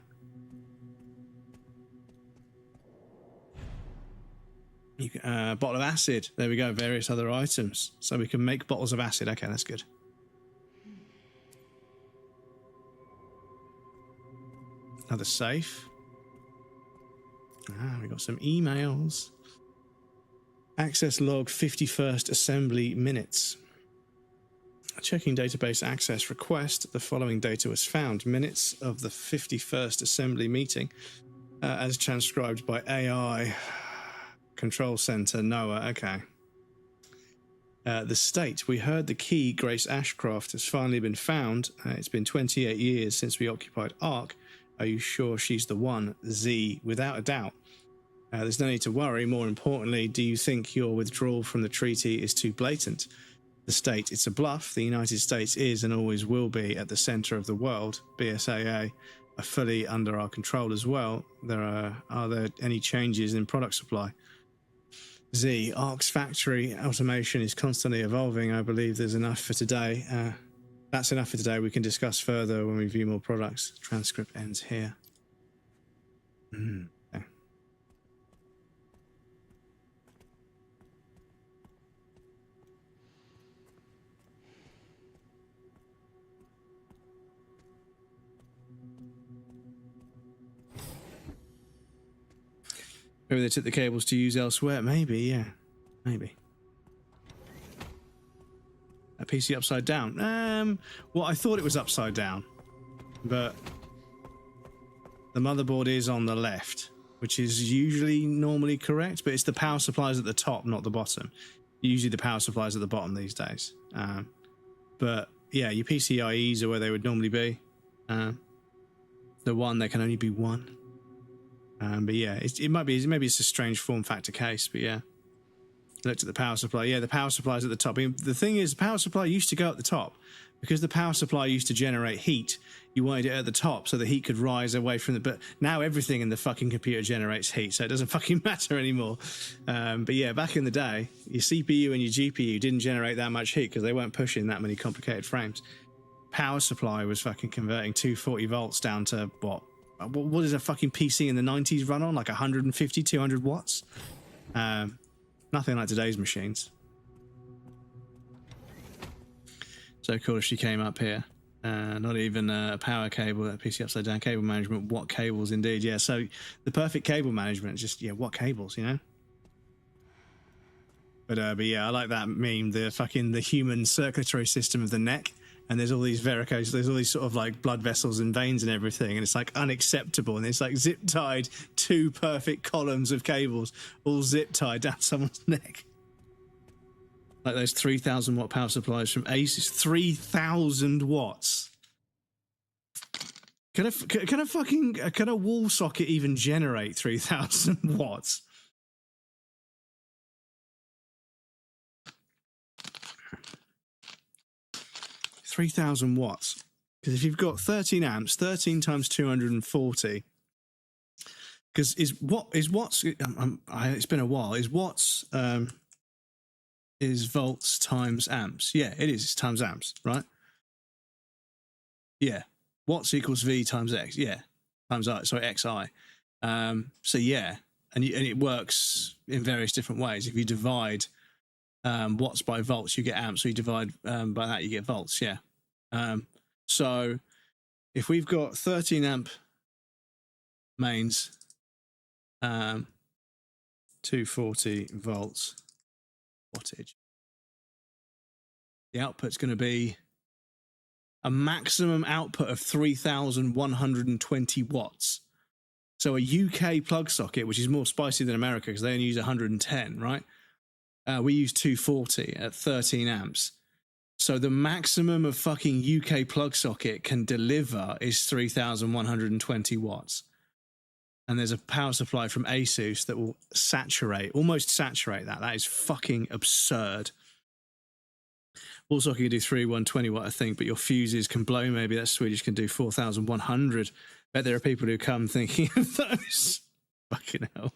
Bottle of acid. There we go, various other items. So we can make bottles of acid. Okay, that's good. Another safe. We got some emails. Access log 51st assembly minutes. Checking database access request. The following data was found. Minutes of the 51st assembly meeting as transcribed by AI Control Center NOAA. Okay. The state. We heard the key, Grace Ashcroft, has finally been found. It's been 28 years since we occupied Ark. Are you sure she's the one? Z, without a doubt. There's no need to worry. More importantly, do you think your withdrawal from the treaty is too blatant? The state, it's a bluff. The United States is and always will be at the center of the world. BSAA are fully under our control as well. Are there any changes in product supply? Z, Ark's factory automation is constantly evolving. I believe there's enough for today. That's enough for today. We can discuss further when we view more products. Transcript ends here. Okay. Maybe they took the cables to use elsewhere. Maybe, yeah. Maybe. A PC upside down. Well, I thought it was upside down, but the motherboard is on the left, which is usually normally correct, but it's the power supplies at the top, not the bottom. Usually the power supplies at the bottom these days. But yeah, your PCIEs are where they would normally be. The one, there can only be one. But yeah, it might be, maybe it's a strange form factor case, but yeah. Looked at the power supply. Yeah, the power supply's at the top. I mean, the thing is, the power supply used to go at the top. Because the power supply used to generate heat, you wanted it at the top so the heat could rise away from the... But now everything in the fucking computer generates heat, so it doesn't fucking matter anymore. But yeah, back in the day, your CPU and your GPU didn't generate that much heat because they weren't pushing that many complicated frames. Power supply was fucking converting 240 volts down to, what is a fucking PC in the 90s run on? Like 150, 200 watts? Nothing like today's machines. So cool if she came up here. Not even a power cable, a PC upside down cable management. What cables indeed? Yeah, so the perfect cable management is just, yeah, what cables, you know? But yeah, I like that meme, the human circulatory system of the neck. And there's all these varicose, there's all these sort of like blood vessels and veins and everything. And it's like unacceptable. And it's like zip tied 2 perfect columns of cables, all zip tied down someone's neck. Like those 3,000 watt power supplies from Asus. 3,000 watts. Can a wall socket even generate 3,000 watts? $3,000 watts. Because if you've got 13 amps, 13 times 240. Because it's been a while. Is watts is volts times amps? Yeah, it is. It's times amps, right? Yeah, watts equals V times X. Yeah, times I. Sorry, XI. So yeah, and it works in various different ways. If you divide watts by volts, you get amps. So you divide by that, you get volts. Yeah. So if we've got 13 amp mains, 240 volts wattage, the output's going to be a maximum output of 3,120 watts. So a UK plug socket, which is more spicy than America because they only use 110, right? We use 240 at 13 amps. So the maximum of fucking UK plug socket can deliver is 3,120 watts. And there's a power supply from ASUS that will almost saturate that. That is fucking absurd. Wall socket can do 3,120 watt, I think, but your fuses can blow. Maybe that Swedish can do 4,100. Bet there are people who come thinking of those. Fucking hell.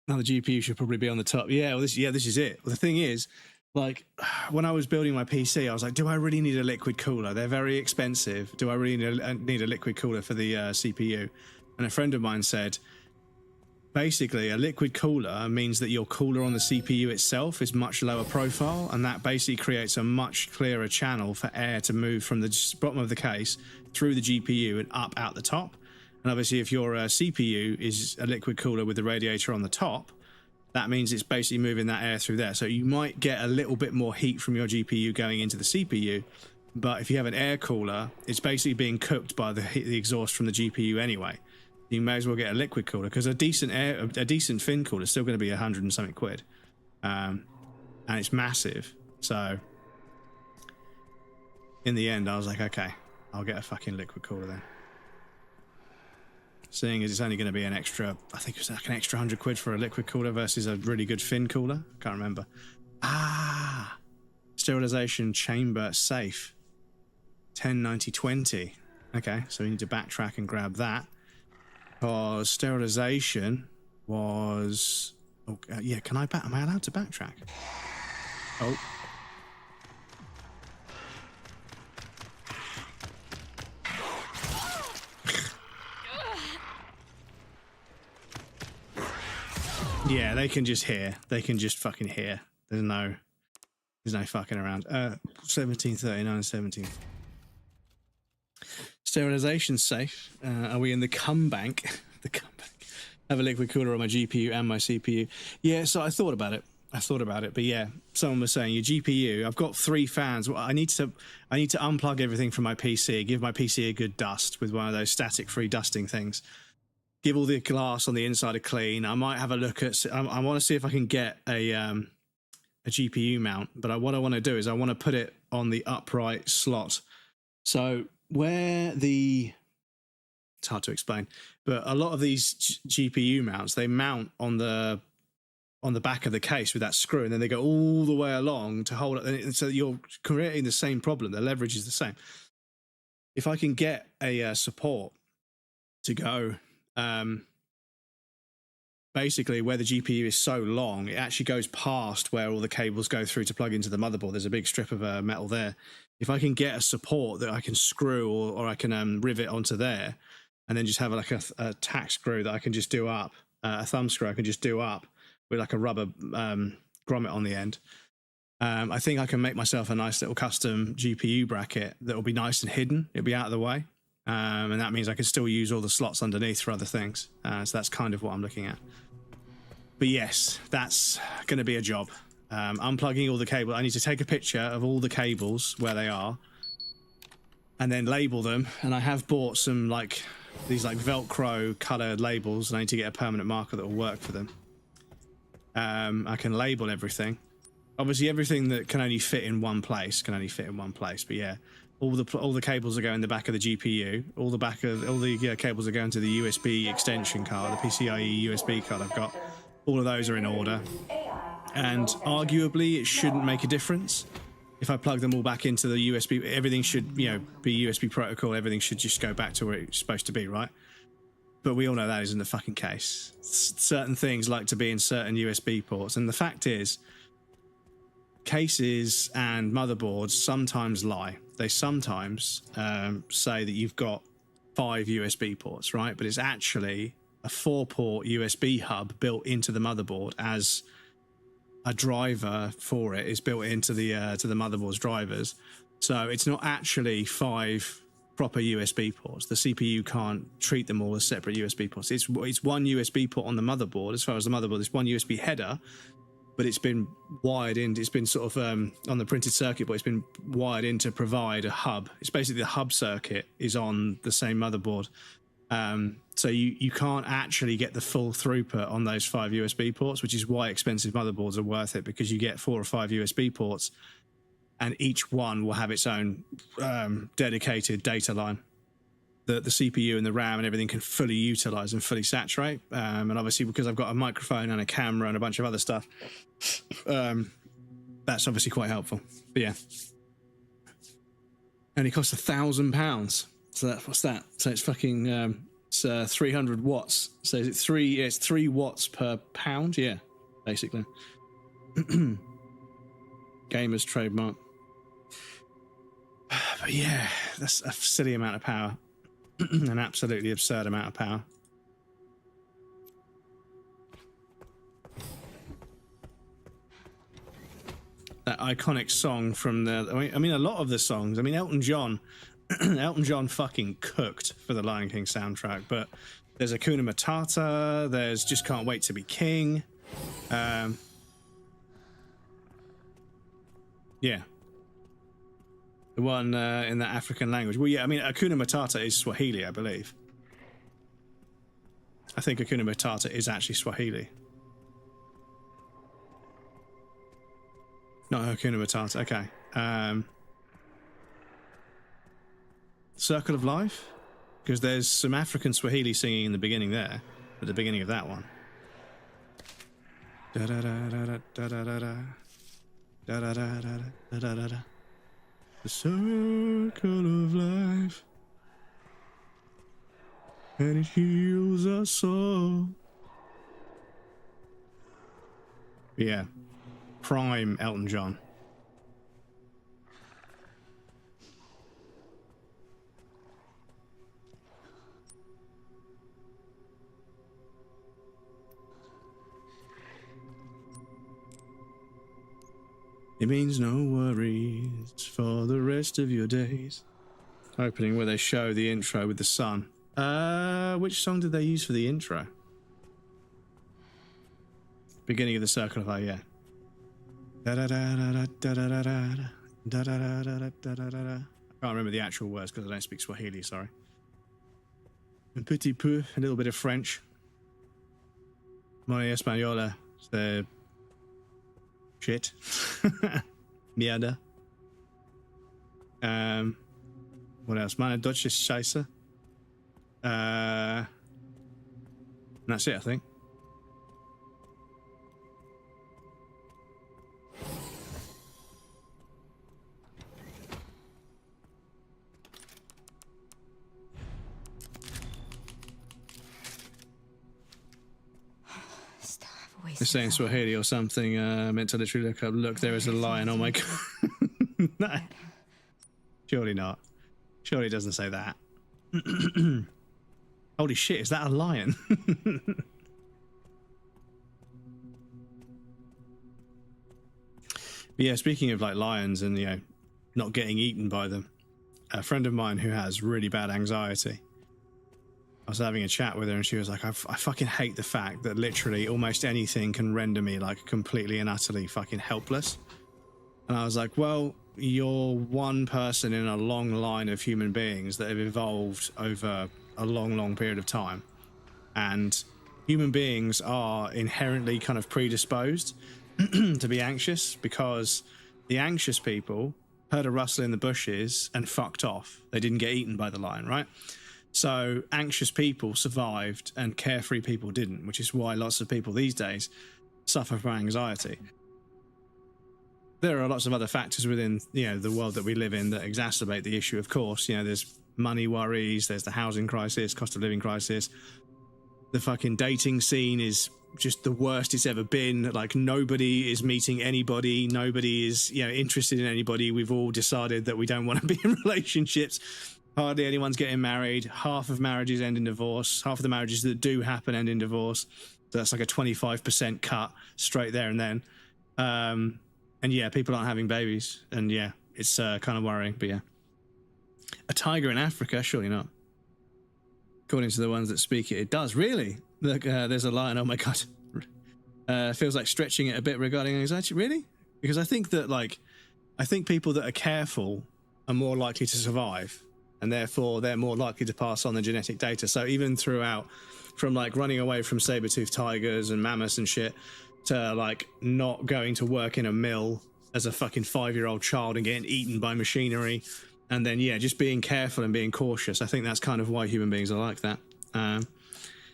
Now the GPU should probably be on the top. Yeah, well, this is it. Well, the thing is, like, when I was building my PC, I was like, do I really need a liquid cooler? They're very expensive. Do I really need a liquid cooler for the CPU? And a friend of mine said, basically, a liquid cooler means that your cooler on the CPU itself is much lower profile, and that basically creates a much clearer channel for air to move from the bottom of the case through the GPU and up out the top. And obviously, if your CPU is a liquid cooler with the radiator on the top, that means it's basically moving that air through there. So you might get a little bit more heat from your GPU going into the CPU, but if you have an air cooler, it's basically being cooked by the exhaust from the GPU anyway. You may as well get a liquid cooler, because a decent fin cooler is still going to be 100 and something quid, and it's massive. So in the end, I was like, okay, I'll get a fucking liquid cooler then. Seeing as it's only going to be an extra, I think it was like an extra 100 quid for a liquid cooler versus a really good fin cooler. Can't remember. Sterilization chamber safe. 109020. Okay, so we need to backtrack and grab that. Because sterilization was... Oh, yeah, am I allowed to backtrack? Oh. Yeah, they can just hear. They can just fucking hear. There's no fucking around. 1739, 17. Sterilization safe. Are we in the cum bank? The cum bank. Have a liquid cooler on my GPU and my CPU. Yeah, so I thought about it. But yeah, someone was saying your GPU. I've got 3 fans. Well, I need to unplug everything from my PC. Give my PC a good dust with one of those static-free dusting things. Give all the glass on the inside a clean. I might have a look at... I want to see if I can get a GPU mount. But what I want to do is I want to put it on the upright slot. So where the... It's hard to explain. But a lot of these GPU mounts, they mount on the back of the case with that screw. And then they go all the way along to hold it. And so you're creating the same problem. The leverage is the same. If I can get a support to go... basically where the GPU is so long, it actually goes past where all the cables go through to plug into the motherboard. There's a big strip of metal there. If I can get a support that I can screw or I can rivet onto there, and then just have like a tack screw that I can just do up, a thumb screw I can just do up with like a rubber grommet on the end. I think I can make myself a nice little custom GPU bracket that will be nice and hidden. It'll be out of the way. And that means I can still use all the slots underneath for other things. So that's kind of what I'm looking at. But yes, that's going to be a job. Unplugging all the cable. I need to take a picture of all the cables where they are and then label them. And I have bought some these Velcro colored labels, and I need to get a permanent marker that will work for them. I can label everything. Obviously, everything that can only fit in one place can only fit in one place. But yeah. All the cables are going in the back of the GPU. All the cables are going to the USB extension card, the PCIe USB card I've got. All of those are in order. And arguably, it shouldn't make a difference. If I plug them all back into the USB, everything should, be USB protocol. Everything should just go back to where it's supposed to be, right? But we all know that isn't the fucking case. Certain things like to be in certain USB ports. And the fact is, cases and motherboards sometimes lie. They sometimes say that you've got 5 USB ports, right? But it's actually a 4-port USB hub built into the motherboard as a driver for it is built into the motherboard's drivers. So it's not actually 5 proper USB ports. The CPU can't treat them all as separate USB ports. It's one USB port on the motherboard. As far as the motherboard, it's one USB header, but it's been wired in. It's been sort of on the printed circuit board. It's been wired in to provide a hub. It's basically the hub circuit is on the same motherboard. So you can't actually get the full throughput on those 5 USB ports, which is why expensive motherboards are worth it, because you get 4 or 5 USB ports, and each one will have its own dedicated data line that the CPU and the RAM and everything can fully utilize and fully saturate. And obviously, because I've got a microphone and a camera and a bunch of other stuff, that's obviously quite helpful. But yeah, only costs £1,000. So what's that? So it's fucking it's 300 watts. So is it 3? Yeah, it's 3 watts per pound. Yeah, basically. Gamer's trademark. But yeah, that's a silly amount of power. An absolutely absurd amount of power. That iconic song from the... I mean, a lot of the songs. I mean, Elton John... Elton John fucking cooked for the Lion King soundtrack, but there's Hakuna Matata, there's Just Can't Wait to Be King. Yeah. The one in the African language. Well, yeah, I mean, Hakuna Matata is Swahili, I believe. I think Hakuna Matata is actually Swahili. Not Hakuna Matata, okay. Circle of Life? Because there's some African Swahili singing in the beginning there, at the beginning of that one. Da da da da da da da da. Da da da da da da da da. The circle of life, and it heals us all. Yeah, prime Elton John. It means no worries for the rest of your days. Opening where they show the intro with the sun. Which song did they use for the intro? Beginning of the Circle of Life, yeah. Da da da da da da da da da da da da da da da. I can't remember the actual words because I don't speak Swahili, sorry. Un petit peu, a little bit of French. Mon española, c'est shit. Mierda. What else? Meine Deutsch ist scheiße. And that's it, I think. They're saying Swahili or something. Meant to literally look up. Look, there is a lion. Oh my god. No. Surely not. Surely it doesn't say that. Holy shit, is that a lion? But yeah, speaking of like lions and, you know, not getting eaten by them, a friend of mine who has really bad anxiety, I was having a chat with her and she was like, I fucking hate the fact that literally almost anything can render me like completely and utterly fucking helpless. And I was like, well, you're one person in a long line of human beings that have evolved over a long, long period of time. And human beings are inherently kind of predisposed to be anxious because the anxious people heard a rustle in the bushes and fucked off. They didn't get eaten by the lion, right? So anxious people survived and carefree people didn't, which is why lots of people these days suffer from anxiety. There are lots of other factors within, you know, the world that we live in that exacerbate the issue, of course. You know, there's money worries, there's the housing crisis, cost of living crisis. The fucking dating scene is just the worst it's ever been. Like, nobody is meeting anybody. Nobody is, you know, interested in anybody. We've all decided that we don't want to be in relationships. Hardly anyone's getting married. Half of marriages end in divorce. Half of the marriages that do happen end in divorce. So that's like a 25% cut straight there and then. And yeah, people aren't having babies. And yeah, it's kind of worrying. But yeah, a tiger in Africa? Surely not. According to the ones that speak it, it does. Really? Look, there's a lion. Oh my god. Feels like stretching it a bit regarding anxiety. Really? Because I think that, like, I think people that are careful are more likely to survive, and therefore they're more likely to pass on the genetic data. So even throughout, from like running away from saber-toothed tigers and mammoths and shit, to like not going to work in a mill as a fucking 5-year-old child and getting eaten by machinery, and then yeah, just being careful and being cautious. I think that's kind of why human beings are like that.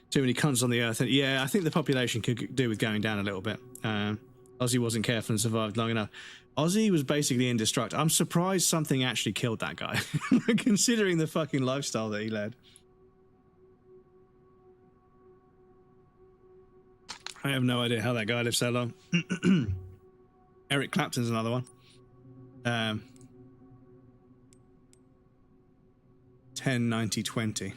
Too many cunts on the earth. And yeah, I think the population could do with going down a little bit. Ozzy wasn't careful and survived long enough. Ozzy was basically indestructible. I'm surprised something actually killed that guy, considering the fucking lifestyle that he led. I have no idea how that guy lived so long. Eric Clapton's another one. 10, 90, 20.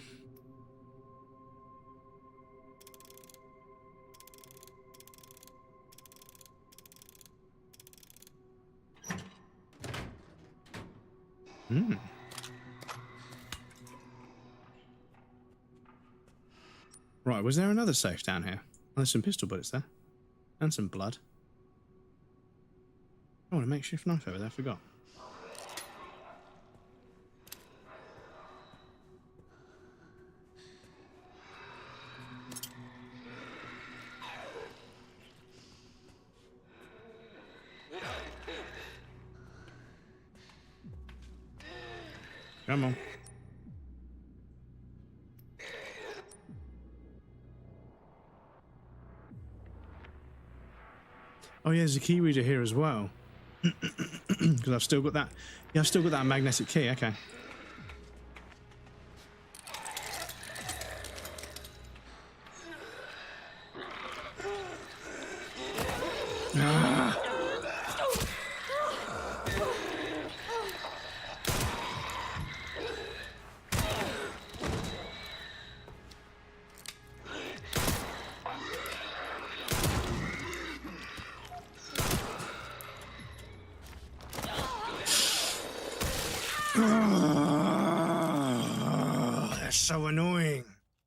Right, was there another safe down here? Oh, there's some pistol bullets there. And some blood. Oh, a makeshift knife over there, I forgot. Come on. Oh yeah, there's a key reader here as well. Because I've still got that. Yeah, I've still got that magnetic key. Okay. That's so annoying.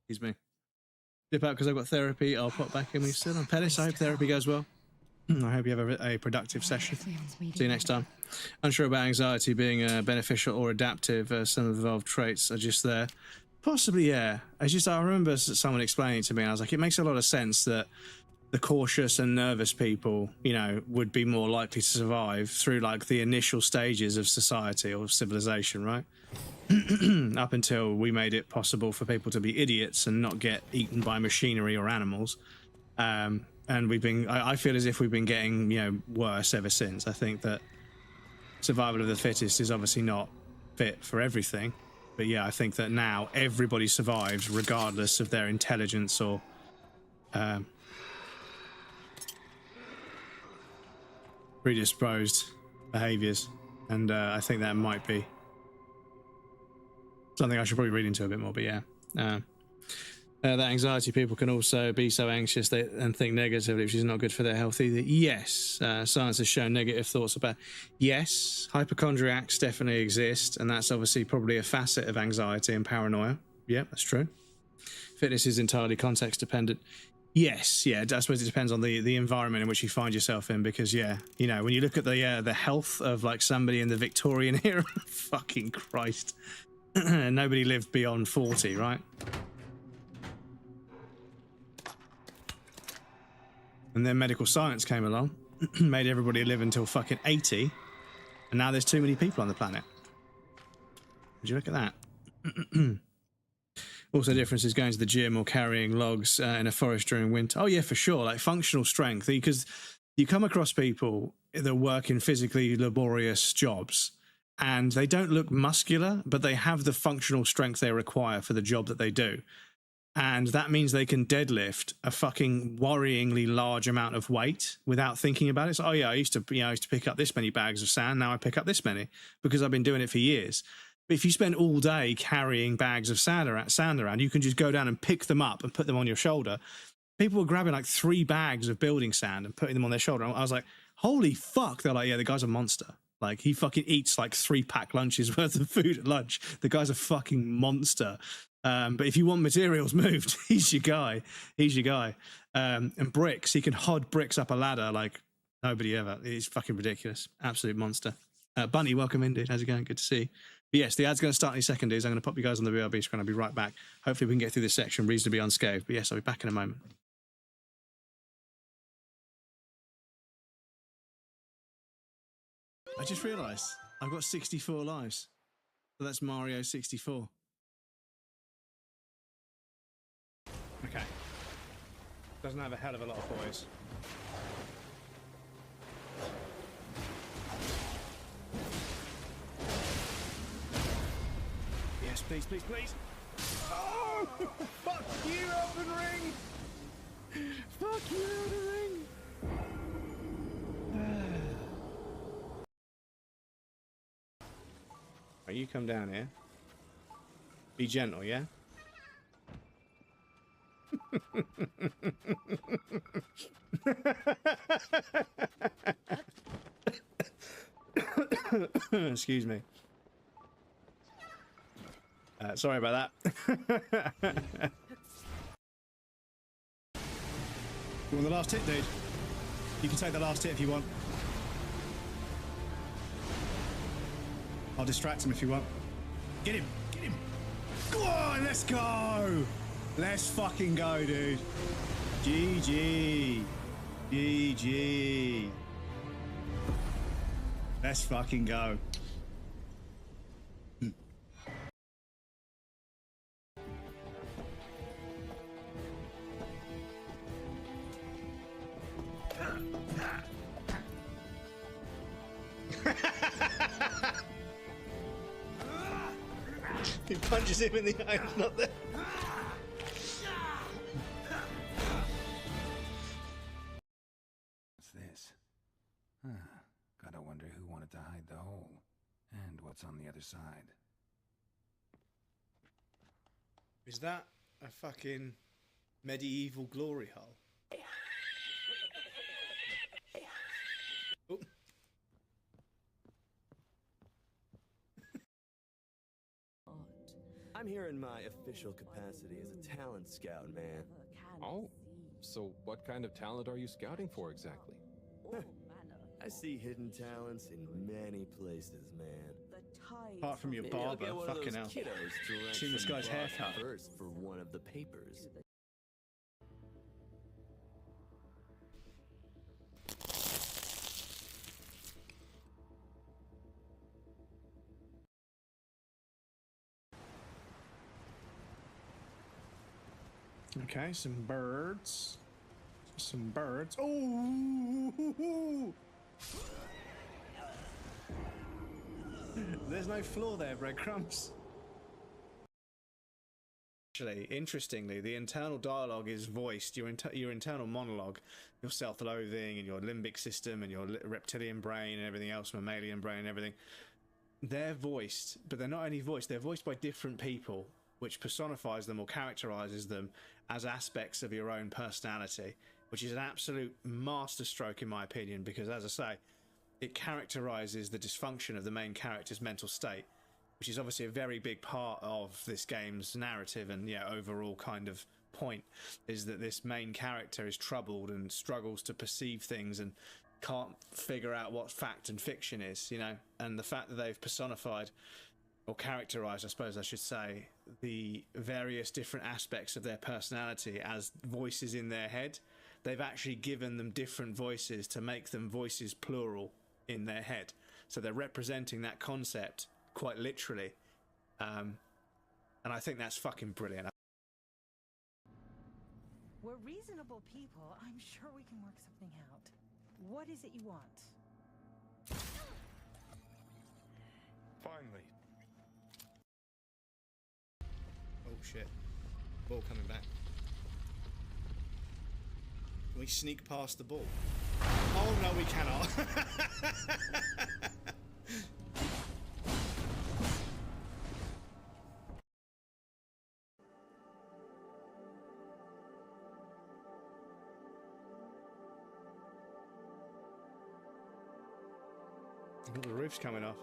Excuse me. Dip out because I've got therapy. I'll pop back in when you're still on. Pettis, I hope therapy goes well. I hope you have a productive session. See you next time. Unsure about anxiety being beneficial or adaptive. Some of the evolved traits are just there. Possibly, yeah. I remember someone explaining it to me, and I was like, it makes a lot of sense that the cautious and nervous people, you know, would be more likely to survive through like the initial stages of society or civilization, right? Up until we made it possible for people to be idiots and not get eaten by machinery or animals. And I feel as if we've been getting, you know, worse ever since. I think that survival of the fittest is obviously not fit for everything. But yeah, I think that now everybody survives regardless of their intelligence or predisposed behaviors, and I think that might be something I should probably read into a bit more. But yeah, that anxiety people can also be so anxious and think negatively, which is not good for their health either. Yes, science has shown negative thoughts about. Yes, hypochondriacs definitely exist, and that's obviously probably a facet of anxiety and paranoia. Yeah, that's true. Fitness is entirely context dependent. Yes, yeah, I suppose it depends on the environment in which you find yourself in, because yeah, you know, when you look at the health of like somebody in the Victorian era, fucking Christ, nobody lived beyond 40, right? And then medical science came along, made everybody live until fucking 80, and now there's too many people on the planet. Would you look at that? Also, differences going to the gym or carrying logs in a forest during winter. Oh yeah, for sure. Like functional strength, because you come across people that work in physically laborious jobs, and they don't look muscular, but they have the functional strength they require for the job that they do. And that means they can deadlift a fucking worryingly large amount of weight without thinking about it. So, oh yeah, I used to pick up this many bags of sand. Now I pick up this many because I've been doing it for years. But if you spend all day carrying bags of sand around, you can just go down and pick them up and put them on your shoulder. People were grabbing like 3 bags of building sand and putting them on their shoulder. I was like, holy fuck. They're like, yeah, the guy's a monster. Like, he fucking eats like 3-pack lunches worth of food at lunch. The guy's a fucking monster. But if you want materials moved, he's your guy. He's your guy. And bricks, he can hod bricks up a ladder like nobody ever. He's fucking ridiculous. Absolute monster. Bunny, welcome in, dude. How's it going? Good to see you. But yes, the ad's going to start any second, dudes. I'm going to pop you guys on the BRB screen. I'll be right back. Hopefully we can get through this section reasonably unscathed. But yes, I'll be back in a moment. I just realised I've got 64 lives. So that's Mario 64. Okay. Doesn't have a hell of a lot of boys. Yes, please, please, please. Oh! Fuck you, Elden Ring! Fuck you, Elden Ring! Right, you come down here. Be gentle, yeah? Excuse me. Sorry about that. You want the last hit, dude? You can take the last hit if you want. I'll distract him if you want. Get him! Get him! Go on, let's go! Let's fucking go, dude. GG. GG. Let's fucking go. He punches him in the eye, it's not there. What's this? Gotta wonder who wanted to hide the hole. And what's on the other side. Is that a fucking medieval glory hole? Oh. I'm here in my official capacity as a talent scout, man. Oh, so what kind of talent are you scouting for exactly? I see hidden talents in many places, man. Apart from your Maybe I'll barber, get one of fucking those hell. kiddos to write Seen this some guy's blog haircut. first for one of the papers. Okay, some birds. Some birds. Oh! There's no floor there, breadcrumbs. Actually, interestingly, the internal dialogue is voiced. Your internal monologue, your self-loathing and your limbic system and your reptilian brain and everything else, mammalian brain and everything, they're voiced, but they're not only voiced, they're voiced by different people, which personifies them or characterizes them as aspects of your own personality, which is an absolute masterstroke in my opinion, because as I say, it characterizes the dysfunction of the main character's mental state, which is obviously a very big part of this game's narrative and overall kind of point, is that this main character is troubled and struggles to perceive things and can't figure out what fact and fiction is, and the fact that they've personified or characterized, I suppose I should say, the various different aspects of their personality as voices in their head. They've actually given them different voices to make them voices plural in their head. So they're representing that concept quite literally. And I think that's fucking brilliant. We're reasonable people. I'm sure we can work something out. What is it you want? Finally. Oh shit. Ball coming back. Can we sneak past the ball? Oh no, we cannot. The roof's coming off.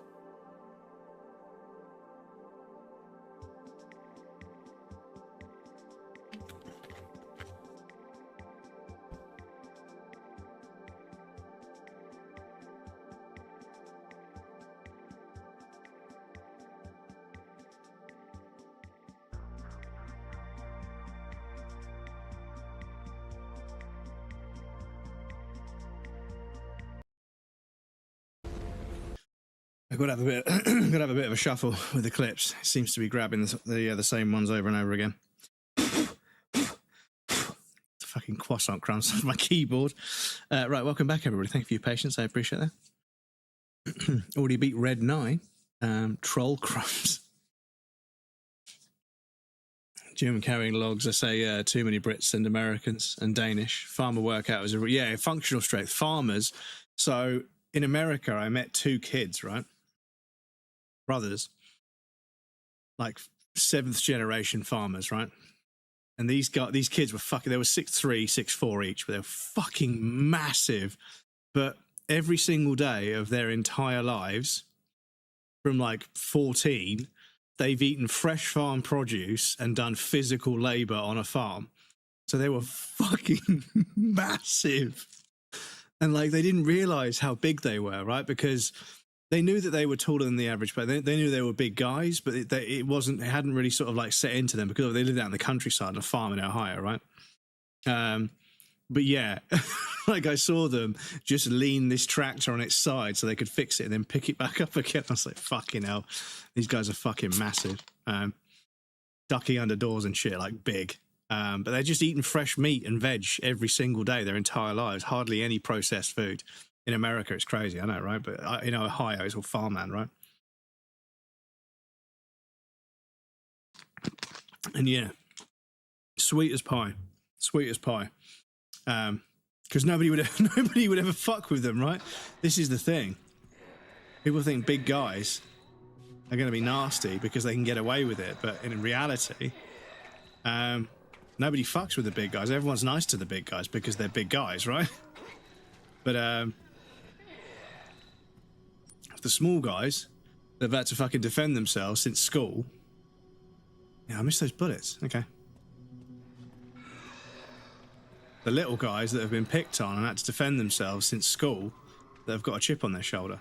I've got to have a bit, got to have a bit of a shuffle with the clips. It seems to be grabbing the same ones over and over again. The fucking croissant crumbs on my keyboard. Right, welcome back, everybody. Thank you for your patience. I appreciate that. Already beat Red 9. Troll crumbs. German carrying logs. I say too many Brits and Americans and Danish. Farmer workout was a functional strength. Farmers. So in America, I met 2 kids, right? Brothers, like 7th generation farmers, right? And these kids were fucking, they were 6'3", 6'4" each, but they were fucking massive. But every single day of their entire lives, from like 14, they've eaten fresh farm produce and done physical labor on a farm. So they were fucking massive. And like, they didn't realize how big they were, right? Because they knew that they were taller than the average, but they knew they were big guys, but it hadn't really sort of like set into them because they lived out in the countryside on a farm in Ohio, right? But yeah, like I saw them just lean this tractor on its side so they could fix it and then pick it back up again. I was like, fucking hell, these guys are fucking massive. Ducking under doors and shit, like big. But they're just eating fresh meat and veg every single day their entire lives. Hardly any processed food. In America, it's crazy, I know, right? But in Ohio, it's all farmland, right? And yeah, sweet as pie. Sweet as pie. Because nobody would ever fuck with them, right? This is the thing. People think big guys are going to be nasty because they can get away with it. But in reality, nobody fucks with the big guys. Everyone's nice to the big guys because they're big guys, right? But the small guys, they've had to fucking defend themselves since school. Yeah, I miss those bullets. Okay. The little guys that have been picked on and had to defend themselves since school, that have got a chip on their shoulder.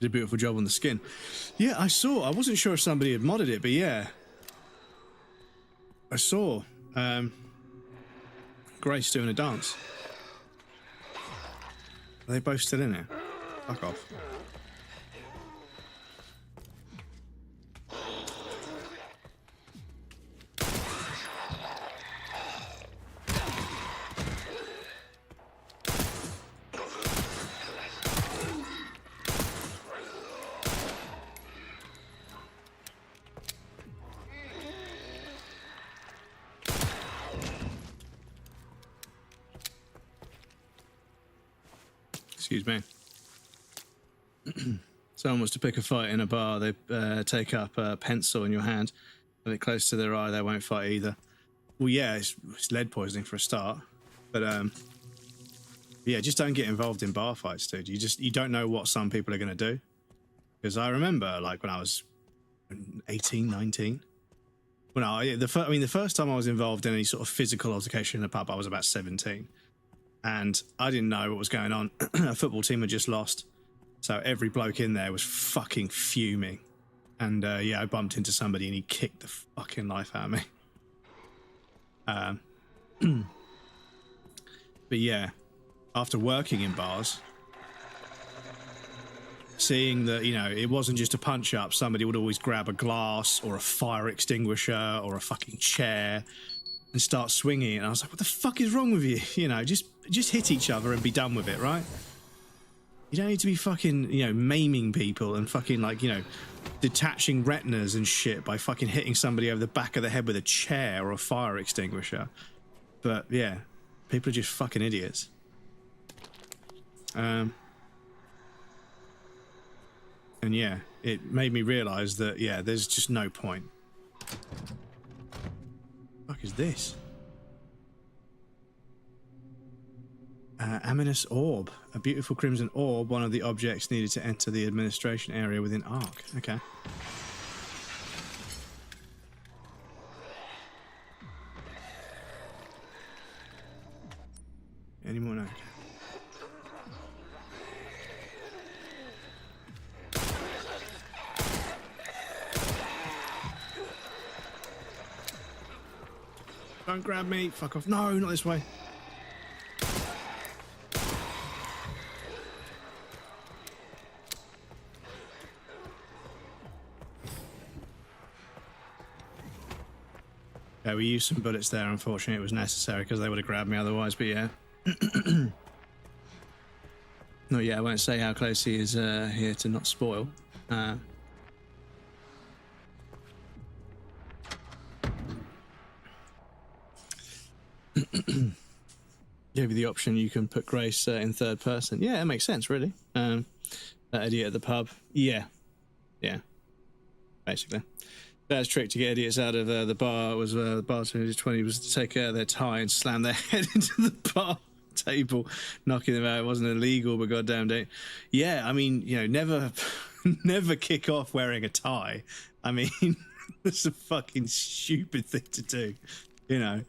Did a beautiful job on the skin. Yeah, I saw. I wasn't sure if somebody had modded it, but yeah. I saw Grace doing a dance. Are they both still in it? Fuck off. Excuse me. Someone was to pick a fight in a bar. They take up a pencil in your hand, put it close to their eye. They won't fight either. Well, yeah, it's lead poisoning for a start, but yeah, just don't get involved in bar fights, dude. You don't know what some people are going to do. Because I remember, like when I was 18, 19. The first time I was involved in any sort of physical altercation in a pub, I was about 17. And I didn't know what was going on. A football team had just lost. So every bloke in there was fucking fuming. And yeah, I bumped into somebody and he kicked the fucking life out of me. But yeah, after working in bars, seeing that, you know, it wasn't just a punch up. Somebody would always grab a glass or a fire extinguisher or a fucking chair and start swinging. And I was like, what the fuck is wrong with you? You know, just hit each other and be done with it, right? You don't need to be fucking, you know, maiming people and fucking, like, you know, detaching retinas and shit by fucking hitting somebody over the back of the head with a chair or a fire extinguisher. But yeah, people are just fucking idiots. And yeah, it made me realise that, yeah, there's just no point. What the fuck is this? Aminous Orb. A beautiful crimson orb, one of the objects needed to enter the administration area within Ark. Okay. Any more? No. Don't grab me. Fuck off. No, not this way. Yeah, we used some bullets there. Unfortunately, it was necessary because they would have grabbed me otherwise. But yeah. No, yeah, I won't say how close he is here to not spoil. Gave you the option you can put Grace in third person. Yeah, it makes sense, really. That idiot at the pub. Yeah. Yeah. Basically. Best trick to get idiots out of the bar was the bartender 20 was to take their tie and slam their head into the bar table, knocking them out. It wasn't illegal, but goddamn it. Yeah, I mean, you know, never kick off wearing a tie. I mean, it's a fucking stupid thing to do, you know.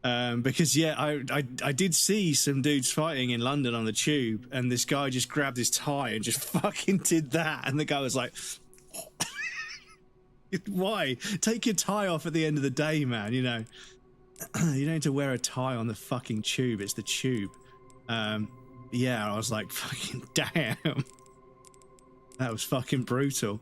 Because yeah, I did see some dudes fighting in London on the tube, and this guy just grabbed his tie and just fucking did that, and the guy was like, why? Take your tie off at the end of the day, man, you know. You don't need to wear a tie on the fucking tube, it's the tube. Yeah, I was like, fucking damn. That was fucking brutal.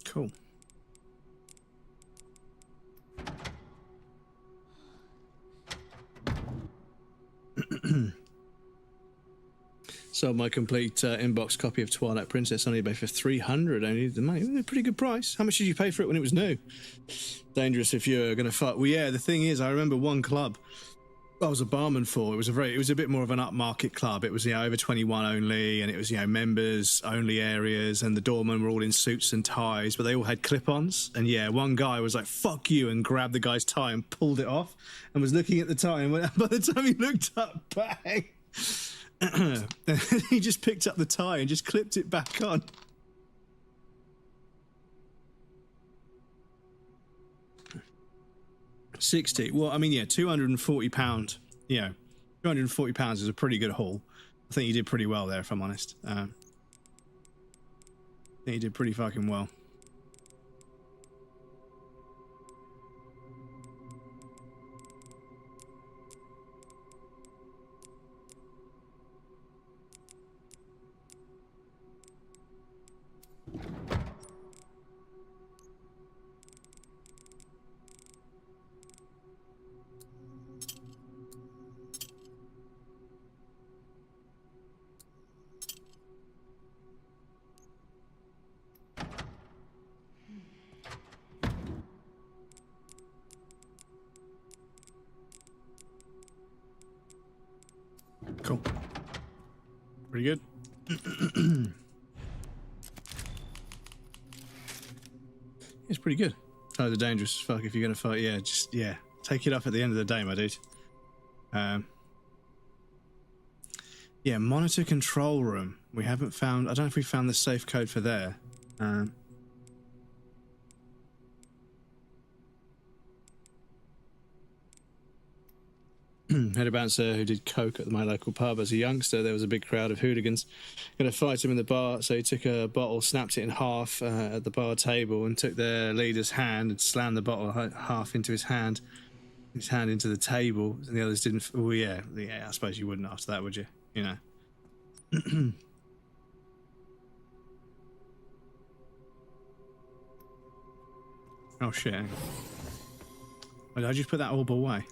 Cool. Sold my complete inbox copy of Twilight Princess on eBay for $300. Only the money, a pretty good price. How much did you pay for it when it was new? Dangerous if you're gonna fight. Well, yeah. The thing is, I remember one club I was a barman for. It was a bit more of an upmarket club. It was, you know, over 21 only, and it was, you know, members only areas, and the doormen were all in suits and ties, but they all had clip-ons. And yeah, one guy was like, "Fuck you," and grabbed the guy's tie and pulled it off, and was looking at the tie. And by the time he looked up, bang, he just picked up the tie and just clipped it back on. $60. Well, I mean, yeah, £240. You know, £240 is a pretty good haul. I think you did pretty well there, if I'm honest. I think you did pretty fucking well. Cool. Pretty good. It's pretty good. Oh, the dangerous as fuck if you're gonna fight. Yeah, just, yeah, take it off at the end of the day, my dude. Yeah, monitor control room. We haven't found. I don't know if we found the safe code for there. Had a bouncer who did coke at my local pub as a youngster. There was a big crowd of hooligans going to fight him in the bar, so he took a bottle, snapped it in half at the bar table, and took their leader's hand and slammed the bottle half into his hand into the table, and the others didn't. Oh yeah, I suppose you wouldn't after that, would you? You know. Oh shit. Why did I just put that orb away?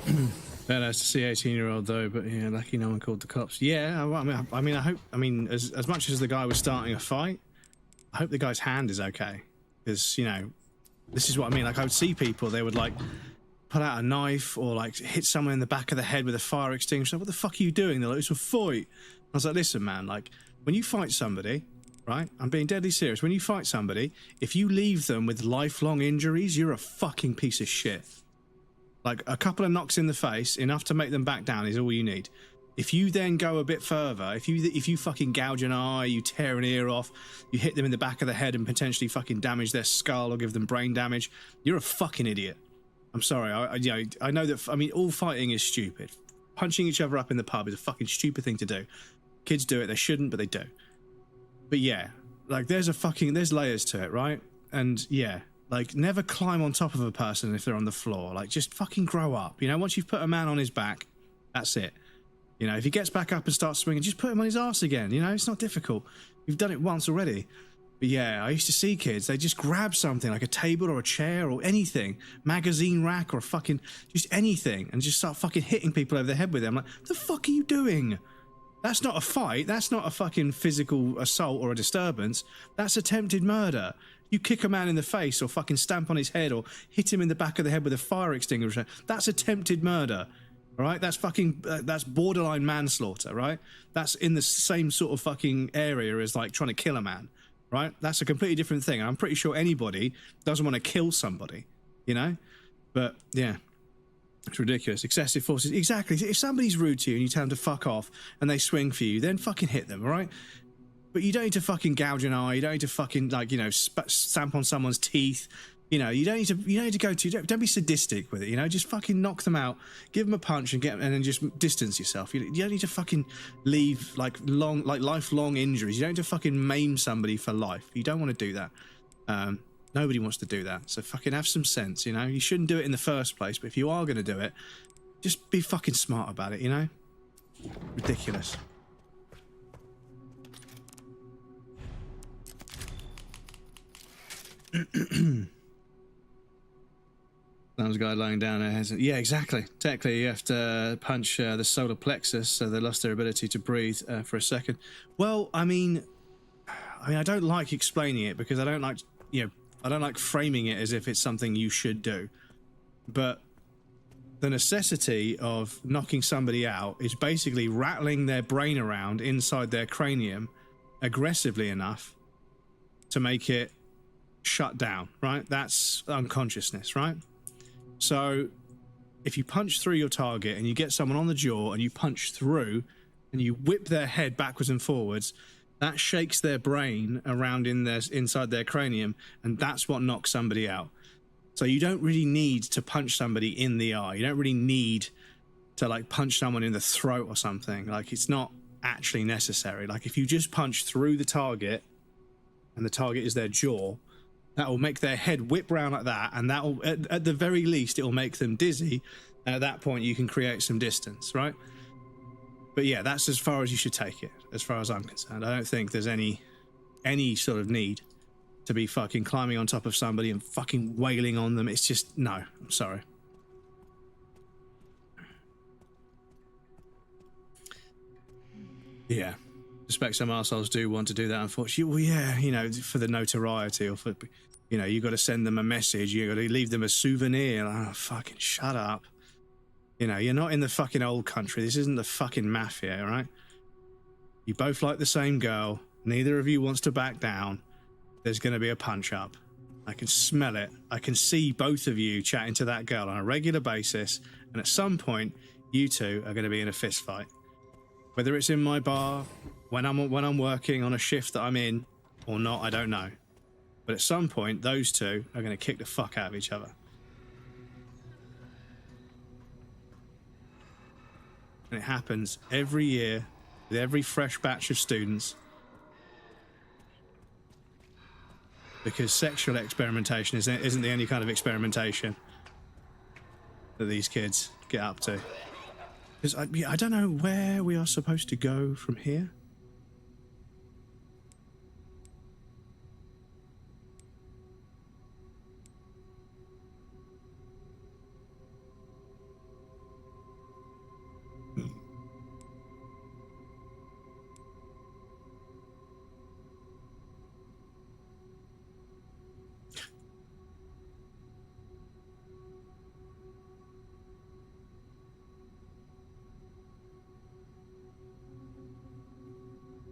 Badass to see 18-year-old though, but yeah, lucky no one called the cops. Yeah, I hope. As much as the guy was starting a fight, I hope the guy's hand is okay, because you know, this is what I mean. Like I would see people, they would like pull out a knife or like hit someone in the back of the head with a fire extinguisher. What the fuck are you doing? They're like, it's a fight. I was like, listen, man, like when you fight somebody, right? I'm being deadly serious. When you fight somebody, if you leave them with lifelong injuries, you're a fucking piece of shit. Like a couple of knocks in the face, enough to make them back down, is all you need. If you then go a bit further, if you fucking gouge an eye, you tear an ear off, you hit them in the back of the head and potentially fucking damage their skull or give them brain damage, you're a fucking idiot. I'm sorry. I know that. I mean, all fighting is stupid. Punching each other up in the pub is a fucking stupid thing to do. Kids do it. They shouldn't, but they do. But yeah, like there's layers to it, right? And yeah. Like, never climb on top of a person if they're on the floor. Like, just fucking grow up. You know, once you've put a man on his back, that's it. You know, if he gets back up and starts swinging, just put him on his arse again. You know, it's not difficult. You've done it once already. But yeah, I used to see kids, they just grab something, like a table or a chair or anything, magazine rack or fucking, just anything, and just start fucking hitting people over the head with it. I'm like, what the fuck are you doing? That's not a fight. That's not a fucking physical assault or a disturbance. That's attempted murder. You kick a man in the face or fucking stamp on his head or hit him in the back of the head with a fire extinguisher. That's attempted murder, all right? That's fucking, that's borderline manslaughter, right? That's in the same sort of fucking area as like trying to kill a man, right? That's a completely different thing. I'm pretty sure anybody doesn't want to kill somebody, you know? But yeah, it's ridiculous. Excessive forces. Exactly. If somebody's rude to you and you tell them to fuck off and they swing for you, then fucking hit them, all right? But you don't need to fucking gouge an eye. You don't need to fucking, like, you know, stamp on someone's teeth. You know, you don't need to go to, don't be sadistic with it, you know, just fucking knock them out, give them a punch and then just distance yourself. You don't need to fucking leave like lifelong injuries. You don't need to fucking maim somebody for life. You don't want to do that. Nobody wants to do that. So fucking have some sense, you know. You shouldn't do it in the first place, but if you are going to do it, just be fucking smart about it, you know. Ridiculous. That was a guy lying down there. Yeah, exactly. Technically, you have to punch the solar plexus, so they lost their ability to breathe for a second. Well, I mean, I don't like explaining it because I don't like, you know, I don't like framing it as if it's something you should do. But the necessity of knocking somebody out is basically rattling their brain around inside their cranium aggressively enough to make it shut down, right? That's unconsciousness, right? So if you punch through your target and you get someone on the jaw and you punch through and you whip their head backwards and forwards, that shakes their brain around inside their cranium, and that's what knocks somebody out. So you don't really need to punch somebody in the eye. You don't really need to like punch someone in the throat or something. Like, it's not actually necessary. Like, if you just punch through the target and the target is their jaw, that will make their head whip round like that, and that will, at the very least, it will make them dizzy. And at that point, you can create some distance, right? But yeah, that's as far as you should take it, as far as I'm concerned. I don't think there's any sort of need to be fucking climbing on top of somebody and fucking wailing on them. It's just, no, I'm sorry. Yeah. I suspect some arseholes do want to do that, unfortunately. Well, yeah, you know, for the notoriety or for, you know, you got to send them a message. You got to leave them a souvenir. Oh, fucking shut up. You know, you're not in the fucking old country. This isn't the fucking mafia, right? You both like the same girl. Neither of you wants to back down. There's going to be a punch up. I can smell it. I can see both of you chatting to that girl on a regular basis. And at some point, you two are going to be in a fist fight. Whether it's in my bar, when I'm working on a shift that I'm in, or not, I don't know. But at some point, those two are going to kick the fuck out of each other. And it happens every year with every fresh batch of students. Because sexual experimentation isn't the only kind of experimentation that these kids get up to. Because I don't know where we are supposed to go from here.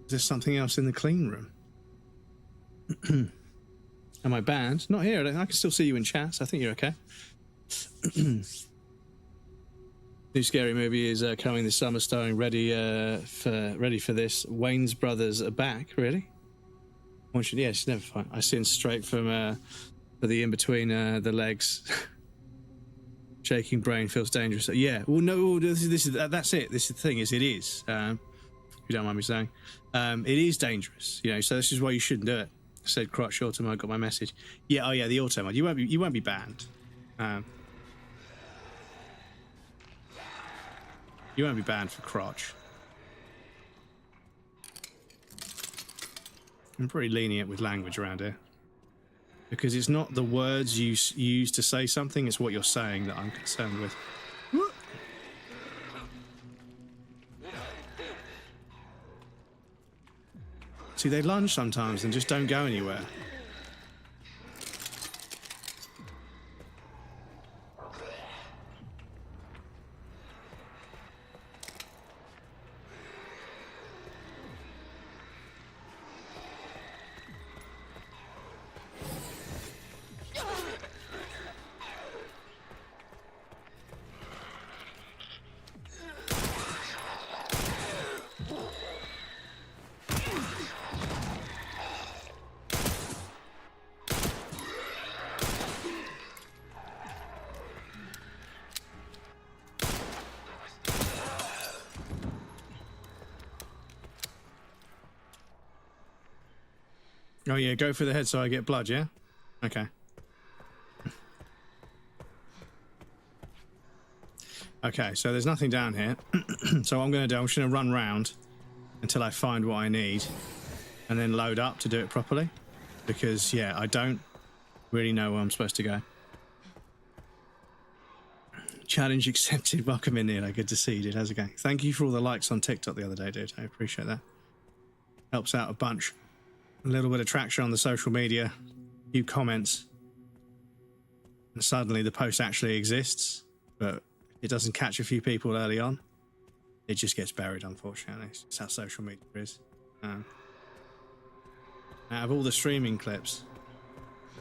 There's something else in the clean room. Am I banned? Not here. I can still see you in chat, so I think you're okay. New scary movie is coming this summer, starring ready for this. Wayne's brothers are back. Really? Yeah, she's never fine. I seen straight from for the in between the legs. Shaking brain feels dangerous. Yeah. Well, no. That's it. This is the thing. Is it is. If you don't mind me saying, it is dangerous. You know. So this is why you shouldn't do it. I said crotch automod. Got my message. Yeah. Oh yeah. The automod. You won't be banned. You won't be banned for crotch. I'm pretty lenient with language around here. Because it's not the words you use to say something, it's what you're saying that I'm concerned with. See, they lunge sometimes and just don't go anywhere. Oh yeah, go for the head so I get blood, yeah? Okay. Okay, so there's nothing down here. So what I'm going to do, I'm just going to run round until I find what I need and then load up to do it properly. Because, yeah, I don't really know where I'm supposed to go. Challenge accepted. Welcome in, Neil. Good to see you, dude. How's it going? Thank you for all the likes on TikTok the other day, dude. I appreciate that. Helps out a bunch. A little bit of traction on the social media, a few comments, and suddenly the post actually exists, but it doesn't catch a few people early on. It just gets buried, unfortunately. It's how social media is. Out of all the streaming clips,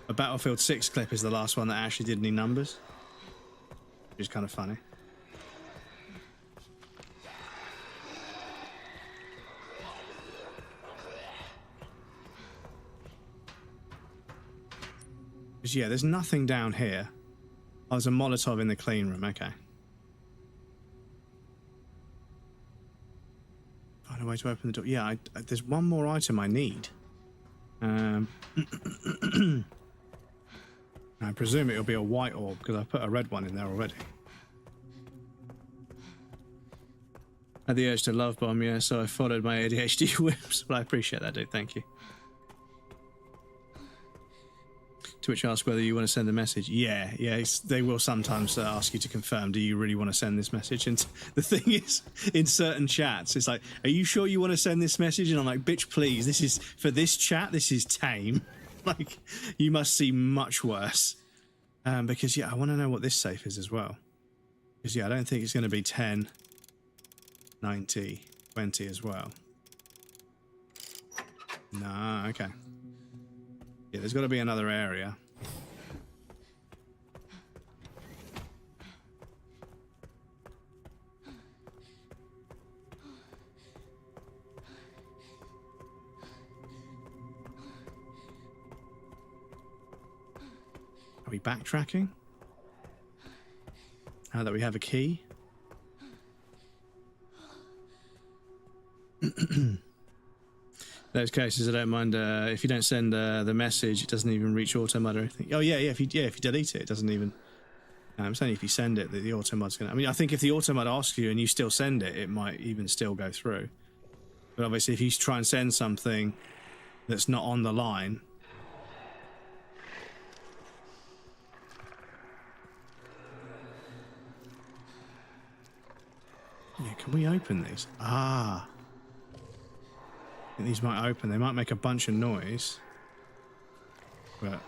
a Battlefield 6 clip is the last one that actually did any numbers, which is kind of funny. Yeah, there's nothing down here. Oh, there's a Molotov in the clean room. Okay. Find a way to open the door. Yeah, there's one more item I need. I presume it'll be a white orb because I put a red one in there already. I had the urge to love bomb, yeah, so I followed my ADHD whips. But I appreciate that, dude. Thank you. Twitch asks whether you want to send a message. Yeah, they will sometimes ask you to confirm, do you really want to send this message? And the thing is, in certain chats, it's like, are you sure you want to send this message? And I'm like, bitch, please, this is, for this chat, this is tame. Like, you must see much worse. Because, yeah, I want to know what this safe is as well. Because, yeah, I don't think it's going to be 10, 90, 20 as well. No, okay. Yeah, there's got to be another area. Are we backtracking? Now that we have a key? Those cases, I don't mind if you don't send the message, it doesn't even reach automod or anything. Oh yeah, if you delete it, it doesn't even. It's only if you send it that the automod's gonna. I mean, I think if the automod asks you and you still send it, it might even still go through. But obviously, if you try and send something that's not on the line. Yeah, can we open these? Ah. I think these might open. They might make a bunch of noise. But...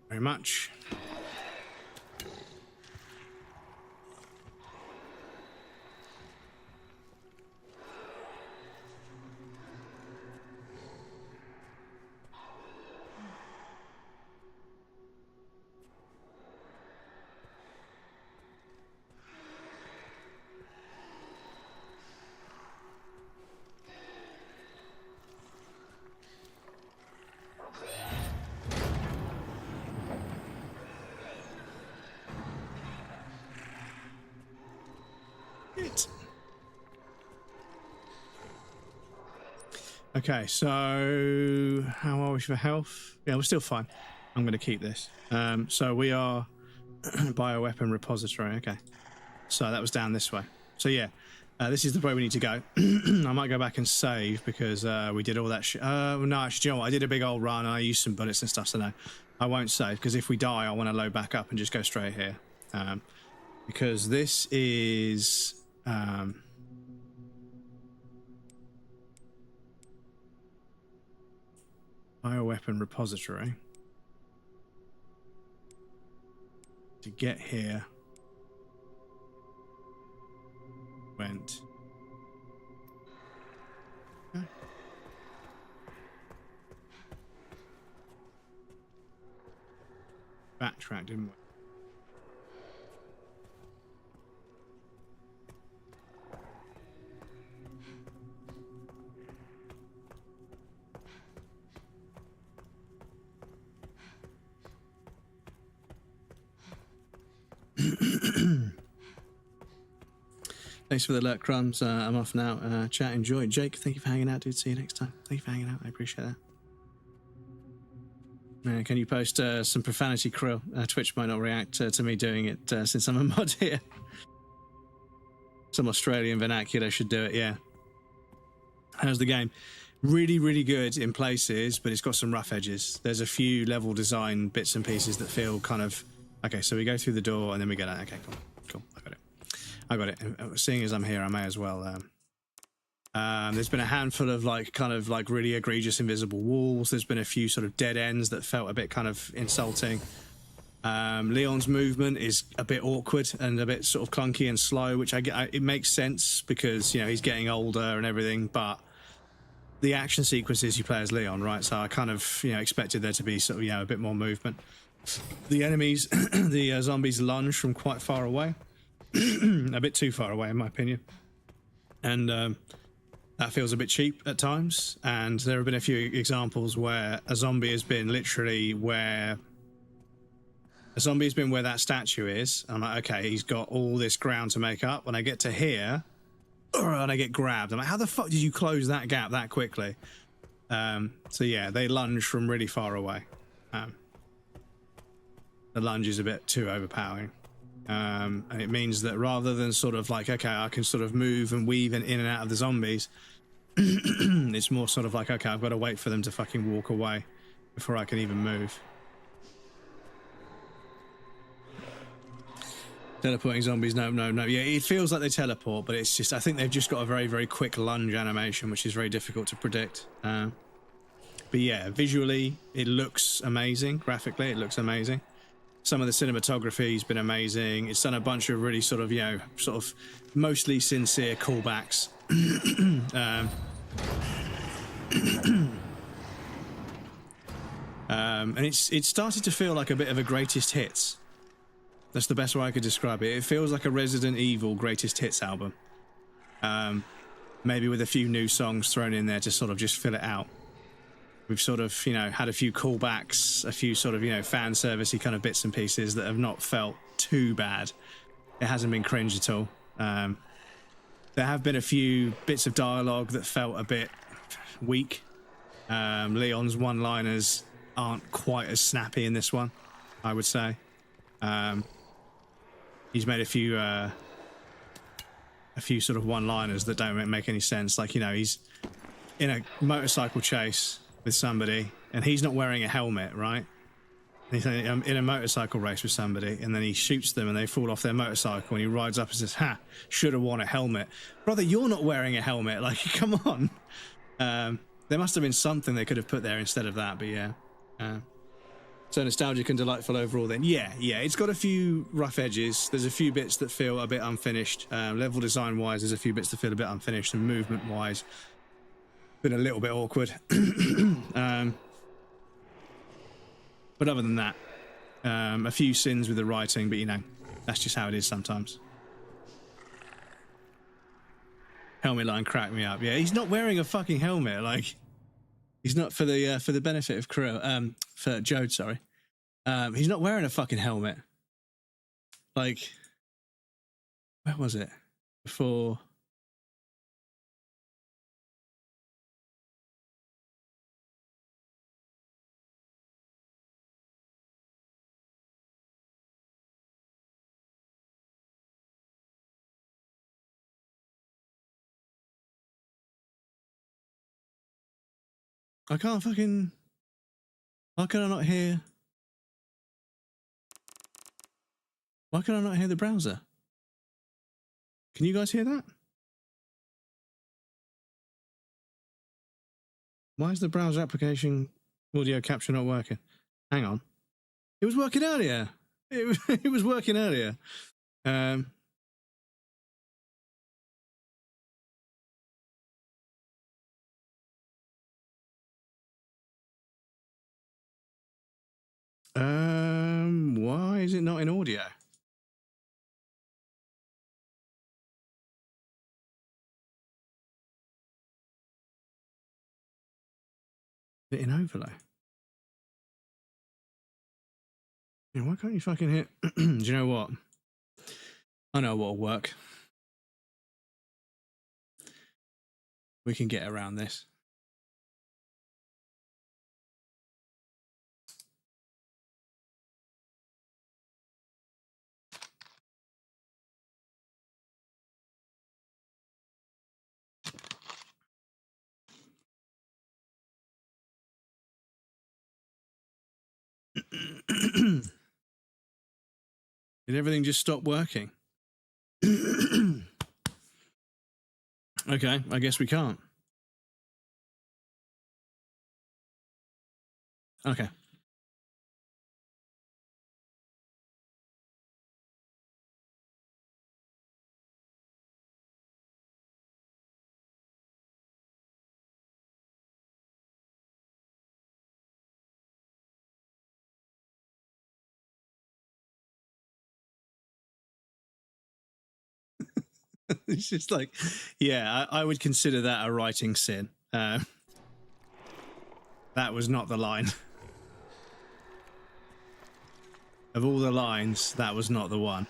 Very much. Okay, so how are we for health? Yeah, we're still fine. I'm going to keep this. So we are bioweapon repository. Okay, so that was down this way. So yeah, this is the way we need to go. I might go back and save because we did all that shit. No, actually, do you know what? I did a big old run. I used some bullets and stuff, so no, I won't save because if we die, I want to load back up and just go straight here. Because this is... bioweapon repository. To get here, went. Okay. Backtrack, didn't we? Thanks for the alert, Crumbs. I'm off now. Chat, enjoy. Jake, thank you for hanging out, dude. See you next time. Thank you for hanging out. I appreciate that. Can you post some profanity, Krill? Twitch might not react to me doing it since I'm a mod here. Some Australian vernacular should do it, yeah. How's the game? Really, really good in places, but it's got some rough edges. There's a few level design bits and pieces that feel kind of... Okay, so we go through the door and then we get out. Okay, cool. Cool, I got it. Seeing as I'm here, I may as well. There's been a handful of kind of really egregious invisible walls. There's been a few sort of dead ends that felt a bit kind of insulting. Leon's movement is a bit awkward and a bit sort of clunky and slow, which it makes sense because, you know, he's getting older and everything, but the action sequences you play as Leon, right? So I kind of, you know, expected there to be sort of, you know, a bit more movement. The enemies, the zombies lunge from quite far away. A bit too far away in my opinion, and that feels a bit cheap at times. And there have been a few examples where a zombie has been literally where that statue is. I'm like, okay, he's got all this ground to make up. When I get to here and I get grabbed, I'm like, how the fuck did you close that gap that quickly? So yeah, they lunge from really far away. The lunge is a bit too overpowering. And it means that rather than sort of like, okay, I can sort of move and weave in and out of the zombies, it's more sort of like, okay, I've got to wait for them to fucking walk away before I can even move. Teleporting zombies, no. Yeah, it feels like they teleport, but it's just, I think they've just got a very, very quick lunge animation, which is very difficult to predict. But yeah, visually, it looks amazing. Graphically, it looks amazing. Some of the cinematography has been amazing. It's done a bunch of really sort of, you know, sort of mostly sincere callbacks. And it's started to feel like a bit of a greatest hits. That's the best way I could describe it. It feels like a Resident Evil greatest hits album. Maybe with a few new songs thrown in there to sort of just fill it out. We've sort of, you know, had a few callbacks, a few sort of, you know, fan servicey kind of bits and pieces that have not felt too bad. It hasn't been cringe at all. There have been a few bits of dialogue that felt a bit weak. Leon's one-liners aren't quite as snappy in this one, I would say. He's made a few sort of one-liners that don't make any sense. Like, you know, he's in a motorcycle chase with somebody and he's not wearing a helmet, right? And he's in a motorcycle race with somebody, and then he shoots them and they fall off their motorcycle, and he rides up and says, "Ha, should have worn a helmet." Brother, you're not wearing a helmet. Like, come on. There must have been something they could have put there instead of that, but yeah. So nostalgic and delightful overall then. Yeah, it's got a few rough edges. There's a few bits that feel a bit unfinished. Level design wise, there's a few bits that feel a bit unfinished, and movement wise, been a little bit awkward. But other than that, a few sins with the writing, but you know, that's just how it is sometimes. Helmet line cracked me up. Yeah, he's not wearing a fucking helmet. Like, he's not for the benefit of crew. For Jode, sorry. He's not wearing a fucking helmet. Like, where was it? Before. I can't fucking... Why can I not hear... Why can I not hear the browser? Can you guys hear that? Why is the browser application audio capture not working? Hang on. It was working earlier. It was working earlier. Why is it not in audio? Is it in overlay? Yeah, why can't you fucking hear? Do you know what? I know what'll work. We can get around this. Did everything just stop working? Okay, I guess we can't. Okay. It's just like, yeah, I would consider that a writing sin. That was not the line. Of all the lines, that was not the one.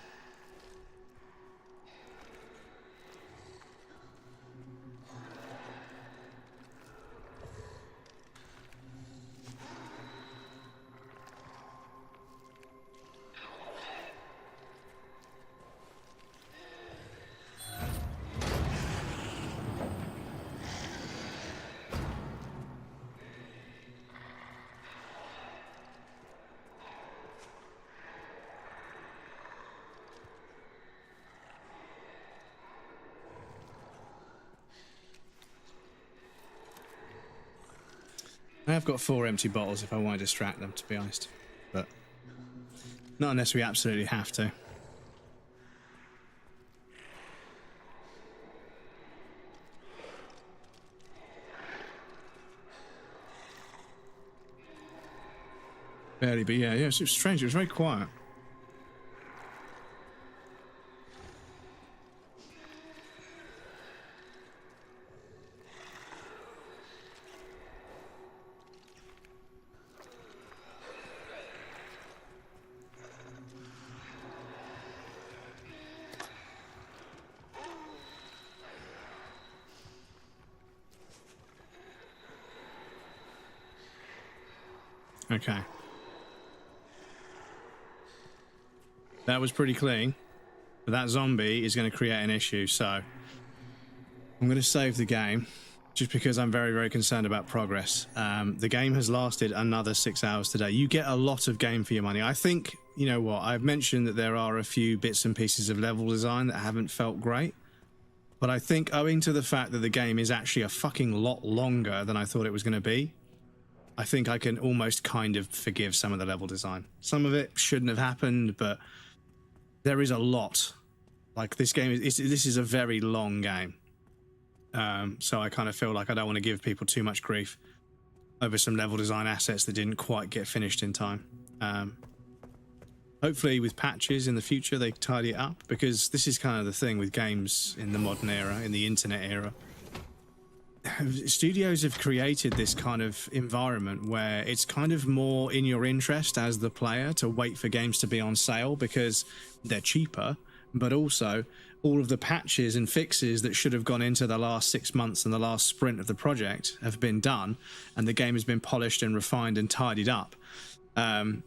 I've got 4 empty bottles if I want to distract them, to be honest. But not unless we absolutely have to. Barely, but yeah, it was strange. It was very quiet. Okay. That was pretty clean. But that zombie is going to create an issue, so I'm going to save the game. just because I'm very, very concerned about progress. The game has lasted another 6 hours today. You get a lot of game for your money. I think, you know what, I've mentioned that there are a few bits and pieces of level design that haven't felt great. But I think owing to the fact that the game is actually a fucking lot longer than I thought it was going to be, I think I can almost kind of forgive some of the level design. Some of it shouldn't have happened, but there is a lot. Like, this game this is a very long game. So I kind of feel like I don't want to give people too much grief over some level design assets that didn't quite get finished in time. Hopefully with patches in the future they tidy it up, because this is kind of the thing with games in the modern era, in the internet era. Studios have created this kind of environment where it's kind of more in your interest as the player to wait for games to be on sale because they're cheaper, but also all of the patches and fixes that should have gone into the last 6 months and the last sprint of the project have been done, and the game has been polished and refined and tidied up.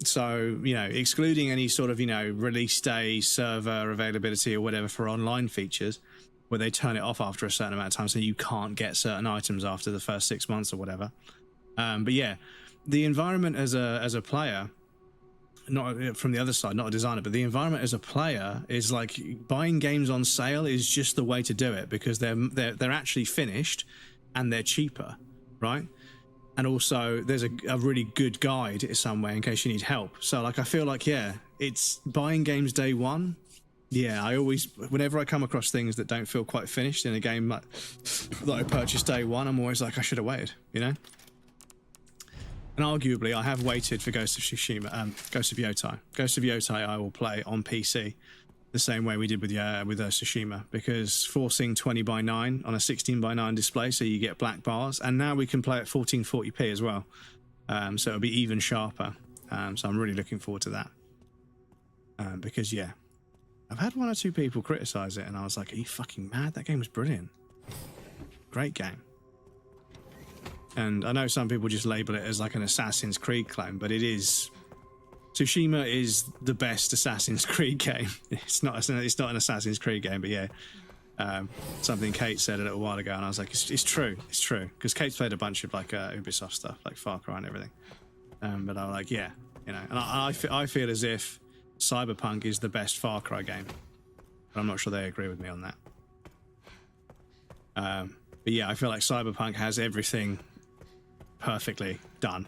So, you know, excluding any sort of, you know, release day, server availability or whatever for online features, where they turn it off after a certain amount of time so you can't get certain items after the first 6 months or whatever. But yeah, the environment as a player, not from the other side, not a designer, but the environment as a player is like buying games on sale is just the way to do it, because they're actually finished and they're cheaper, right? And also there's a really good guide somewhere in case you need help. So like, I feel like, yeah, it's buying games day one. Yeah, I always, whenever I come across things that don't feel quite finished in a game that I purchased day one, I'm always like, I should have waited, you know? And arguably, I have waited for Ghost of Tsushima, Ghost of Yotai. Ghost of Yotai I will play on PC the same way we did with Tsushima, because forcing 20:9 on a 16:9 display so you get black bars, and now we can play at 1440p as well. So it'll be even sharper. So I'm really looking forward to that. Because, yeah, I've had one or two people criticize it, and I was like, are you fucking mad? That game was brilliant. Great game. And I know some people just label it as like an Assassin's Creed clone, but it is. Tsushima is the best Assassin's Creed game. It's not an Assassin's Creed game, but yeah. Something Kate said a little while ago, and I was like, it's true. It's true. Because Kate's played a bunch of like Ubisoft stuff, like Far Cry and everything. But I was like, yeah, you know. And I feel as if Cyberpunk is the best Far Cry game. But I'm not sure they agree with me on that. But yeah, I feel like Cyberpunk has everything perfectly done.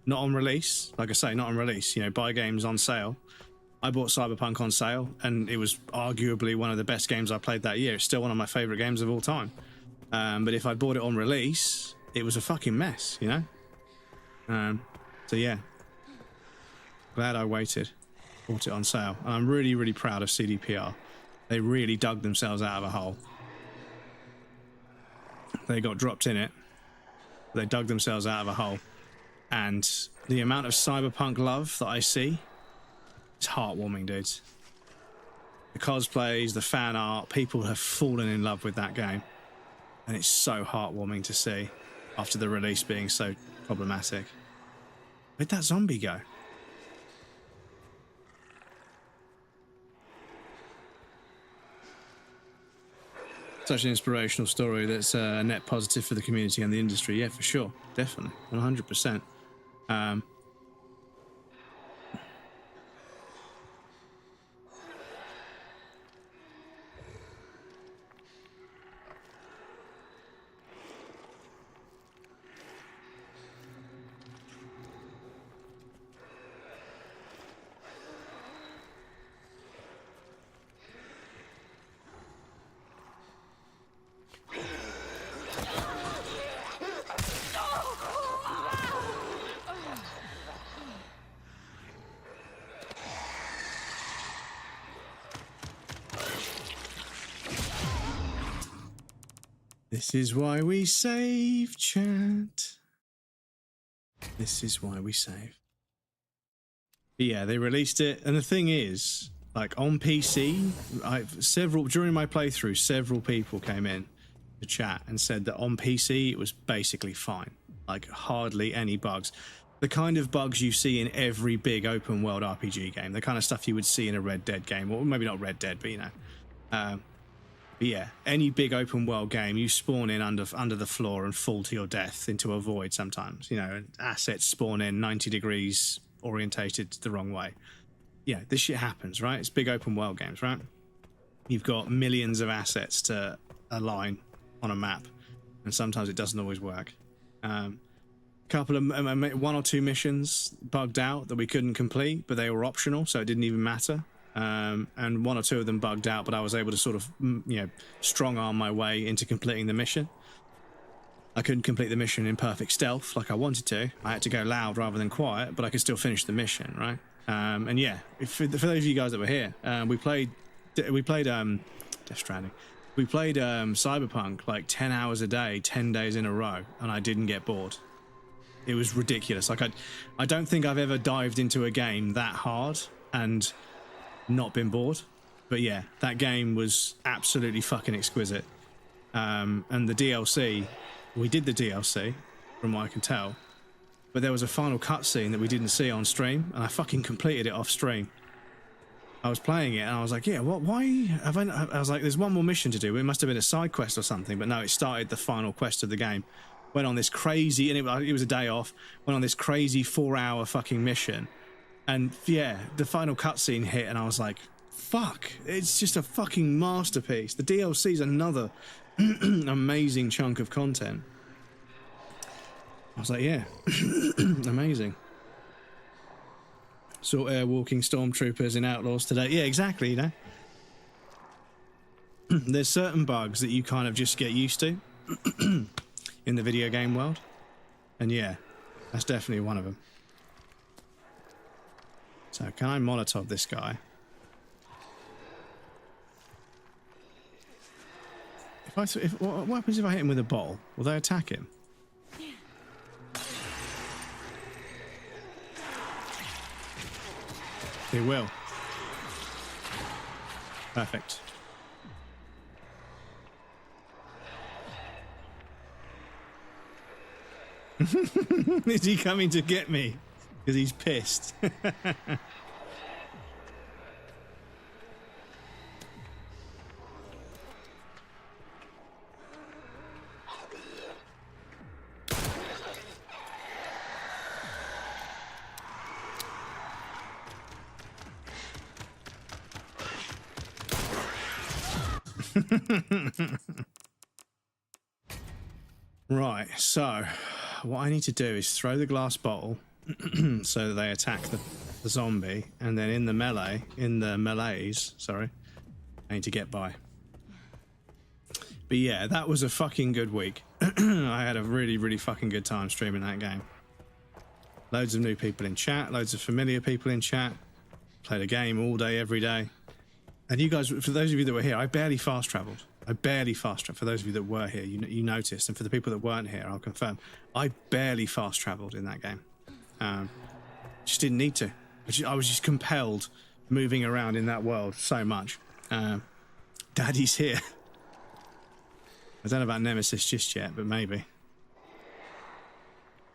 Not on release, like I say, not on release. You know, buy games on sale. I bought Cyberpunk on sale, and it was arguably one of the best games I played that year. It's still one of my favorite games of all time. But if I bought it on release, it was a fucking mess, you know? So yeah, glad I waited, bought it on sale. And I'm really, really proud of CDPR. They really dug themselves out of a hole. They got dropped in it. They dug themselves out of a hole. And the amount of Cyberpunk love that I see, it's heartwarming, dudes. The cosplays, the fan art, people have fallen in love with that game. And it's so heartwarming to see after the release being so problematic. Where'd that zombie go? Such an inspirational story that's a net positive for the community and the industry. Yeah, for sure. Definitely. 100%. This is why we save, chat. This is why we save. But yeah, they released it, and the thing is, like on PC, during my playthrough, several people came in to chat and said that on PC it was basically fine, like hardly any bugs. The kind of bugs you see in every big open world RPG game, the kind of stuff you would see in a Red Dead game, or maybe not Red Dead, but you know. But yeah, any big open world game, you spawn in under the floor and fall to your death into a void sometimes. You know, assets spawn in 90 degrees orientated the wrong way. Yeah, this shit happens, right? It's big open world games, right? You've got millions of assets to align on a map, and sometimes it doesn't always work. Couple of one or two missions bugged out that we couldn't complete, but they were optional, so it didn't even matter. And one or two of them bugged out, but I was able to sort of, strong arm my way into completing the mission. I couldn't complete the mission in perfect stealth like I wanted to. I had to go loud rather than quiet, but I could still finish the mission, right? And yeah, for those of you guys that were here, we played Death Stranding. We played Cyberpunk like 10 hours a day, 10 days in a row, and I didn't get bored. It was ridiculous. Like I don't think I've ever dived into a game that hard and not been bored. But yeah, that game was absolutely fucking exquisite. And the DLC, we did the DLC from what I can tell, but there was a final cutscene that we didn't see on stream, and I fucking completed it off stream. I was playing it and I was like, yeah, why have I was like, there's one more mission to do. It must have been a side quest or something, but no, it started the final quest of the game. Went on this crazy, and it was a day off, went on this crazy 4-hour fucking mission. And yeah, the final cutscene hit, and I was like, fuck, it's just a fucking masterpiece. The DLC is another amazing chunk of content. I was like, yeah, amazing. Saw air-walking stormtroopers in Outlaws today. Yeah, exactly, you know. There's certain bugs that you kind of just get used to in the video game world. And yeah, that's definitely one of them. So can I Molotov this guy? What happens if I hit him with a bottle? Will they attack him? They will. Perfect. Is he coming to get me? Because he's pissed. Right, so what I need to do is throw the glass bottle so that they attack the zombie, and then in the melees, sorry, I need to get by. But yeah, that was a fucking good week. I had a really, really fucking good time streaming that game. Loads of new people in chat, loads of familiar people in chat. Played a game all day, every day. And you guys, for those of you that were here, I barely fast traveled. For those of you that were here, you noticed. And for the people that weren't here, I'll confirm, I barely fast traveled in that game. Just didn't need to. I was just compelled moving around in that world so much. Daddy's here. I don't know about Nemesis just yet, but maybe.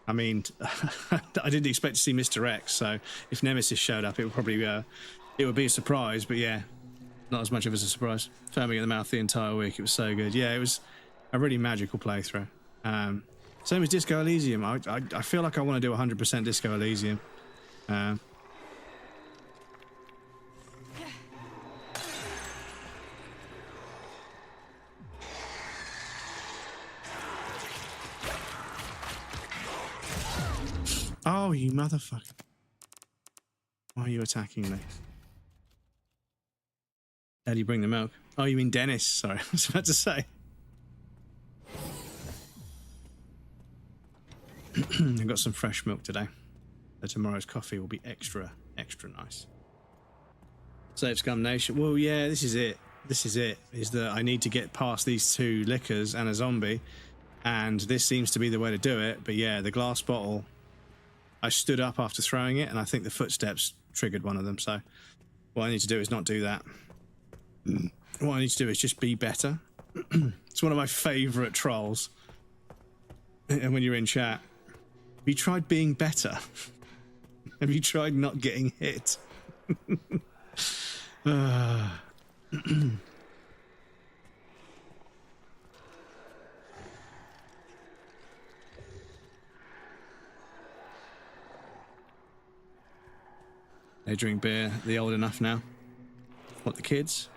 I mean, I didn't expect to see Mr. X, so if Nemesis showed up, it would probably it would be a surprise. But yeah, not as much of a surprise. Foaming at the mouth the entire week. It was so good. Yeah, it was a really magical playthrough. Same as Disco Elysium. I feel like I want to do 100% Disco Elysium. Oh, you motherfucker. Why are you attacking me? How do you bring the milk? Oh, you mean Dennis? Sorry, I was about to say. I've got some fresh milk today. So tomorrow's coffee will be extra, extra nice. Save Scum Nation. Well, yeah, this is it. Is that I need to get past these two lickers and a zombie. And this seems to be the way to do it. But yeah, the glass bottle... I stood up after throwing it, and I think the footsteps triggered one of them. So what I need to do is not do that. What I need to do is just be better. It's one of my favourite trolls. And when you're in chat, have you tried being better? Have you tried not getting hit? They drink beer. They're old enough now. What, the kids?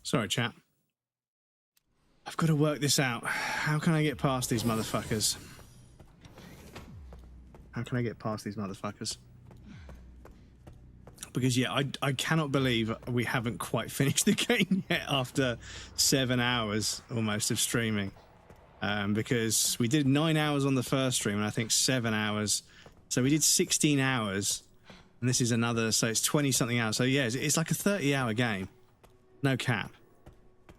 Sorry, chat. I've got to work this out. How can I get past these motherfuckers? How can I get past these motherfuckers? Because, yeah, I cannot believe we haven't quite finished the game yet after 7 hours almost of streaming. Because we did 9 hours on the first stream and I think 7 hours. So we did 16 hours. And this is another, so it's 20-something hours. So, yeah, it's like a 30-hour game. No cap.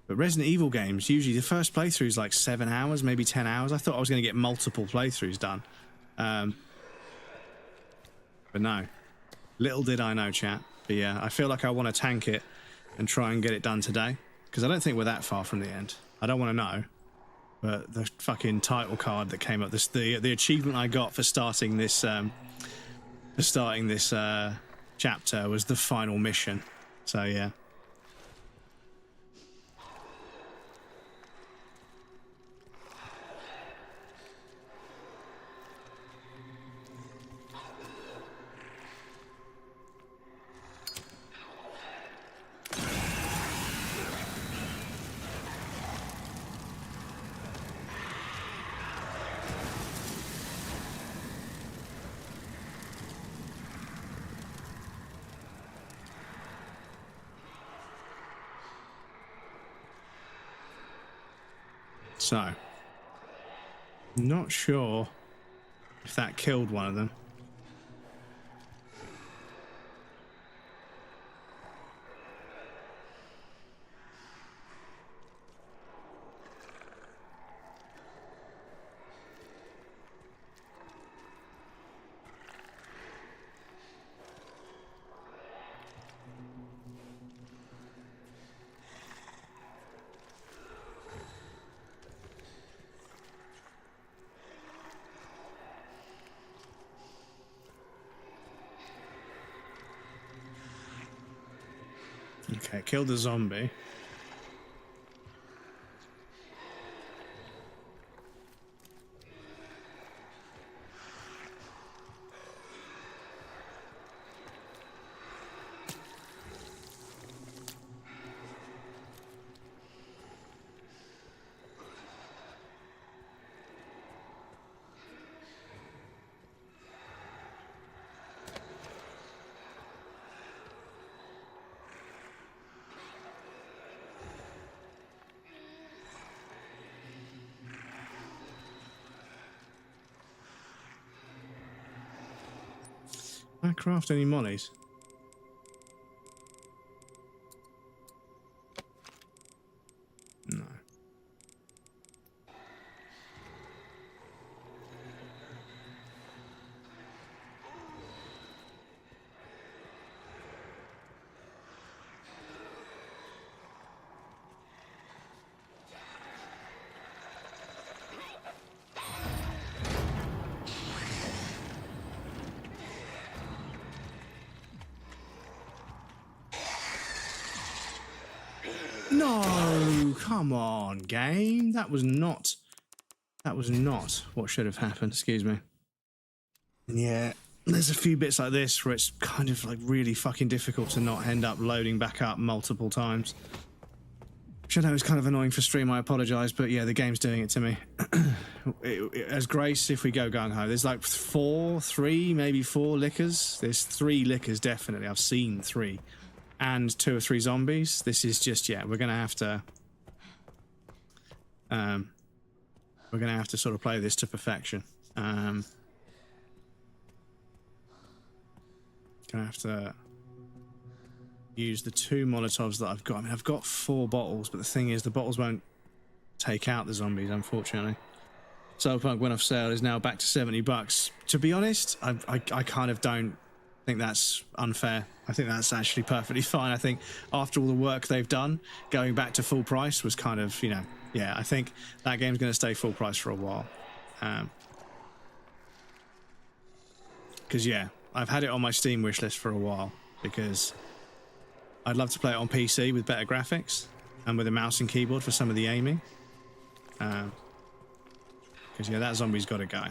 But Resident Evil games, usually the first playthrough is like 7 hours, maybe 10 hours. I thought I was going to get multiple playthroughs done. But no. Little did I know, chat. But yeah, I feel like I want to tank it and try and get it done today. Because I don't think we're that far from the end. I don't want to know. But the fucking title card that came up, the achievement I got for starting this chapter was the final mission. So yeah. So, not sure if that killed one of them. Okay, killed the zombie. Can I craft any mollies? No. No, come on, game. That was not what should have happened. Excuse me. And yeah, there's a few bits like this where it's kind of like really fucking difficult to not end up loading back up multiple times. Which I know is kind of annoying for stream, I apologise, but yeah, the game's doing it to me. As Grace, if we go gung-ho, there's like maybe four lickers. There's 3 lickers, definitely. I've seen 3. And 2 or 3 zombies. This is just, yeah, we're gonna have to sort of play this to perfection. Gonna have to use the 2 Molotovs that I've got. I mean, I've got 4 bottles, but the thing is, the bottles won't take out the zombies, unfortunately. Cyberpunk went off sale, is now back to $70. To be honest, I kind of don't think that's unfair. I think that's actually perfectly fine. I think after all the work they've done, going back to full price was kind of, you know, yeah, I think that game's going to stay full price for a while. Because, yeah, I've had it on my Steam wishlist for a while because I'd love to play it on PC with better graphics and with a mouse and keyboard for some of the aiming. Because, yeah, that zombie's got to go.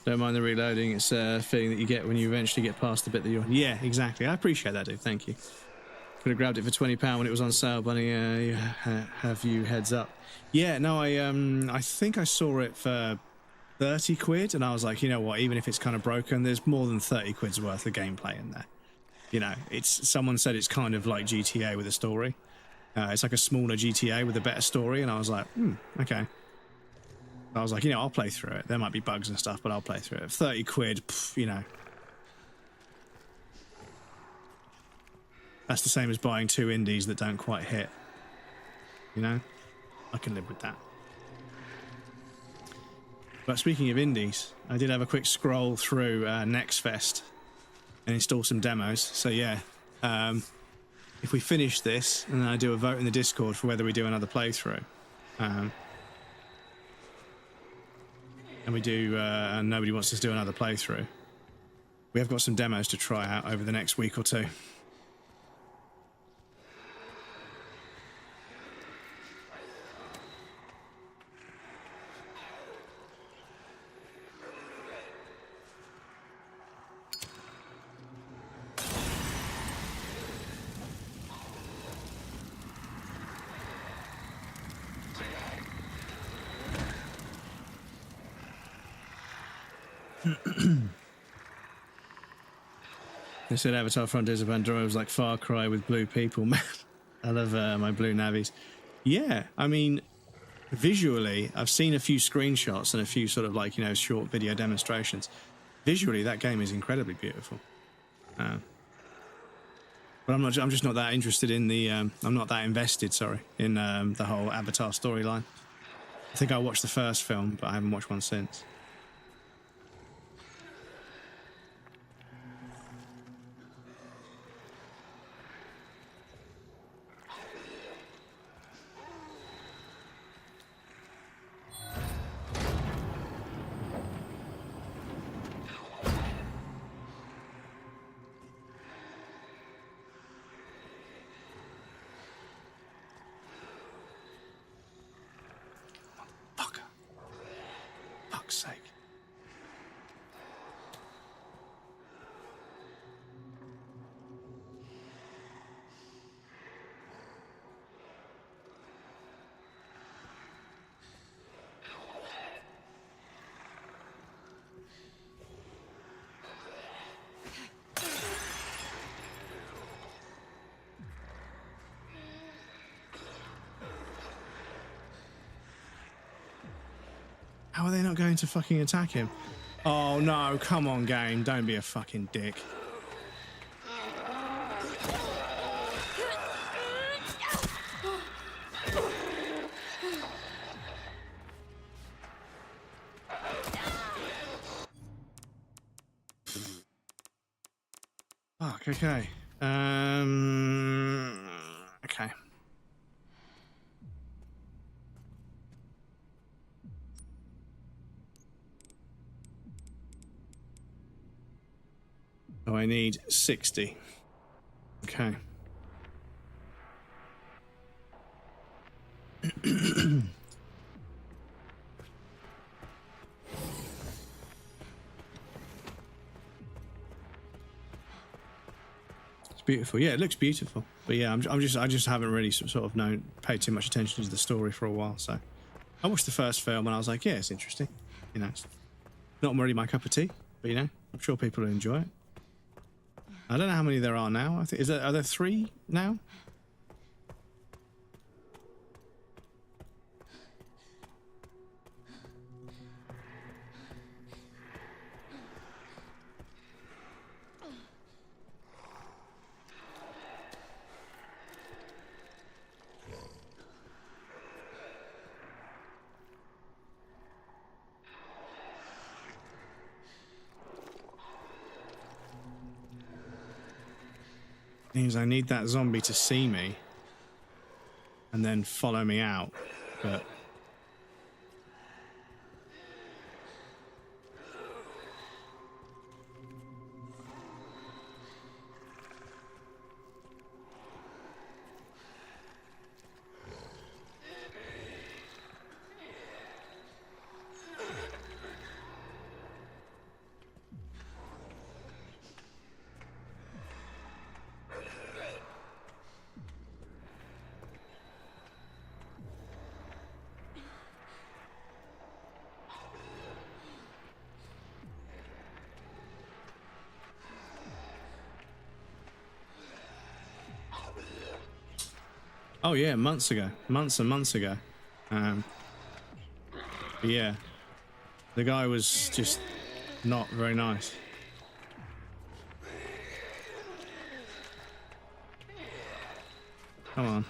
Don't mind the reloading. It's a feeling that you get when you eventually get past the bit that you're... Yeah, exactly. I appreciate that, dude. Thank you. Could have grabbed it for £20 when it was on sale, Bunny. Have you heads up? Yeah, no, I think I saw it for 30 quid, and I was like, you know what? Even if it's kind of broken, there's more than 30 quid's worth of gameplay in there. You know, it's... Someone said it's kind of like GTA with a story. It's like a smaller GTA with a better story, and I was like, okay. I was like, you know, I'll play through it. There might be bugs and stuff, but I'll play through it. 30 quid, you know. That's the same as buying 2 indies that don't quite hit. You know? I can live with that. But speaking of indies, I did have a quick scroll through NextFest and install some demos. So yeah, if we finish this and then I do a vote in the Discord for whether we do another playthrough, and we do, and nobody wants us to do another playthrough, we have got some demos to try out over the next week or 2. They said Avatar Frontiers of Pandora was like Far Cry with blue people, man. I love my blue navies. Yeah, I mean, visually, I've seen a few screenshots and a few sort of like, you know, short video demonstrations. Visually, that game is incredibly beautiful. But I'm just not that interested in the, I'm not that invested, sorry, in the whole Avatar storyline. I think I watched the first film, but I haven't watched one since. Sake. How are they not going to fucking attack him? Oh no, come on game, don't be a fucking dick. Fuck, okay. Okay. Oh, I need 60. Okay. It's beautiful. Yeah, it looks beautiful. But yeah, I just haven't really sort of paid too much attention to the story for a while. So I watched the first film and I was like, yeah, it's interesting. You know, it's not really my cup of tea, but you know, I'm sure people will enjoy it. I don't know how many there are now. I think are there 3 now? Means I need that zombie to see me and then follow me out, but oh yeah, months and months ago. Yeah, the guy was just not very nice. Come on.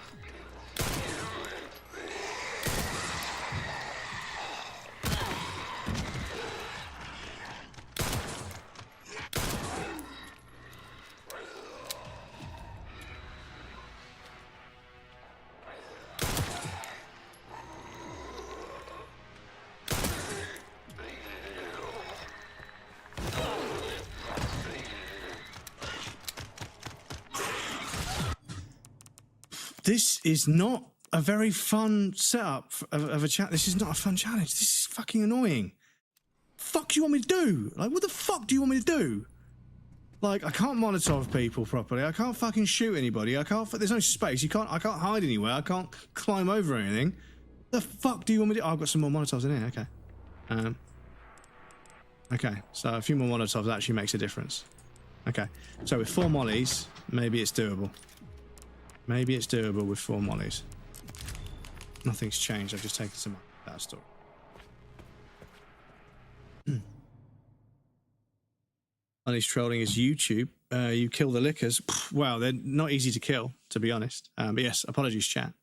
This is not a very fun setup of a chat. This is not a fun challenge. This is fucking annoying. Fuck do you want me to do? Like, what the fuck do you want me to do? Like, I can't Molotov people properly. I can't fucking shoot anybody. I can't. There's no space. I can't hide anywhere. I can't climb over anything. The fuck do you want me to do? Oh, I've got some more Molotovs in here. Okay. Okay. So a few more Molotovs actually makes a difference. Okay. So with 4 mollies, maybe it's doable. Maybe it's doable with 4 mollies. Nothing's changed. I've just taken some out of that store. Honey's trolling is YouTube. You kill the lickers. Wow, they're not easy to kill, to be honest. But yes, apologies, chat.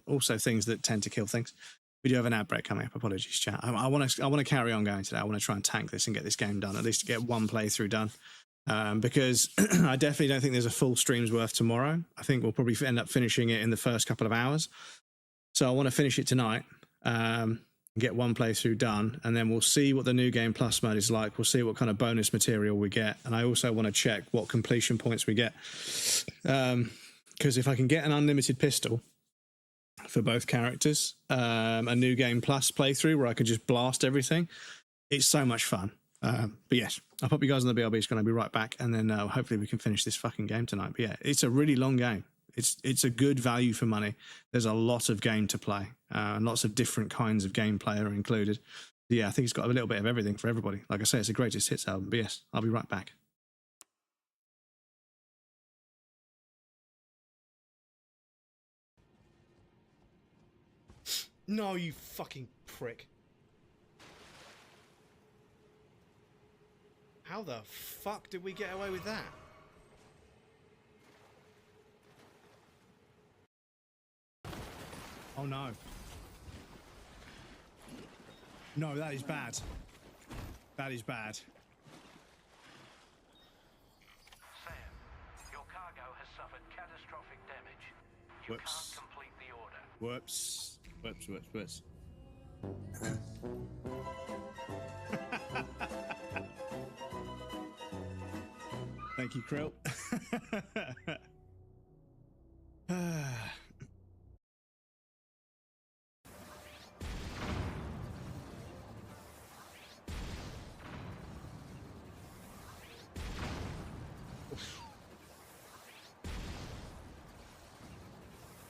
Also, things that tend to kill things. We do have an ad break coming up. Apologies, chat. I want to carry on going today. I want to try and tank this and get this game done. At least to get 1 playthrough done. Because I definitely don't think there's a full stream's worth tomorrow. I think we'll probably end up finishing it in the first couple of hours. So I want to finish it tonight, get 1 playthrough done, and then we'll see what the New Game Plus mode is like. We'll see what kind of bonus material we get. And I also want to check what completion points we get. Because if I can get an unlimited pistol for both characters, a New Game Plus playthrough where I can just blast everything, it's so much fun. But yes, I'll pop you guys on the BRB. It's going to be right back, and then hopefully we can finish this fucking game tonight. But yeah, it's a really long game. It's a good value for money. There's a lot of game to play, and lots of different kinds of gameplay are included. Yeah, I think it's got a little bit of everything for everybody. Like I say, it's a greatest hits album. But yes, I'll be right back. No, you fucking prick. How the fuck did we get away with that? Oh no. No, that is bad. That is bad. Sam, your cargo has suffered catastrophic damage. You Whoops. can't complete the order. Whoops. Whoops, whoops, whoops. Thank you, Krill.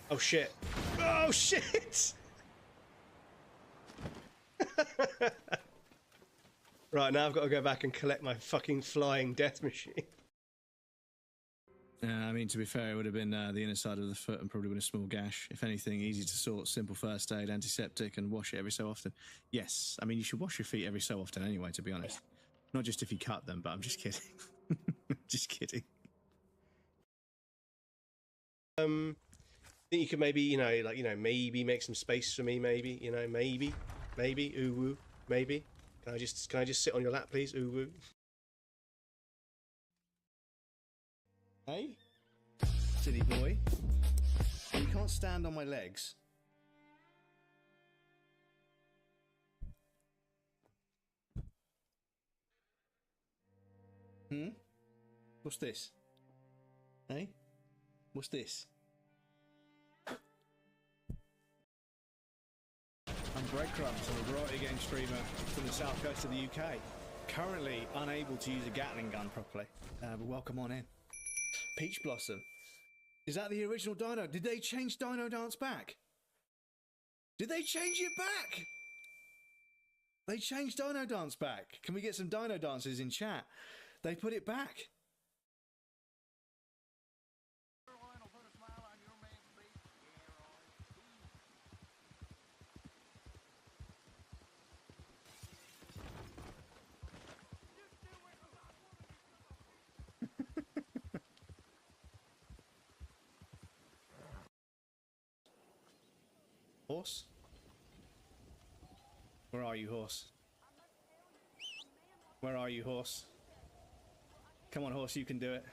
Oh shit. Oh shit! Right, now I've got to go back and collect my fucking flying death machine. I mean, to be fair, it would have been the inner side of the foot and probably been a small gash. If anything, easy to sort, simple first aid, antiseptic, and wash it every so often. Yes, I mean, you should wash your feet every so often anyway, to be honest. Not just if you cut them, but I'm just kidding. Just kidding. I think you could maybe, you know, like, you know, maybe make some space for me, maybe, you know, maybe, ooh woo, maybe. Can I just sit on your lap, please? Ooh woo. Hey, silly boy. You can't stand on my legs. What's this? Hey? What's this? I'm Breadcrumbs. I'm a variety game streamer from the south coast of the UK. Currently unable to use a Gatling gun properly, but welcome on in. Peach Blossom. Is that the original Dino? Did they change Dino Dance back? Did they change it back? They changed Dino Dance back. Can we get some Dino Dances in chat? They put it back. Horse? Where are you, horse? Where are you, horse? Come on, horse, you can do it.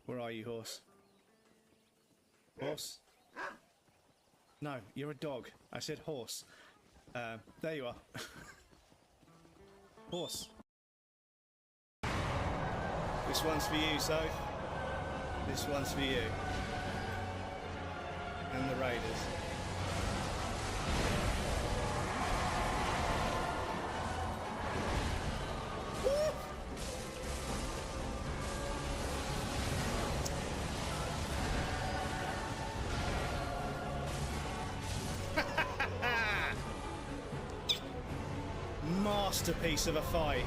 Where are you, horse? Horse? No, you're a dog. I said horse. There you are. Horse. This one's for you, Soph. This one's for you. And the Raiders. Masterpiece of a fight.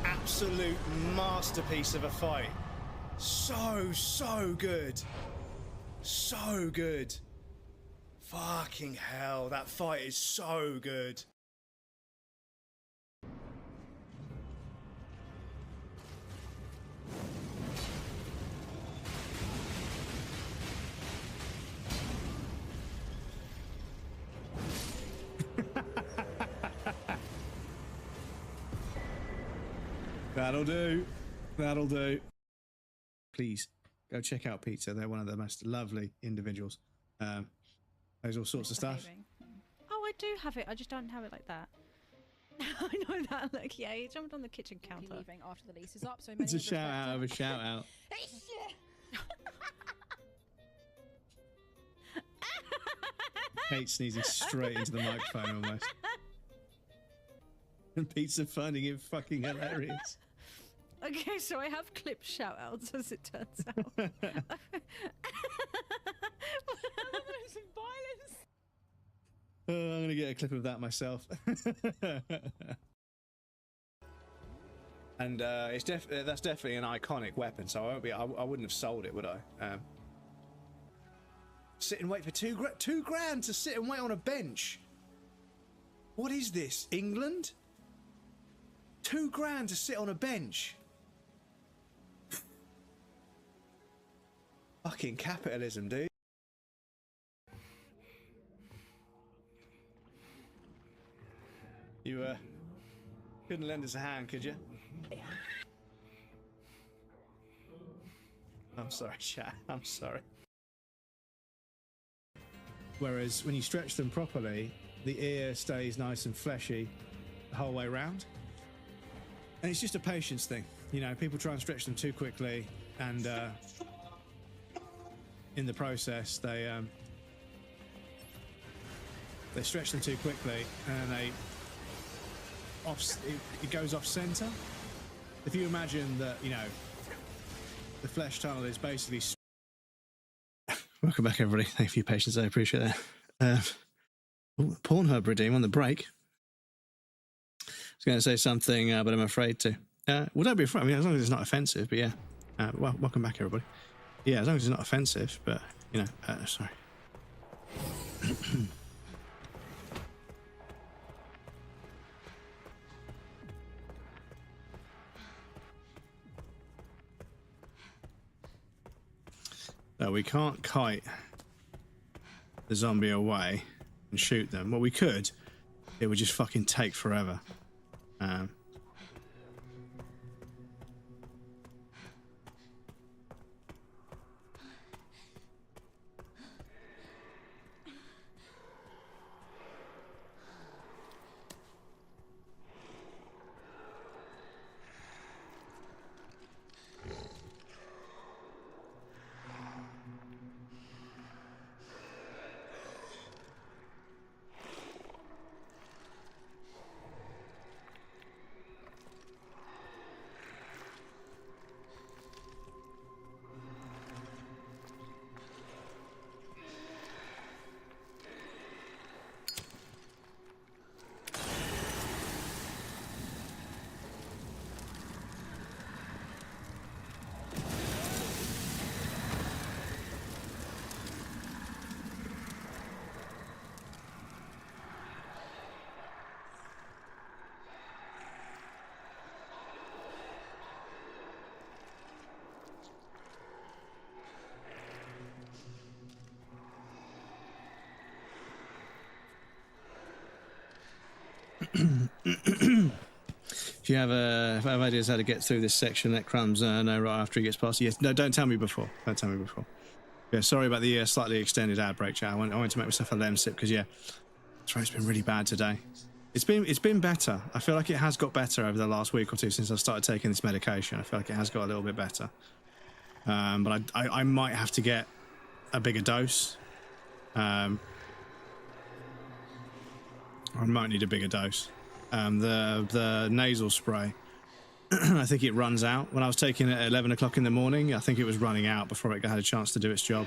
Absolute masterpiece of a fight. So good. So good. Fucking hell, that fight is so good. That'll do. That'll do. Please go check out Pizza. They're one of the most lovely individuals. There's all sorts of stuff. Oh, I do have it. I just don't have it like that. I know that look. Yeah, he jumped on the kitchen counter. Leaving after the lease is up, so It's a shout out of a shout out. Kate sneezing straight into the microphone almost. And Pizza finding it fucking hilarious. Okay, so I have clip shout outs as it turns out. Some violence. I'm gonna get a clip of that myself. And it's that's definitely an iconic weapon, so I wouldn't have sold it, would I? Sit and wait for $2 grand to sit and wait on a bench. What is this, England? $2 grand to sit on a bench. Fucking capitalism, dude. You couldn't lend us a hand, could you? I'm sorry, chat. I'm sorry. Whereas when you stretch them properly, the ear stays nice and fleshy the whole way around. And it's just a patience thing. You know, people try and stretch them too quickly, and in the process, they stretch them too quickly, and it goes off center. If you imagine that, you know, the flesh tunnel is basically. Welcome back, everybody. Thank you for your patience. I appreciate that. Pornhub redeem on the break. was going to say something, but I'm afraid to. Well, don't be afraid. I mean, as long as it's not offensive, but yeah. Well, welcome back, everybody. Yeah, as long as it's not offensive, but, you know, sorry. No, we can't kite the zombie away and shoot them. Well, we could. It would just fucking take forever. If you have ideas how to get through this section, let Crumbs know right after he gets past. Yes, no, don't tell me before. Don't tell me before. Yeah, sorry about the slightly extended ad break, chat. I wanted to make myself a lemon sip because yeah, throat's been really bad today. It's been better. I feel like it has got better over the last week or two since I started taking this medication. I feel like it has got a little bit better. But I might have to get a bigger dose. I might need a bigger dose. The nasal spray, I think it runs out. When I was taking it at 11 o'clock in the morning, I think it was running out before it had a chance to do its job.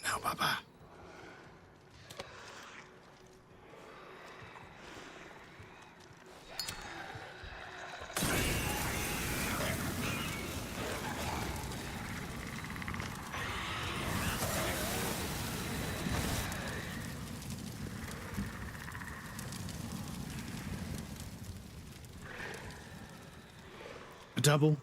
Now, Baba. A double.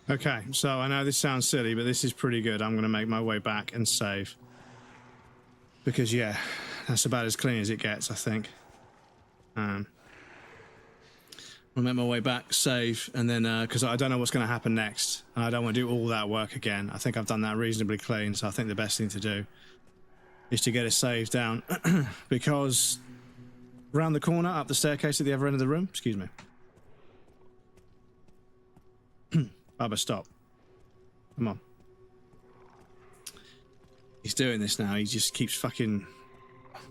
Okay, so I know this sounds silly, but this is pretty good. I'm going to make my way back and save. Because, yeah, that's about as clean as it gets, I think. I'll make my way back, save, and then, because I don't know what's going to happen next. And I don't want to do all that work again. I think I've done that reasonably clean, so I think the best thing to do is to get a save down. Because round the corner, up the staircase at the other end of the room, excuse me. Bubba, stop. Come on. He's doing this now. He just keeps fucking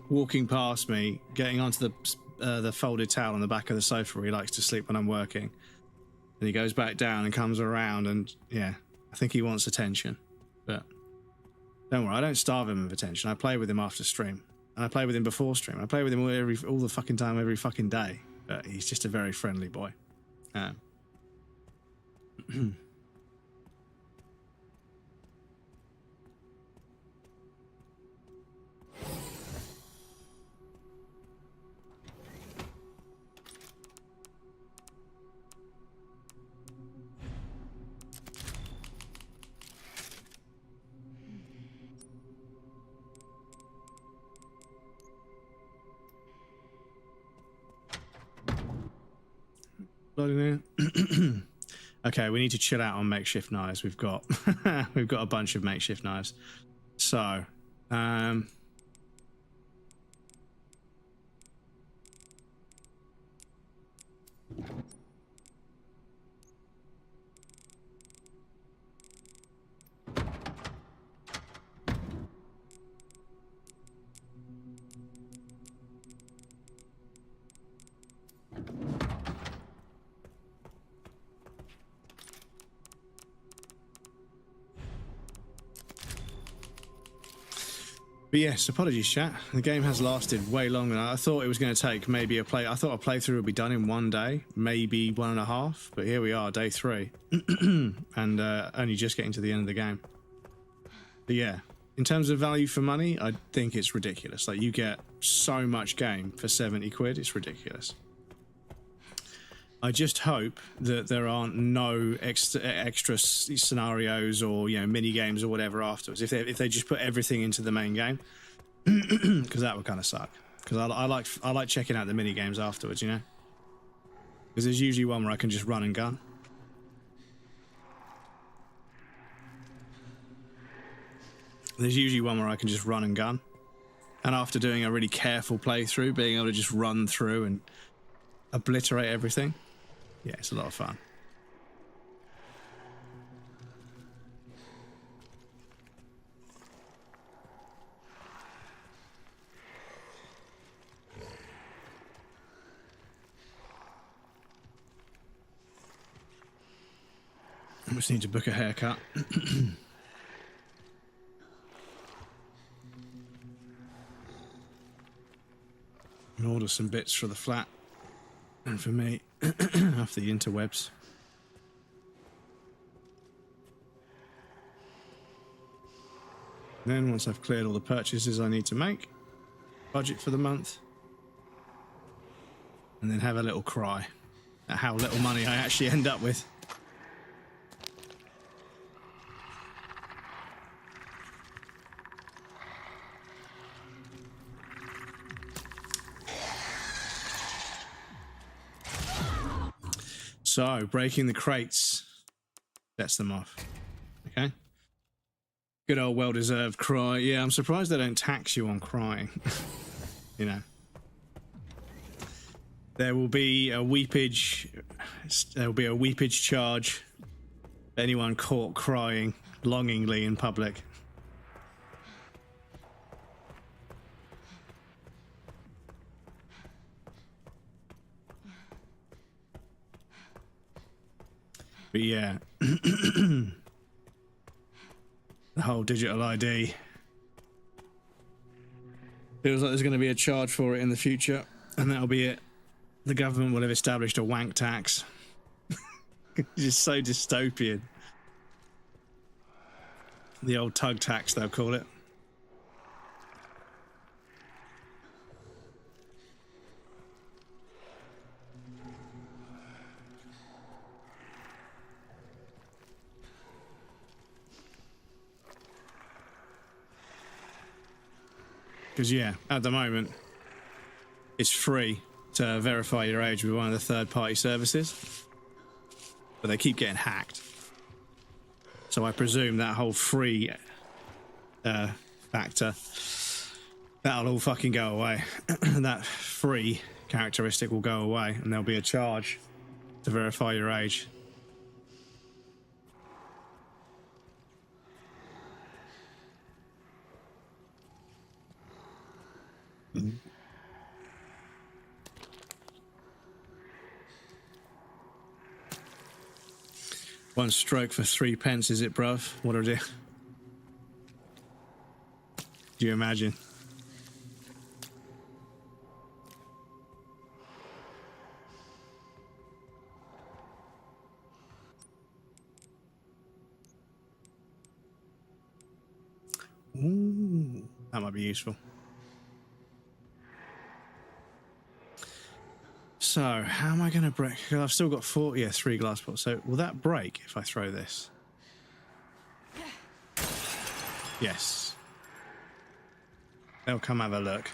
walking past me, getting onto the folded towel on the back of the sofa where he likes to sleep when I'm working. And he goes back down and comes around and, yeah, I think he wants attention. But don't worry, I don't starve him of attention. I play with him after stream. And I play with him before stream. I play with him all the fucking time, every fucking day. But he's just a very friendly boy. Okay, we need to chill out on makeshift knives. We've got we've got a bunch of makeshift knives. So, but yes, apologies, chat. The game has lasted way longer than I thought it was going to take. Maybe I thought a playthrough would be done in 1 day, maybe 1.5. But here we are, day 3, and only just getting to the end of the game. But yeah, in terms of value for money, I think it's ridiculous. Like, you get so much game for 70 quid. It's ridiculous. I just hope that there aren't no extra scenarios or, you know, mini games or whatever afterwards. If they just put everything into the main game, because that would kind of suck. Because I like checking out the mini games afterwards, you know. Because there's usually one where I can just run and gun. And after doing a really careful playthrough, being able to just run through and obliterate everything. Yeah, it's a lot of fun. I just need to book a haircut. And order some bits for the flat. And for me, off the interwebs. Then, once I've cleared all the purchases I need to make, budget for the month, and then have a little cry at how little money I actually end up with. So, breaking the crates sets them off. Okay. Good old well-deserved cry. Yeah, I'm surprised they don't tax you on crying. You know. There will be a weepage. There will be a weepage charge. Anyone caught crying longingly in public. But yeah, the whole digital ID feels like there's going to be a charge for it in the future, and that'll be it. The government will have established a wank tax. It's just so dystopian. The old tug tax, they'll call it. Because, yeah, at the moment, it's free to verify your age with one of the third-party services. But they keep getting hacked. So I presume that whole free factor, that'll all fucking go away. That free characteristic will go away, and there'll be a charge to verify your age. One stroke for 3 pence, is it, bruv? What a deal. Do you imagine? Ooh, that might be useful. So, how am I going to break? Because I've still got 3 glass pots. So, will that break if I throw this? Yes. They'll come have a look.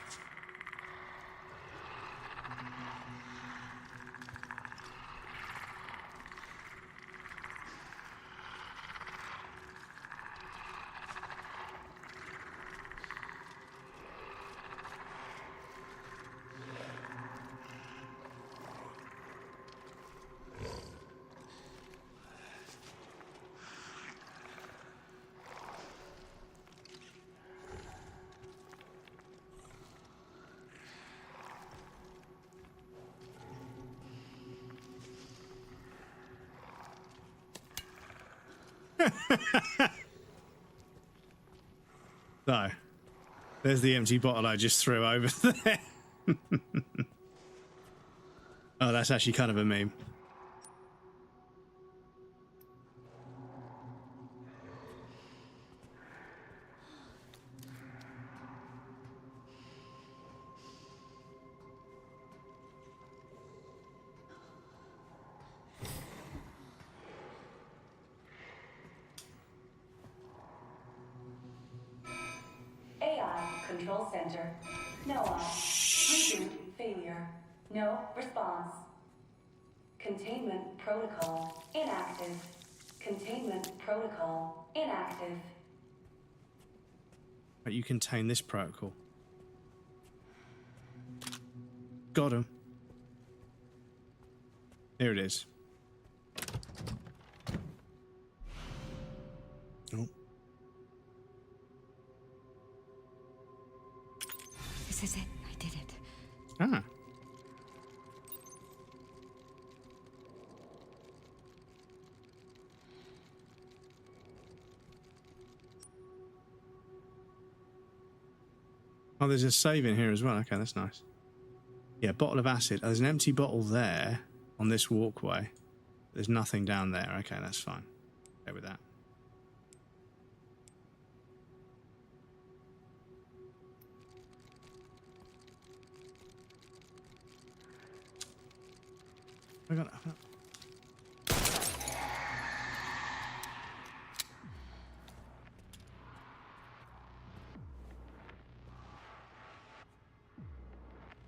So, there's the empty bottle I just threw over there. Oh, that's actually kind of a meme. Control Center. NOAA. Reboot failure. No response. Containment protocol inactive. Containment protocol inactive. But you contain this protocol. Got him. Here it is. Oh. This is it. I did it. Ah. Oh, there's a save in here as well. Okay, that's nice. Yeah, bottle of acid. Oh, there's an empty bottle there on this walkway. There's nothing down there. Okay, that's fine. Okay with that. I got it.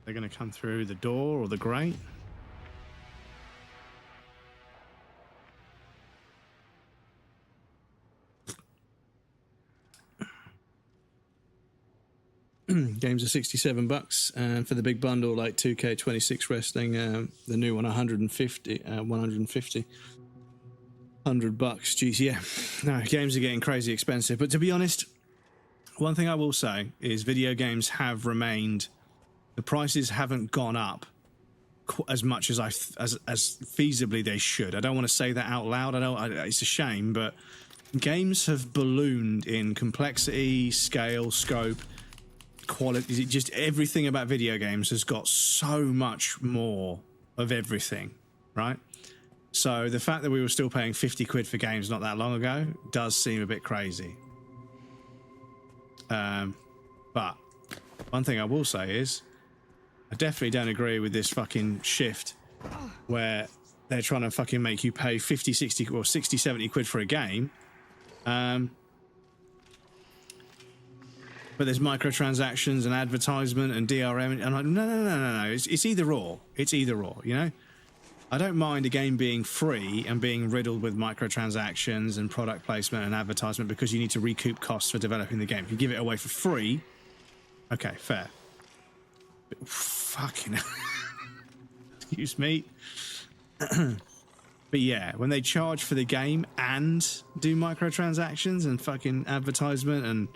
They're going to come through the door or the grate. Games are $67, and for the big bundle like 2K26 Wrestling, the new one 150, $100. Geez, yeah. No, games are getting crazy expensive. But to be honest, one thing I will say is video games have remained. The prices haven't gone up as much as as feasibly they should. I don't want to say that out loud. It's a shame, but games have ballooned in complexity, scale, scope, quality. Just everything about video games has got so much more of everything, right? So the fact that we were still paying 50 quid for games not that long ago does seem a bit crazy. But one thing I will say is, I definitely don't agree with this fucking shift where they're trying to fucking make you pay 50, 60, or 60, 70 quid for a game. but there's microtransactions and advertisement and DRM. And I'm like, no. It's either or. It's either or, you know? I don't mind a game being free and being riddled with microtransactions and product placement and advertisement because you need to recoup costs for developing the game. If you give it away for free, okay, fair. But fucking excuse me. But yeah, when they charge for the game and do microtransactions and fucking advertisement and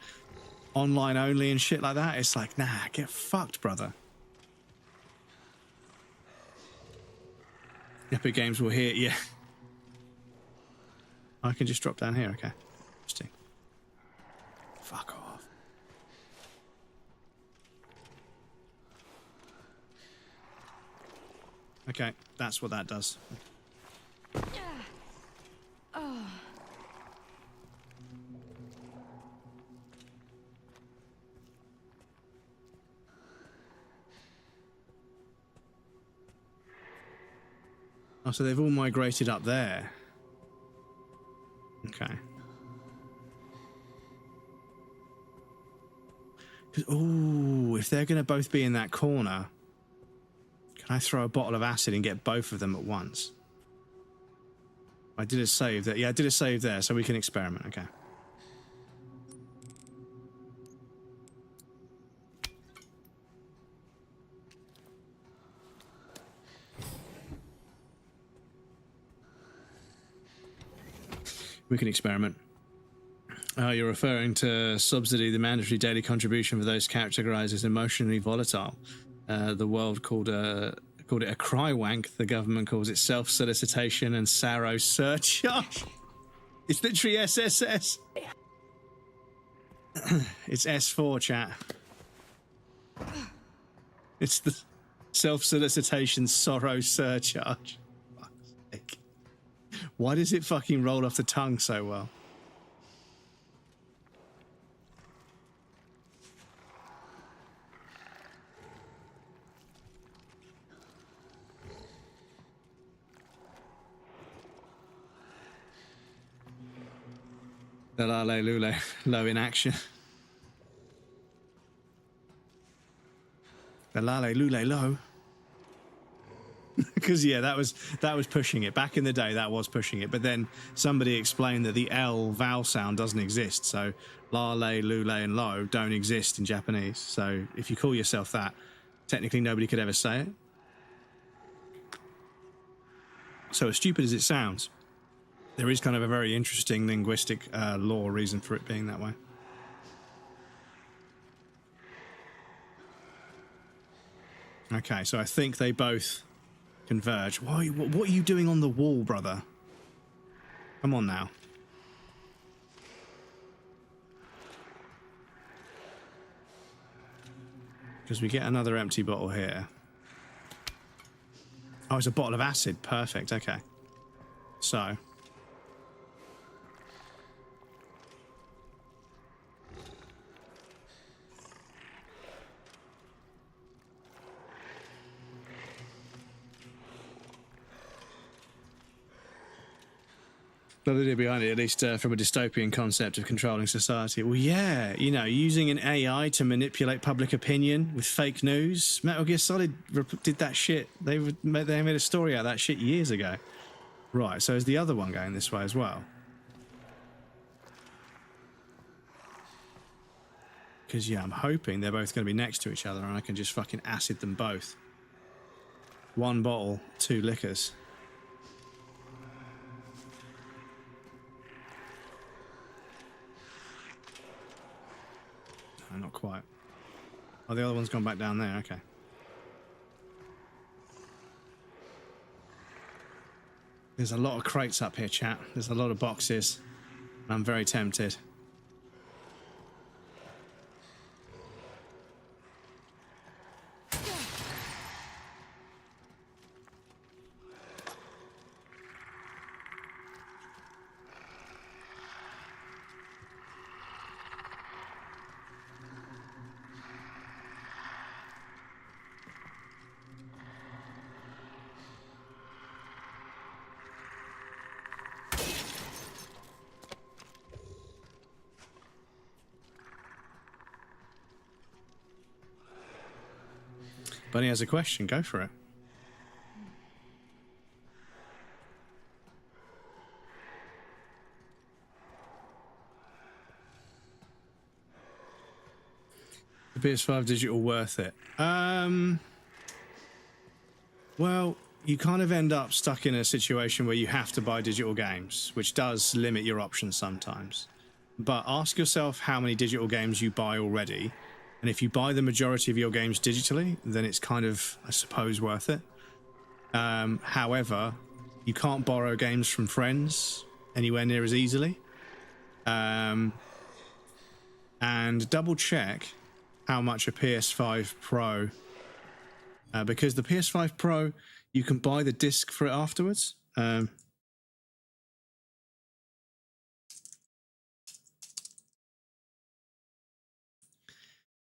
online only and shit like that, it's like, nah, get fucked, brother. Epic Games will hear, yeah. I can just drop down here, okay. Interesting. Fuck off. Okay, that's what that does. Oh. Oh, so they've all migrated up there. Okay. Ooh, if they're going to both be in that corner, can I throw a bottle of acid and get both of them at once? I did a save there. Yeah, I did a save there, so we can experiment. Okay. We can experiment. You're referring to subsidy, the mandatory daily contribution for those categorized as emotionally volatile. The world called it a cry wank. The government calls it self-solicitation and Saro surcharge. It's literally SSS. It's S4, chat. It's the self-solicitation sorrow surcharge. Fuck's sake. Why does it fucking roll off the tongue so well? The Lale Lule low in action. The Lale Lule low. Because yeah, that was pushing it. Back in the day, that was pushing it. But then somebody explained that the L vowel sound doesn't exist. So Lale, Lule, and Lo don't exist in Japanese. So if you call yourself that, technically nobody could ever say it. So as stupid as it sounds, there is kind of a very interesting linguistic law reason for it being that way. Okay, so I think they both converge. What are you doing on the wall, brother? Come on now. Because we get another empty bottle here. Oh, it's a bottle of acid. Perfect, okay. So... the idea behind it, at least from a dystopian concept of controlling society. Well, yeah, you know, using an AI to manipulate public opinion with fake news. Metal Gear Solid did that shit. They made a story out of that shit years ago. Right, so is the other one going this way as well? Because, yeah, I'm hoping they're both going to be next to each other and I can just fucking acid them both. One bottle, two liquors. No, not quite. Oh, the other one's gone back down there, okay. There's a lot of crates up here, chat. There's a lot of boxes. I'm very tempted. Bunny has a question. Go for it. The PS5 digital worth it? Well, you kind of end up stuck in a situation where you have to buy digital games, which does limit your options sometimes. But ask yourself how many digital games you buy already, and if you buy the majority of your games digitally, then it's kind of, I suppose, worth it. However, you can't borrow games from friends anywhere near as easily. And double check how much a PS5 Pro, because the PS5 Pro, you can buy the disc for it afterwards.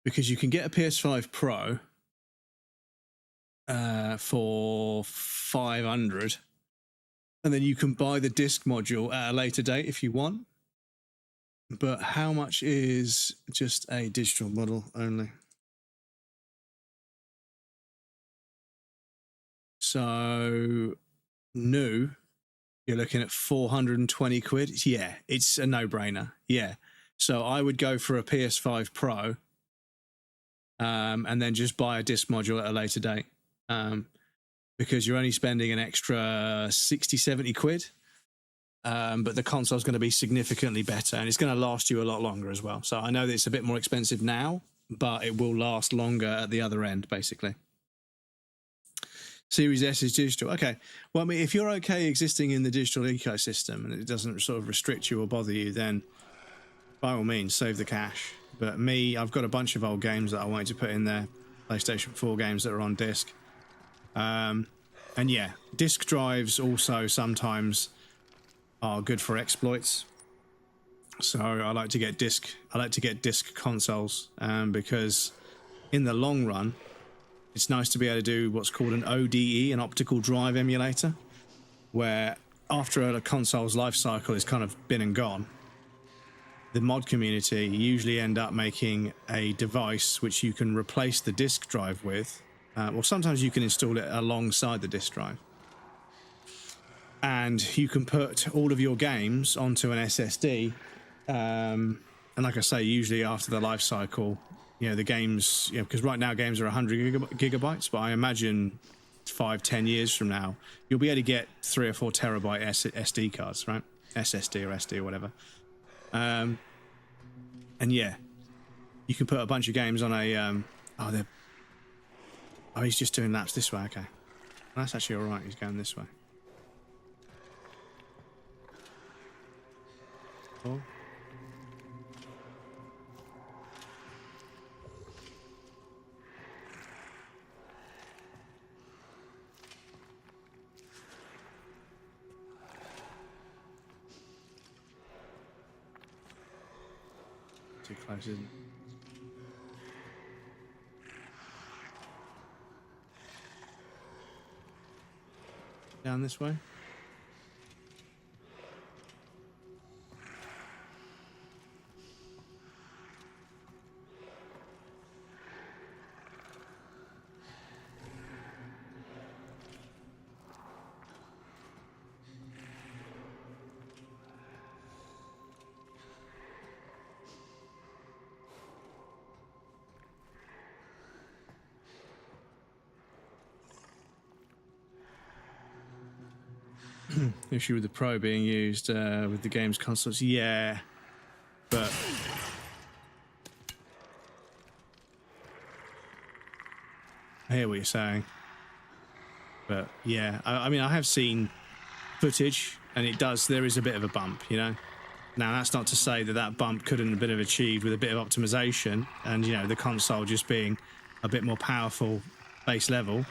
Because you can get a PS5 Pro for $500, and then you can buy the disc module at a later date if you want. But how much is just a digital model only? So new, you're looking at 420 quid. Yeah, it's a no-brainer. Yeah. So I would go for a PS5 Pro, and then just buy a disc module at a later date, because you're only spending an extra 60, 70 quid. But the console's going to be significantly better, and it's going to last you a lot longer as well. So I know that it's a bit more expensive now, but it will last longer at the other end, basically. Series S is digital. Okay. Well, I mean, if you're okay existing in the digital ecosystem and it doesn't sort of restrict you or bother you, then by all means, save the cash. But me, I've got a bunch of old games that I wanted to put in there, PlayStation 4 games that are on disc. And yeah, disc drives also sometimes are good for exploits. So I like to get disc consoles, because in the long run, it's nice to be able to do what's called an ODE, an optical drive emulator, where after a console's life cycle is kind of been and gone, the mod community usually end up making a device which you can replace the disk drive with, or sometimes you can install it alongside the disk drive. And you can put all of your games onto an SSD, and like I say, usually after the life cycle, you know, the games, you know, because right now games are 100 gigabytes, but I imagine 5-10 years from now, you'll be able to get 3 or 4 terabyte SD cards, right? SSD or SD or whatever. And yeah, you can put a bunch of games on a, he's just doing laps this way, okay. That's actually all right, he's going this way. Cool. Too close, isn't it? Down this way. Issue with the Pro being used with the game's consoles. Yeah, but I hear what you're saying. But yeah, I mean, I have seen footage, and there is a bit of a bump, you know. Now, that's not to say that bump couldn't have been achieved with a bit of optimization, and you know, the console just being a bit more powerful base level.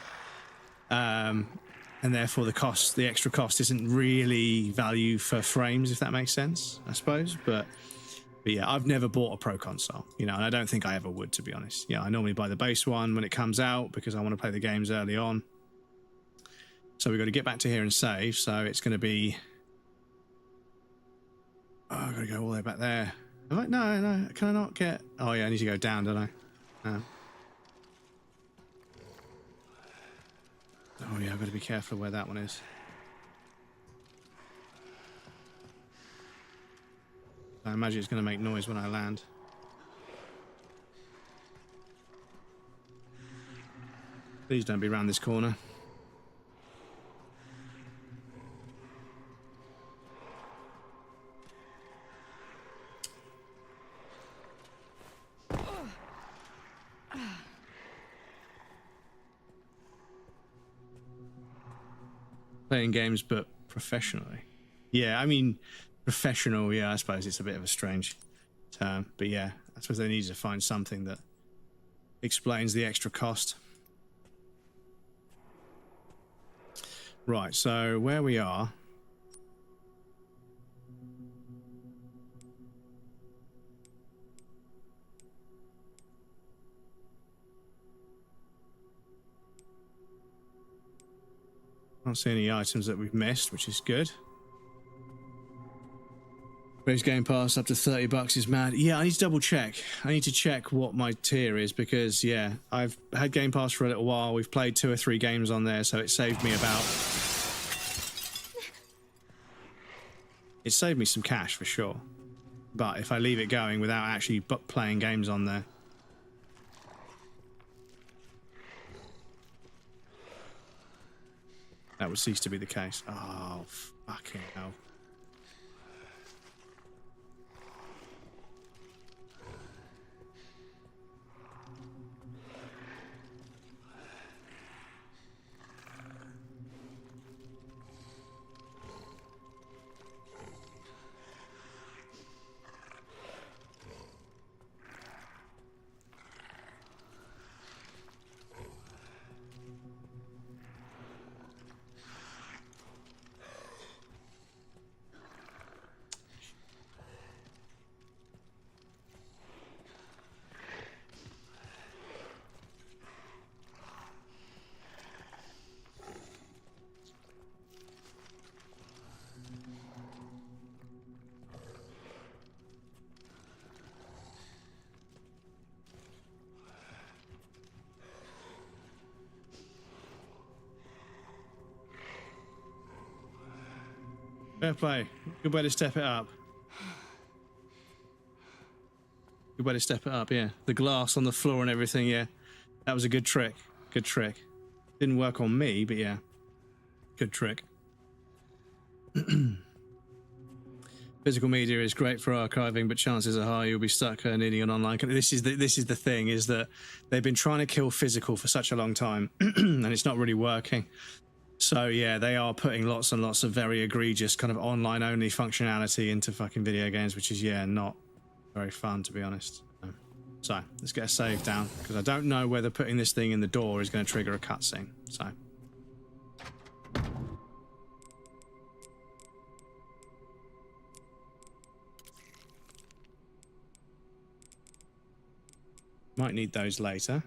And therefore the extra cost isn't really value for frames, if that makes sense, I suppose. But yeah, I've never bought a Pro console, you know, and I don't think I ever would, to be honest. Yeah, I normally buy the base one when it comes out because I want to play the games early on. So we've got to get back to here and save. So it's going to be... Oh, I've got to go all the way back there. No, can I not get... Oh yeah, I need to go down, don't I? No. Oh yeah, I've got to be careful where that one is. I imagine it's going to make noise when I land. Please don't be around this corner. Playing games, but professionally. Yeah, I mean, professional, yeah, I suppose it's a bit of a strange term. But yeah, I suppose they need to find something that explains the extra cost. Right, so where we are... I don't see any items that we've missed, which is good. Raise Game Pass up to $30 is mad. Yeah, I need to double check. I need to check what my tier is because, yeah, I've had Game Pass for a little while. We've played 2 or 3 games on there, so it saved me about... It saved me some cash for sure. But if I leave it going without actually playing games on there... that would cease to be the case. Oh, fucking hell. Fair play. Good way to step it up. Good way to step it up, yeah. The glass on the floor and everything, yeah. That was a good trick. Good trick. Didn't work on me, but yeah. Good trick. Physical media is great for archiving, but chances are high you'll be stuck needing an online... This is the thing, is that they've been trying to kill physical for such a long time, and it's not really working. So yeah, they are putting lots and lots of very egregious kind of online only functionality into fucking video games, which is, yeah, not very fun, to be honest. So let's get a save down, because I don't know whether putting this thing in the door is going to trigger a cutscene. So might need those later.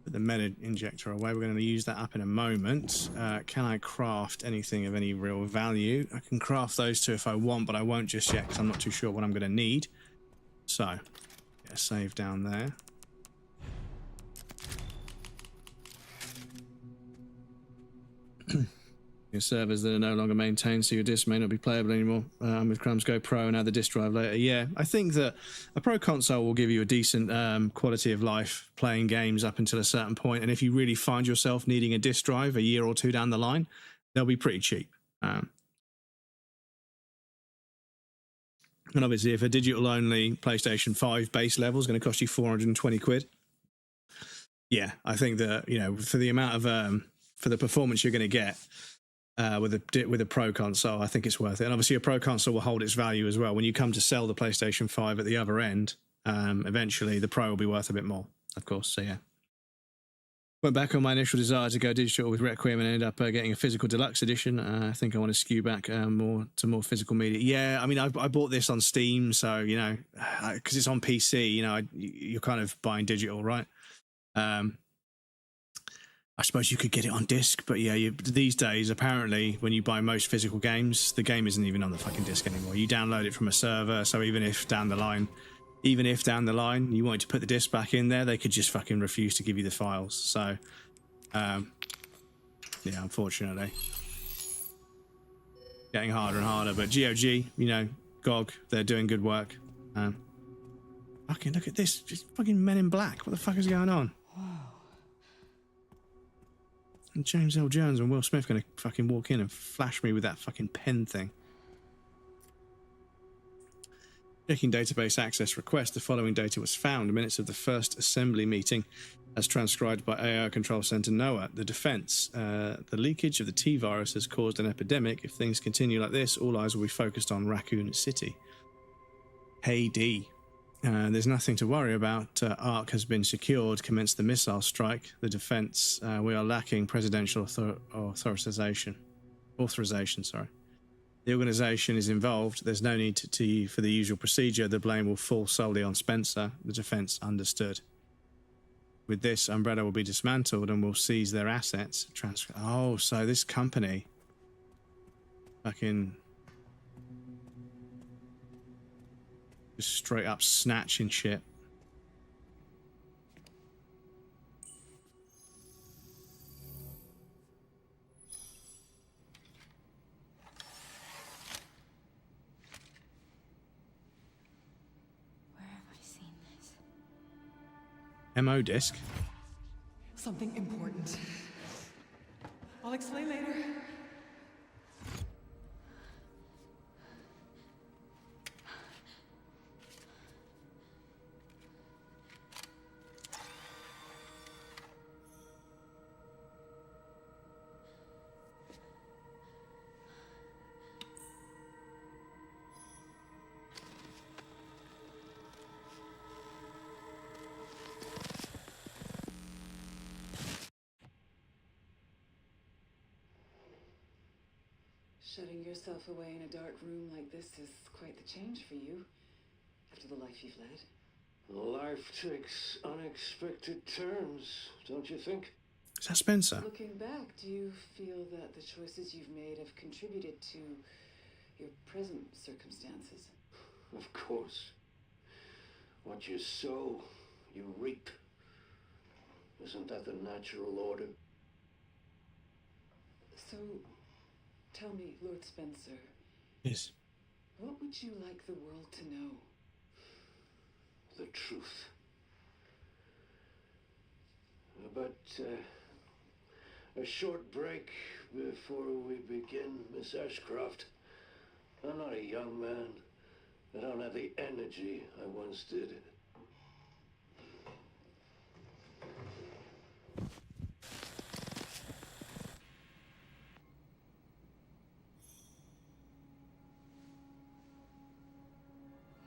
The meta injector away. We're going to use that up in a moment. Can I craft anything of any real value? I can craft those 2 if I want, but I won't just yet because I'm not too sure what I'm going to need. So, get a save down there. Your servers that are no longer maintained, so your disc may not be playable anymore. With Crumbs Go Pro and add the disc drive later. Yeah, I think that a Pro console will give you a decent quality of life playing games up until a certain point. And if you really find yourself needing a disc drive a year or 2 down the line, they'll be pretty cheap. And obviously, if a digital-only PlayStation 5 base level is going to cost you 420 quid, yeah, I think that, you know, for the amount of for the performance you're going to get. With a Pro console, I think it's worth it. And obviously a Pro console will hold its value as well. When you come to sell the PlayStation 5 at the other end, eventually the Pro will be worth a bit more, of course. So yeah. Went back on my initial desire to go digital with Requiem and ended up getting a physical deluxe edition. I think I want to skew back more physical media. Yeah, I mean, I bought this on Steam, so, you know, because it's on PC, you know, you're kind of buying digital, right? I suppose you could get it on disc, but yeah, these days, apparently, when you buy most physical games, the game isn't even on the fucking disc anymore. You download it from a server, so even if down the line even if down the line you wanted to put the disc back in there, they could just fucking refuse to give you the files. So, yeah, unfortunately. Getting harder and harder, but GOG, you know, GOG, they're doing good work. Fucking look at this, just fucking Men in Black. What the fuck is going on? And James L. Jones and Will Smith gonna fucking walk in and flash me with that fucking pen thing. Checking database access request, the following data was found. Minutes of the first assembly meeting as transcribed by AI Control Center NOAA. The defense, the leakage of the T-virus has caused an epidemic. If things continue like this, all eyes will be focused on Raccoon City. Hey D. There's nothing to worry about. ARC has been secured. Commence the missile strike. The defense, we are lacking presidential authorization. Sorry. The organization is involved. There's no need for the usual procedure. The blame will fall solely on Spencer. The defense understood. With this, Umbrella will be dismantled and we'll seize their assets. Oh, so this company fucking just straight up snatching shit. Where have I seen this? MO disc. Something important. I'll explain later. Shutting yourself away in a dark room like this is quite the change for you, after the life you've led. Life takes unexpected turns, don't you think? Is that Spencer? Looking back, do you feel that the choices you've made have contributed to your present circumstances? Of course. What you sow, you reap. Isn't that the natural order? So, tell me, Lord Spencer. Yes. What would you like the world to know? The truth. But, a short break before we begin, Miss Ashcroft. I'm not a young man. I don't have the energy I once did.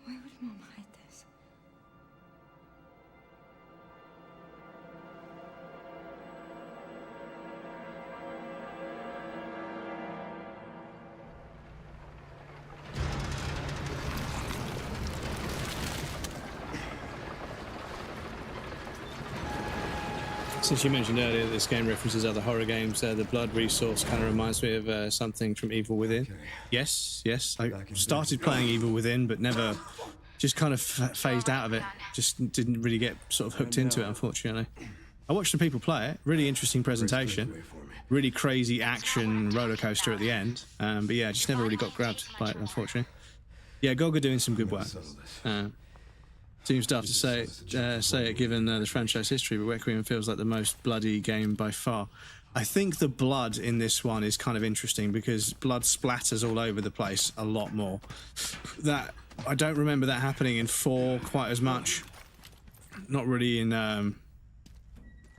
Why would Mom hide this? Since you mentioned earlier that this game references other horror games, the blood resource kind of reminds me of something from Evil Within. Okay. Yes. I started playing Evil Within, but never, just kind of phased out of it. Just didn't really get sort of hooked into it, unfortunately. I watched some people play it. Really interesting presentation. Really crazy action roller coaster at the end. But yeah, just never really got grabbed by it, unfortunately. Yeah, GOG are doing some good work. Seems daft to say it given the franchise history, but Requiem feels like the most bloody game by far. I think the blood in this one is kind of interesting because blood splatters all over the place a lot more. That I don't remember that happening in 4 quite as much. Not really in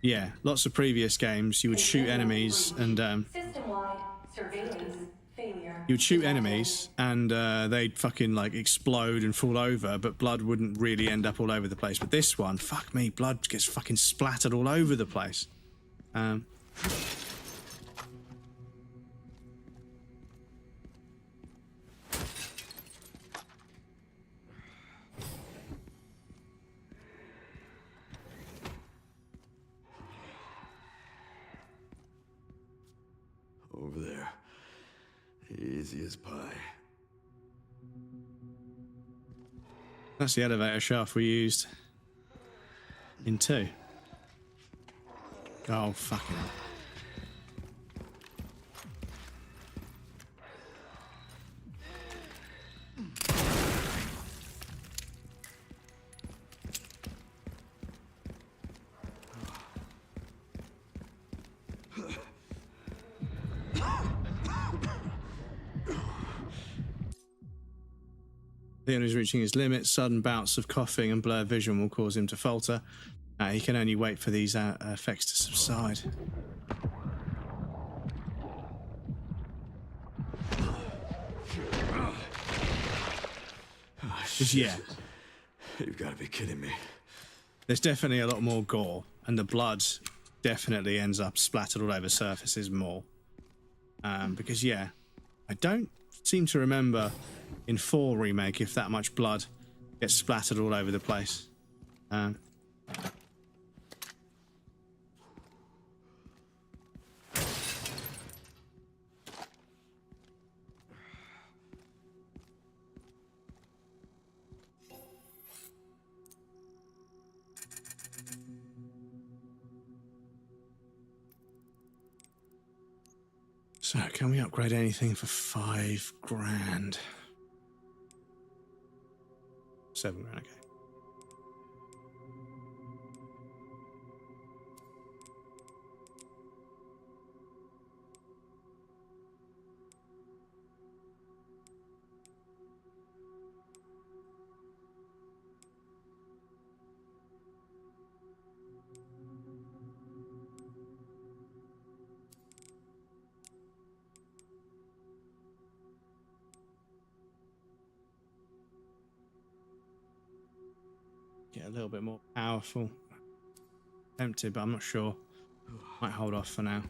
yeah, lots of previous games you would shoot enemies and System-wide surveillance failure. you would shoot enemies and they'd fucking like explode and fall over, but blood wouldn't really end up all over the place. But this one, fuck me, blood gets fucking splattered all over the place. Over there. Easy as pie. That's the elevator shaft we used in 2. Oh, fucking hell. Leon is reaching his limit. Sudden bouts of coughing and blurred vision will cause him to falter. He can only wait for these effects to subside. Yeah. You've got to be kidding me. There's definitely a lot more gore, and the blood definitely ends up splattered all over surfaces more. Because, yeah, I don't seem to remember in 4 Remake if that much blood gets splattered all over the place. So, can we upgrade anything for 5 grand? 7 grand, okay. Get a little bit more powerful. Tempted, but I'm not sure. Might hold off for now.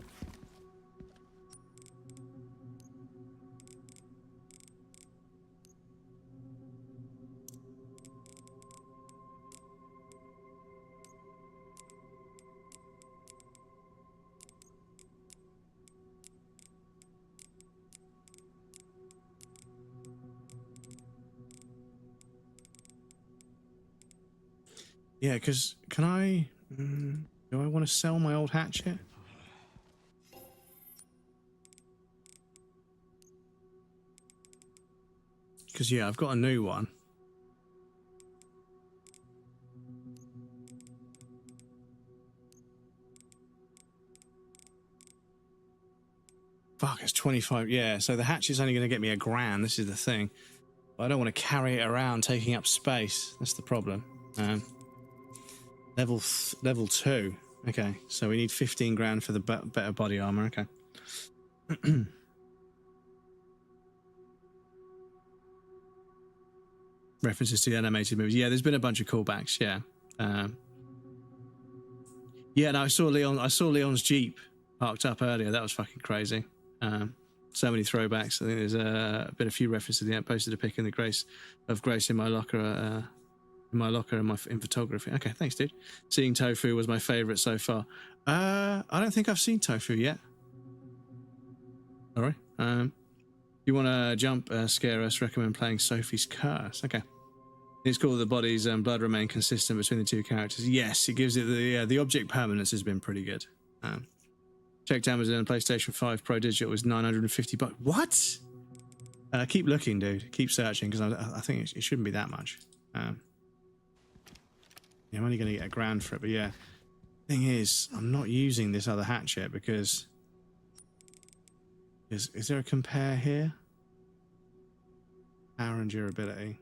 Yeah, because can I... do I want to sell my old hatchet? Because, yeah, I've got a new one. Fuck, it's 25. Yeah, so the hatchet's only going to get me $1 grand. This is the thing. But I don't want to carry it around taking up space. That's the problem. Level 2. Okay, so we need 15 grand for the better body armor. Okay. References to the animated movies. Yeah, there's been a bunch of callbacks. Yeah. Yeah, no, I saw Leon's Jeep parked up earlier. That was fucking crazy. So many throwbacks. I think there's been a few references. I posted a pic in the Grace in my locker. In photography. Okay, thanks, dude. Seeing Tofu was my favorite so far. I don't think I've seen Tofu yet. All right. You want to jump, scare us? Recommend playing Sophie's Curse. Okay. It's called The Body's blood remain consistent between the 2 characters. Yes, it gives it the object permanence has been pretty good. Checked Amazon. PlayStation 5 Pro Digital was $950. What? Keep looking, dude. Keep searching because I think it shouldn't be that much. Yeah, I'm only going to get $1 grand for it, but yeah. Thing is, I'm not using this other hatchet because... Is there a compare here? Power and durability.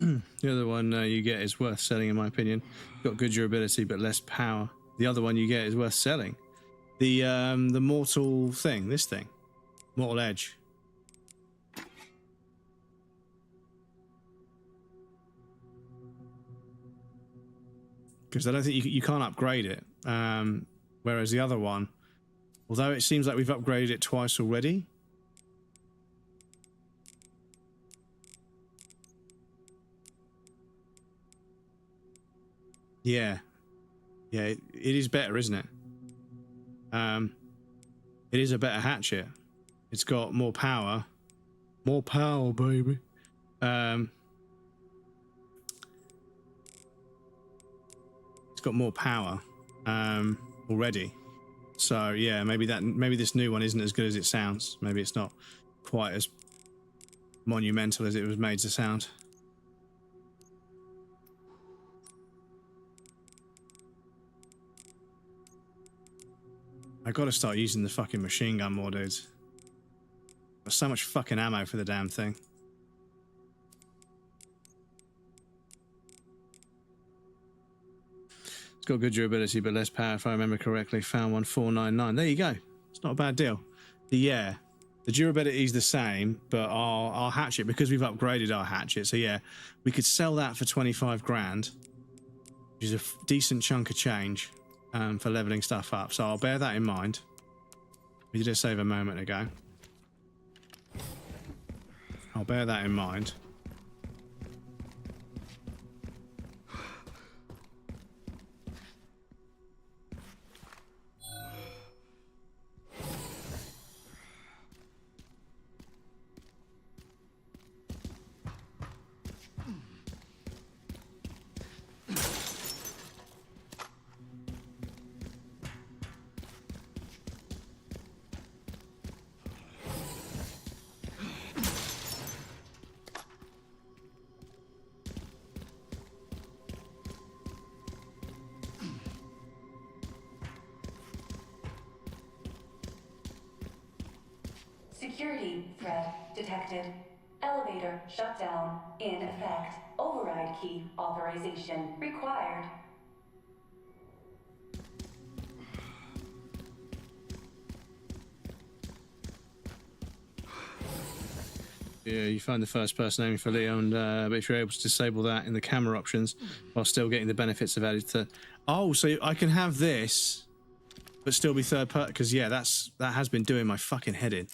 The other one you get is worth selling, in my opinion. Got good durability but less power. The other one you get is worth selling. The mortal thing, this thing, Mortal Edge. Because I don't think you can't upgrade it. Whereas the other one, although it seems like we've upgraded it twice already. Yeah. Yeah, it is better, isn't it? It is a better hatchet. It's got more power. More power, baby. It's got more power already. So yeah, maybe this new one isn't as good as it sounds. Maybe it's not quite as monumental as it was made to sound. I gotta start using the fucking machine gun more, dudes. Got so much fucking ammo for the damn thing. It's got good durability but less power, if I remember correctly. Found one 499. There you go. It's not a bad deal. The durability is the same, but our hatchet, because we've upgraded our hatchet, so yeah, we could sell that for 25 grand, which is a decent chunk of change. For leveling stuff up, so I'll bear that in mind. We did a save a moment ago. I'll bear that in mind. Security threat detected. Elevator shut down. In effect. Override key authorization required. Yeah, you find the first person aiming for Leo, and but if you're able to disable that in the camera options while still getting the benefits of added to... Oh, so I can have this, but still be third person? Because yeah, that has been doing my fucking head in.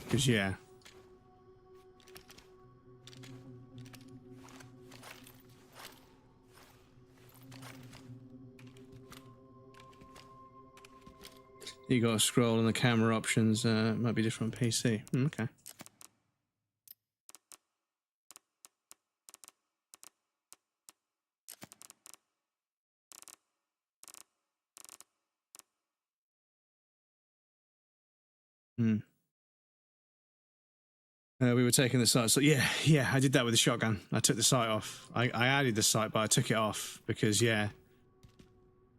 Because yeah. You got to scroll on the camera options. Might be different on PC. Okay. We were taking the sight. So yeah, I did that with the shotgun. I took the sight off. I added the sight, but I took it off because yeah,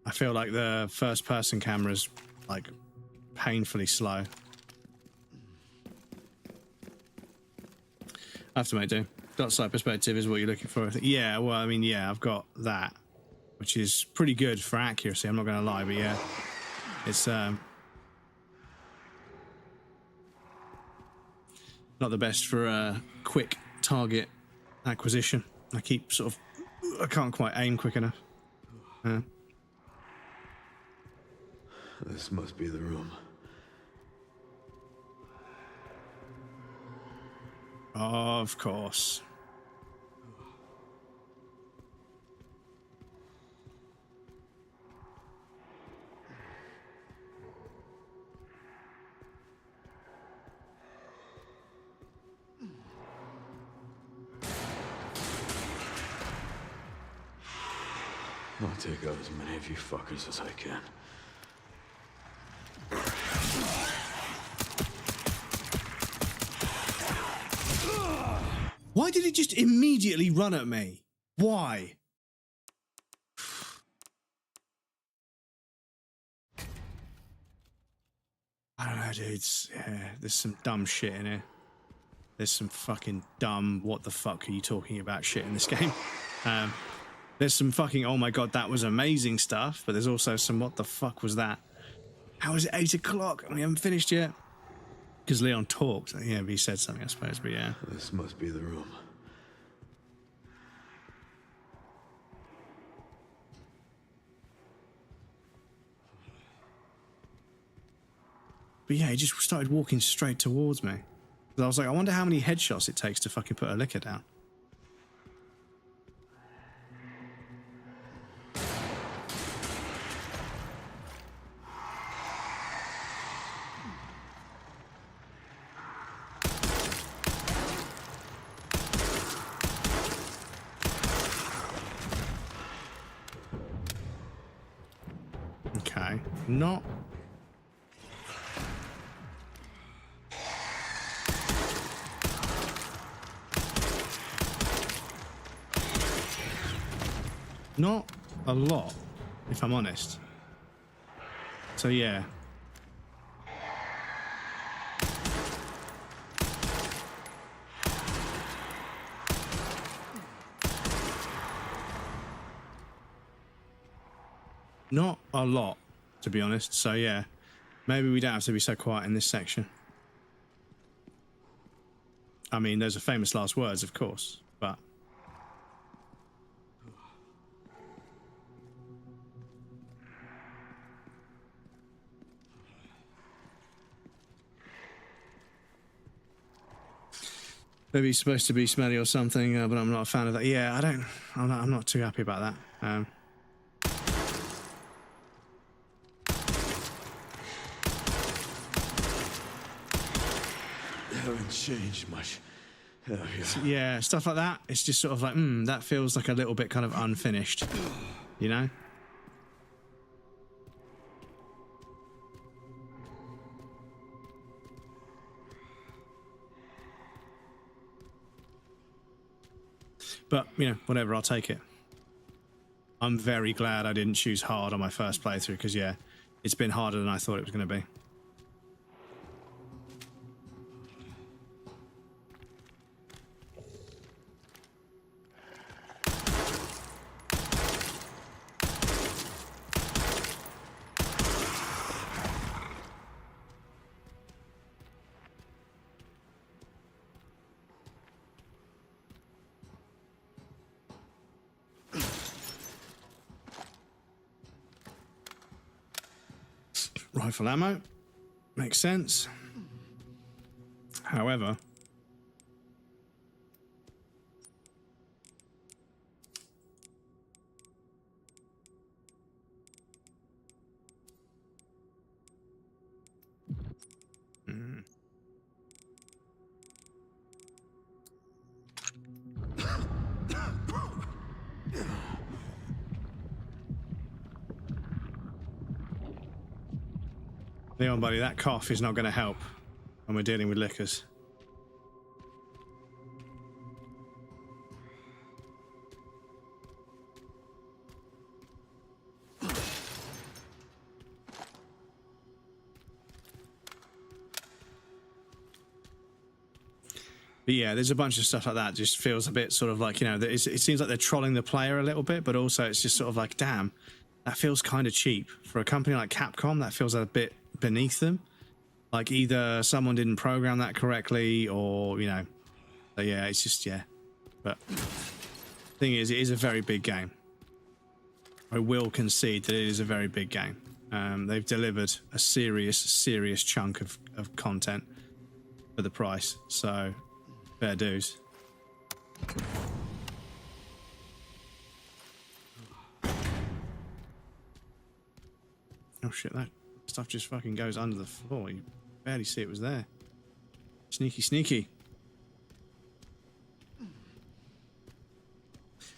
I feel like the first person camera's like painfully slow. I have to make do. Dot sight perspective is what you're looking for. Yeah, well, I mean, yeah, I've got that, which is pretty good for accuracy. I'm not going to lie, but yeah, it's not the best for quick target acquisition. I keep sort of... I can't quite aim quick enough. This must be the room. Of course. I'll take out as many of you fuckers as I can. Why did it just immediately run at me? Why? I don't know, dudes. Yeah, there's some dumb shit in here. There's some fucking dumb, what the fuck are you talking about shit in this game. There's some fucking, oh my god, that was amazing stuff, but there's also some, what the fuck was that? How is it 8 o'clock? We haven't finished yet. Because Leon talked. Yeah, he said something, I suppose, but yeah. This must be the room. But yeah, he just started walking straight towards me. I was like, I wonder how many headshots it takes to fucking put a liquor down. Okay, not... Not a lot, if I'm honest. So yeah. Not a lot, to be honest. So yeah, maybe we don't have to be so quiet in this section. I mean, those are famous last words, of course, but... Maybe it's supposed to be smelly or something, but I'm not a fan of that. Yeah, I'm not too happy about that. They haven't changed much, have you? Yeah, stuff like that. It's just sort of like, that feels like a little bit kind of unfinished, you know? But, you know, whatever, I'll take it. I'm very glad I didn't choose hard on my first playthrough, because, yeah, it's been harder than I thought it was going to be. Rifle ammo. Makes sense. However... Leon, buddy, that cough is not going to help when we're dealing with liquors. But yeah, there's a bunch of stuff like that. Just feels a bit sort of like, you know, it seems like they're trolling the player a little bit, but also it's just sort of like, damn, that feels kind of cheap. For a company like Capcom, that feels a bit beneath them. Like either someone didn't program that correctly or, you know, so yeah, it's just, yeah. But thing is, it is a very big game. I will concede that it is a very big game. They've delivered a serious chunk of content for the price, so fair dues. Oh shit, that stuff just fucking goes under the floor. You barely see it was there. Sneaky, sneaky.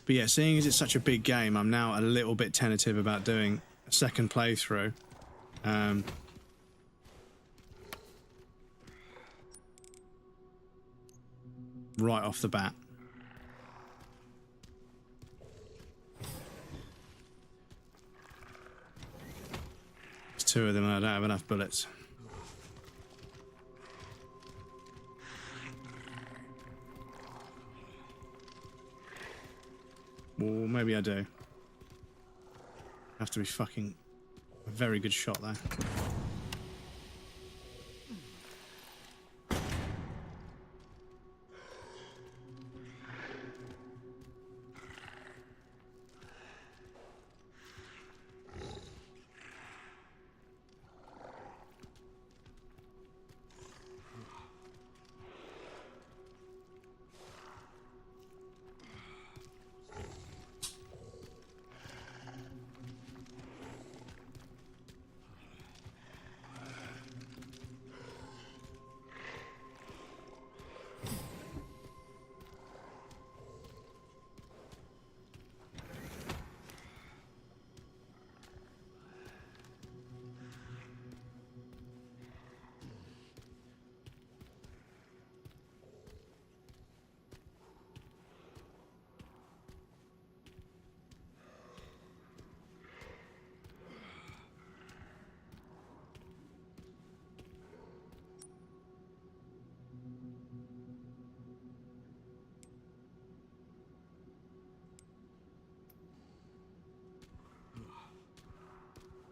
But yeah, seeing as it's such a big game, I'm now a little bit tentative about doing a second playthrough. Right off the bat. There's two of them and I don't have enough bullets. Well, maybe I do. Have to be fucking a very good shot there.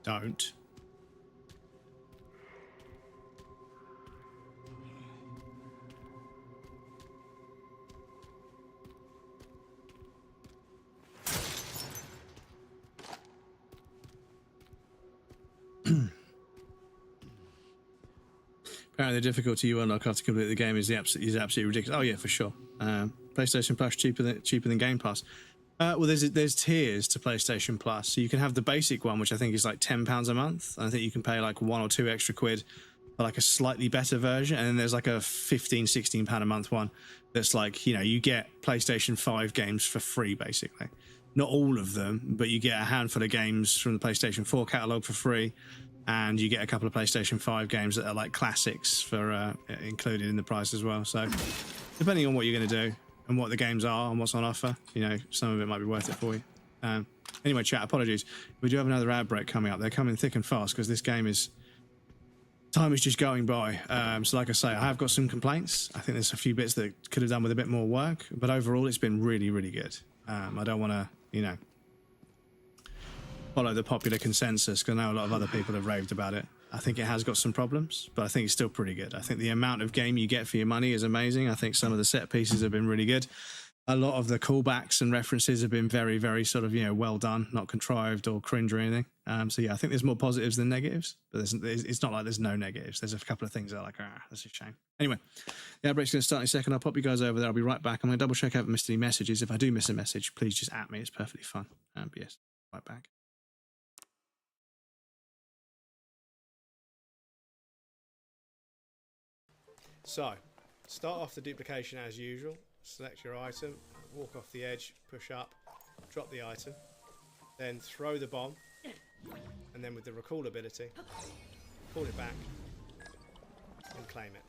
Don't. Apparently the difficulty you unlock after completing the game is absolutely ridiculous. Oh yeah, for sure. PlayStation Plus cheaper than Game Pass. Well, there's tiers to PlayStation Plus. So you can have the basic one, which I think is like £10 a month. I think you can pay like £1 or £2 extra for like a slightly better version. And then there's like a £15-16 a month one that's like, you know, you get PlayStation 5 games for free, basically. Not all of them, but you get a handful of games from the PlayStation 4 catalog for free. And you get a couple of PlayStation 5 games that are like classics for included in the price as well. So depending on what you're going to do and what the games are and what's on offer, you know, some of it might be worth it for you. Anyway, chat, apologies. We do have another ad break coming up. They're coming thick and fast because this game time is just going by. So like I say, I have got some complaints. I think there's a few bits that could have done with a bit more work, but overall it's been really, really good. I don't want to, you know, follow the popular consensus because I know a lot of other people have raved about it. I think it has got some problems, but I think it's still pretty good. I think the amount of game you get for your money is amazing. I think some of the set pieces have been really good. A lot of the callbacks and references have been very, very sort of, you know, well done, not contrived or cringe or anything. So yeah, I think there's more positives than negatives, but it's not like there's no negatives. There's a couple of things that are like, that's a shame. Anyway, the outbreak's going to start in a second. I'll pop you guys over there. I'll be right back. I'm going to double check I haven't missed any messages. If I do miss a message, please just at me. It's perfectly fine. But yes, right back. So, start off the duplication as usual. Select your item, walk off the edge, push up, drop the item, then throw the bomb, and then with the recall ability, pull it back and claim it.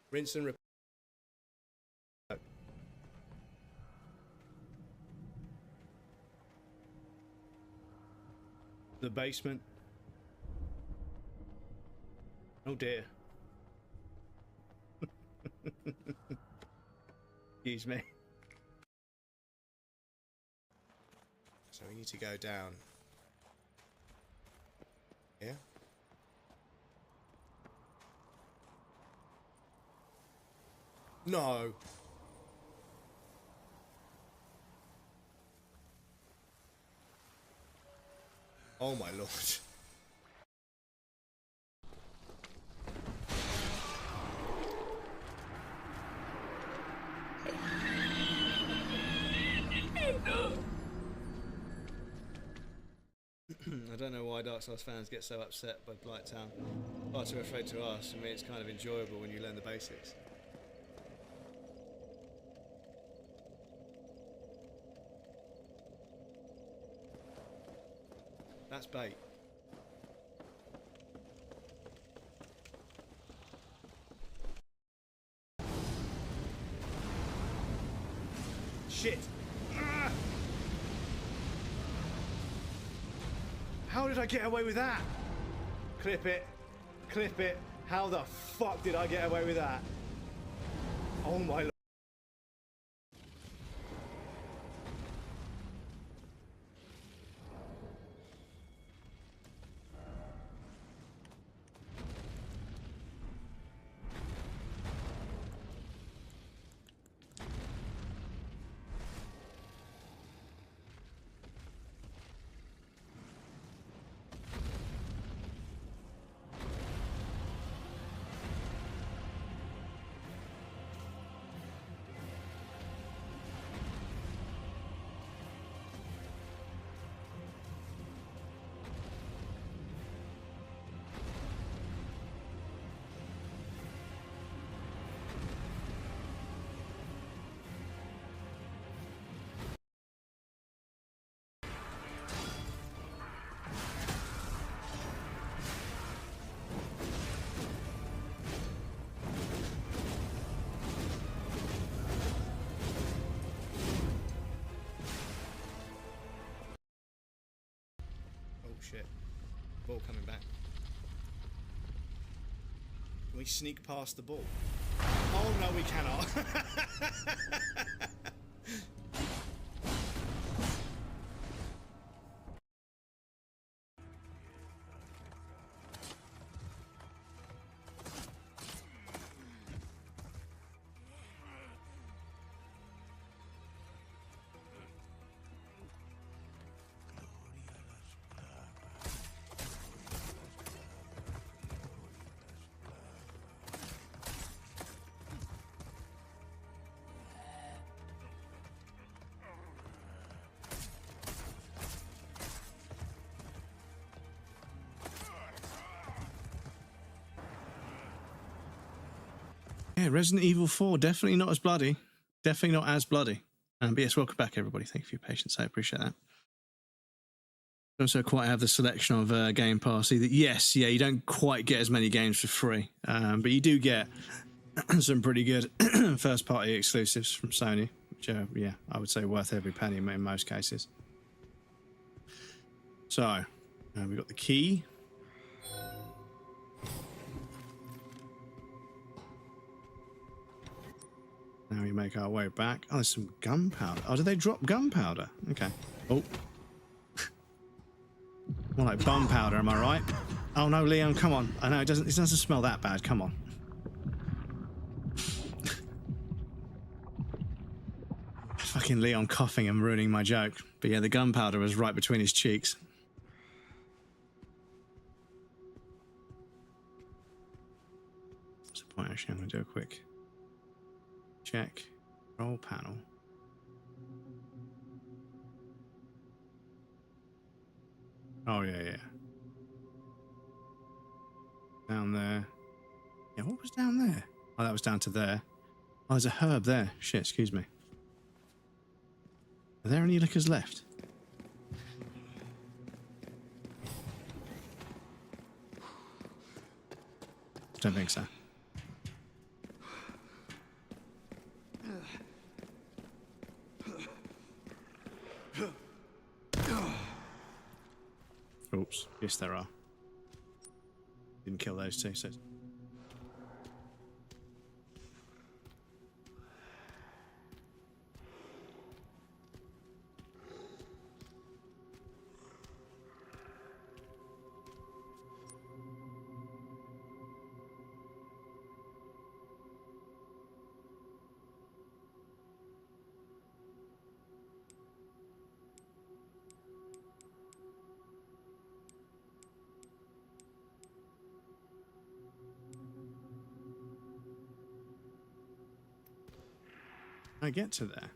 Rinse and repeat. The basement. Oh dear. Excuse me. So we need to go down here. No. Oh my lord. I don't know why Dark Souls fans get so upset by Blighttown. Far too afraid to ask. For me, it's kind of enjoyable when you learn the basics. That's bait. Shit! Ah! How did I get away with that? Clip it. Clip it. How the fuck did I get away with that? Oh my lord. Shit. Ball coming back. Can we sneak past the ball? Oh no, we cannot. Yeah, Resident Evil 4, definitely not as bloody. Definitely not as bloody. But yes, welcome back, everybody. Thank you for your patience. I appreciate that. Also quite have the selection of Game Pass. Yes, yeah, you don't quite get as many games for free. But you do get some pretty good first-party exclusives from Sony, which are, yeah, I would say worth every penny in most cases. So, we've got the key. Now we make our way back. Oh, there's some gunpowder. Oh, did they drop gunpowder? Okay. Oh. More like bum powder, am I right? Oh no, Leon, come on. I know it doesn't smell that bad. Come on. Fucking Leon coughing and ruining my joke. But yeah, the gunpowder was right between his cheeks. What's the point? Actually, I'm going to do a quick check. Roll panel. Oh, yeah. Down there. Yeah, what was down there? Oh, that was down to there. Oh, there's a herb there. Shit, excuse me. Are there any liquors left? Don't think so. Oops. Yes, there are. Didn't kill those two, so... I get to there.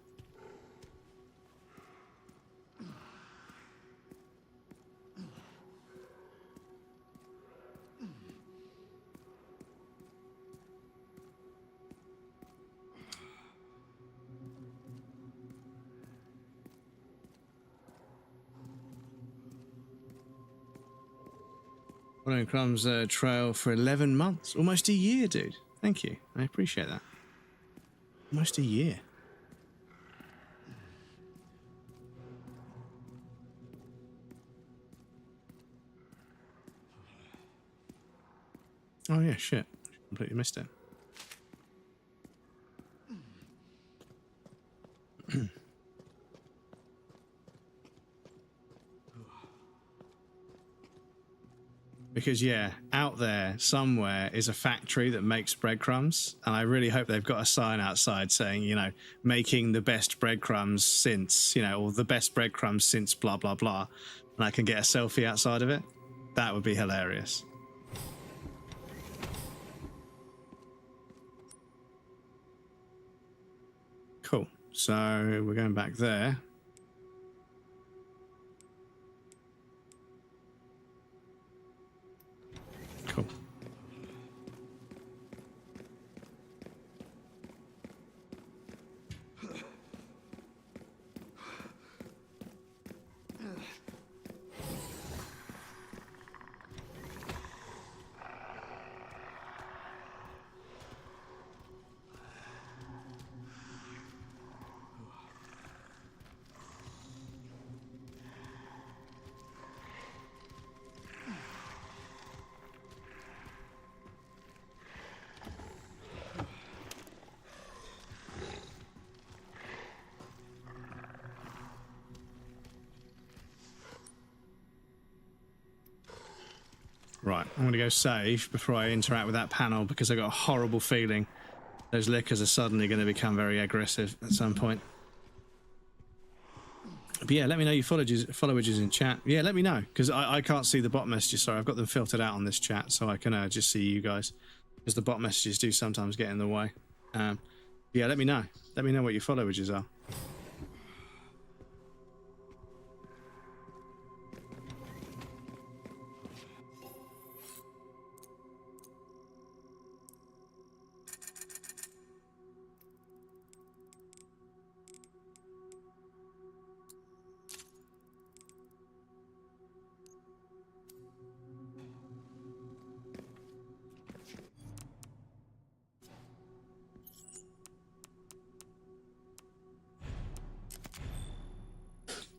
Following Crumb's trail for 11 months. Almost a year, dude. Thank you. I appreciate that. Almost a year. Oh yeah, shit. Completely missed it. Because yeah, out there somewhere is a factory that makes breadcrumbs, and I really hope they've got a sign outside saying, you know, making the best breadcrumbs since, you know, or the best breadcrumbs since blah blah blah, and I can get a selfie outside of it. That would be hilarious. Cool. So we're going back there. Cool. Right, I'm going to go save before I interact with that panel because I got a horrible feeling those lickers are suddenly going to become very aggressive at some point. But yeah, let me know your followages in chat. Yeah, let me know because I can't see the bot messages. Sorry, I've got them filtered out on this chat so I can just see you guys because the bot messages do sometimes get in the way. Yeah, let me know. Let me know what your followages are.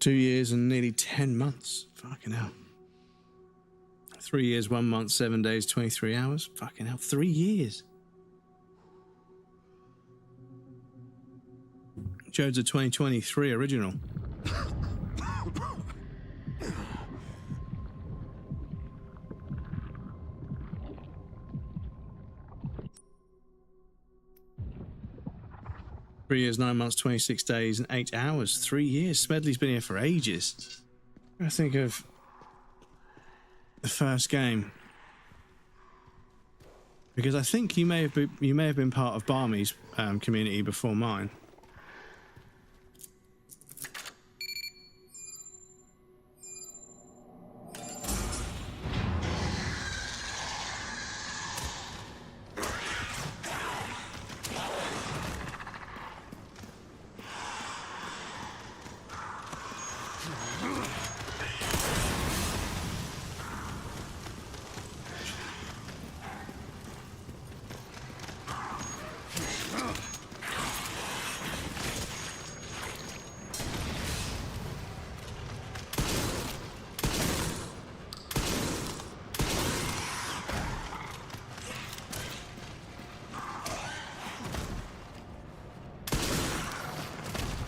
Two years and nearly 10 months. Fucking hell. 3 years, 1 month, 7 days, 23 hours. Fucking hell. 3 years. Jode's a 2023 original. Three years, 9 months, 26 days, and 8 hours. 3 years. Smedley's been here for ages. I think of the first game because I think you may have been part of Barmy's community before mine.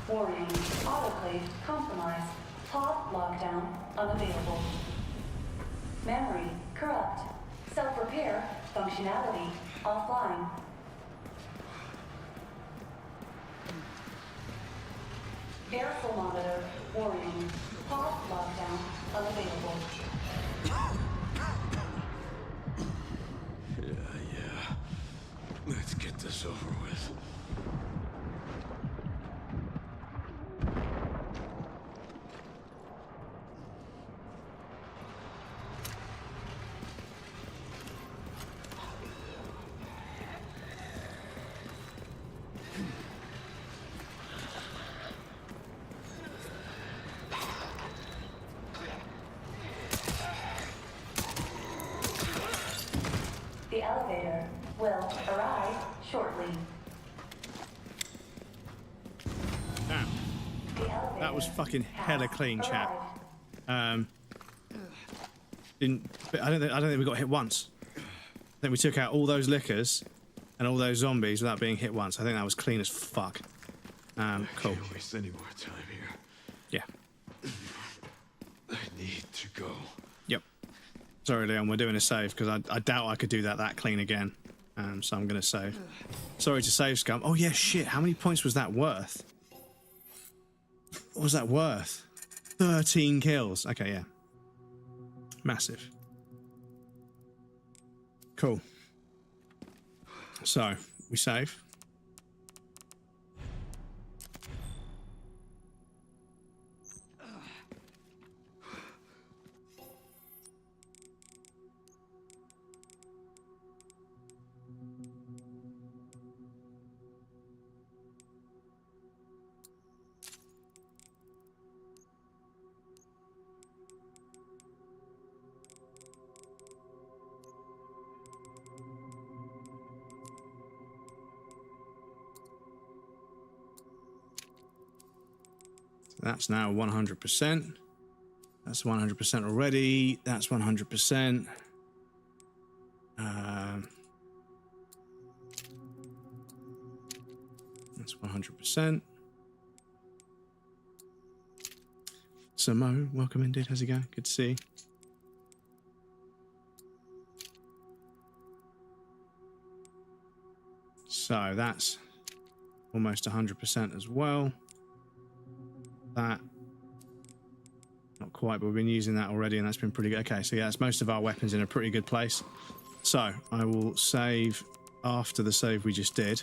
Warning, autoclave compromised. Pod lockdown unavailable. Memory corrupt. Self-repair functionality offline. Airflow monitor warning. Pod lockdown unavailable. Yeah. Let's get this over with. elevator will arrive shortly. Damn. That was fucking hella clean, chat. I don't think we got hit once. I think we took out all those lickers and all those zombies without being hit once. I think that was clean as fuck. Cool. I can't waste any more time here. Yeah. I need to go. Yep. Sorry, Leon, we're doing a save because I doubt I could do that clean again. So I'm going to save. Sorry to save, scum. Oh, yeah, shit. How many points was that worth? What was that worth? 13 kills. Okay, yeah. Massive. Cool. So, we save. That's now 100%. That's 100% already. That's 100%. That's 100%. Samo, welcome indeed. How's it going? Good to see you. So that's almost 100% as well. That, not quite, but we've been using that already and that's been pretty good. Okay, so yeah, that's most of our weapons in a pretty good place. So I will save after the save we just did.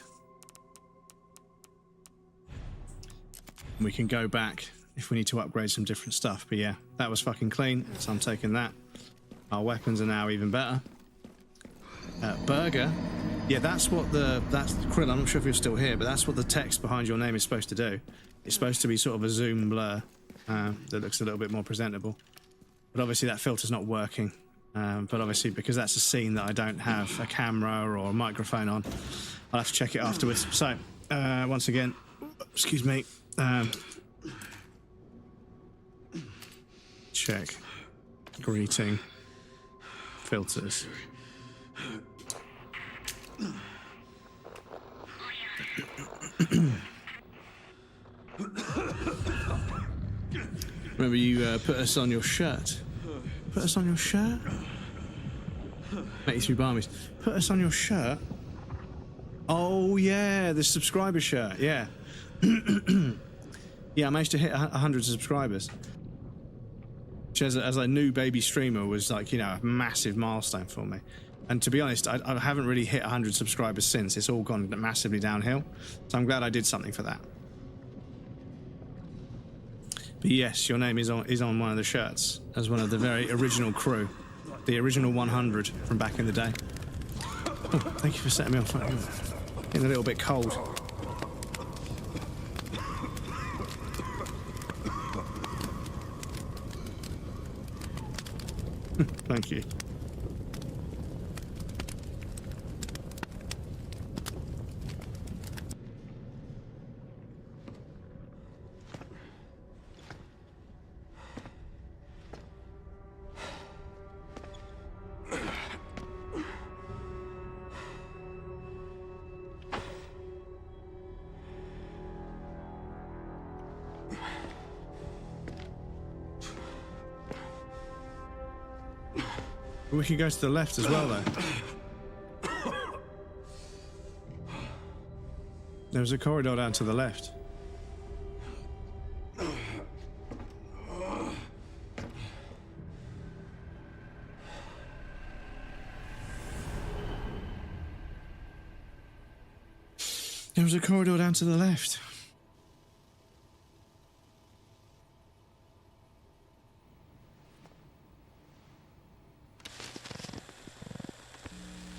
We can go back if we need to upgrade some different stuff, but yeah, that was fucking clean, so I'm taking that. Our weapons are now even better. Burger, yeah, that's Krill, I'm not sure if you're still here, but that's what the text behind your name is supposed to do. It's supposed to be sort of a zoom blur that looks a little bit more presentable. But obviously that filter's not working. But obviously because that's a scene that I don't have a camera or a microphone on, I'll have to check it afterwards. So, once again, excuse me, check greeting filters. Remember you put us on your shirt. Put us on your shirt? 83 Barmies. Put us on your shirt? Oh yeah, the subscriber shirt, yeah. Yeah, I managed to hit 100 subscribers. Which as a new baby streamer was like, you know, a massive milestone for me. And to be honest, I haven't really hit 100 subscribers since. It's all gone massively downhill. So I'm glad I did something for that. But yes, your name is on one of the shirts as one of the very original crew. The original 100 from back in the day. Oh, thank you for setting me off. Getting a little bit cold. Thank you. We can go to the left as well, though. There's a corridor down to the left. There's a corridor down to the left.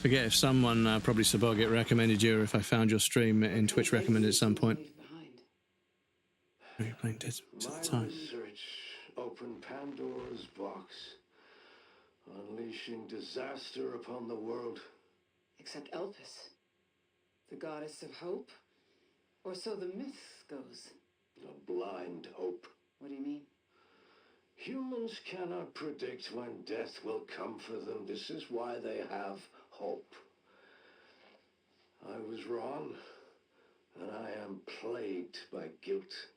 Forget if someone, probably Sabogit, recommended you, or if I found your stream in Twitch recommended at some point. Are you playing Dead Space at the time? Research opened Pandora's box, unleashing disaster upon the world. Except Elpis, the goddess of hope? Or so the myth goes. A blind hope. What do you mean? Humans cannot predict when death will come for them. This is why they have hope. I was wrong, and I am plagued by guilt.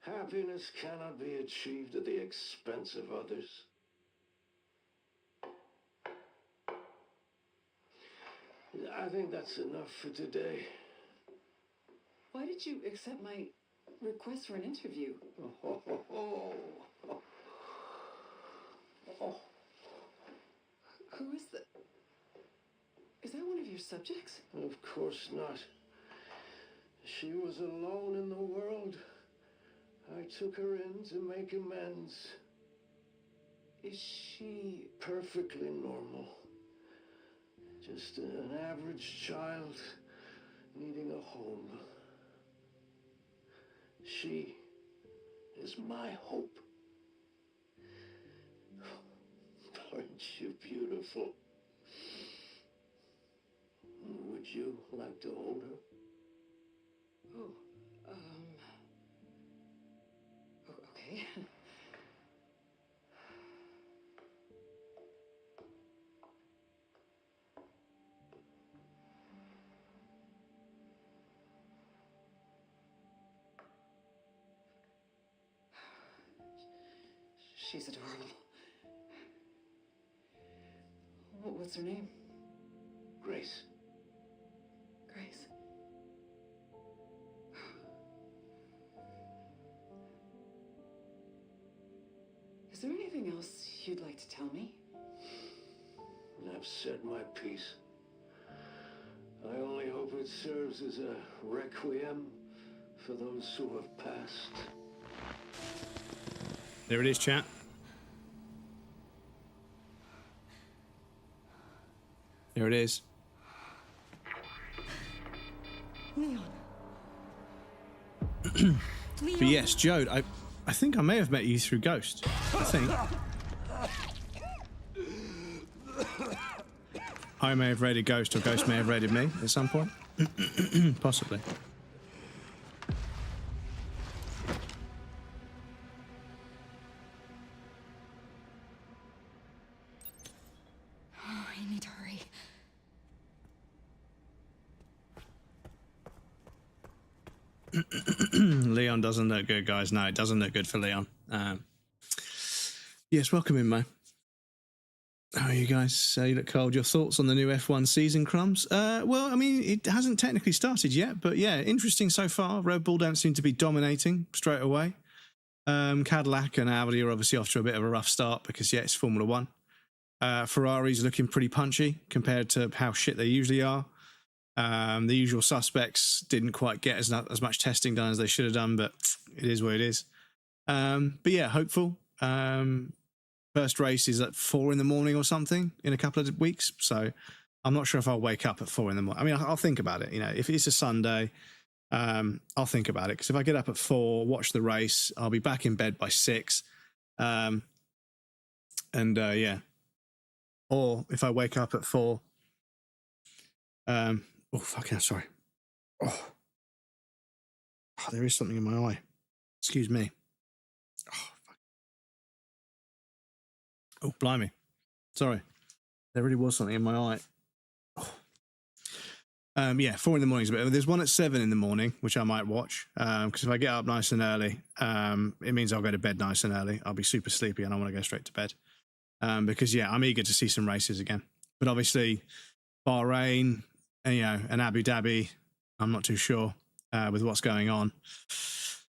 Happiness cannot be achieved at the expense of others. I think that's enough for today. Why did you accept my request for an interview? Who is that? Is that one of your subjects? Of course not. She was alone in the world. I took her in to make amends. Is she perfectly normal? Just an average child needing a home. She is my hope. Aren't you beautiful? Would you like to hold her? Okay. She's adorable. What's her name? Grace. Grace. Is there anything else you'd like to tell me? I've said my piece. I only hope it serves as a requiem for those who have passed. There it is, chat. There it is. Leon. But yes, Jode, I think I may have met you through Ghost. I think. I may have raided Ghost, or Ghost may have raided me at some point. Possibly. Oh, I need to hurry. Leon doesn't look good, guys. No, it doesn't look good for Leon. Yes, welcome in, Mo. How are you guys? You look cold. Your thoughts on the new F1 season, Crumbs? Well, I mean, it hasn't technically started yet, but yeah, interesting so far. Red Bull don't seem to be dominating straight away. Cadillac and Audi are obviously off to a bit of a rough start because, yeah, it's Formula One. Ferrari's looking pretty punchy compared to how shit they usually are. The usual suspects didn't quite get as much testing done as they should have done, but it is what it is. But yeah, hopeful. First race is at 4 in the morning or something in a couple of weeks. So I'm not sure if I'll wake up at 4 in the morning. I mean, I'll think about it. You know, if it's a Sunday, I'll think about it. Because if I get up at 4, watch the race, I'll be back in bed by 6. Yeah. Or if I wake up at 4, oh, fucking, sorry. Oh, there is something in my eye. Excuse me. Oh, blimey. Sorry. There really was something in my eye. Oh. Yeah, 4 in the morning is a bit. There's one at 7 in the morning, which I might watch. Because if I get up nice and early, it means I'll go to bed nice and early. I'll be super sleepy and I want to go straight to bed. Because, yeah, I'm eager to see some races again. But obviously, Bahrain, and Abu Dhabi, I'm not too sure with what's going on.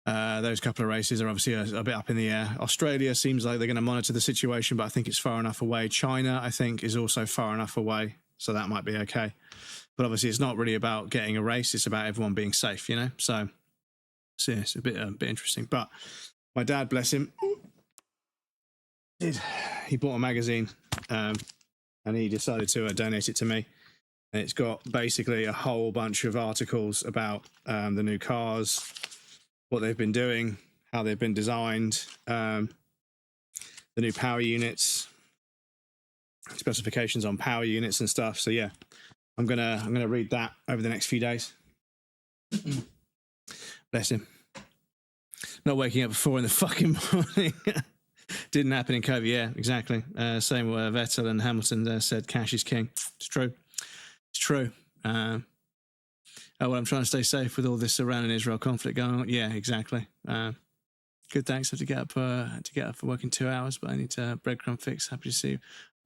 Those couple of races are obviously a bit up in the air. Australia seems like they're going to monitor the situation, but I think it's far enough away. China, I think, is also far enough away, so that might be okay. But obviously, it's not really about getting a race; it's about everyone being safe, So yeah, it's a bit interesting. But my dad, bless him, he bought a magazine, and he decided to donate it to me. And it's got basically a whole bunch of articles about the new cars, what they've been doing, how they've been designed, the new power units, specifications on power units and stuff. So yeah, I'm gonna read that over the next few days. Bless him. Not waking up at 4 in the fucking morning. Didn't happen in COVID. Yeah, exactly. Same with Vettel and Hamilton said cash is king. It's true. It's true. Oh, well, I'm trying to stay safe with all this Iran and Israel conflict going on. Yeah, exactly. Good, thanks. I have to get up for working 2 hours, but I need to breadcrumb fix. Happy to see you.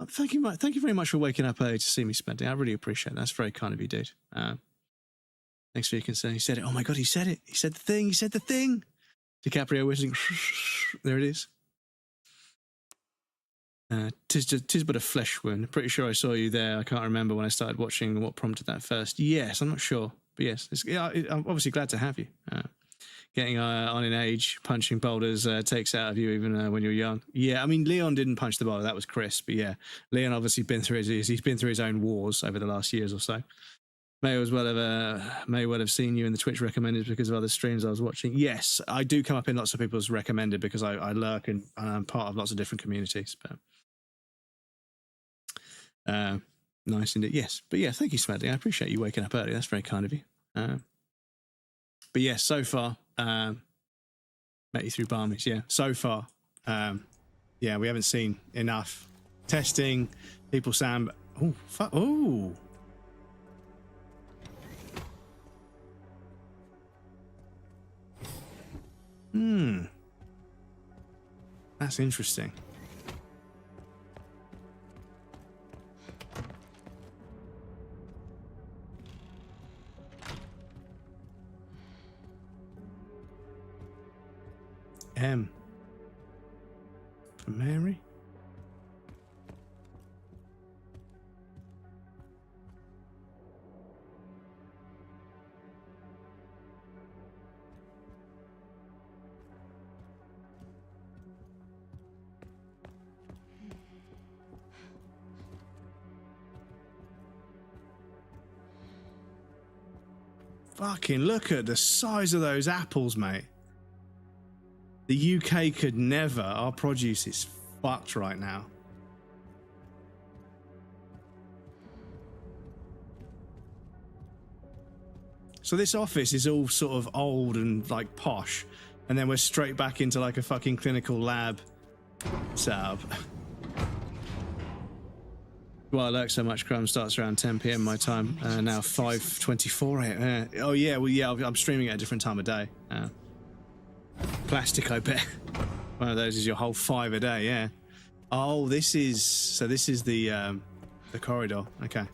Thank you very much for waking up early to see me spending. I really appreciate that. That's very kind of you, dude. Thanks for your concern. He said it. Oh my God, he said it. He said the thing. He said the thing. DiCaprio whistling. There it is. Tis but a flesh wound. Pretty sure I saw you there. I can't remember when I started watching what prompted that first. Yes, I'm not sure. But yes, I'm obviously glad to have you. Getting on in age, punching boulders takes out of you even when you're young. Yeah, I mean, Leon didn't punch the boulder. That was Chris. But yeah, Leon obviously he's been through his own wars over the last years or so. May well have seen you in the Twitch recommended because of other streams I was watching. Yes, I do come up in lots of people's recommended because I lurk and I'm part of lots of different communities. But nice indeed. Yes, but yeah, thank you, Smedley. I appreciate you waking up early. That's very kind of you. But yeah, so far, met you through Barmies. Yeah, so far, yeah, we haven't seen enough testing. People saying, oh, fuck, oh. That's interesting. M. For Mary? Fucking look at the size of those apples, mate. The UK could never. Our produce is fucked right now. So this office is all sort of old and like posh, and then we're straight back into like a fucking clinical lab setup. Well, I lurk so much. Crumb starts around 10 p.m. my time. Now 5:24. Oh yeah, well yeah, I'm streaming at a different time of day. Plastic, I bet. One of those is your whole 5 a day. Yeah. Oh, this is the corridor. Okay.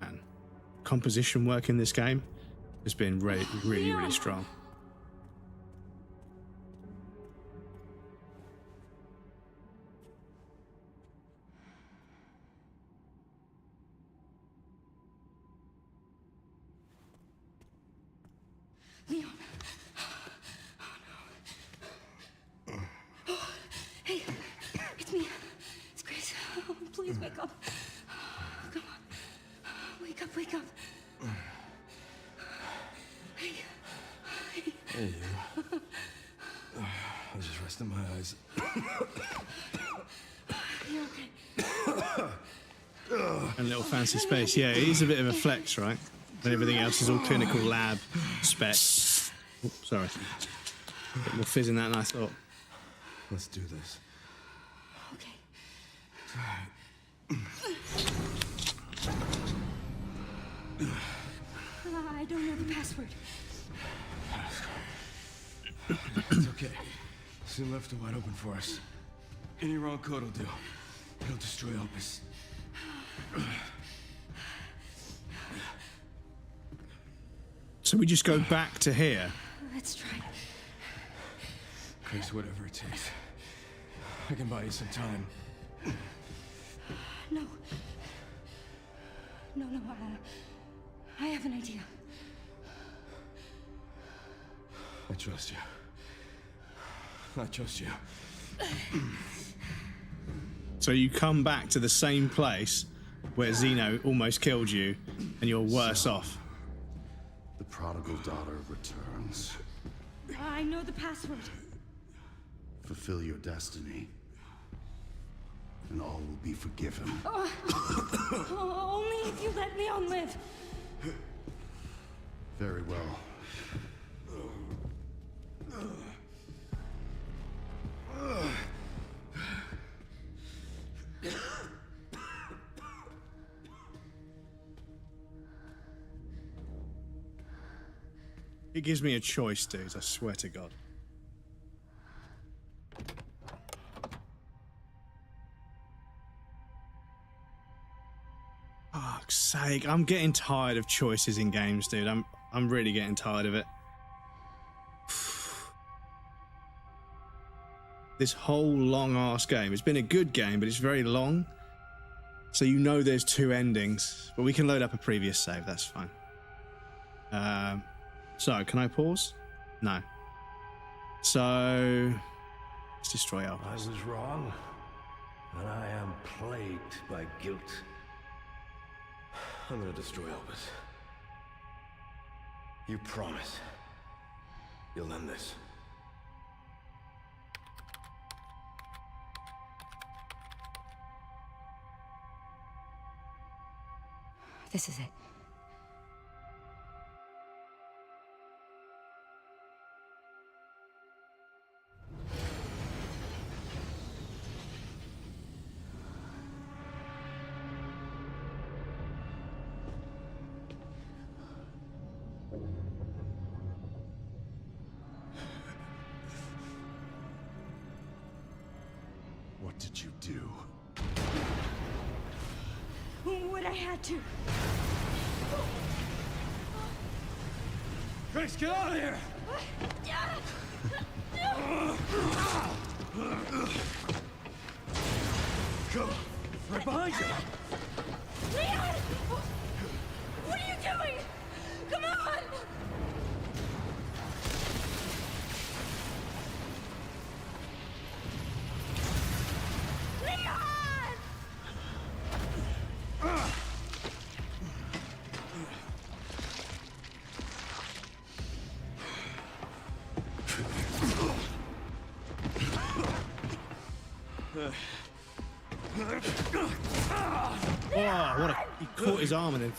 Man, composition work in this game has been really strong. Leon. Oh, no. Hey, it's me. It's Grace. Oh, please wake up. Come on. Wake up, wake up. Hey. Hey, you. I was just resting my eyes. You're okay. A little fancy space. Yeah, it is a bit of a flex, right? And everything else is all clinical lab spec. Oh, sorry. A bit more fizz in that than I thought. Let's do this. Okay. I don't know the password. It's okay. Soon left it wide open for us. Any wrong code will do. It'll destroy Opus. So we just go back to here. Let's try. Grace, whatever it takes. I can buy you some time. No. No, I have an idea. I trust you. I trust you. So you come back to the same place where Xeno almost killed you, and you're worse off. The prodigal daughter returns. I know the password. Fulfill your destiny, and all will be forgiven. Only if you let Leon live. Very well. It gives me a choice, dudes, I swear to God. Fuck's sake, I'm getting tired of choices in games, dude. I'm really getting tired of it. This whole long-ass game. It's been a good game, but it's very long. So you know there's two endings. But we can load up a previous save, that's fine. So, can I pause? No. So, let's destroy Elvis. I was wrong, and I am plagued by guilt. I'm gonna destroy Elvis. You promise you'll end this. This is it. What did you do? What I had to. Grace, get out of here! Go! Right behind you! Leon! What are you doing? Come on! Leon! Oh, what a... He caught his arm and then...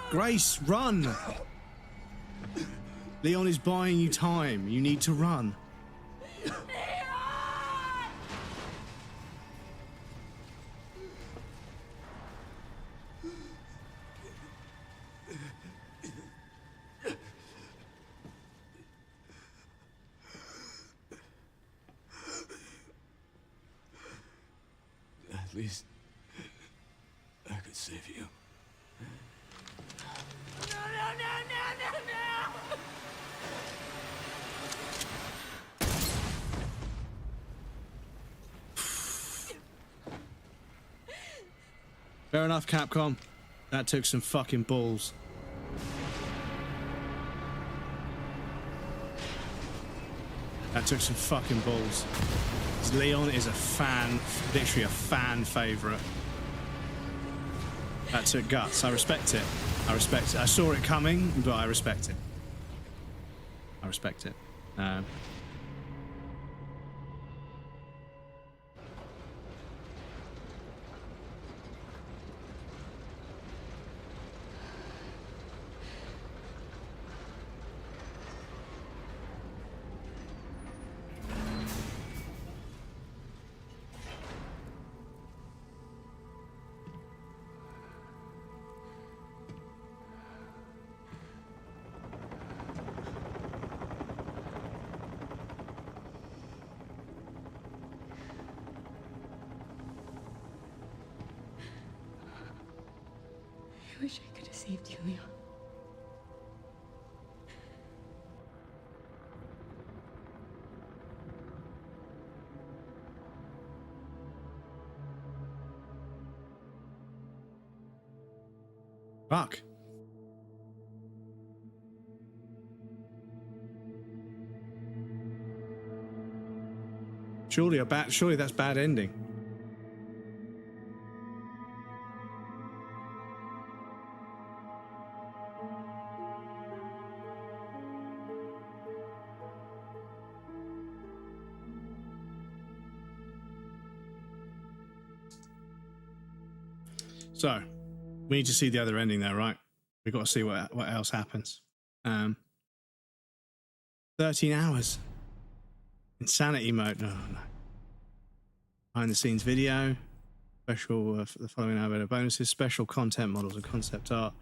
Grace, run! Leon is buying you time. You need to run. At least I could save you. Fair enough, Capcom. That took some fucking balls. That took some fucking balls. Leon is a fan, literally a fan favorite. That took guts. I respect it. I respect it. I saw it coming, but I respect it. I respect it. I wish I could have saved you, Leon. Fuck. Surely that's bad ending. So, we need to see the other ending there, right? We've got to see what else happens. 13 hours. Insanity mode. No. Behind the scenes video. Special for the following hour of bonuses. Special content models and concept art.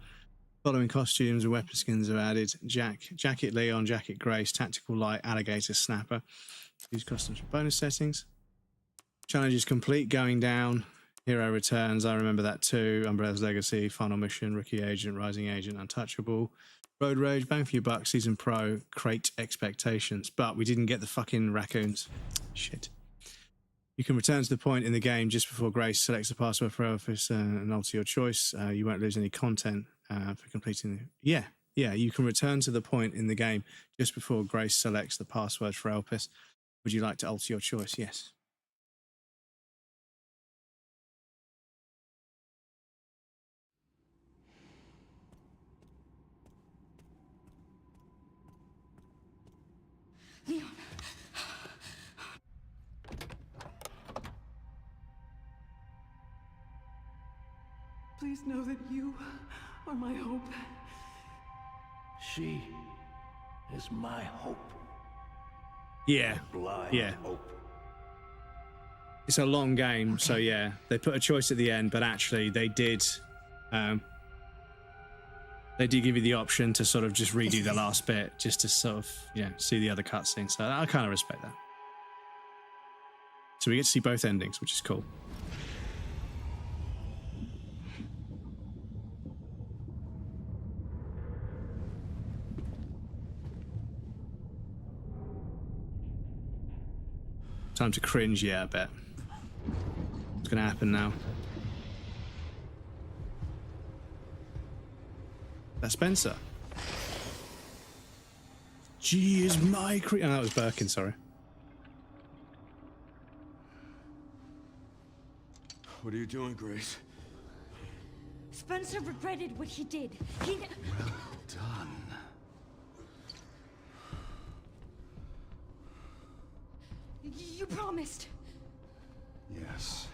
Following costumes and weapon skins are added. Jacket Leon, Jacket Grace, Tactical Light, Alligator Snapper. Use costumes for bonus settings. Challenge is complete. Going down. Hero Returns, I remember that too. Umbrella's Legacy, Final Mission, Rookie Agent, Rising Agent, Untouchable, Road Rage, Bang for Your Buck, Season Pro, Crate Expectations. But we didn't get the fucking raccoons. Shit. You can return to the point in the game just before Grace selects the password for Elpis and alter your choice. You won't lose any content for completing the... Yeah, you can return to the point in the game just before Grace selects the password for Elpis. Would you like to alter your choice? Yes. Leon. Please know that you are my hope. She is my hope. Yeah. Blind Yeah. hope. It's a long game, so yeah, they put a choice at the end, but actually they did give you the option to sort of just redo the last bit, just to sort of, see the other cutscene. So I kind of respect that. So we get to see both endings, which is cool. Time to cringe, yeah, I bet. What's gonna happen now? That's Spencer. Gee, is my oh, that was Birkin, sorry. What are you doing, Grace? Spencer regretted what he did. Well done. You promised. Yes,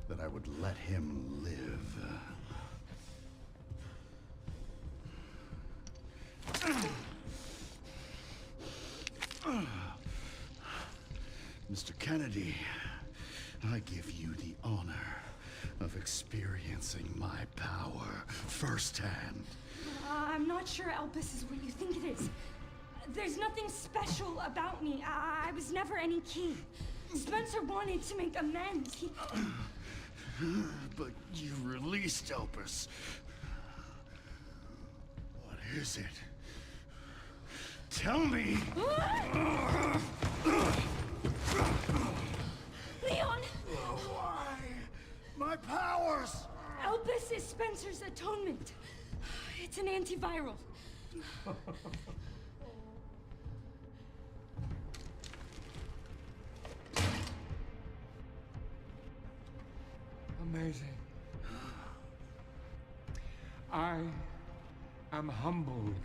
that I would let him live. Mr. Kennedy, I give you the honor of experiencing my power firsthand. I'm not sure Elpis is what you think it is. There's nothing special about me. I was never any key. Spencer wanted to make amends. But you released Elpis. What is it? Tell me! Leon! Why? My powers! Elpis is Spencer's atonement. It's an antiviral. Amazing. I am humbled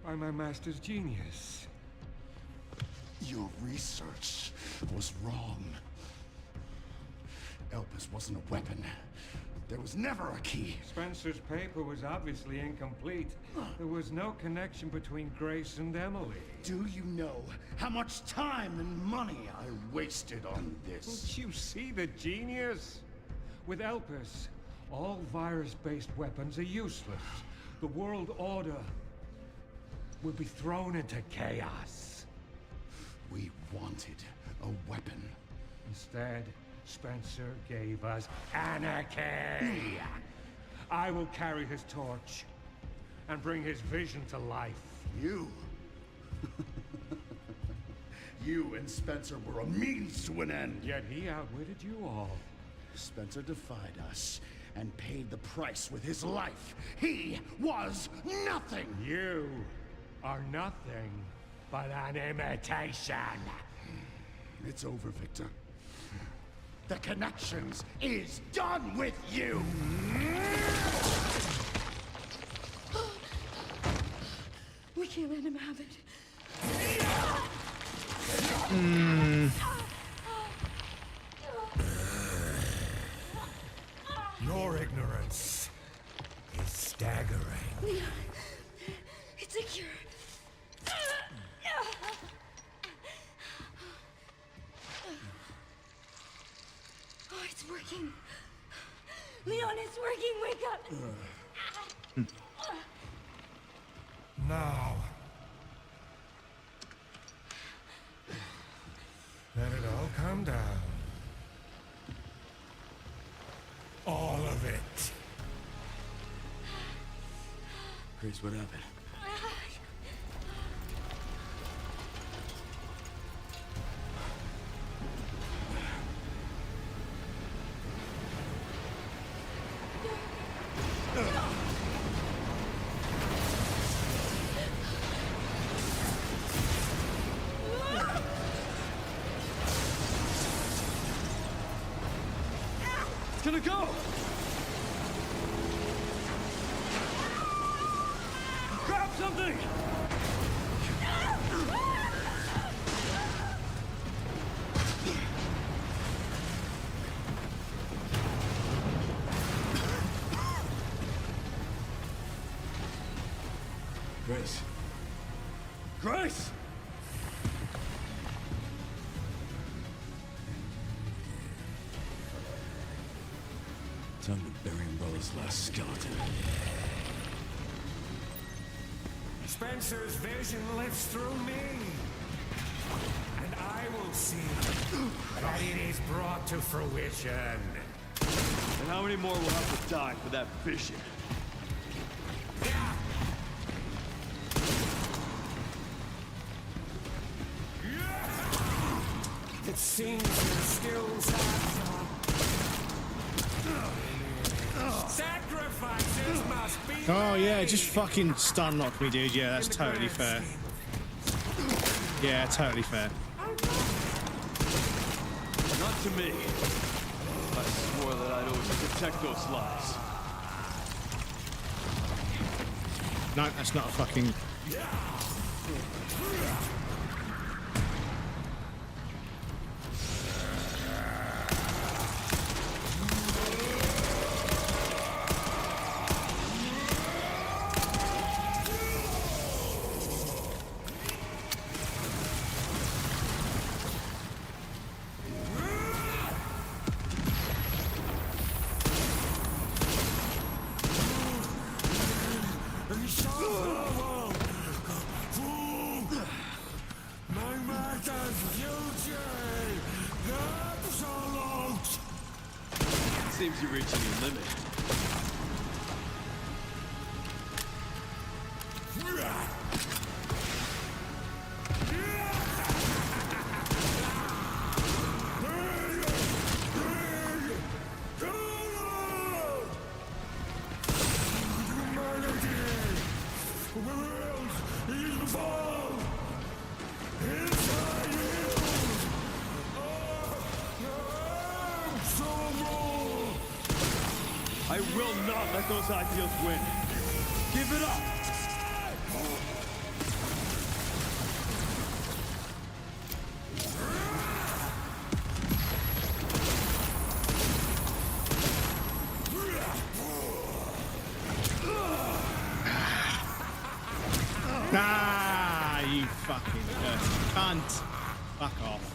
by my master's genius. Your research was wrong. Elpis wasn't a weapon. There was never a key. Spencer's paper was obviously incomplete. There was no connection between Grace and Emily. Do you know how much time and money I wasted on this? Don't you see the genius? With Elpis, all virus-based weapons are useless. The world order will be thrown into chaos. We wanted a weapon. Instead, Spencer gave us anarchy. I will carry his torch and bring his vision to life. You? You and Spencer were a means to an end. Yet he outwitted you all. Spencer defied us and paid the price with his life. He was nothing. You are nothing but an imitation. It's over, Victor. The Connections is done with you! We can't let him have it. Your ignorance is staggering. Leon, it's a cure. Oh, it's working. Leon, it's working. Wake up. Now, let it all come down. All of it. Grace, what happened? It's gonna go! Grab something! Grace. Grace! Time to bury Umbrella's last skeleton. Spencer's vision lives through me. And I will see that it is brought to fruition. And how many more will have to die for that vision? It seems your skills have sacrifices must be. Oh yeah, just fucking stun lock me, dude. Yeah, that's totally fair. Yeah, totally fair. Not to me. I swore that I'd always protect those lives. No, that's not a fucking... Seems you're reaching your limit. I will not let those ideals win. Give it up! Ah, you fucking cunt. Fuck off.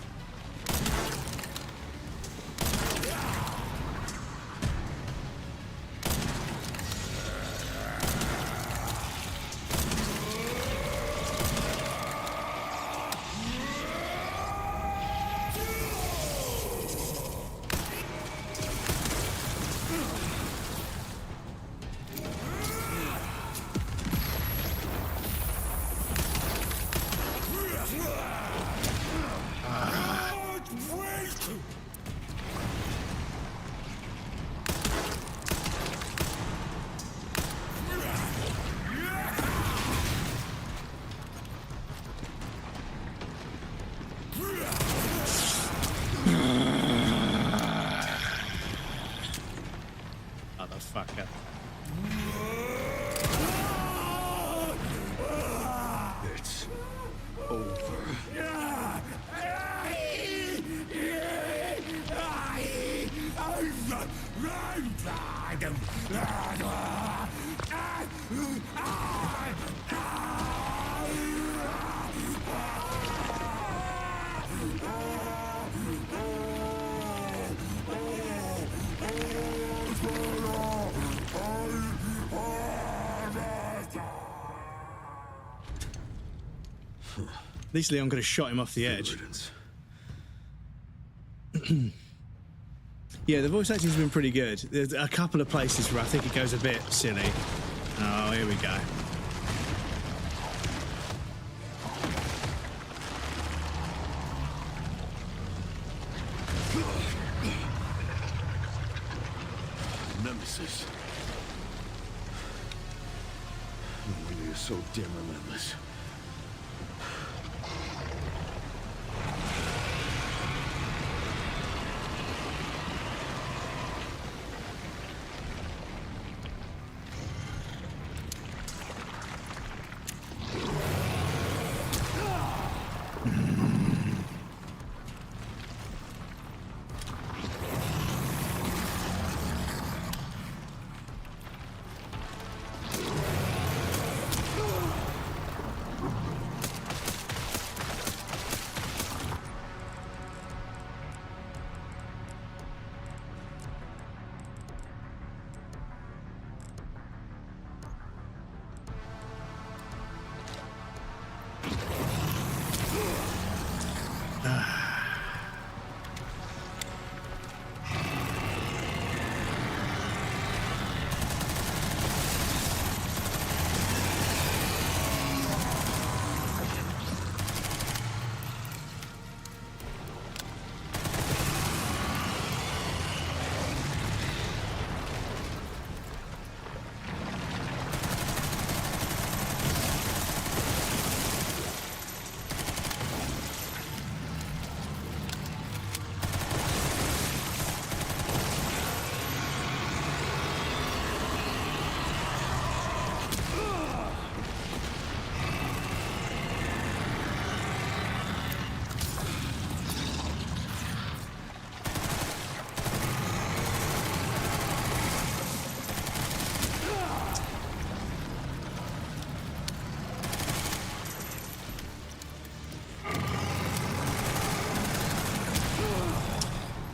At least Leon could have shot him off the edge. Yeah, the voice acting's been pretty good. There's a couple of places where I think it goes a bit silly. Oh, here we go. Nemesis. No wonder you're so damn relentless.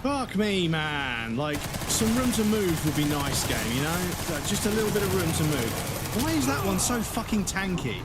Fuck me, man. Like, some room to move would be nice, game, you know? Like, just a little bit of room to move. Why is that one so fucking tanky?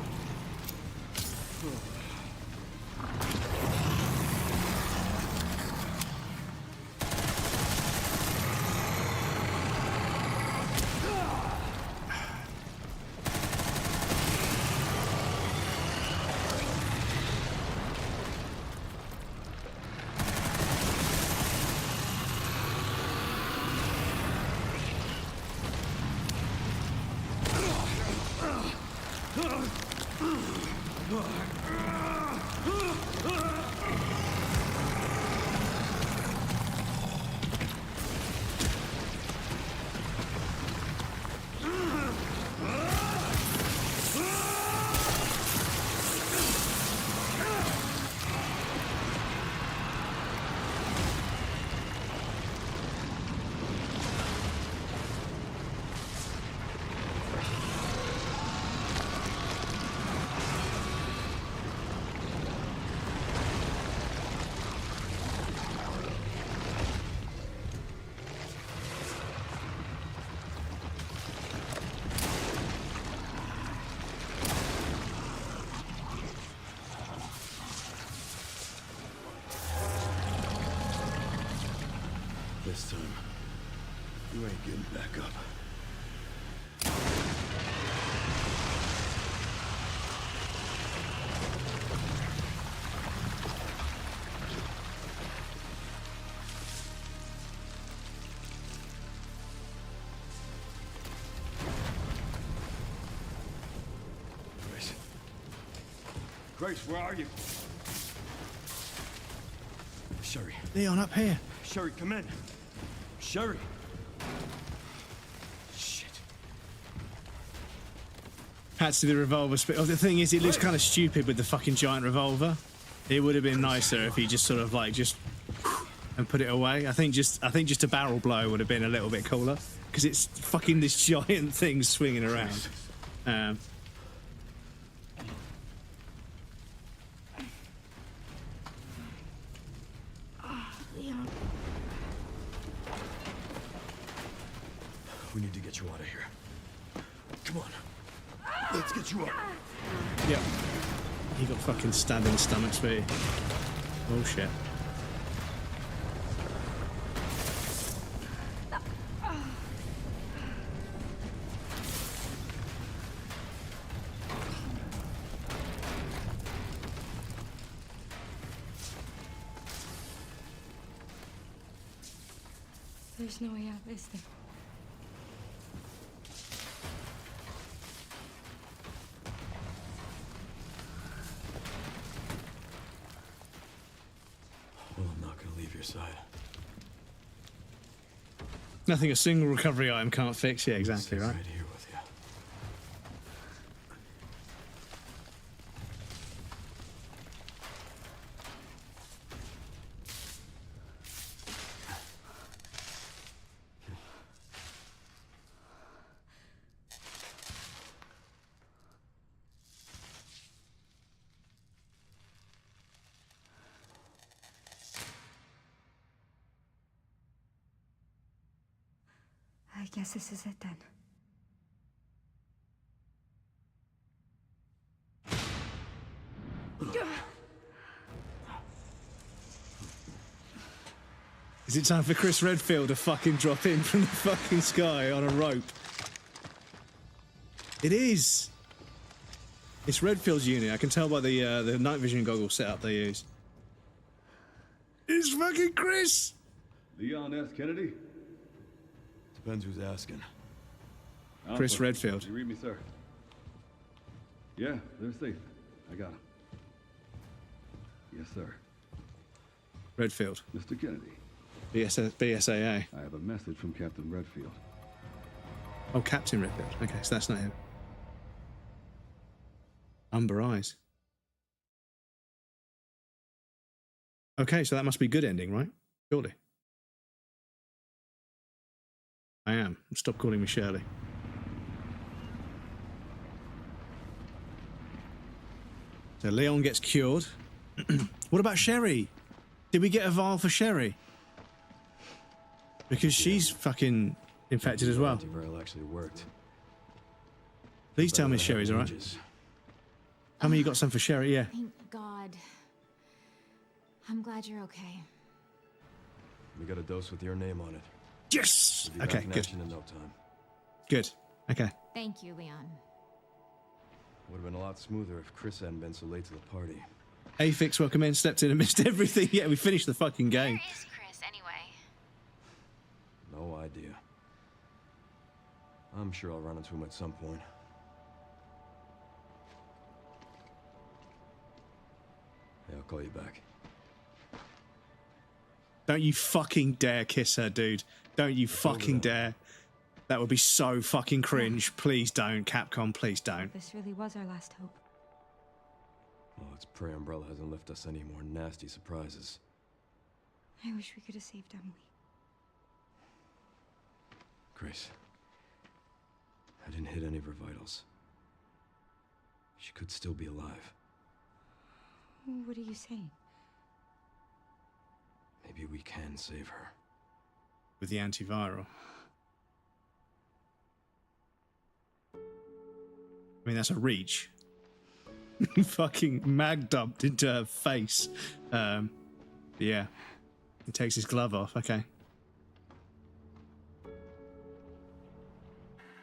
This time, you ain't getting back up. Grace. Grace, where are you? Sherry. Leon, up here. Sherry, come in. Sherry. Shit. Hats to the revolver. Oh, the thing is, it looks kind of stupid with the fucking giant revolver. It would have been nicer if he just sort of like and put it away. I think just a barrel blow would have been a little bit cooler because it's fucking this giant thing swinging around. Leon. We need to get you out of here. Come on. Let's get you out. Yep. He got fucking stabbed in the stomach, sweetie. Oh shit. There's no way out, is there? Well, I'm not gonna leave your side. Nothing a single recovery item can't fix. Yeah, exactly, right? Right here with you. I guess this is it then. Is it time for Chris Redfield to fucking drop in from the fucking sky on a rope? It is. It's Redfield's unit. I can tell by the night vision goggle setup they use. It's fucking Chris. Leon S. Kennedy? Depends who's asking. Chris Alpha. Redfield. You read me, sir? Yeah, they're safe. I got them. Yes, sir. Redfield. Mr. Kennedy. BSAA. I have a message from Captain Redfield. Oh, Captain Redfield. Okay, so that's not him. Umber Eyes. Okay, so that must be good ending, right? Surely. I am. Stop calling me Shirley. So Leon gets cured. What about Sherry? Did we get a vial for Sherry? Because she's fucking infected as well. Antiviral actually worked. Please tell me Sherry's alright. Tell me you got some for Sherry, yeah. Thank God. I'm glad you're okay. We got a dose with your name on it. Yes! We'll be Okay, back in good. action in no time. Good. Okay. Thank you, Leon. Would have been a lot smoother if Chris hadn't been so late to the party. Afix, welcome in, stepped in and missed everything. Yeah, we finished the fucking game. Where is Chris, anyway? No idea. I'm sure I'll run into him at some point. Hey, I'll call you back. Don't you fucking dare kiss her, dude. Don't you fucking dare. That would be so fucking cringe. Please don't, Capcom, please don't. This really was our last hope. Well, let's pray Umbrella hasn't left us any more nasty surprises. I wish we could have saved Emily. Grace. I didn't hit any of her vitals. She could still be alive. What are you saying? Maybe we can save her. With the antiviral. I mean, that's a reach. Fucking mag dumped into her face. Yeah. He takes his glove off. Okay.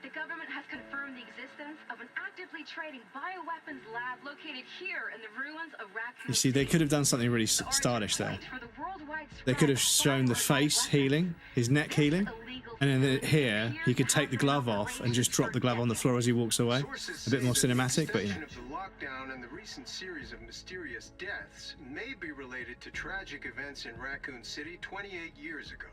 The government has confirmed the existence of an actively trading bioweapons lab located here in the ruins of Raccoon You see, they could have done something really stylish there. They could have shown the face healing, his neck healing, and then here he could take the glove off and just drop the glove on the floor as he walks away. A bit more cinematic, but yeah. The lockdown and the recent series of mysterious deaths may be related to tragic events in Raccoon City 28 years ago.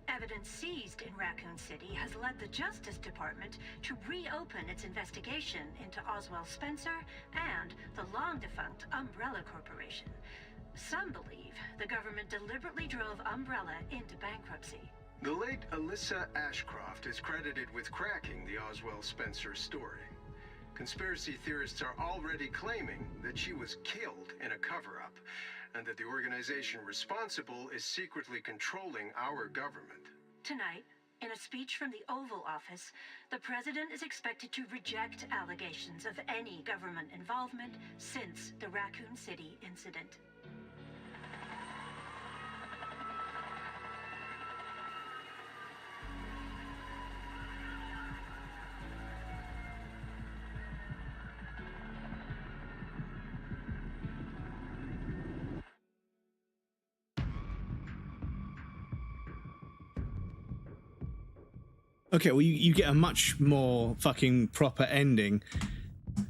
Evidence seized in Raccoon City has led the Justice Department to reopen its investigation into Oswald Spencer and the long-defunct Umbrella Corporation. Some believe the government deliberately drove Umbrella into bankruptcy. The late Alyssa Ashcroft is credited with cracking the Oswald Spencer story. Conspiracy theorists are already claiming that she was killed in a cover-up, and that the organization responsible is secretly controlling our government. Tonight, in a speech from the Oval Office, the president is expected to reject allegations of any government involvement since the Raccoon City incident. Okay, well, you get a much more fucking proper ending.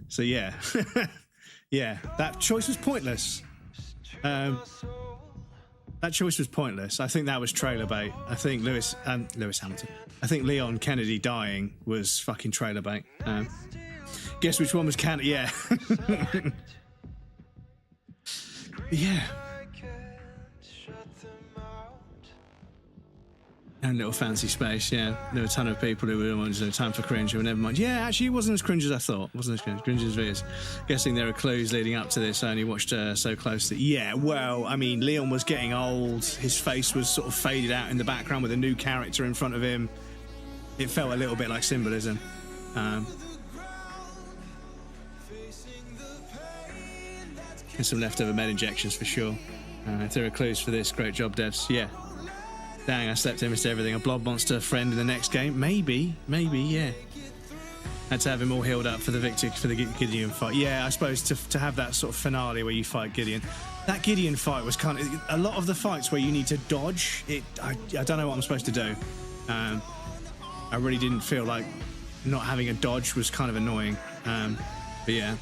So yeah, yeah, that choice was pointless. That choice was pointless. I think that was trailer bait. I think Lewis Hamilton. I think Leon Kennedy dying was fucking trailer bait. Guess which one was Kennedy? Yeah. Yeah. And little fancy space, yeah. There were a ton of people who were wanting time for cringe, or never mind. Yeah, actually, it wasn't as cringe as I thought. It wasn't as cringe as it is. Guessing there are clues leading up to this. I only watched so closely. Yeah, well, I mean, Leon was getting old. His face was sort of faded out in the background with a new character in front of him. It felt a little bit like symbolism. There's some leftover med injections for sure. If there are clues for this, great job, devs. Yeah. Dang, I slept in, missed everything. A blob monster friend in the next game? Maybe, yeah. Had to have him all healed up for the Gideon fight. Yeah, I suppose to have that sort of finale where you fight Gideon. That Gideon fight was kind of a lot of the fights where you need to dodge. I don't know what I'm supposed to do. I really didn't feel like not having a dodge was kind of annoying. But yeah,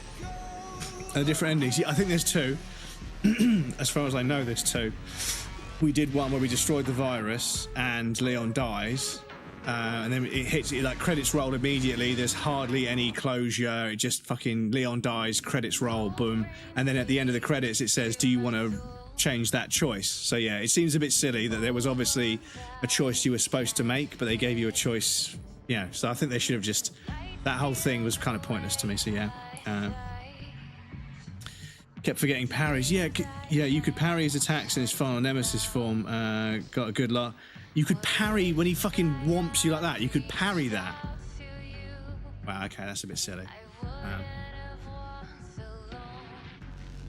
different endings. Yeah, I think there's two. As far as I know, there's two. We did one where we destroyed the virus and Leon dies, and then it hits it like credits roll immediately. There's hardly any closure. It just fucking Leon dies, credits roll, boom, and then at the end of the credits it says, "Do you want to change that choice?" So yeah, it seems a bit silly that there was obviously a choice you were supposed to make, but they gave you a choice. Yeah, so I think they should have just. That whole thing was kind of pointless to me. So yeah. Kept forgetting parries. Yeah, you could parry his attacks in his final nemesis form. Got a good lot. You could parry when he fucking whomps you like that. You could parry that. Wow, okay, that's a bit silly.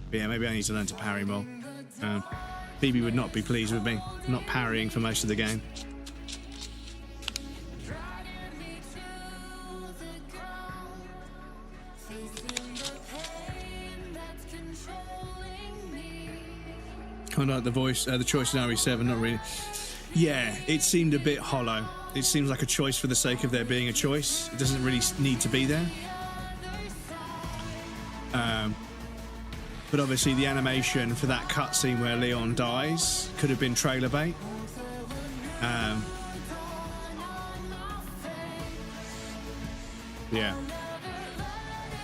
But yeah, maybe I need to learn to parry more. Phoebe would not be pleased with me not parrying for most of the game. Kind of like the voice, the choice in RE7, not really. Yeah, it seemed a bit hollow. It seems like a choice for the sake of there being a choice. It doesn't really need to be there. But obviously the animation for that cutscene where Leon dies could have been trailer bait. Yeah.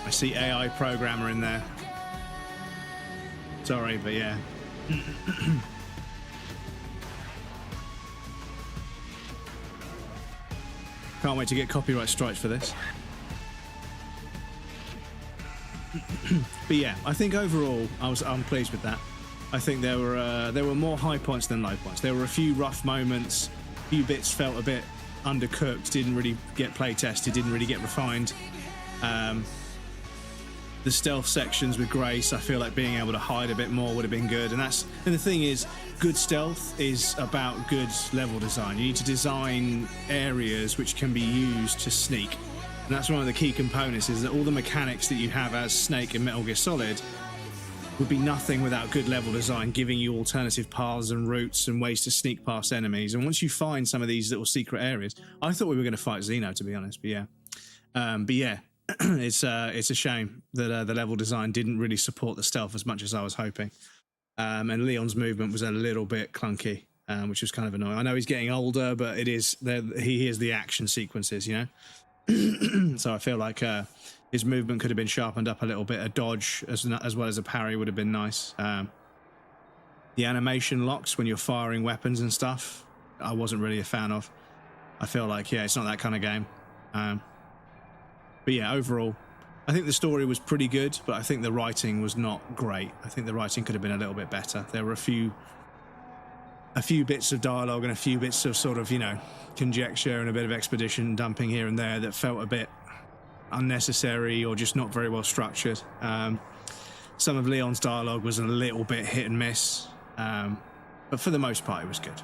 I see AI programmer in there. Sorry, but yeah. Can't wait to get copyright strikes for this. But yeah, I think overall I'm pleased with that. I think there were more high points than low points. There were a few rough moments, a few bits felt a bit undercooked, didn't really get play tested, didn't really get refined. The stealth sections with Grace, I feel like being able to hide a bit more would have been good. And the thing is, good stealth is about good level design. You need to design areas which can be used to sneak. And that's one of the key components, is that all the mechanics that you have as Snake in Metal Gear Solid would be nothing without good level design, giving you alternative paths and routes and ways to sneak past enemies. And once you find some of these little secret areas, I thought we were going to fight Xeno, to be honest, but yeah. It's a shame that the level design didn't really support the stealth as much as I was hoping. And Leon's movement was a little bit clunky, which was kind of annoying. I know he's getting older, but he is the action sequences, you know? So I feel like his movement could have been sharpened up a little bit. A dodge as well as a parry would have been nice. The animation locks when you're firing weapons and stuff, I wasn't really a fan of. I feel like, yeah, it's not that kind of game. But yeah, overall, I think the story was pretty good, but I think the writing was not great. I think the writing could have been a little bit better. There were a few bits of dialogue and a few bits of sort of, you know, conjecture and a bit of expedition dumping here and there that felt a bit unnecessary or just not very well structured. Some of Leon's dialogue was a little bit hit and miss, but for the most part, it was good.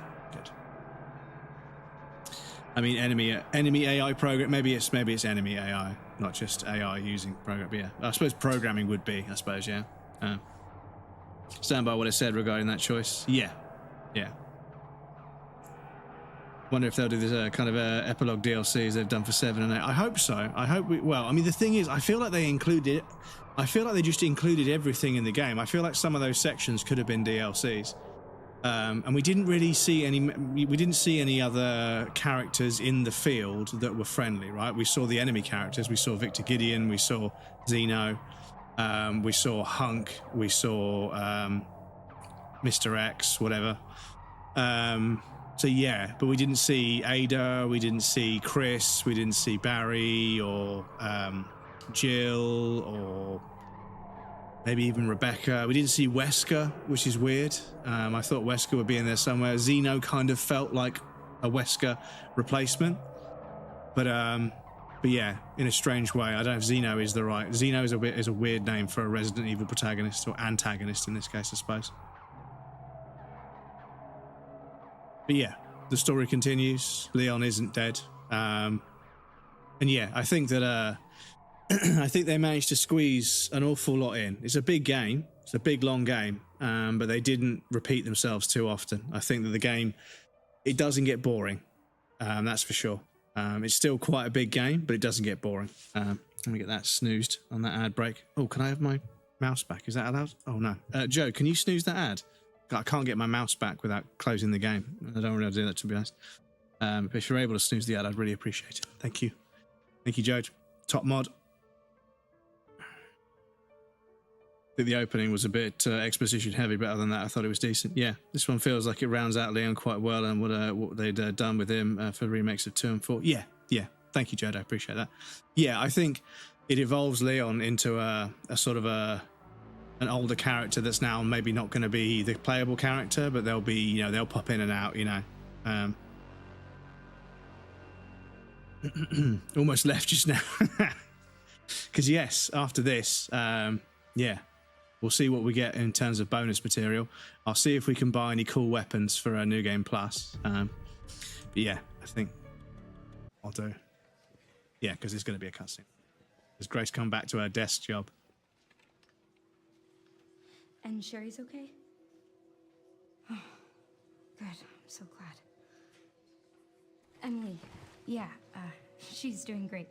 I mean, enemy AI program. Maybe it's enemy AI, not just AI using program. But yeah, I suppose programming would be. I suppose, yeah. Stand by what I said regarding that choice. Yeah. Wonder if they'll do this kind of epilogue DLC as they've done for 7 and 8. I hope so. I hope we. Well, I mean, the thing is, I feel like they included. I feel like they just included everything in the game. I feel like some of those sections could have been DLCs. And we didn't really see any. We didn't see any other characters in the field that were friendly, right? We saw the enemy characters. We saw Victor Gideon. We saw Xeno. We saw Hunk. We saw Mr. X. Whatever. So yeah, but we didn't see Ada. We didn't see Chris. We didn't see Barry or Jill or. Maybe even Rebecca. We didn't see Wesker, which is weird. I thought Wesker would be in there somewhere. Xeno kind of felt like a Wesker replacement. But yeah, in a strange way. I don't know if Xeno is the right... Xeno is a weird name for a Resident Evil protagonist, or antagonist in this case, I suppose. But yeah, the story continues. Leon isn't dead. And yeah, I think that... I think they managed to squeeze an awful lot in. It's a big game. It's a big, long game. But they didn't repeat themselves too often. I think that the game, it doesn't get boring. That's for sure. It's still quite a big game, but it doesn't get boring. Let me get that snoozed on that ad break. Oh, can I have my mouse back? Is that allowed? Oh, no. Joe, can you snooze that ad? I can't get my mouse back without closing the game. I don't really do that, to be honest. But if you're able to snooze the ad, I'd really appreciate it. Thank you. Thank you, Joe. Top mod. I think the opening was a bit exposition heavy, but other than that, I thought it was decent. Yeah, this one feels like it rounds out Leon quite well and what they'd done with him for remakes of 2 and 4. Yeah. Thank you, Jed. I appreciate that. Yeah, I think it evolves Leon into a sort of an older character that's now maybe not going to be the playable character, but they'll be, you know, they'll pop in and out, you know. Almost left just now. Because yes, after this, yeah. We'll see what we get in terms of bonus material. I'll see if we can buy any cool weapons for a New Game Plus. But yeah, I think I'll do. Yeah, because it's going to be a cutscene. Has Grace come back to her desk job? And Sherry's okay? Oh, good. I'm so glad. Emily, yeah, she's doing great.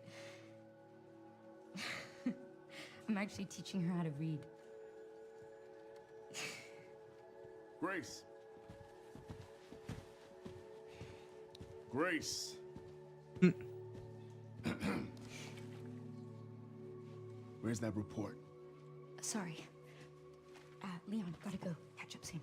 I'm actually teaching her how to read. Grace. Grace. Where's that report? Sorry. Leon, gotta go. Catch up soon.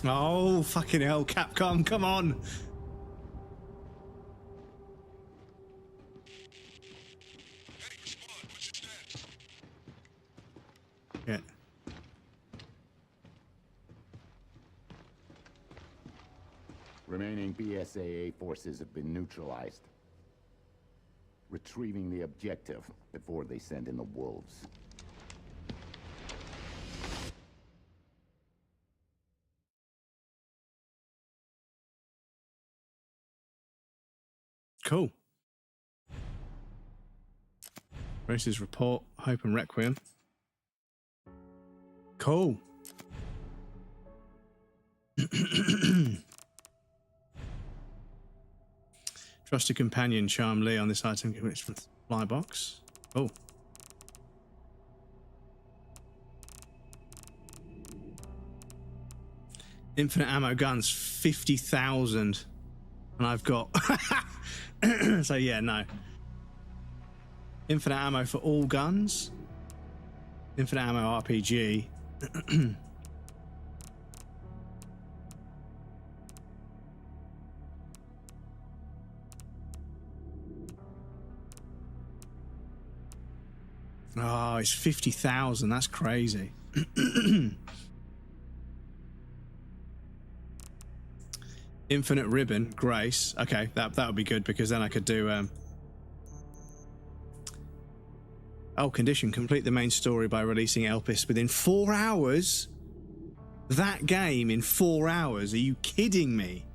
Oh, fucking hell, Capcom, come on. Yeah. Remaining BSAA forces have been neutralized. Retrieving the objective before they send in the wolves. Cool. Race's report, Hope and Requiem. Cool. Trusted companion, charm Leon. This item commits from the supply box. Oh. Infinite ammo guns, 50,000. And I've got... so yeah, no. Infinite ammo for all guns. Infinite ammo RPG. Oh, it's 50,000. That's crazy. Infinite ribbon, Grace. Okay, that would be good because then I could do. Oh, condition: complete the main story by releasing Elpis within 4 hours. That game in 4 hours? Are you kidding me?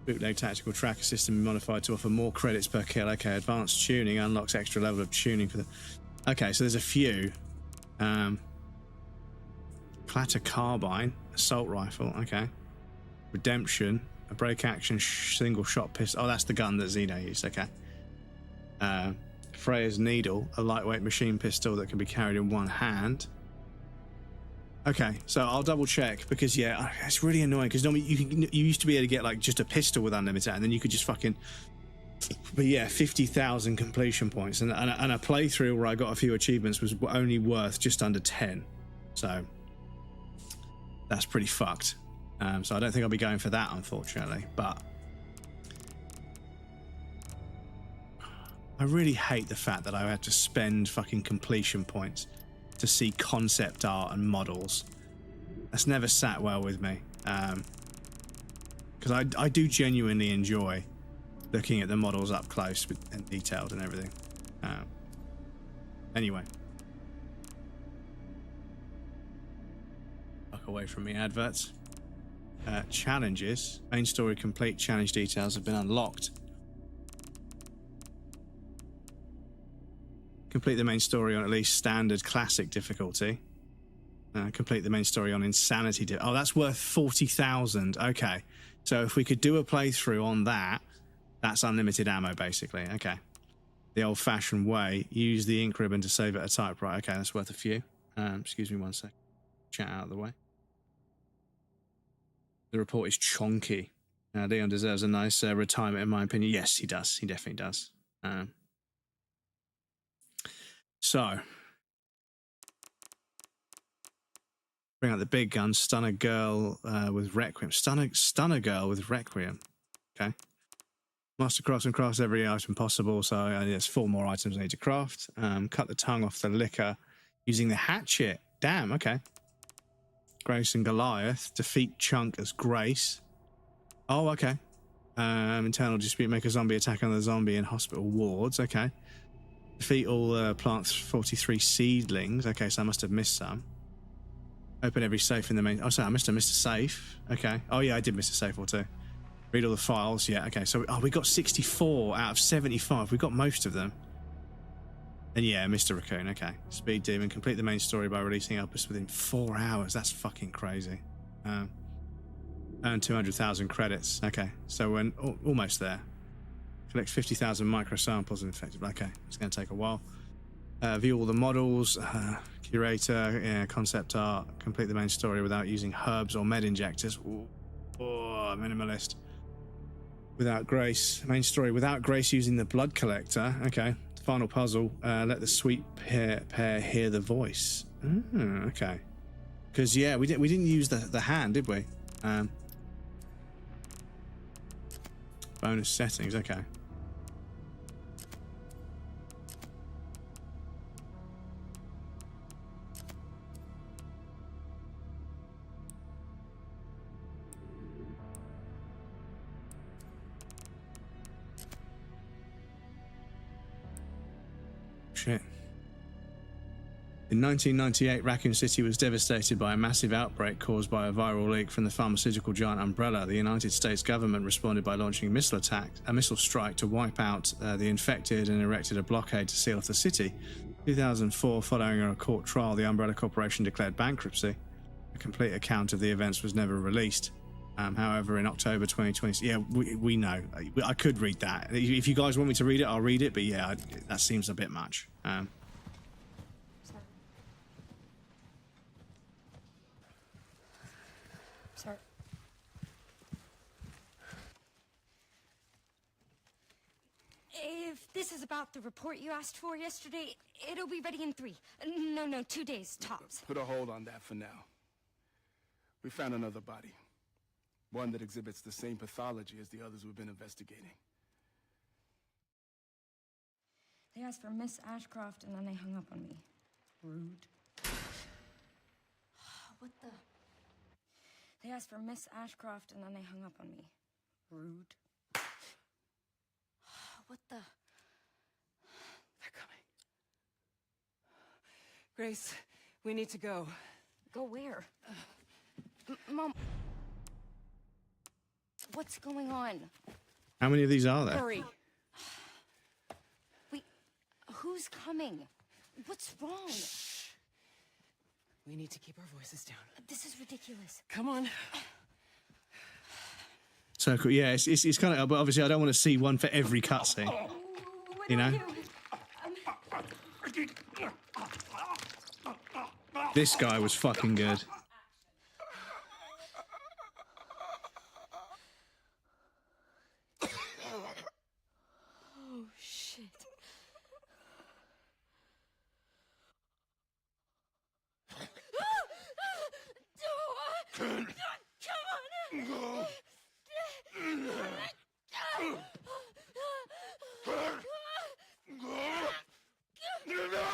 Bootleg tactical tracker system modified to offer more credits per kill. Okay, advanced tuning unlocks extra level of tuning for the... Okay, so there's a few. Clatter carbine, assault rifle, okay. Redemption, a break action single shot pistol. Oh, that's the gun that Xeno used, okay. Freya's needle, a lightweight machine pistol that can be carried in one hand. Okay, so I'll double check because yeah, it's really annoying because normally you used to be able to get like just a pistol with unlimited and then you could just fucking. But yeah, 50,000 completion points and a playthrough where I got a few achievements was only worth just under 10, so that's pretty fucked. So I don't think I'll be going for that unfortunately, but I really hate the fact that I had to spend fucking completion points to see concept art and models. That's never sat well with me because I do genuinely enjoy looking at the models up close and detailed and everything. Anyway, fuck away from me, adverts. Challenges, main story complete, challenge details have been unlocked. Complete the main story on at least standard classic difficulty. Complete the main story on insanity. Oh, that's worth 40,000. Okay, so if we could do a playthrough on that, that's unlimited ammo basically. Okay, the old-fashioned way. Use the ink ribbon to save at a typewriter. Okay, that's worth a few. Excuse me one sec. Chat out of the way. The report is chonky. Leon deserves a nice retirement in my opinion. Yes, he does. He definitely does. So, bring out the big gun. Stun a girl with Requiem. Stun a girl with Requiem. Okay. Master crafts and crafts every item possible. So there's 4 more items I need to craft. Cut the tongue off the liquor using the hatchet. Damn. Okay. Grace and Goliath. Defeat Chunk as Grace. Oh, okay. Internal dispute. Make a zombie attack on the zombie in hospital wards. Okay. Defeat all plants 43 seedlings. Okay, so I must have missed some. Open every safe in the main... Oh, sorry, I must have missed a safe. Okay. Oh, yeah, I did miss a safe or two. Read all the files. Yeah, okay. So, we got 64 out of 75. We got most of them. And yeah, Mr. Raccoon. Okay. Speed Demon. Complete the main story by releasing Elpis within 4 hours. That's fucking crazy. Earn 200,000 credits. Okay. So we're almost there. Collect 50,000 microsamples and infected. Okay, it's going to take a while. View all the models, curator, concept art, complete the main story without using herbs or med injectors. Ooh, minimalist. Without Grace. Main story without Grace using the blood collector. Okay, final puzzle. Let the sweet pair hear the voice. Okay. Because, yeah, we didn't use the hand, did we? Bonus settings, okay. Shit. In 1998, Raccoon City was devastated by a massive outbreak caused by a viral leak from the pharmaceutical giant Umbrella. The United States government responded by launching a missile strike to wipe out the infected and erected a blockade to seal off the city. 2004, following a court trial, the Umbrella Corporation declared bankruptcy. A complete account of the events was never released. However, in October 2020, yeah, we know. I could read that. If you guys want me to read it, I'll read it. But yeah, that seems a bit much. Sorry. If this is about the report you asked for yesterday, it'll be ready in 3. No, 2 days, tops. Put a hold on that for now. We found another body. One that exhibits the same pathology as the others we've been investigating. They asked for Miss Ashcroft and then they hung up on me. Rude. What the? They asked for Miss Ashcroft and then they hung up on me. Rude. What the? They're coming. Grace, we need to go. Go where? Mom. What's going on? How many of these are there? Hurry. Wait, who's coming? What's wrong? We need to keep our voices down. This is ridiculous. Come on. So cool. Yeah, it's kind of, but obviously I don't want to see one for every cutscene. You know? This guy was fucking good. Oh, shit.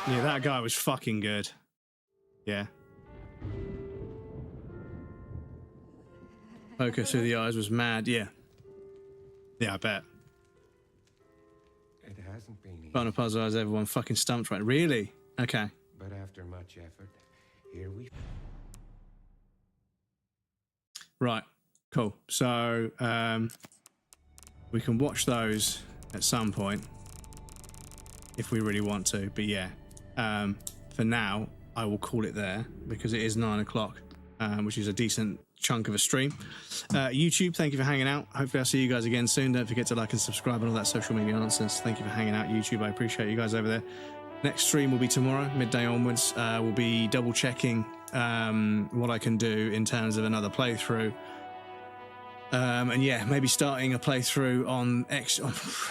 Yeah, that guy was fucking good. Yeah. Poker through the eyes was mad, yeah. Yeah, I bet. It hasn't been easy, Final puzzle has everyone fucking stumped right. Really? Okay. but after much effort, here we... Right. Cool. So, we can watch those at some point if we really want to, but yeah. For now, I will call it there because it is 9 o'clock, which is a decent chunk of a stream. YouTube, thank you for hanging out. Hopefully I'll see you guys again soon. Don't forget to like and subscribe and all that social media nonsense. Thank you for hanging out, YouTube. I appreciate you guys over there. Next stream will be tomorrow, midday onwards. We'll be double checking what I can do in terms of another playthrough. And yeah, maybe starting a playthrough on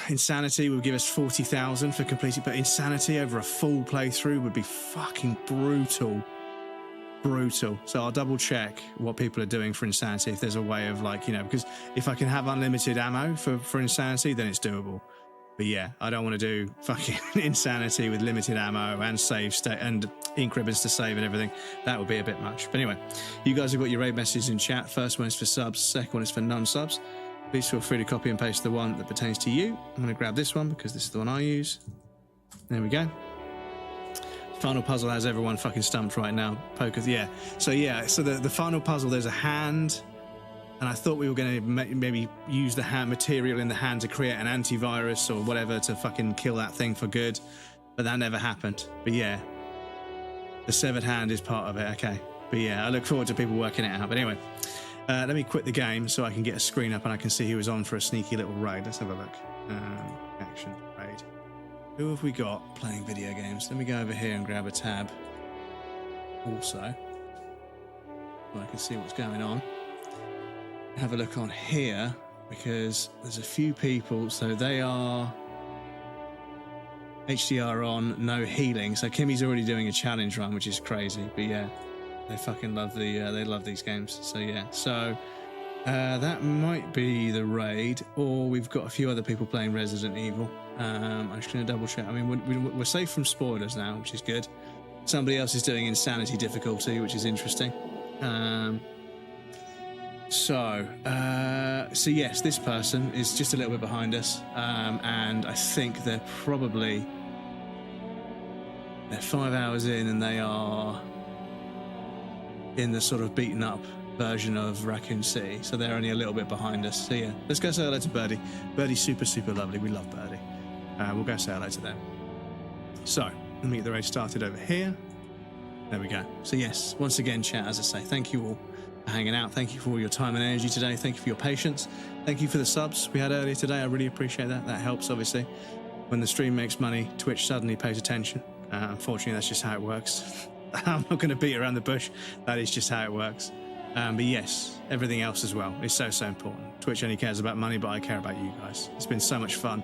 Insanity will give us 40,000 for completing, but Insanity over a full playthrough would be fucking brutal. Brutal. So I'll double check what people are doing for Insanity, if there's a way of, like, you know, because if I can have unlimited ammo for Insanity, then it's doable. But yeah, I don't want to do fucking Insanity with limited ammo and save state and ink ribbons to save and everything. That would be a bit much. But anyway, you guys have got your raid messages in chat. First one is for subs, second one is for non-subs. Please feel free to copy and paste the one that pertains to you. I'm going to grab this one because this is the one I use. There we go. Final puzzle has everyone fucking stumped right now. Poker, yeah. So yeah, so the final puzzle, there's a hand. And I thought we were going to maybe use the hand material in the hand to create an antivirus or whatever to fucking kill that thing for good. But that never happened. But yeah, the severed hand is part of it. Okay. But yeah, I look forward to people working it out. But anyway, let me quit the game so I can get a screen up and I can see who was on for a sneaky little raid. Let's have a look. Action raid. Who have we got playing video games? Let me go over here and grab a tab. Also, so I can see what's going on. Have a look on here because there's a few people. So they are HDR on, no healing. So Kimmy's already doing a challenge run, which is crazy. But yeah, they fucking love they love these games. So yeah, so that might be the raid, or we've got a few other people playing Resident Evil. I'm just going to double check. I mean, we're safe from spoilers now, which is good. Somebody else is doing Insanity difficulty, which is interesting. So yes, this person is just a little bit behind us, and I think they're 5 hours in, and they are in the sort of beaten up version of Raccoon City, so they're only a little bit behind us. So yeah, let's go say hello to Birdie. Birdie's super, super lovely. We love Birdie. We'll go say hello to them. So let me get the raid started over here. There we go. So yes, once again, chat, as I say, thank you all for hanging out. Thank you for all your time and energy today. Thank you for your patience. Thank you for the subs we had earlier today. I really appreciate that. That helps, obviously. When the stream makes money, Twitch suddenly pays attention. Unfortunately, that's just how it works. I'm not going to beat around the bush. That is just how it works. But yes, everything else as well is so important. Twitch only cares about money, but I care about you guys. It's been so much fun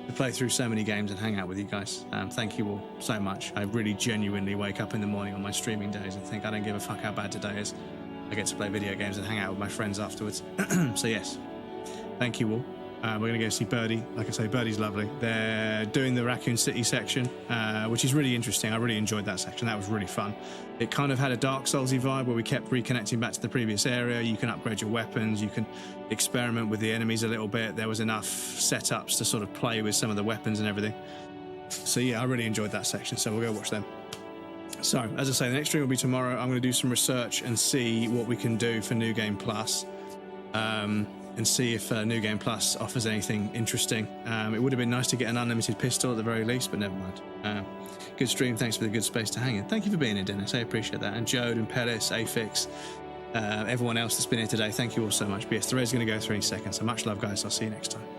to play through so many games and hang out with you guys. Thank you all so much. I really genuinely wake up in the morning on my streaming days and think I don't give a fuck how bad today is. I get to play video games and hang out with my friends afterwards. So yes, thank you all. We're going to go see Birdie. Like I say, Birdie's lovely. They're doing the Raccoon City section, which is really interesting. I really enjoyed that section. That was really fun. It kind of had a Dark Soulsy vibe where we kept reconnecting back to the previous area. You can upgrade your weapons. You can experiment with the enemies a little bit. There was enough setups to sort of play with some of the weapons and everything. So yeah, I really enjoyed that section. So we'll go watch them. So as I say, the next stream will be tomorrow. I'm going to do some research and see what we can do for New Game Plus. And see if New Game Plus offers anything interesting. It would have been nice to get an unlimited pistol at the very least, but never mind. Good stream. Thanks for the good space to hang in. Thank you for being here, Dennis. I appreciate that. And Jode and Pellis, Afix, everyone else that's been here today, thank you all so much. But yes, the raid's going to go through in seconds. So much love, guys. I'll see you next time.